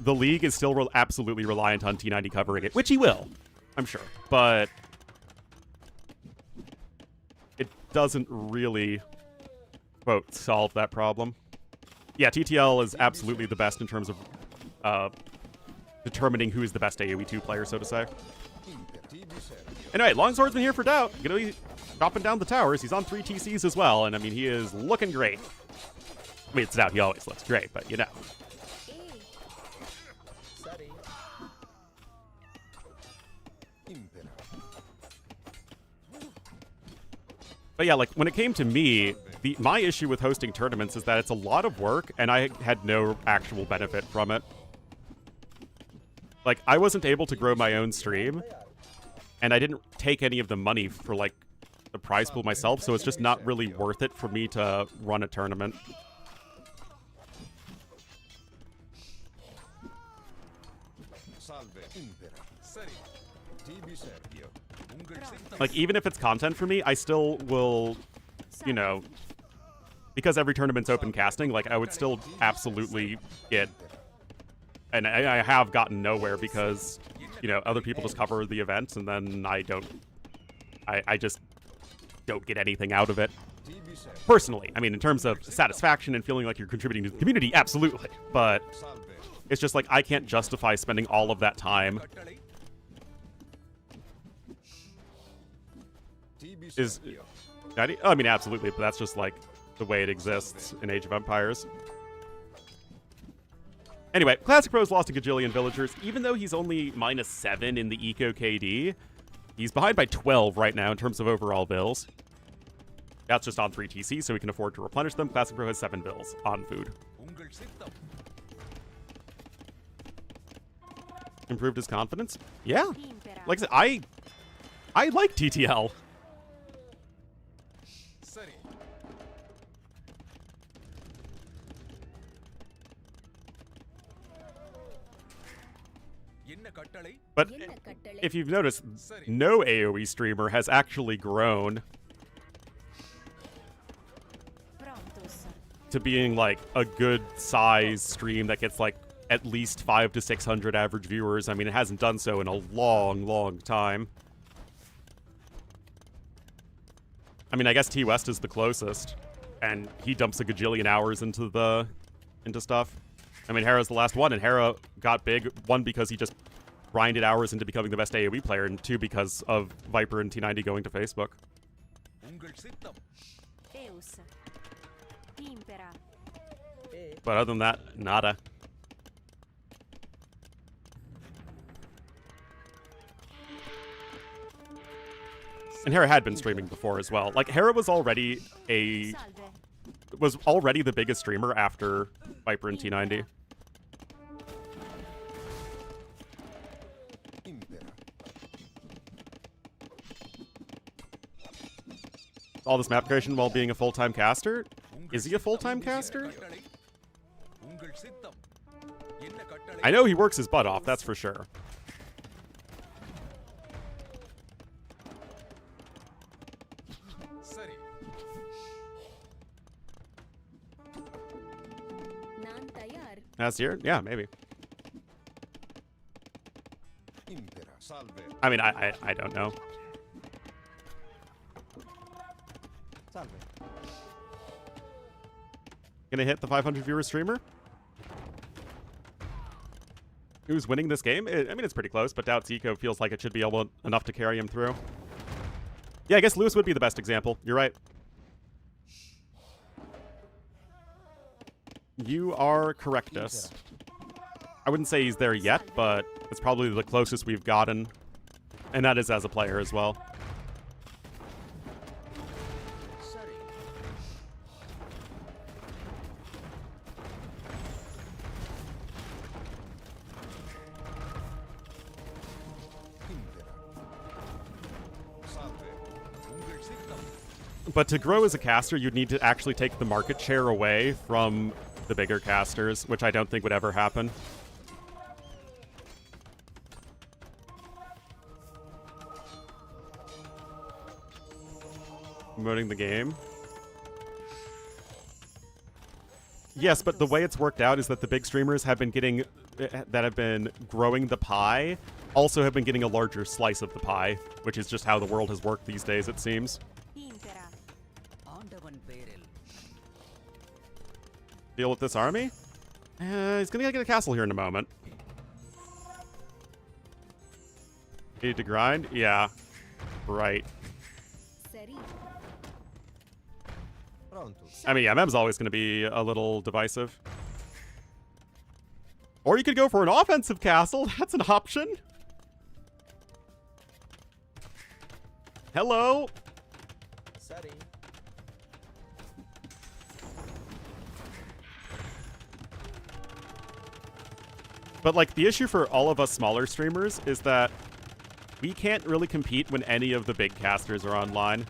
the league is still absolutely reliant on T90 covering it, which he will, I'm sure. But it doesn't really, quote, solve that problem. Yeah, TTL is absolutely the best in terms of determining who is the best AoE2 player, so to say. Anyway, Longsword's been here for Doubt. Gonna be chopping down the towers. He's on 3 TCs as well, and I mean, he is looking great. I mean, it's Doubt, he always looks great, but you know. But yeah, like, when it came to me, my issue with hosting tournaments is that it's a lot of work, and I had no actual benefit from it. Like, I wasn't able to grow my own stream, and I didn't take any of the money for, like, the prize pool myself, so it's just not really worth it for me to run a tournament. Like, even if it's content for me, I still will, you know, because every tournament's open casting, like, I would still absolutely get, and I have gotten nowhere because, you know, other people just cover the events, and then I just don't get anything out of it. Personally, I mean, in terms of satisfaction and feeling like you're contributing to the community, absolutely. But It's just like I can't justify spending all of that time. Is I mean, absolutely, but that's just like the way it exists in Age of Empires. Anyway, Classic Pro's lost a gajillion villagers. Even though he's only -7 in the Eco KD, he's behind by 12 right now in terms of overall bills. That's just on 3 TC, so we can afford to replenish them. Classic Pro has 7 bills on food. Improved his confidence? Yeah. Like I said, I like TTL. But if you've noticed, no AoE streamer has actually grown to being like a good size stream that gets like at least 500 to 600 average viewers. I mean, it hasn't done so in a long, long time. I mean, I guess T West is the closest, and he dumps a gajillion hours into stuff. I mean, Hera's the last one, and Hera got big, one, because he just grinded hours into becoming the best AoE player, and 2, because of Viper and T90 going to Facebook. But other than that, nada. And Hera had been streaming before as well. Like, Hera was already the biggest streamer after Viper and T90. All this map creation while being a full-time caster? Is he a full-time caster? I know he works his butt off, that's for sure. Last year? Yeah, maybe. I mean, I don't know. Gonna hit the 500 viewer streamer? Who's winning this game? I mean, it's pretty close, but Doubt's Eco feels like it should be enough to carry him through. Yeah, I guess Lewis would be the best example. You're right. You are correctus. I wouldn't say he's there yet, but it's probably the closest we've gotten. And that is as a player as well. But to grow as a caster, you'd need to actually take the market share away from the bigger casters, which I don't think would ever happen. Promoting the game. Yes, but the way it's worked out is that the big streamers have been growing the pie, also have been getting a larger slice of the pie, which is just how the world has worked these days, it seems. Deal with this army? He's gonna get a castle here in a moment. Need to grind? Yeah. Right. I mean, yeah, Mem's always gonna be a little divisive. Or you could go for an offensive castle. That's an option. Hello? Sorry. But, like, the issue for all of us smaller streamers is that we can't really compete when any of the big casters are online.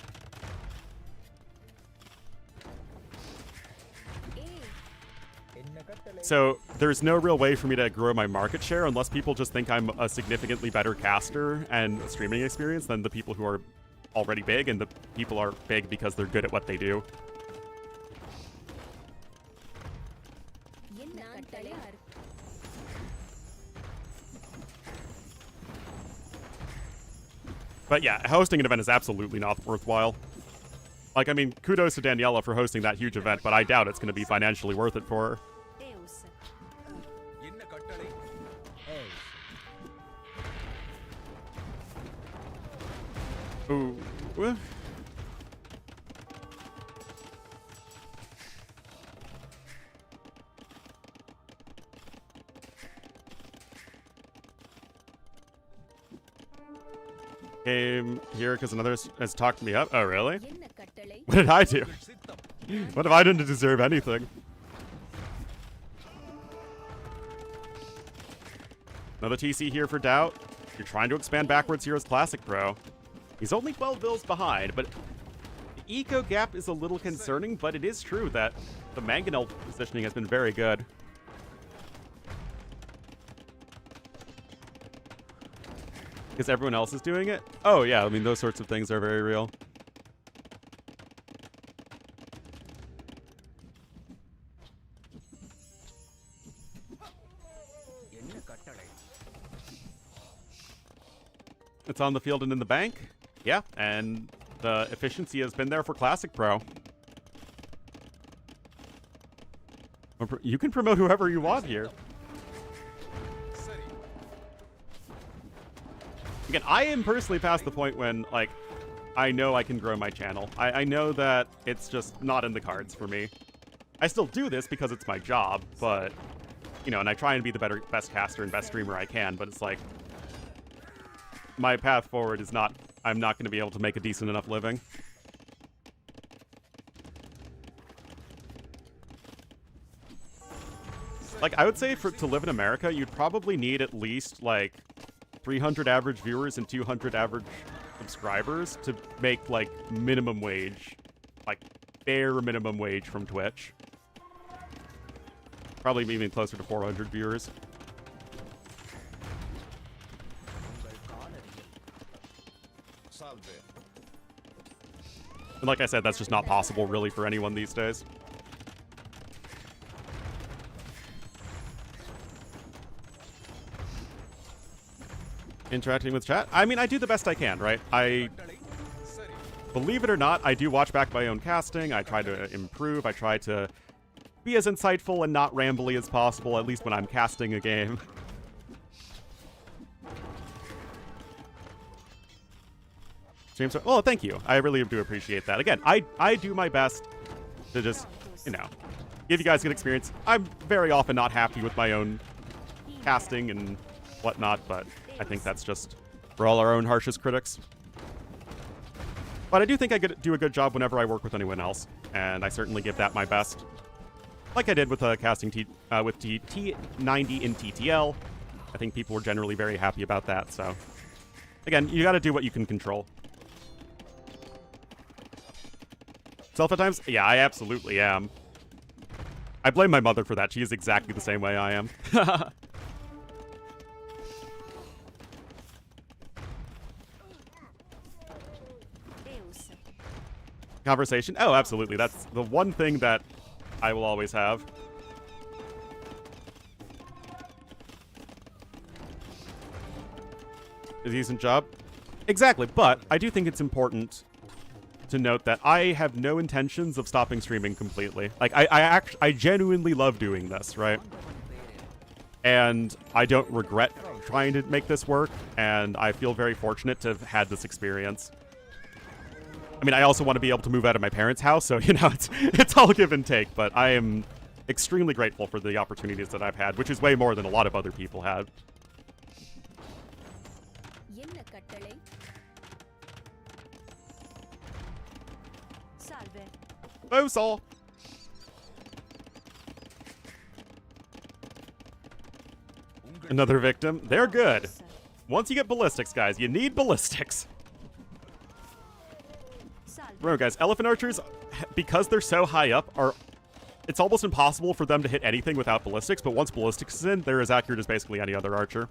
So there's no real way for me to grow my market share unless people just think I'm a significantly better caster and streaming experience than the people who are already big, and the people are big because they're good at what they do. But yeah, hosting an event is absolutely not worthwhile. Like, I mean, kudos to Daniela for hosting that huge event, but I doubt it's going to be financially worth it for her. Ooh. Well. Came here because another has talked me up. Oh, really? What did I do? What have I done to deserve anything? Another TC here for Doubt. You're trying to expand backwards here as Classic Pro. He's only 12 bills behind, but the eco gap is a little concerning, but it is true that the Mangonel positioning has been very good. Because everyone else is doing it? Oh, yeah, I mean, those sorts of things are very real. It's on the field and in the bank. Yeah, and the efficiency has been there for Classic Pro. You can promote whoever you want here. Again, I am personally past the point when, like, I know I can grow my channel. I know that it's just not in the cards for me. I still do this because it's my job, but, you know, and I try and be the best caster and best streamer I can, but it's like, my path forward is not, I'm not going to be able to make a decent enough living. Like, I would say to live in America, you'd probably need at least, like, 300 average viewers and 200 average subscribers to make, like, minimum wage. Like, bare minimum wage from Twitch. Probably even closer to 400 viewers. And like I said, that's just not possible, really, for anyone these days. Interacting with chat? I mean, I do the best I can, right? Believe it or not, I do watch back my own casting. I try to improve. I try to be as insightful and not rambly as possible, at least when I'm casting a game. Oh, thank you. I really do appreciate that. Again, I do my best to just, you know, give you guys a good experience. I'm very often not happy with my own casting and whatnot, but I think that's just, we're all our own harshest critics. But I do think I do a good job whenever I work with anyone else, and I certainly give that my best. Like I did with casting with T90 in TTL. I think people were generally very happy about that, so. Again, you gotta do what you can control. Self at times? Yeah, I absolutely am. I blame my mother for that. She is exactly the same way I am. Conversation? Oh, absolutely. That's the one thing that I will always have. A decent job? Exactly, but I do think it's important to note that I have no intentions of stopping streaming completely. Like, I genuinely love doing this, right? And I don't regret trying to make this work, and I feel very fortunate to have had this experience. I mean, I also want to be able to move out of my parents' house, so, you know, it's all give and take, but I am extremely grateful for the opportunities that I've had, which is way more than a lot of other people have. Bosal! Another victim. They're good. Once you get ballistics, guys, you need ballistics. Remember, guys, elephant archers, because they're so high up, it's almost impossible for them to hit anything without ballistics, but once ballistics is in, they're as accurate as basically any other archer.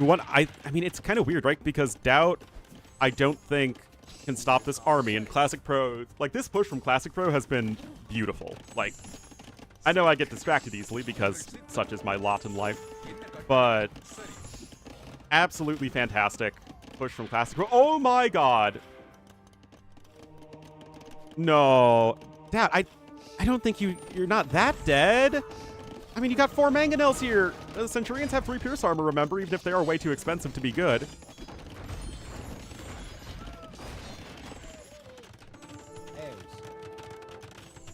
I mean, it's kind of weird, right? Because Doubt, I don't think, can stop this army, and Classic Pro, like, this push from Classic Pro has been beautiful. Like, I know I get distracted easily because such is my lot in life, but absolutely fantastic push from Classic Pro. Oh my god! No. Dad, I don't think you're not that dead. I mean, you got 4 mangonels here. The Centurions have 3 Pierce Armor, remember, even if they are way too expensive to be good.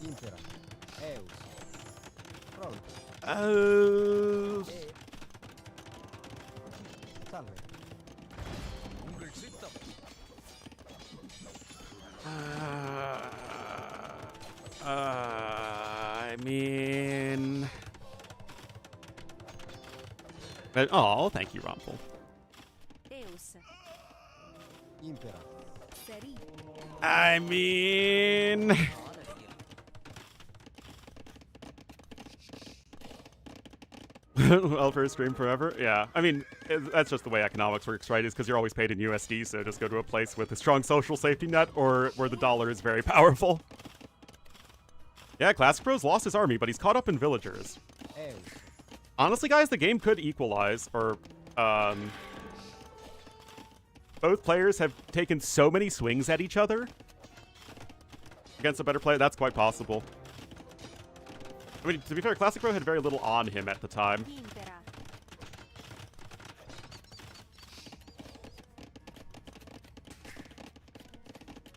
Impera. Eus. Pronto. Salve. I mean... Oh, thank you, Rumpel. Eus. Impera. Seri. I mean... Welfare stream forever? Yeah. I mean, that's just the way economics works, right? Is because you're always paid in USD, so just go to a place with a strong social safety net or where the dollar is very powerful. Yeah, Classic Bro's lost his army, but he's caught up in villagers. Eus. Honestly, guys, the game could equalize, or, both players have taken so many swings at each other against a better player. That's quite possible. I mean, to be fair, Classic Bro had very little on him at the time. Impera.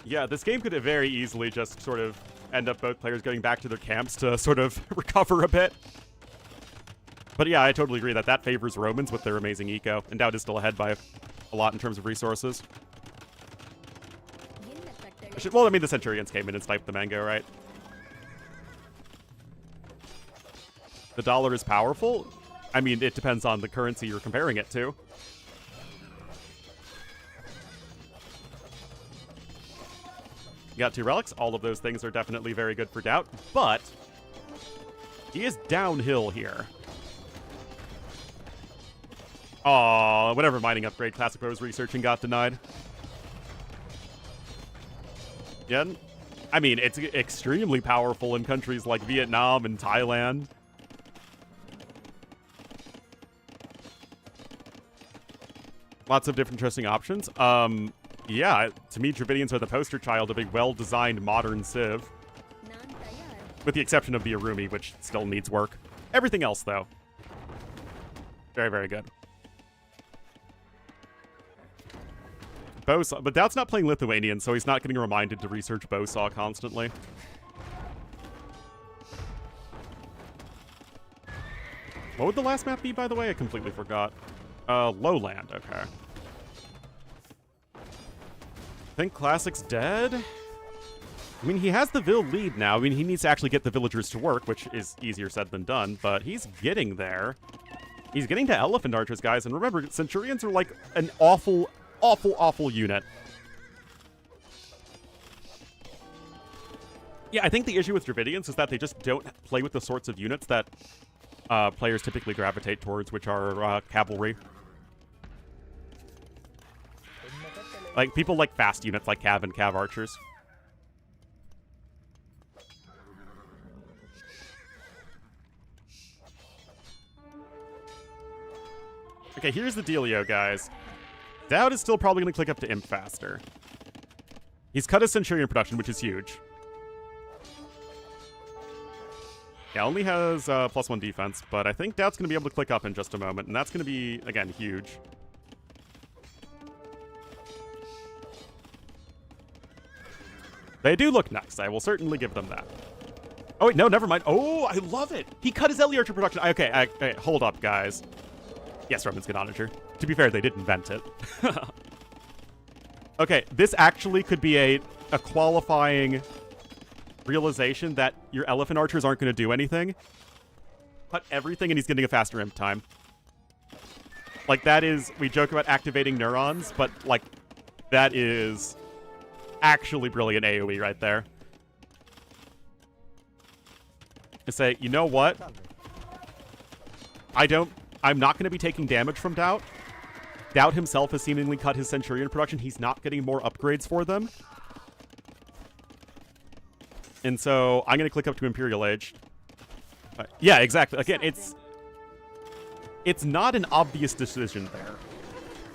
Yeah, this game could very easily just sort of end up both players going back to their camps to sort of recover a bit. But yeah, I totally agree that that favors Romans with their amazing eco. And Dowd is still ahead by a lot in terms of resources. Well, I mean, the Centurions came in and sniped the mango, right? The dollar is powerful? I mean, it depends on the currency you're comparing it to. You got 2 relics. All of those things are definitely very good for Doubt, but he is downhill here. Aw, whatever mining upgrade Classic Bro was researching got denied. Yeah, I mean, it's extremely powerful in countries like Vietnam and Thailand. Lots of different interesting options. Yeah, to me, Dravidians are the poster child of a well-designed modern civ. With the exception of the Arumi, which still needs work. Everything else, though, very, very good. Bowsaw, but Doubt's not playing Lithuanian, so he's not getting reminded to research Bowsaw constantly. What would the last map be, by the way? I completely forgot. Lowland, okay. I think Classic's dead? I mean, he has the Vill lead now. I mean, he needs to actually get the villagers to work, which is easier said than done, but he's getting there. He's getting to Elephant Archers, guys, and remember, Centurions are like an awful, awful, awful unit. Yeah, I think the issue with Dravidians is that they just don't play with the sorts of units that players typically gravitate towards, which are cavalry. Like, people like fast units like Cav and Cav Archers. Okay, here's the dealio, guys. Dowd is still probably going to click up to Imp faster. He's cut his Centurion production, which is huge. Yeah, only has +1 defense, but I think Dowd's going to be able to click up in just a moment, and that's going to be, again, huge. They do look nice. I will certainly give them that. Oh, wait, no, never mind. Oh, I love it. He cut his Ellie Archer production. Okay, hold up, guys. Yes, Romans get Onager. To be fair, they did invent it. Okay, this actually could be a qualifying realization that your Elephant Archers aren't going to do anything. Cut everything, and he's getting a faster imp time. Like, that is... We joke about activating neurons, but, like, that is actually brilliant AoE right there. To say, you know what? I'm not going to be taking damage from Doubt. Doubt himself has seemingly cut his Centurion production. He's not getting more upgrades for them. And so I'm going to click up to Imperial Age. Yeah, exactly. Again, it's not an obvious decision there.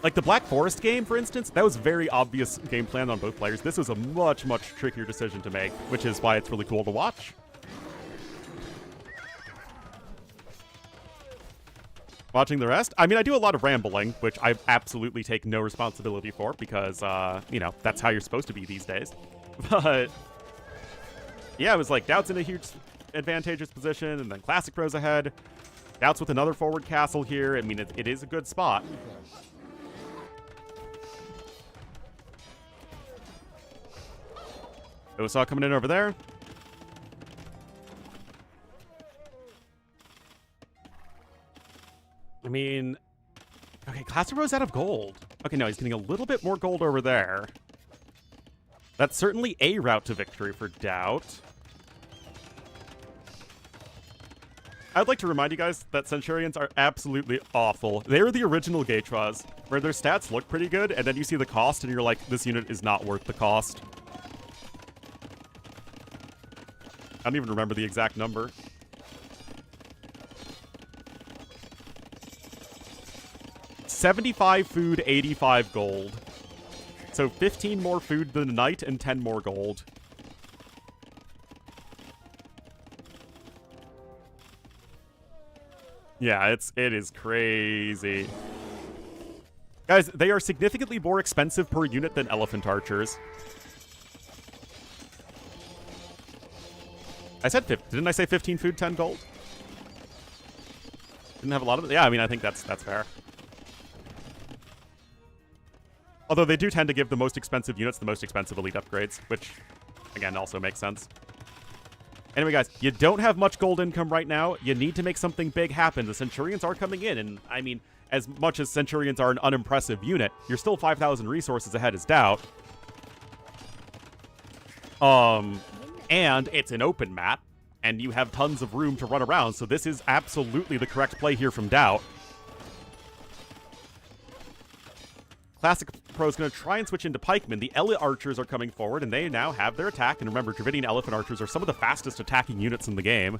Like the Black Forest game, for instance, that was very obvious game plan on both players. This was a much, much trickier decision to make, which is why it's really cool to watch. Watching the rest? I mean, I do a lot of rambling, which I absolutely take no responsibility for because, you know, that's how you're supposed to be these days. But, yeah, it was like Doubt's in a huge advantageous position, and then Classic Pro's ahead. Doubt's with another forward castle here. I mean, it is a good spot. Osa coming in over there. I mean, okay, Classic Pro's out of gold. Okay, no, he's getting a little bit more gold over there. That's certainly a route to victory for Doubt. I'd like to remind you guys that Centurions are absolutely awful. They're the original Geichwas, where their stats look pretty good, and then you see the cost, and you're like, this unit is not worth the cost. I don't even remember the exact number. $75 food, 85 gold. So 15 more food than a knight and 10 more gold. Yeah, it is crazy. Guys, they are significantly more expensive per unit than elephant archers. I said 50. Didn't I say 15 food, 10 gold? Didn't have a lot of it. Yeah, I mean, I think that's fair. Although they do tend to give the most expensive units the most expensive elite upgrades, which, again, also makes sense. Anyway, guys, you don't have much gold income right now. You need to make something big happen. The Centurions are coming in, and, I mean, as much as Centurions are an unimpressive unit, you're still 5,000 resources ahead as Doubt. And it's an open map, and you have tons of room to run around, so this is absolutely the correct play here from Doubt. Classic Pro is going to try and switch into pikemen. The Elite Archers are coming forward, and they now have their attack. And remember, Dravidian Elephant Archers are some of the fastest attacking units in the game.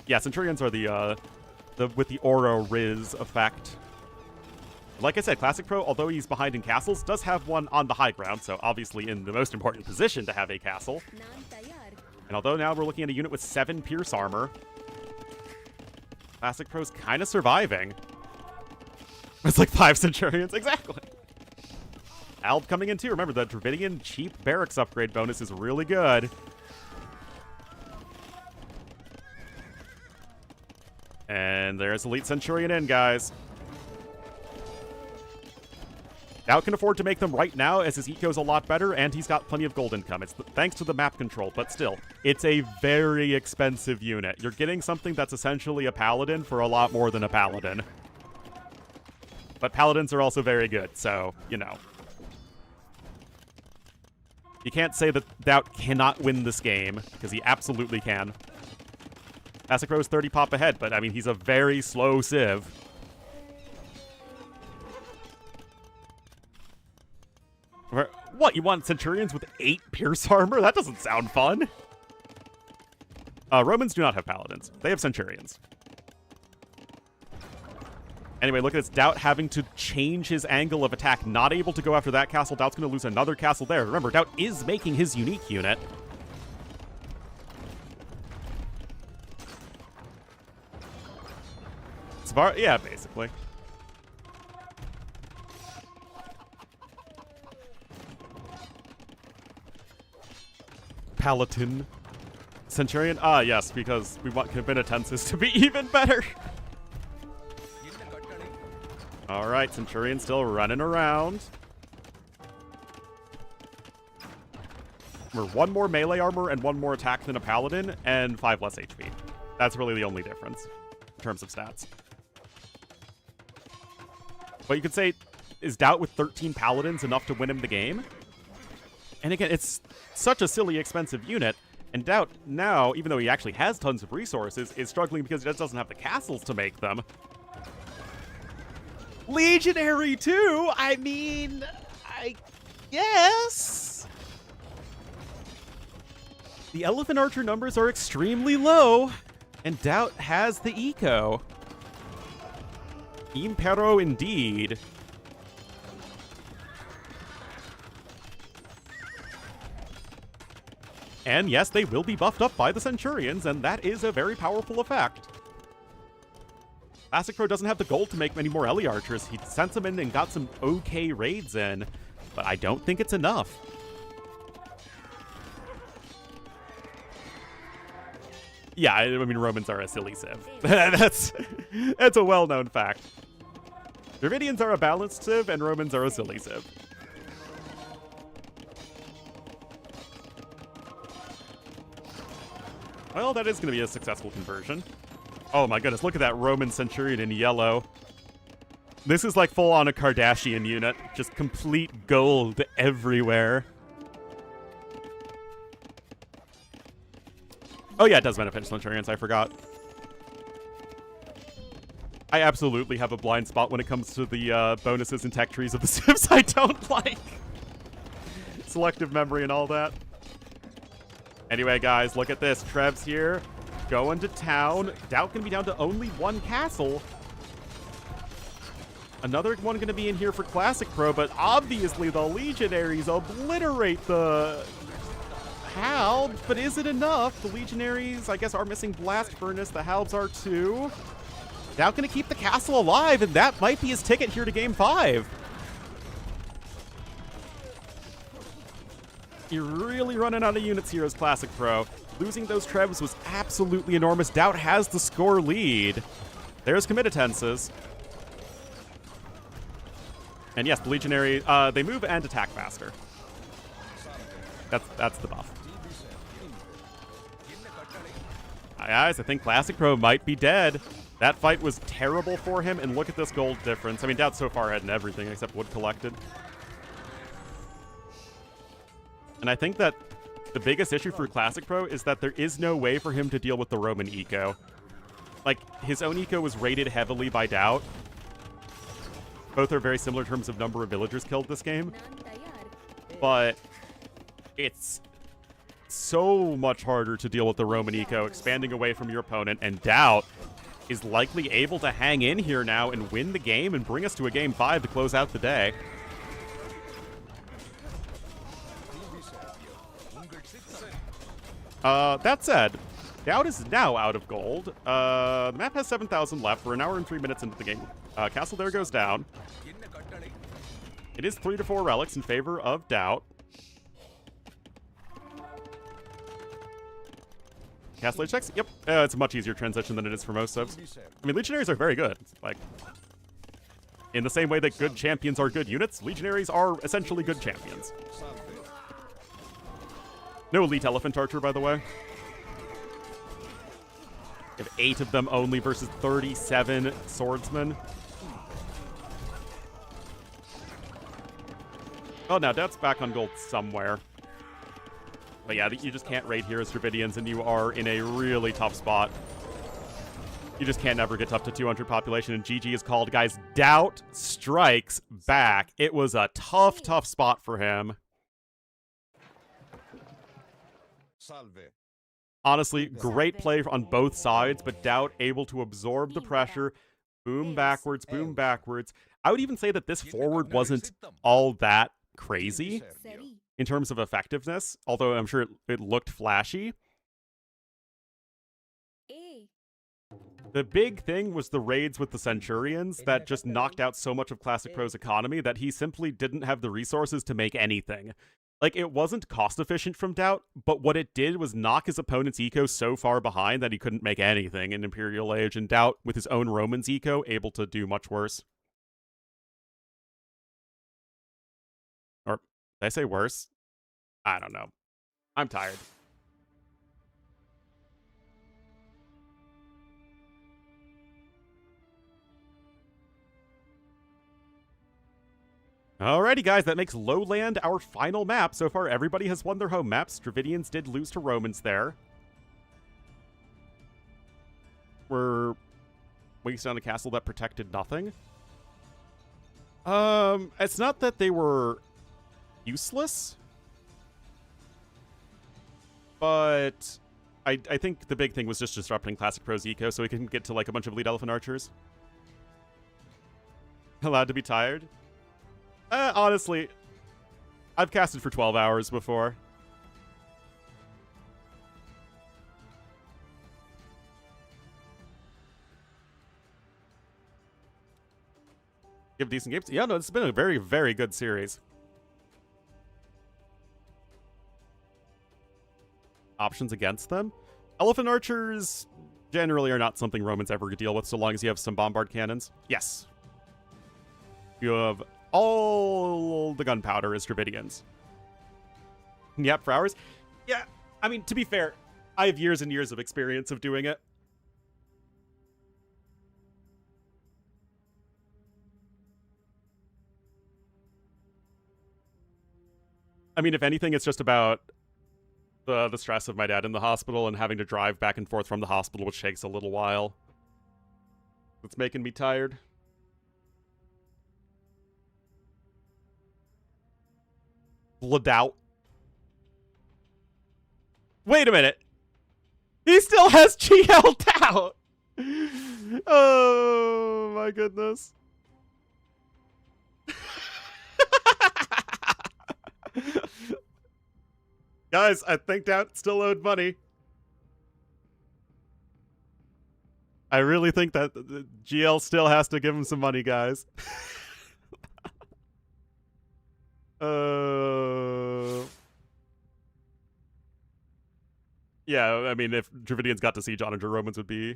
Yeah, Centurions are the with the Aura Riz effect. Like I said, Classic Pro, although he's behind in castles, does have one on the high ground, so obviously in the most important position to have a castle. And although now we're looking at a unit with 7 Pierce Armor, Classic Pro's kind of surviving. It's like 5 Centurions, exactly. Alb coming in too. Remember, the Dravidian cheap barracks upgrade bonus is really good. And there's Elite Centurion in, guys. Doubt can afford to make them right now, as his eco's a lot better, and he's got plenty of gold income. It's thanks to the map control, but still, it's a very expensive unit. You're getting something that's essentially a paladin for a lot more than a paladin. But paladins are also very good, so, you know. You can't say that Doubt cannot win this game, because he absolutely can. Classic Pro's 30 pop ahead, but, I mean, he's a very slow civ. What, you want Centurions with 8 Pierce Armor? That doesn't sound fun. Romans do not have Paladins. They have Centurions. Anyway, look at this. Doubt having to change his angle of attack. Not able to go after that castle. Doubt's going to lose another castle there. Remember, Doubt is making his unique unit. Yeah, basically. Paladin. Centurion? Ah, yes, because we want Cabinitensis to be even better. Alright, Centurion still running around. We're 1 more melee armor and 1 more attack than a Paladin, and 5 less HP. That's really the only difference in terms of stats. But you could say, is Doubt with 13 Paladins enough to win him the game? And again, it's such a silly expensive unit, and Doubt now, even though he actually has tons of resources, is struggling because he just doesn't have the castles to make them. Legionary too? I mean, I guess. The Elephant Archer numbers are extremely low, and Doubt has the eco. Impero indeed. And yes, they will be buffed up by the Centurions, and that is a very powerful effect. Classic Pro doesn't have the gold to make many more Ellie archers. He sent them in and got some okay raids in, but I don't think it's enough. Yeah, I mean, Romans are a silly civ. That's a well-known fact. Dravidians are a balanced civ, and Romans are a silly civ. Well, that is going to be a successful conversion. Oh my goodness, look at that Roman Centurion in yellow. This is like full-on a Kardashian unit. Just complete gold everywhere. Oh yeah, it does benefit Centurions, I forgot. I absolutely have a blind spot when it comes to the bonuses and tech trees of the civs I don't like. Selective memory and all that. Anyway, guys, look at this. Trev's here, going to town. Doubt gonna be down to only one castle. Another one gonna be in here for Classic Pro, but obviously the Legionaries obliterate the Halbs, but is it enough? The Legionaries, I guess, are missing Blast Furnace. The Halbs are too. Doubt gonna keep the castle alive, and that might be his ticket here to Game 5. You're really running out of units here as Classic Pro. Losing those Trebs was absolutely enormous. Doubt has the score lead. There's Committenses. And yes, the Legionary, they move and attack faster. That's the buff. Guys, I think Classic Pro might be dead. That fight was terrible for him, and look at this gold difference. I mean, Doubt's so far ahead in everything except wood collected. And I think that the biggest issue for Classic Pro is that there is no way for him to deal with the Roman eco. Like, his own eco was rated heavily by Doubt. Both are very similar in terms of number of villagers killed this game. But it's so much harder to deal with the Roman eco expanding away from your opponent, and Doubt is likely able to hang in here now and win the game and bring us to a Game 5 to close out the day. That said, Doubt is now out of gold. The map has 7,000 left. We're an hour and 3 minutes into the game. Castle there goes down. It is 3 to 4 relics in favor of Doubt. Castle Age checks? Yep. It's a much easier transition than it is for most subs. I mean, Legionaries are very good. Like, in the same way that good champions are good units, Legionaries are essentially good champions. No elite Elephant Archer, by the way. You have 8 of them only versus 37 swordsmen. Oh, now Doubt's back on gold somewhere. But yeah, you just can't raid here as Dravidians, and you are in a really tough spot. You just can't ever get up to 200 population, and GG is called. Guys, Doubt strikes back. It was a tough, tough spot for him. Honestly, great play on both sides, but Doubt able to absorb the pressure. Boom backwards, boom backwards. I would even say that this forward wasn't all that crazy in terms of effectiveness, although I'm sure it looked flashy. The big thing was the raids with the Centurions that just knocked out so much of Classic Pro's economy that he simply didn't have the resources to make anything. Like, it wasn't cost-efficient from Doubt, but what it did was knock his opponent's eco so far behind that he couldn't make anything in Imperial Age, and Doubt, with his own Roman's eco, able to do much worse. Or, did I say worse? I don't know. I'm tired. Alrighty, guys, that makes Lowland our final map. So far, everybody has won their home maps. Dravidians did lose to Romans there. We're wasting on a castle that protected nothing. It's not that they were useless, but I think the big thing was just disrupting Classic Pro's eco so we can get to, like, a bunch of lead elephant archers. Allowed to be tired? Honestly, I've casted for 12 hours before. give decent games. Yeah, no, it's been a very, very good series. Options against them? Elephant archers generally are not something Romans ever deal with so long as you have some bombard cannons. Yes. You have all the gunpowder as Dravidians. Yep, for hours. Yeah, I mean, to be fair, I have years and years of experience of doing it. I mean, if anything, it's just about the stress of my dad in the hospital and having to drive back and forth from the hospital, which takes a little while. It's making me tired. Blood out. Wait a minute. He still has GL'd out. Oh my goodness. Guys, I think Doubt still owed money. I really think that GL still has to give him some money, guys. Yeah, I mean, if Dravidians got to siege Onager, Romans would be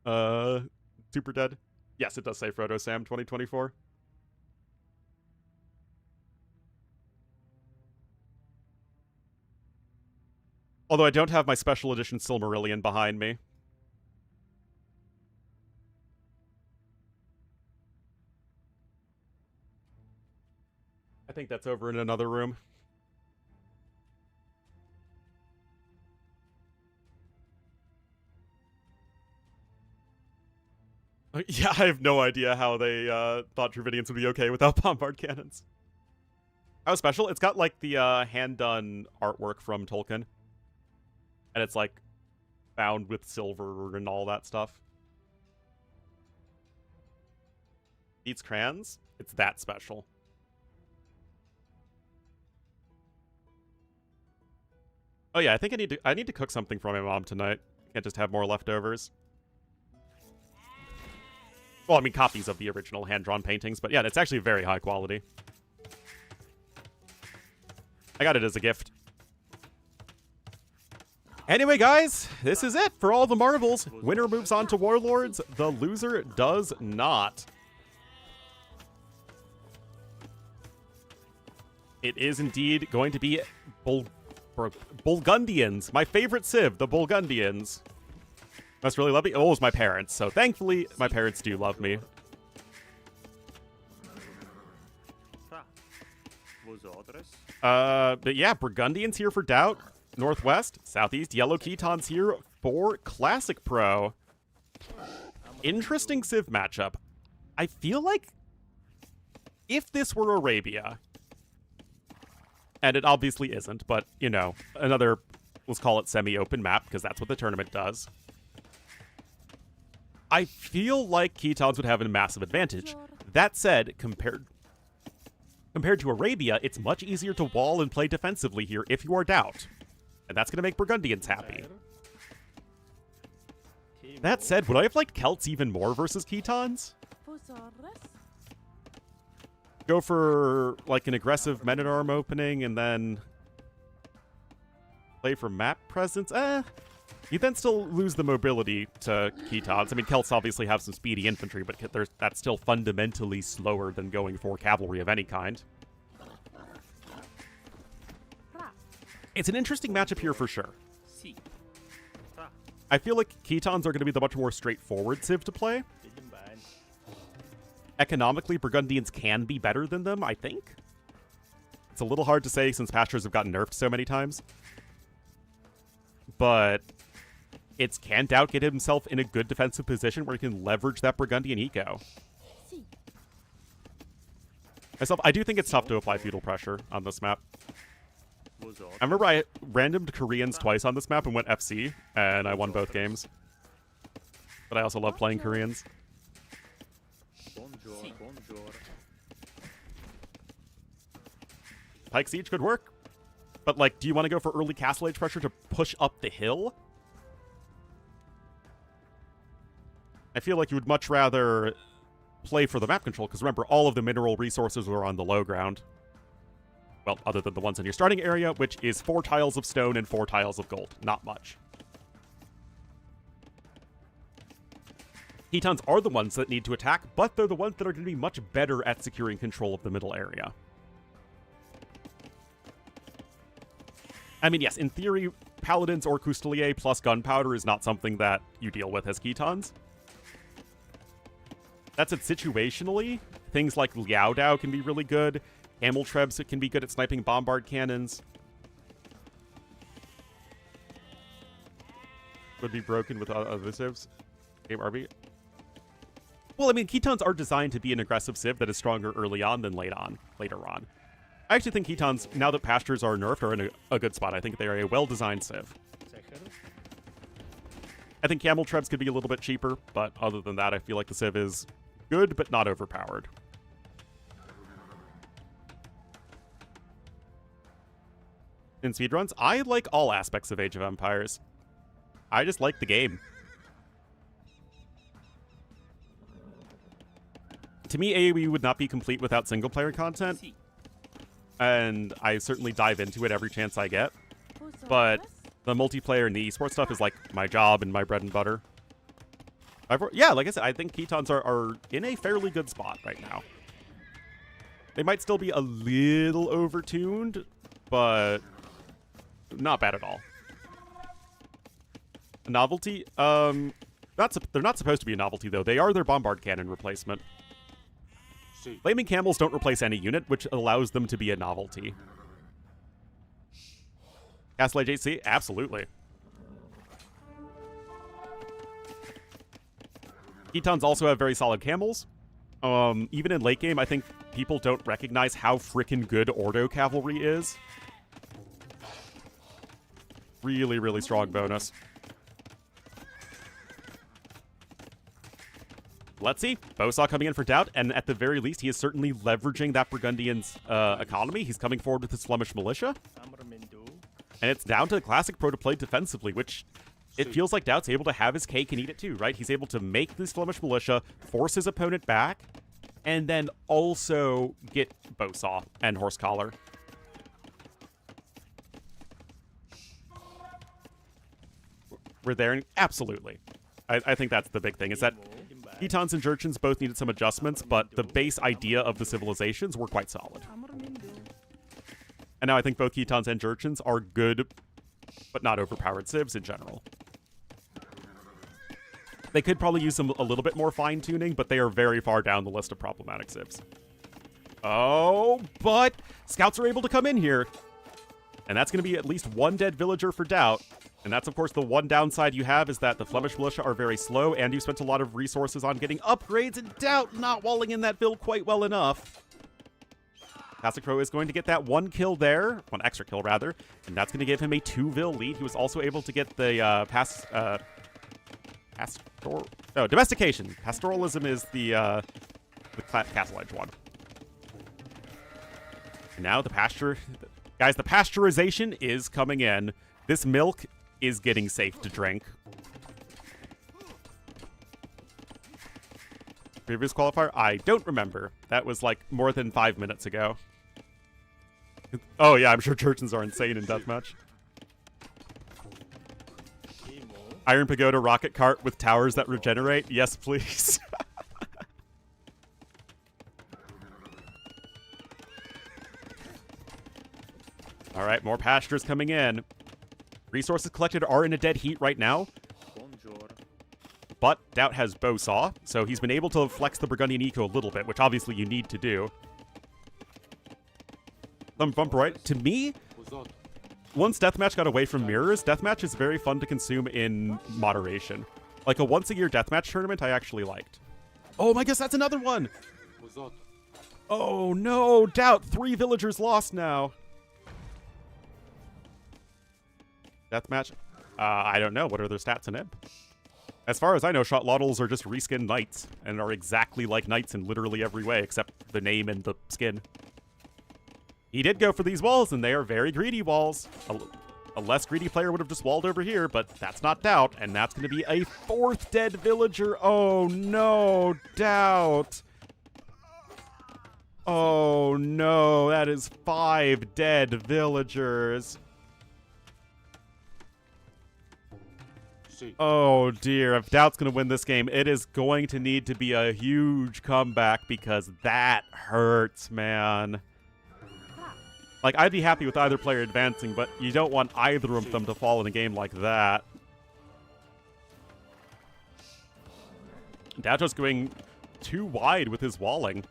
super dead. Yes, it does say Frodo Sam 2024. Although I don't have my special edition Silmarillion behind me. I think that's over in another room. Yeah, I have no idea how they thought Dravidians would be okay without bombard cannons. How special? It's got like the hand-done artwork from Tolkien. And it's like bound with silver and all that stuff. Eats crayons? It's that special. Oh yeah, I think I need to cook something for my mom tonight. Can't just have more leftovers. Well, I mean copies of the original hand-drawn paintings, but yeah, it's actually very high quality. I got it as a gift. Anyway, guys, this is it for all the marbles. Winner moves on to Warlords. The loser does not. It is indeed going to be Bulgundians. My favorite civ, the Bulgundians. Must really love me. Oh, it's my parents. So thankfully, my parents do love me. But yeah, Burgundians here for Doubt. Northwest, Southeast, Yellow Ketons here for Classic Pro. Interesting civ matchup. I feel like if this were Arabia, and it obviously isn't, but, you know, another, let's call it semi-open map, because that's what the tournament does. I feel like Ketons would have a massive advantage. That said, compared to Arabia, it's much easier to wall and play defensively here if you are Doubt. And that's going to make Burgundians happy. That said, would I have liked Celts even more versus Ketons? Go for, like, an aggressive men-at-arm opening and then play for map presence? You then still lose the mobility to Ketons. I mean, Celts obviously have some speedy infantry, but that's still fundamentally slower than going for cavalry of any kind. It's an interesting matchup here for sure. I feel like Ketons are going to be the much more straightforward civ to play. Economically, Burgundians can be better than them, I think. It's a little hard to say since Pastures have gotten nerfed so many times. But can Doubt get himself in a good defensive position where he can leverage that Burgundian eco? I do think it's tough to apply feudal pressure on this map. I remember I randomed Koreans twice on this map and went FC, and I won both games. But I also love playing Koreans. Pike Siege could work. But, like, do you want to go for early Castle Age pressure to push up the hill? I feel like you would much rather play for the map control, because remember, all of the mineral resources are on the low ground. Well, other than the ones in your starting area, which is 4 tiles of stone and 4 tiles of gold. Not much. Ketons are the ones that need to attack, but they're the ones that are going to be much better at securing control of the middle area. I mean, yes, in theory, Paladins or Custelier plus Gunpowder is not something that you deal with as Ketons. That's it situationally. Things like Liao Dao can be really good. Camel Trebs can be good at sniping bombard cannons. Would be broken with other civs. Game RB. Well, I mean, Ketons are designed to be an aggressive civ that is stronger early on than later on. I actually think Ketons, now that Pastures are nerfed, are in a good spot. I think they are a well-designed civ. I think Camel Trebs could be a little bit cheaper, but other than that, I feel like the civ is good, but not overpowered. In speedruns, I like all aspects of Age of Empires. I just like the game. To me, AoE would not be complete without single-player content, and I certainly dive into it every chance I get, but the multiplayer and the esports stuff is like my job and my bread and butter. Yeah, like I said, I think Ketons are in a fairly good spot right now. They might still be a little overtuned, but not bad at all. A novelty? They're not supposed to be a novelty, though. They are their bombard cannon replacement. Flaming Camels don't replace any unit, which allows them to be a novelty. Castle Age AC? Absolutely. Ketons also have very solid camels. Even in late game, I think people don't recognize how frickin' good Ordo Cavalry is. Really, really strong bonus. Let's see. Bosaw coming in for Doubt, and at the very least, he is certainly leveraging that Burgundian's economy. He's coming forward with his Flemish militia. And it's down to the classic pro to play defensively, which it feels like Doubt's able to have his cake and eat it too, right? He's able to make this Flemish militia, force his opponent back, and then also get Bosaw and Horse Collar. We're there? Absolutely. I think that's the big thing, is that Ketons and Jurchens both needed some adjustments, but the base idea of the civilizations were quite solid. And now I think both Ketons and Jurchens are good, but not overpowered civs in general. They could probably use some a little bit more fine-tuning, but they are very far down the list of problematic civs. Oh, but scouts are able to come in here. And that's going to be at least one dead villager for Doubt. And that's, of course, the one downside you have, is that the Flemish militia are very slow, and you spent a lot of resources on getting upgrades, and Doubt not walling in that build quite well enough. Classic Pro is going to get that one kill there, one extra kill rather, and that's going to give him a 2-vil lead. He was also able to get the domestication. Pastoralism is the Castle Edge one. And now the pasture, guys, the pasteurization is coming in. This milk is getting safe to drink. Previous qualifier? I don't remember. That was like more than 5 minutes ago. Oh yeah, I'm sure Jurchens are insane in deathmatch. Iron Pagoda rocket cart with towers that regenerate? Yes, please. Alright, more pastures coming in. Resources collected are in a dead heat right now. But Doubt has Bowsaw, so he's been able to flex the Burgundian eco a little bit, which obviously you need to do. Bump right. To me, once Deathmatch got away from mirrors, Deathmatch is very fun to consume in moderation. Like a once-a-year Deathmatch tournament I actually liked. Oh my gosh, that's another one! Oh no, Doubt, 3 villagers lost now. Deathmatch? I don't know. What are their stats in Imp? As far as I know, Shotlottles are just reskinned knights, and are exactly like knights in literally every way, except the name and the skin. He did go for these walls, and they are very greedy walls. A less greedy player would have just walled over here, but that's not Doubt, and that's going to be a 4th dead villager. Oh no, Doubt. Oh no, that is 5 dead villagers. Oh dear, if Doubt's going to win this game, it is going to need to be a huge comeback because that hurts, man. Like, I'd be happy with either player advancing, but you don't want either of them to fall in a game like that. Doucho's going too wide with his walling.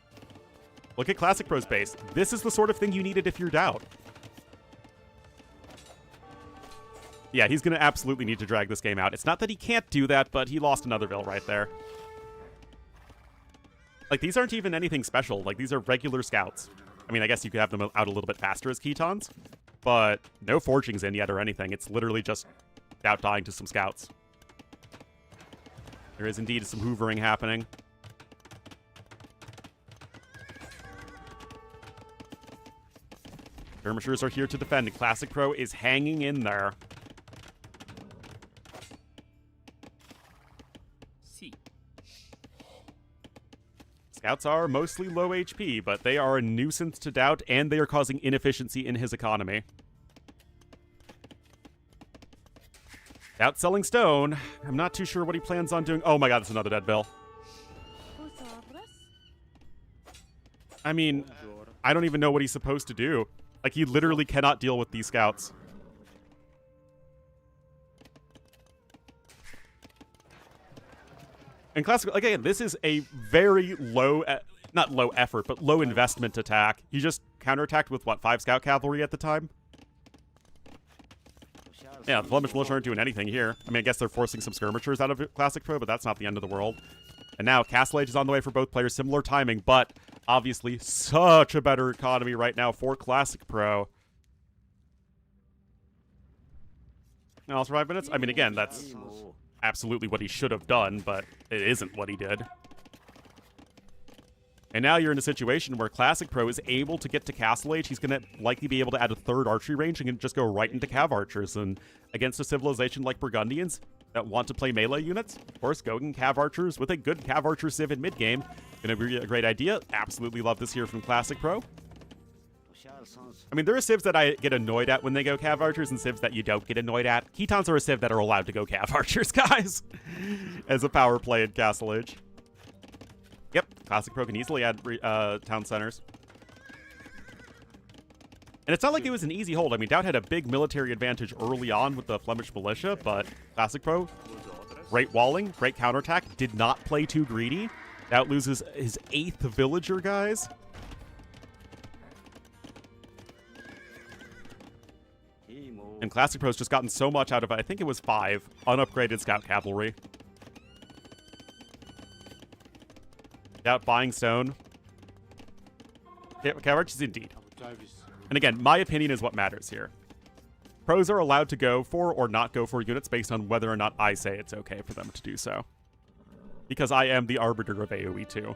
Look at Classic Pro's base. This is the sort of thing you needed if you're Doubt. Yeah, he's going to absolutely need to drag this game out. It's not that he can't do that, but he lost another Ville right there. Like, these aren't even anything special. Like, these are regular scouts. I mean, I guess you could have them out a little bit faster as Ketons, but no forgings in yet or anything. It's literally just Doubt dying to some scouts. There is indeed some hoovering happening. Skirmishers are here to defend. Classic Pro is hanging in there. Scouts are mostly low HP, but they are a nuisance to Doubt, and they are causing inefficiency in his economy. Doubt selling stone. I'm not too sure what he plans on doing. Oh my god, it's another dead Bill. I mean, I don't even know what he's supposed to do. Like, he literally cannot deal with these scouts. And Classic, again, this is a very low, not low effort, but low investment attack. He just counterattacked with, what, 5 Scout Cavalry at the time? Yeah, the Flemish Militia aren't doing anything here. I mean, I guess they're forcing some skirmishers out of Classic Pro, but that's not the end of the world. And now Castle Age is on the way for both players. Similar timing, but obviously such a better economy right now for Classic Pro. Now, 5 minutes? I mean, again, that's absolutely what he should have done, but it isn't what he did. And now you're in a situation where Classic Pro is able to get to Castle Age. He's going to likely be able to add a 3rd archery range and just go right into Cav Archers. And against a civilization like Burgundians that want to play melee units, of course, going Cav Archers with a good Cav Archer civ in mid-game, going to be a great idea. Absolutely love this here from Classic Pro. I mean, there are civs that I get annoyed at when they go Cav Archers and civs that you don't get annoyed at. Ketons are a civ that are allowed to go Cav Archers, guys, as a power play in Castle Age. Yep, Classic Pro can easily add town centers. And it's not like it was an easy hold. I mean, Doubt had a big military advantage early on with the Flemish Militia, but Classic Pro, great walling, great counterattack, did not play too greedy. Doubt loses his 8th villager, guys. And Classic Pro's just gotten so much out of it. I think it was 5 unupgraded Scout Cavalry. Doubt buying stone. Cavarch is indeed. And again, my opinion is what matters here. Pros are allowed to go for or not go for units based on whether or not I say it's okay for them to do so. Because I am the arbiter of AoE too.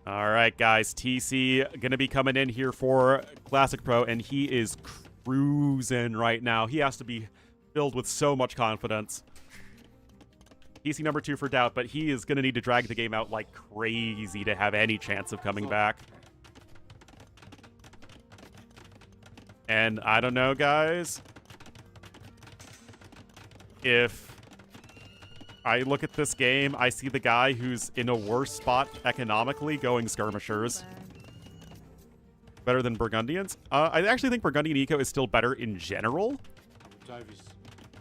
Alright guys, TC gonna be coming in here for Classic Pro, and he is cruising right now. He has to be filled with so much confidence. TC number 2 for Doubt, but he is gonna need to drag the game out like crazy to have any chance of coming back. And I don't know, guys. If I look at this game, I see the guy who's in a worse spot economically going Skirmishers. Better than Burgundians. I actually think Burgundian Eco is still better in general.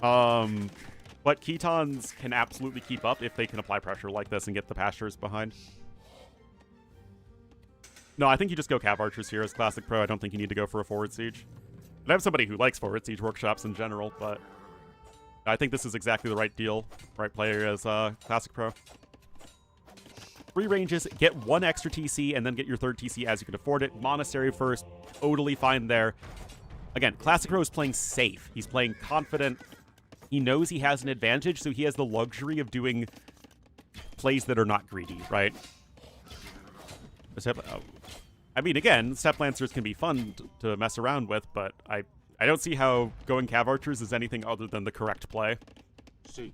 But Ketons can absolutely keep up if they can apply pressure like this and get the pastures behind. No, I think you just go Cav Archers here as Classic Pro. I don't think you need to go for a forward siege. And I have somebody who likes forward siege workshops in general, but I think this is exactly the right deal, right player as Classic Pro. 3 ranges, get 1 extra TC, and then get your 3rd TC as you can afford it. Monastery first, totally fine there. Again, Classic Pro is playing safe. He's playing confident. He knows he has an advantage, so he has the luxury of doing plays that are not greedy, right? I mean, again, Step Lancers can be fun to mess around with, but I don't see how going Cav Archers is anything other than the correct play.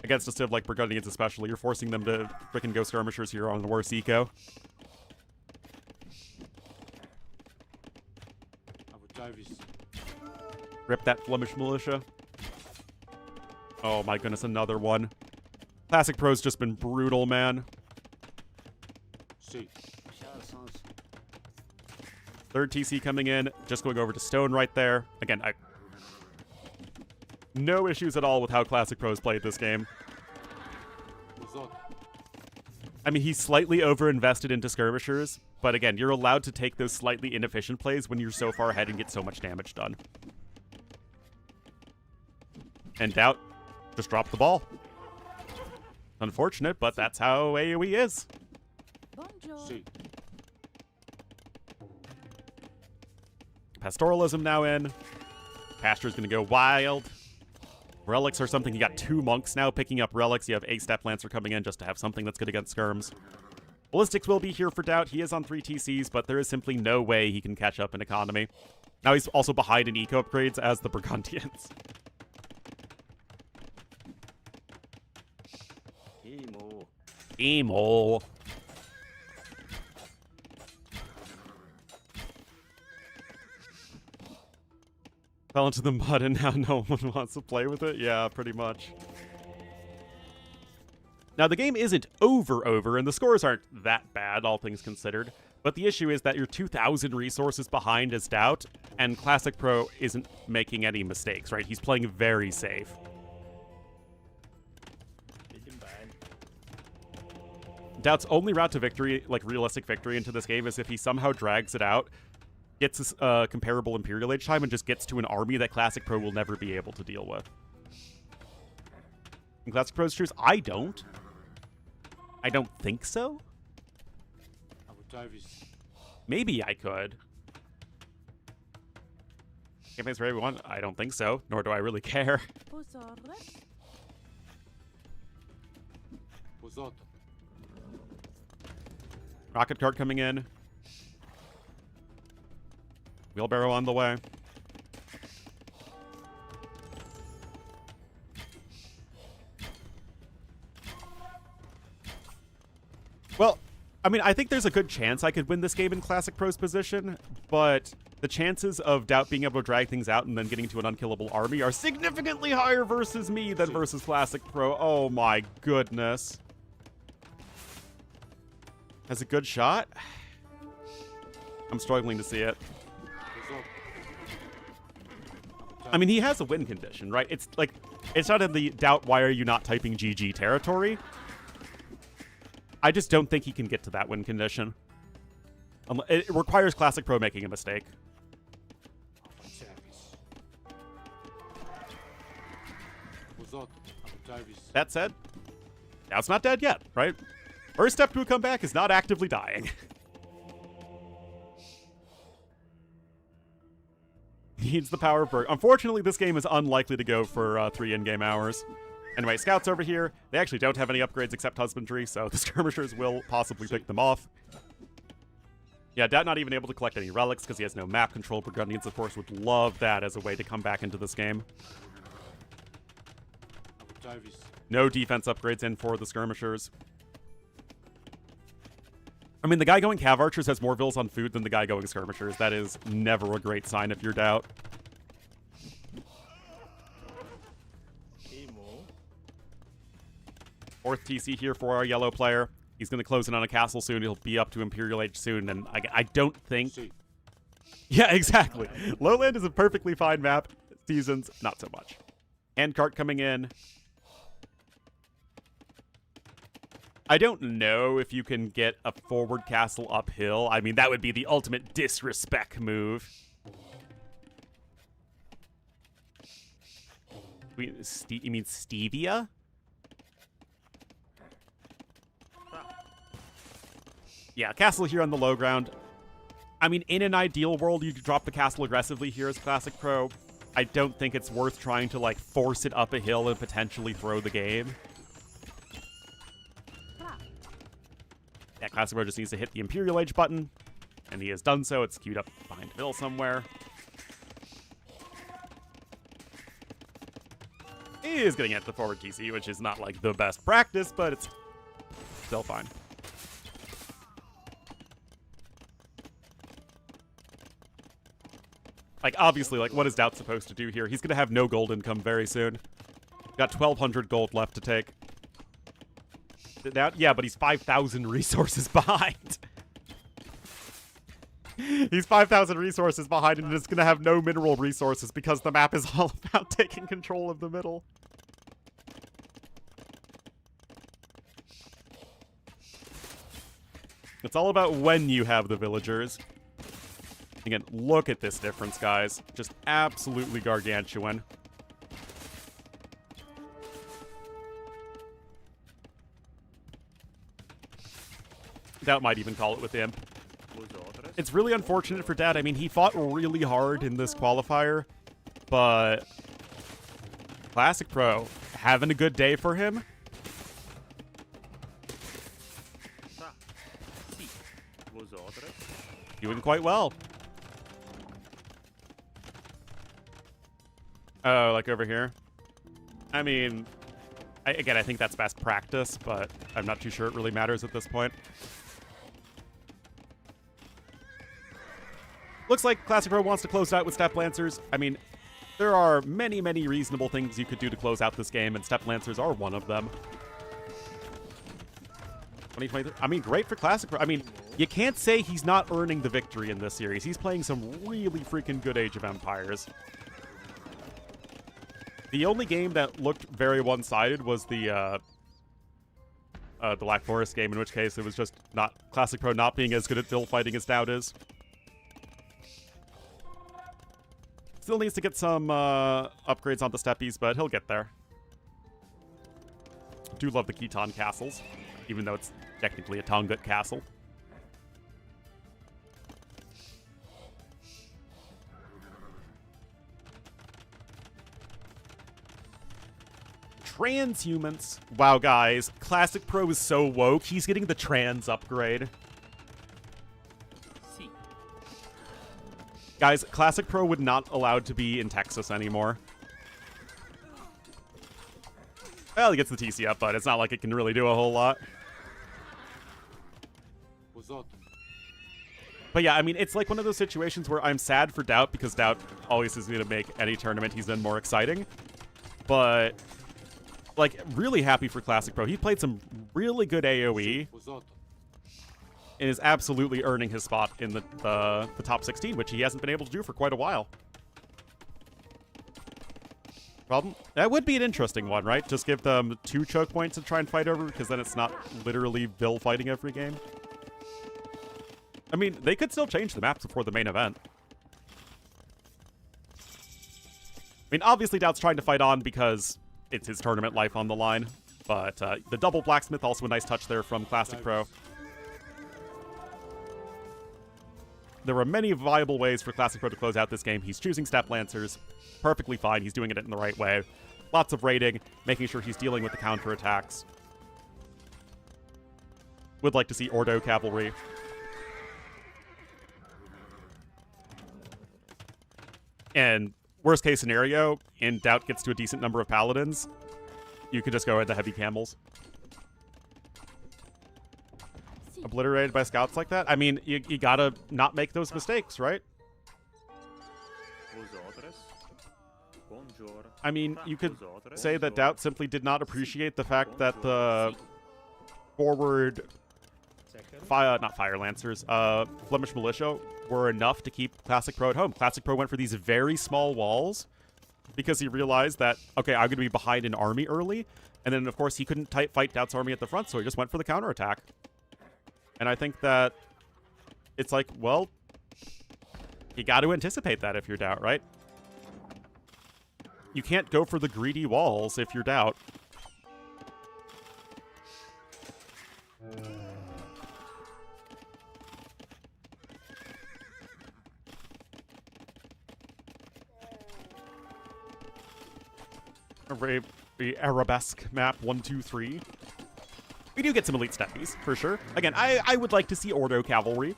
Against a civ like Burgundians especially, you're forcing them to frickin' go skirmishers here on the worst eco. Rip that Flemish militia. Oh my goodness, another one. Classic Pro's just been brutal, man. Third TC coming in, just going over to Stone right there. Again, no issues at all with how Classic Pro's played this game. I mean, he's slightly over-invested into skirmishers, but again, you're allowed to take those slightly inefficient plays when you're so far ahead and get so much damage done. And Doubt just dropped the ball. Unfortunate, but that's how AoE is. Pastoralism now in. Pasture's gonna go wild. Relics or something. You got 2 monks now picking up relics. You have a Step Lancer coming in just to have something that's good against skirms. Ballistics will be here for Doubt. He is on 3 TCs, but there is simply no way he can catch up in economy. Now he's also behind in eco upgrades as the Burgundians. Emo. Fell into the mud and now no one wants to play with it? Yeah, pretty much. Now, the game isn't over, and the scores aren't that bad, all things considered. But the issue is that you're 2,000 resources behind as Doubt, and Classic Pro isn't making any mistakes, right? He's playing very safe. Doubt's only route to victory, like realistic victory into this game, is if he somehow drags it out, gets comparable Imperial Age time, and just gets to an army that Classic Pro will never be able to deal with. And Classic Pro's choose? I don't think so. Maybe I could. Campaigns for everyone? I don't think so, nor do I really care. Rocket cart coming in. Wheelbarrow on the way. Well, I mean, I think there's a good chance I could win this game in Classic Pro's position, but the chances of Doubt being able to drag things out and then getting to an unkillable army are significantly higher versus me than versus Classic Pro. Oh my goodness. Has a good shot? I'm struggling to see it. I mean, he has a win condition, right? It's like, it's not in the Doubt, why are you not typing GG territory. I just don't think he can get to that win condition. It requires Classic Pro making a mistake. That said, Doubt's not dead yet, right? First step to a comeback is not actively dying. Needs the power of Berg. Unfortunately, this game is unlikely to go for 3 in-game hours. Anyway, scouts over here. They actually don't have any upgrades except husbandry, so the skirmishers will possibly pick them off. Yeah, Doubt not even able to collect any relics because he has no map control. Burgundians, of course, would love that as a way to come back into this game. No defense upgrades in for the skirmishers. I mean, the guy going Cav Archers has more vills on food than the guy going skirmishers. That is never a great sign if you're Doubt. Fourth TC here for our yellow player. He's going to close in on a castle soon. He'll be up to Imperial Age soon, and I don't think... Yeah, exactly. Lowland is a perfectly fine map. Seasons, not so much. Handcart coming in. I don't know if you can get a forward castle uphill. I mean, that would be the ultimate disrespect move. You mean Stevia? Yeah, castle here on the low ground. I mean, in an ideal world, you could drop the castle aggressively here as Classic Pro. I don't think it's worth trying to, like, force it up a hill and potentially throw the game. Yeah, Classic Pro just needs to hit the Imperial Age button, and he has done so. It's queued up behind Bill somewhere. is getting at the forward TC, which is not like the best practice, but it's still fine. Like, obviously, like, what is Doubt supposed to do here? He's gonna have no gold income very soon. Got 1,200 gold left to take. Now, yeah, but he's 5,000 resources behind. He's 5,000 resources behind and is gonna have no mineral resources because the map is all about taking control of the middle. It's all about when you have the villagers. Again, look at this difference, guys. Just absolutely gargantuan. Doubt might even call it with Imp. It's really unfortunate for Dad. I mean, he fought really hard in this qualifier, but Classic Pro having a good day for him. Doing quite well. Oh, like over here? I mean, again, I think that's best practice, but I'm not too sure it really matters at this point. Looks like Classic Pro wants to close out with Step Lancers. I mean, there are many, many reasonable things you could do to close out this game, and Step Lancers are one of them. 2023. I mean, great for Classic Pro. I mean, you can't say he's not earning the victory in this series. He's playing some really freaking good Age of Empires. The only game that looked very one-sided was the Black Forest game, in which case it was just not Classic Pro not being as good at build fighting as Doubt is. Still needs to get some upgrades on the steppies, but he'll get there. Do love the Khitan castles, even though it's technically a Tongut castle. Transhumans. Wow, guys. Classic Pro is so woke. He's getting the trans upgrade. Guys, Classic Pro would not allowed to be in Texas anymore. Well, he gets the TC up, but it's not like it can really do a whole lot. But yeah, I mean, it's like one of those situations where I'm sad for Doubt because Doubt always is going to make any tournament he's in more exciting. But, like, really happy for Classic Pro. He played some really good AoE and is absolutely earning his spot in the top 16, which he hasn't been able to do for quite a while. Problem? That would be an interesting one, right? Just give them 2 choke points to try and fight over, because then it's not literally Bill fighting every game. I mean, they could still change the maps before the main event. I mean, obviously Doubt's trying to fight on because it's his tournament life on the line, but the double blacksmith, also a nice touch there from Classic Pro. There were many viable ways for Classic Pro to close out this game. He's choosing Step Lancers. Perfectly fine. He's doing it in the right way. Lots of raiding, making sure he's dealing with the counterattacks. Would like to see Ordo Cavalry. And worst case scenario, in Doubt gets to a decent number of Paladins, you could just go into heavy camels. Obliterated by scouts like that? I mean, you gotta not make those mistakes, right? I mean, you could say that Doubt simply did not appreciate the fact that the forward not Fire Lancers, Flemish Militia were enough to keep Classic Pro at home. Classic Pro went for these very small walls because he realized that, okay, I'm going to be behind an army early. And then, of course, he couldn't fight Doubt's army at the front, so he just went for the counterattack. And I think that it's like, well, you got to anticipate that if you're Doubt, right? You can't go for the greedy walls if you're Doubt. The Arabesque map 1, 2, 3. We do get some elite steppies, for sure. Again, I would like to see Ordo Cavalry.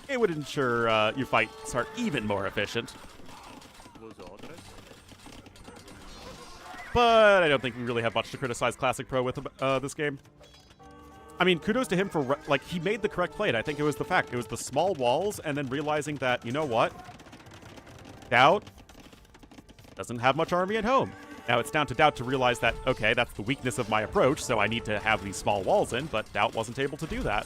It would ensure your fights are even more efficient. but I don't think we really have much to criticize Classic Pro with this game. I mean, kudos to him for, like, he made the correct play, and I think it was the fact. It was the small walls, and then realizing that, you know what? Doubt doesn't have much army at home. Now, it's down to Doubt to realize that, okay, that's the weakness of my approach, so I need to have these small walls in, but Doubt wasn't able to do that.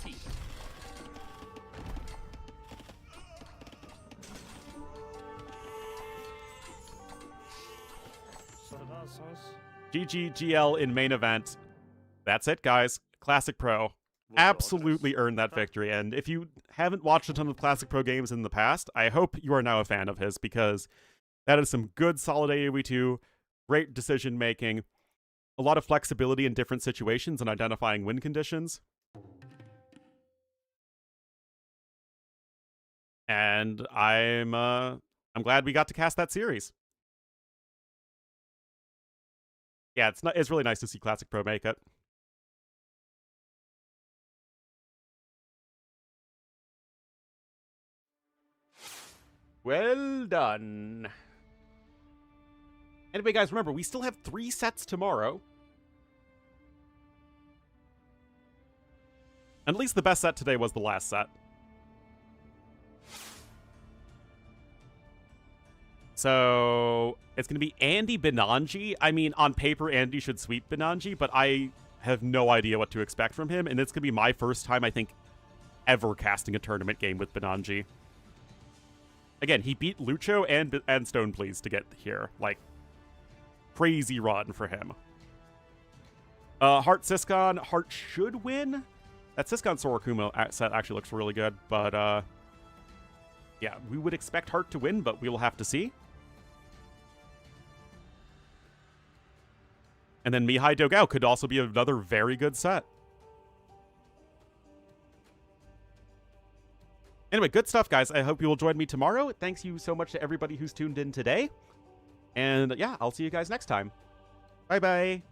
GGGL in main event. That's it, guys. Classic Pro absolutely earned that victory, and if you haven't watched a ton of Classic Pro games in the past, I hope you are now a fan of his, because that is some good solid AoE2, great decision making, a lot of flexibility in different situations and identifying win conditions. And I'm glad we got to cast that series. Yeah, it's really nice to see Classic Pro make it. Well done. Anyway, guys, remember, we still have 3 sets tomorrow. And at least the best set today was the last set. So, it's going to be Andy Benanji. I mean, on paper, Andy should sweep Benanji, but I have no idea what to expect from him, and it's going to be my first time, I think, ever casting a tournament game with Benanji. Again, he beat Lucho and Stone Please to get here. Like, crazy run for him. Heart Siscon. Heart should win. That Siscon Sorakuma set actually looks really good, but, yeah, we would expect Heart to win, but we will have to see. And then Mihai Dogao could also be another very good set. Anyway, good stuff, guys. I hope you will join me tomorrow. Thanks you so much to everybody who's tuned in today. And yeah, I'll see you guys next time. Bye-bye.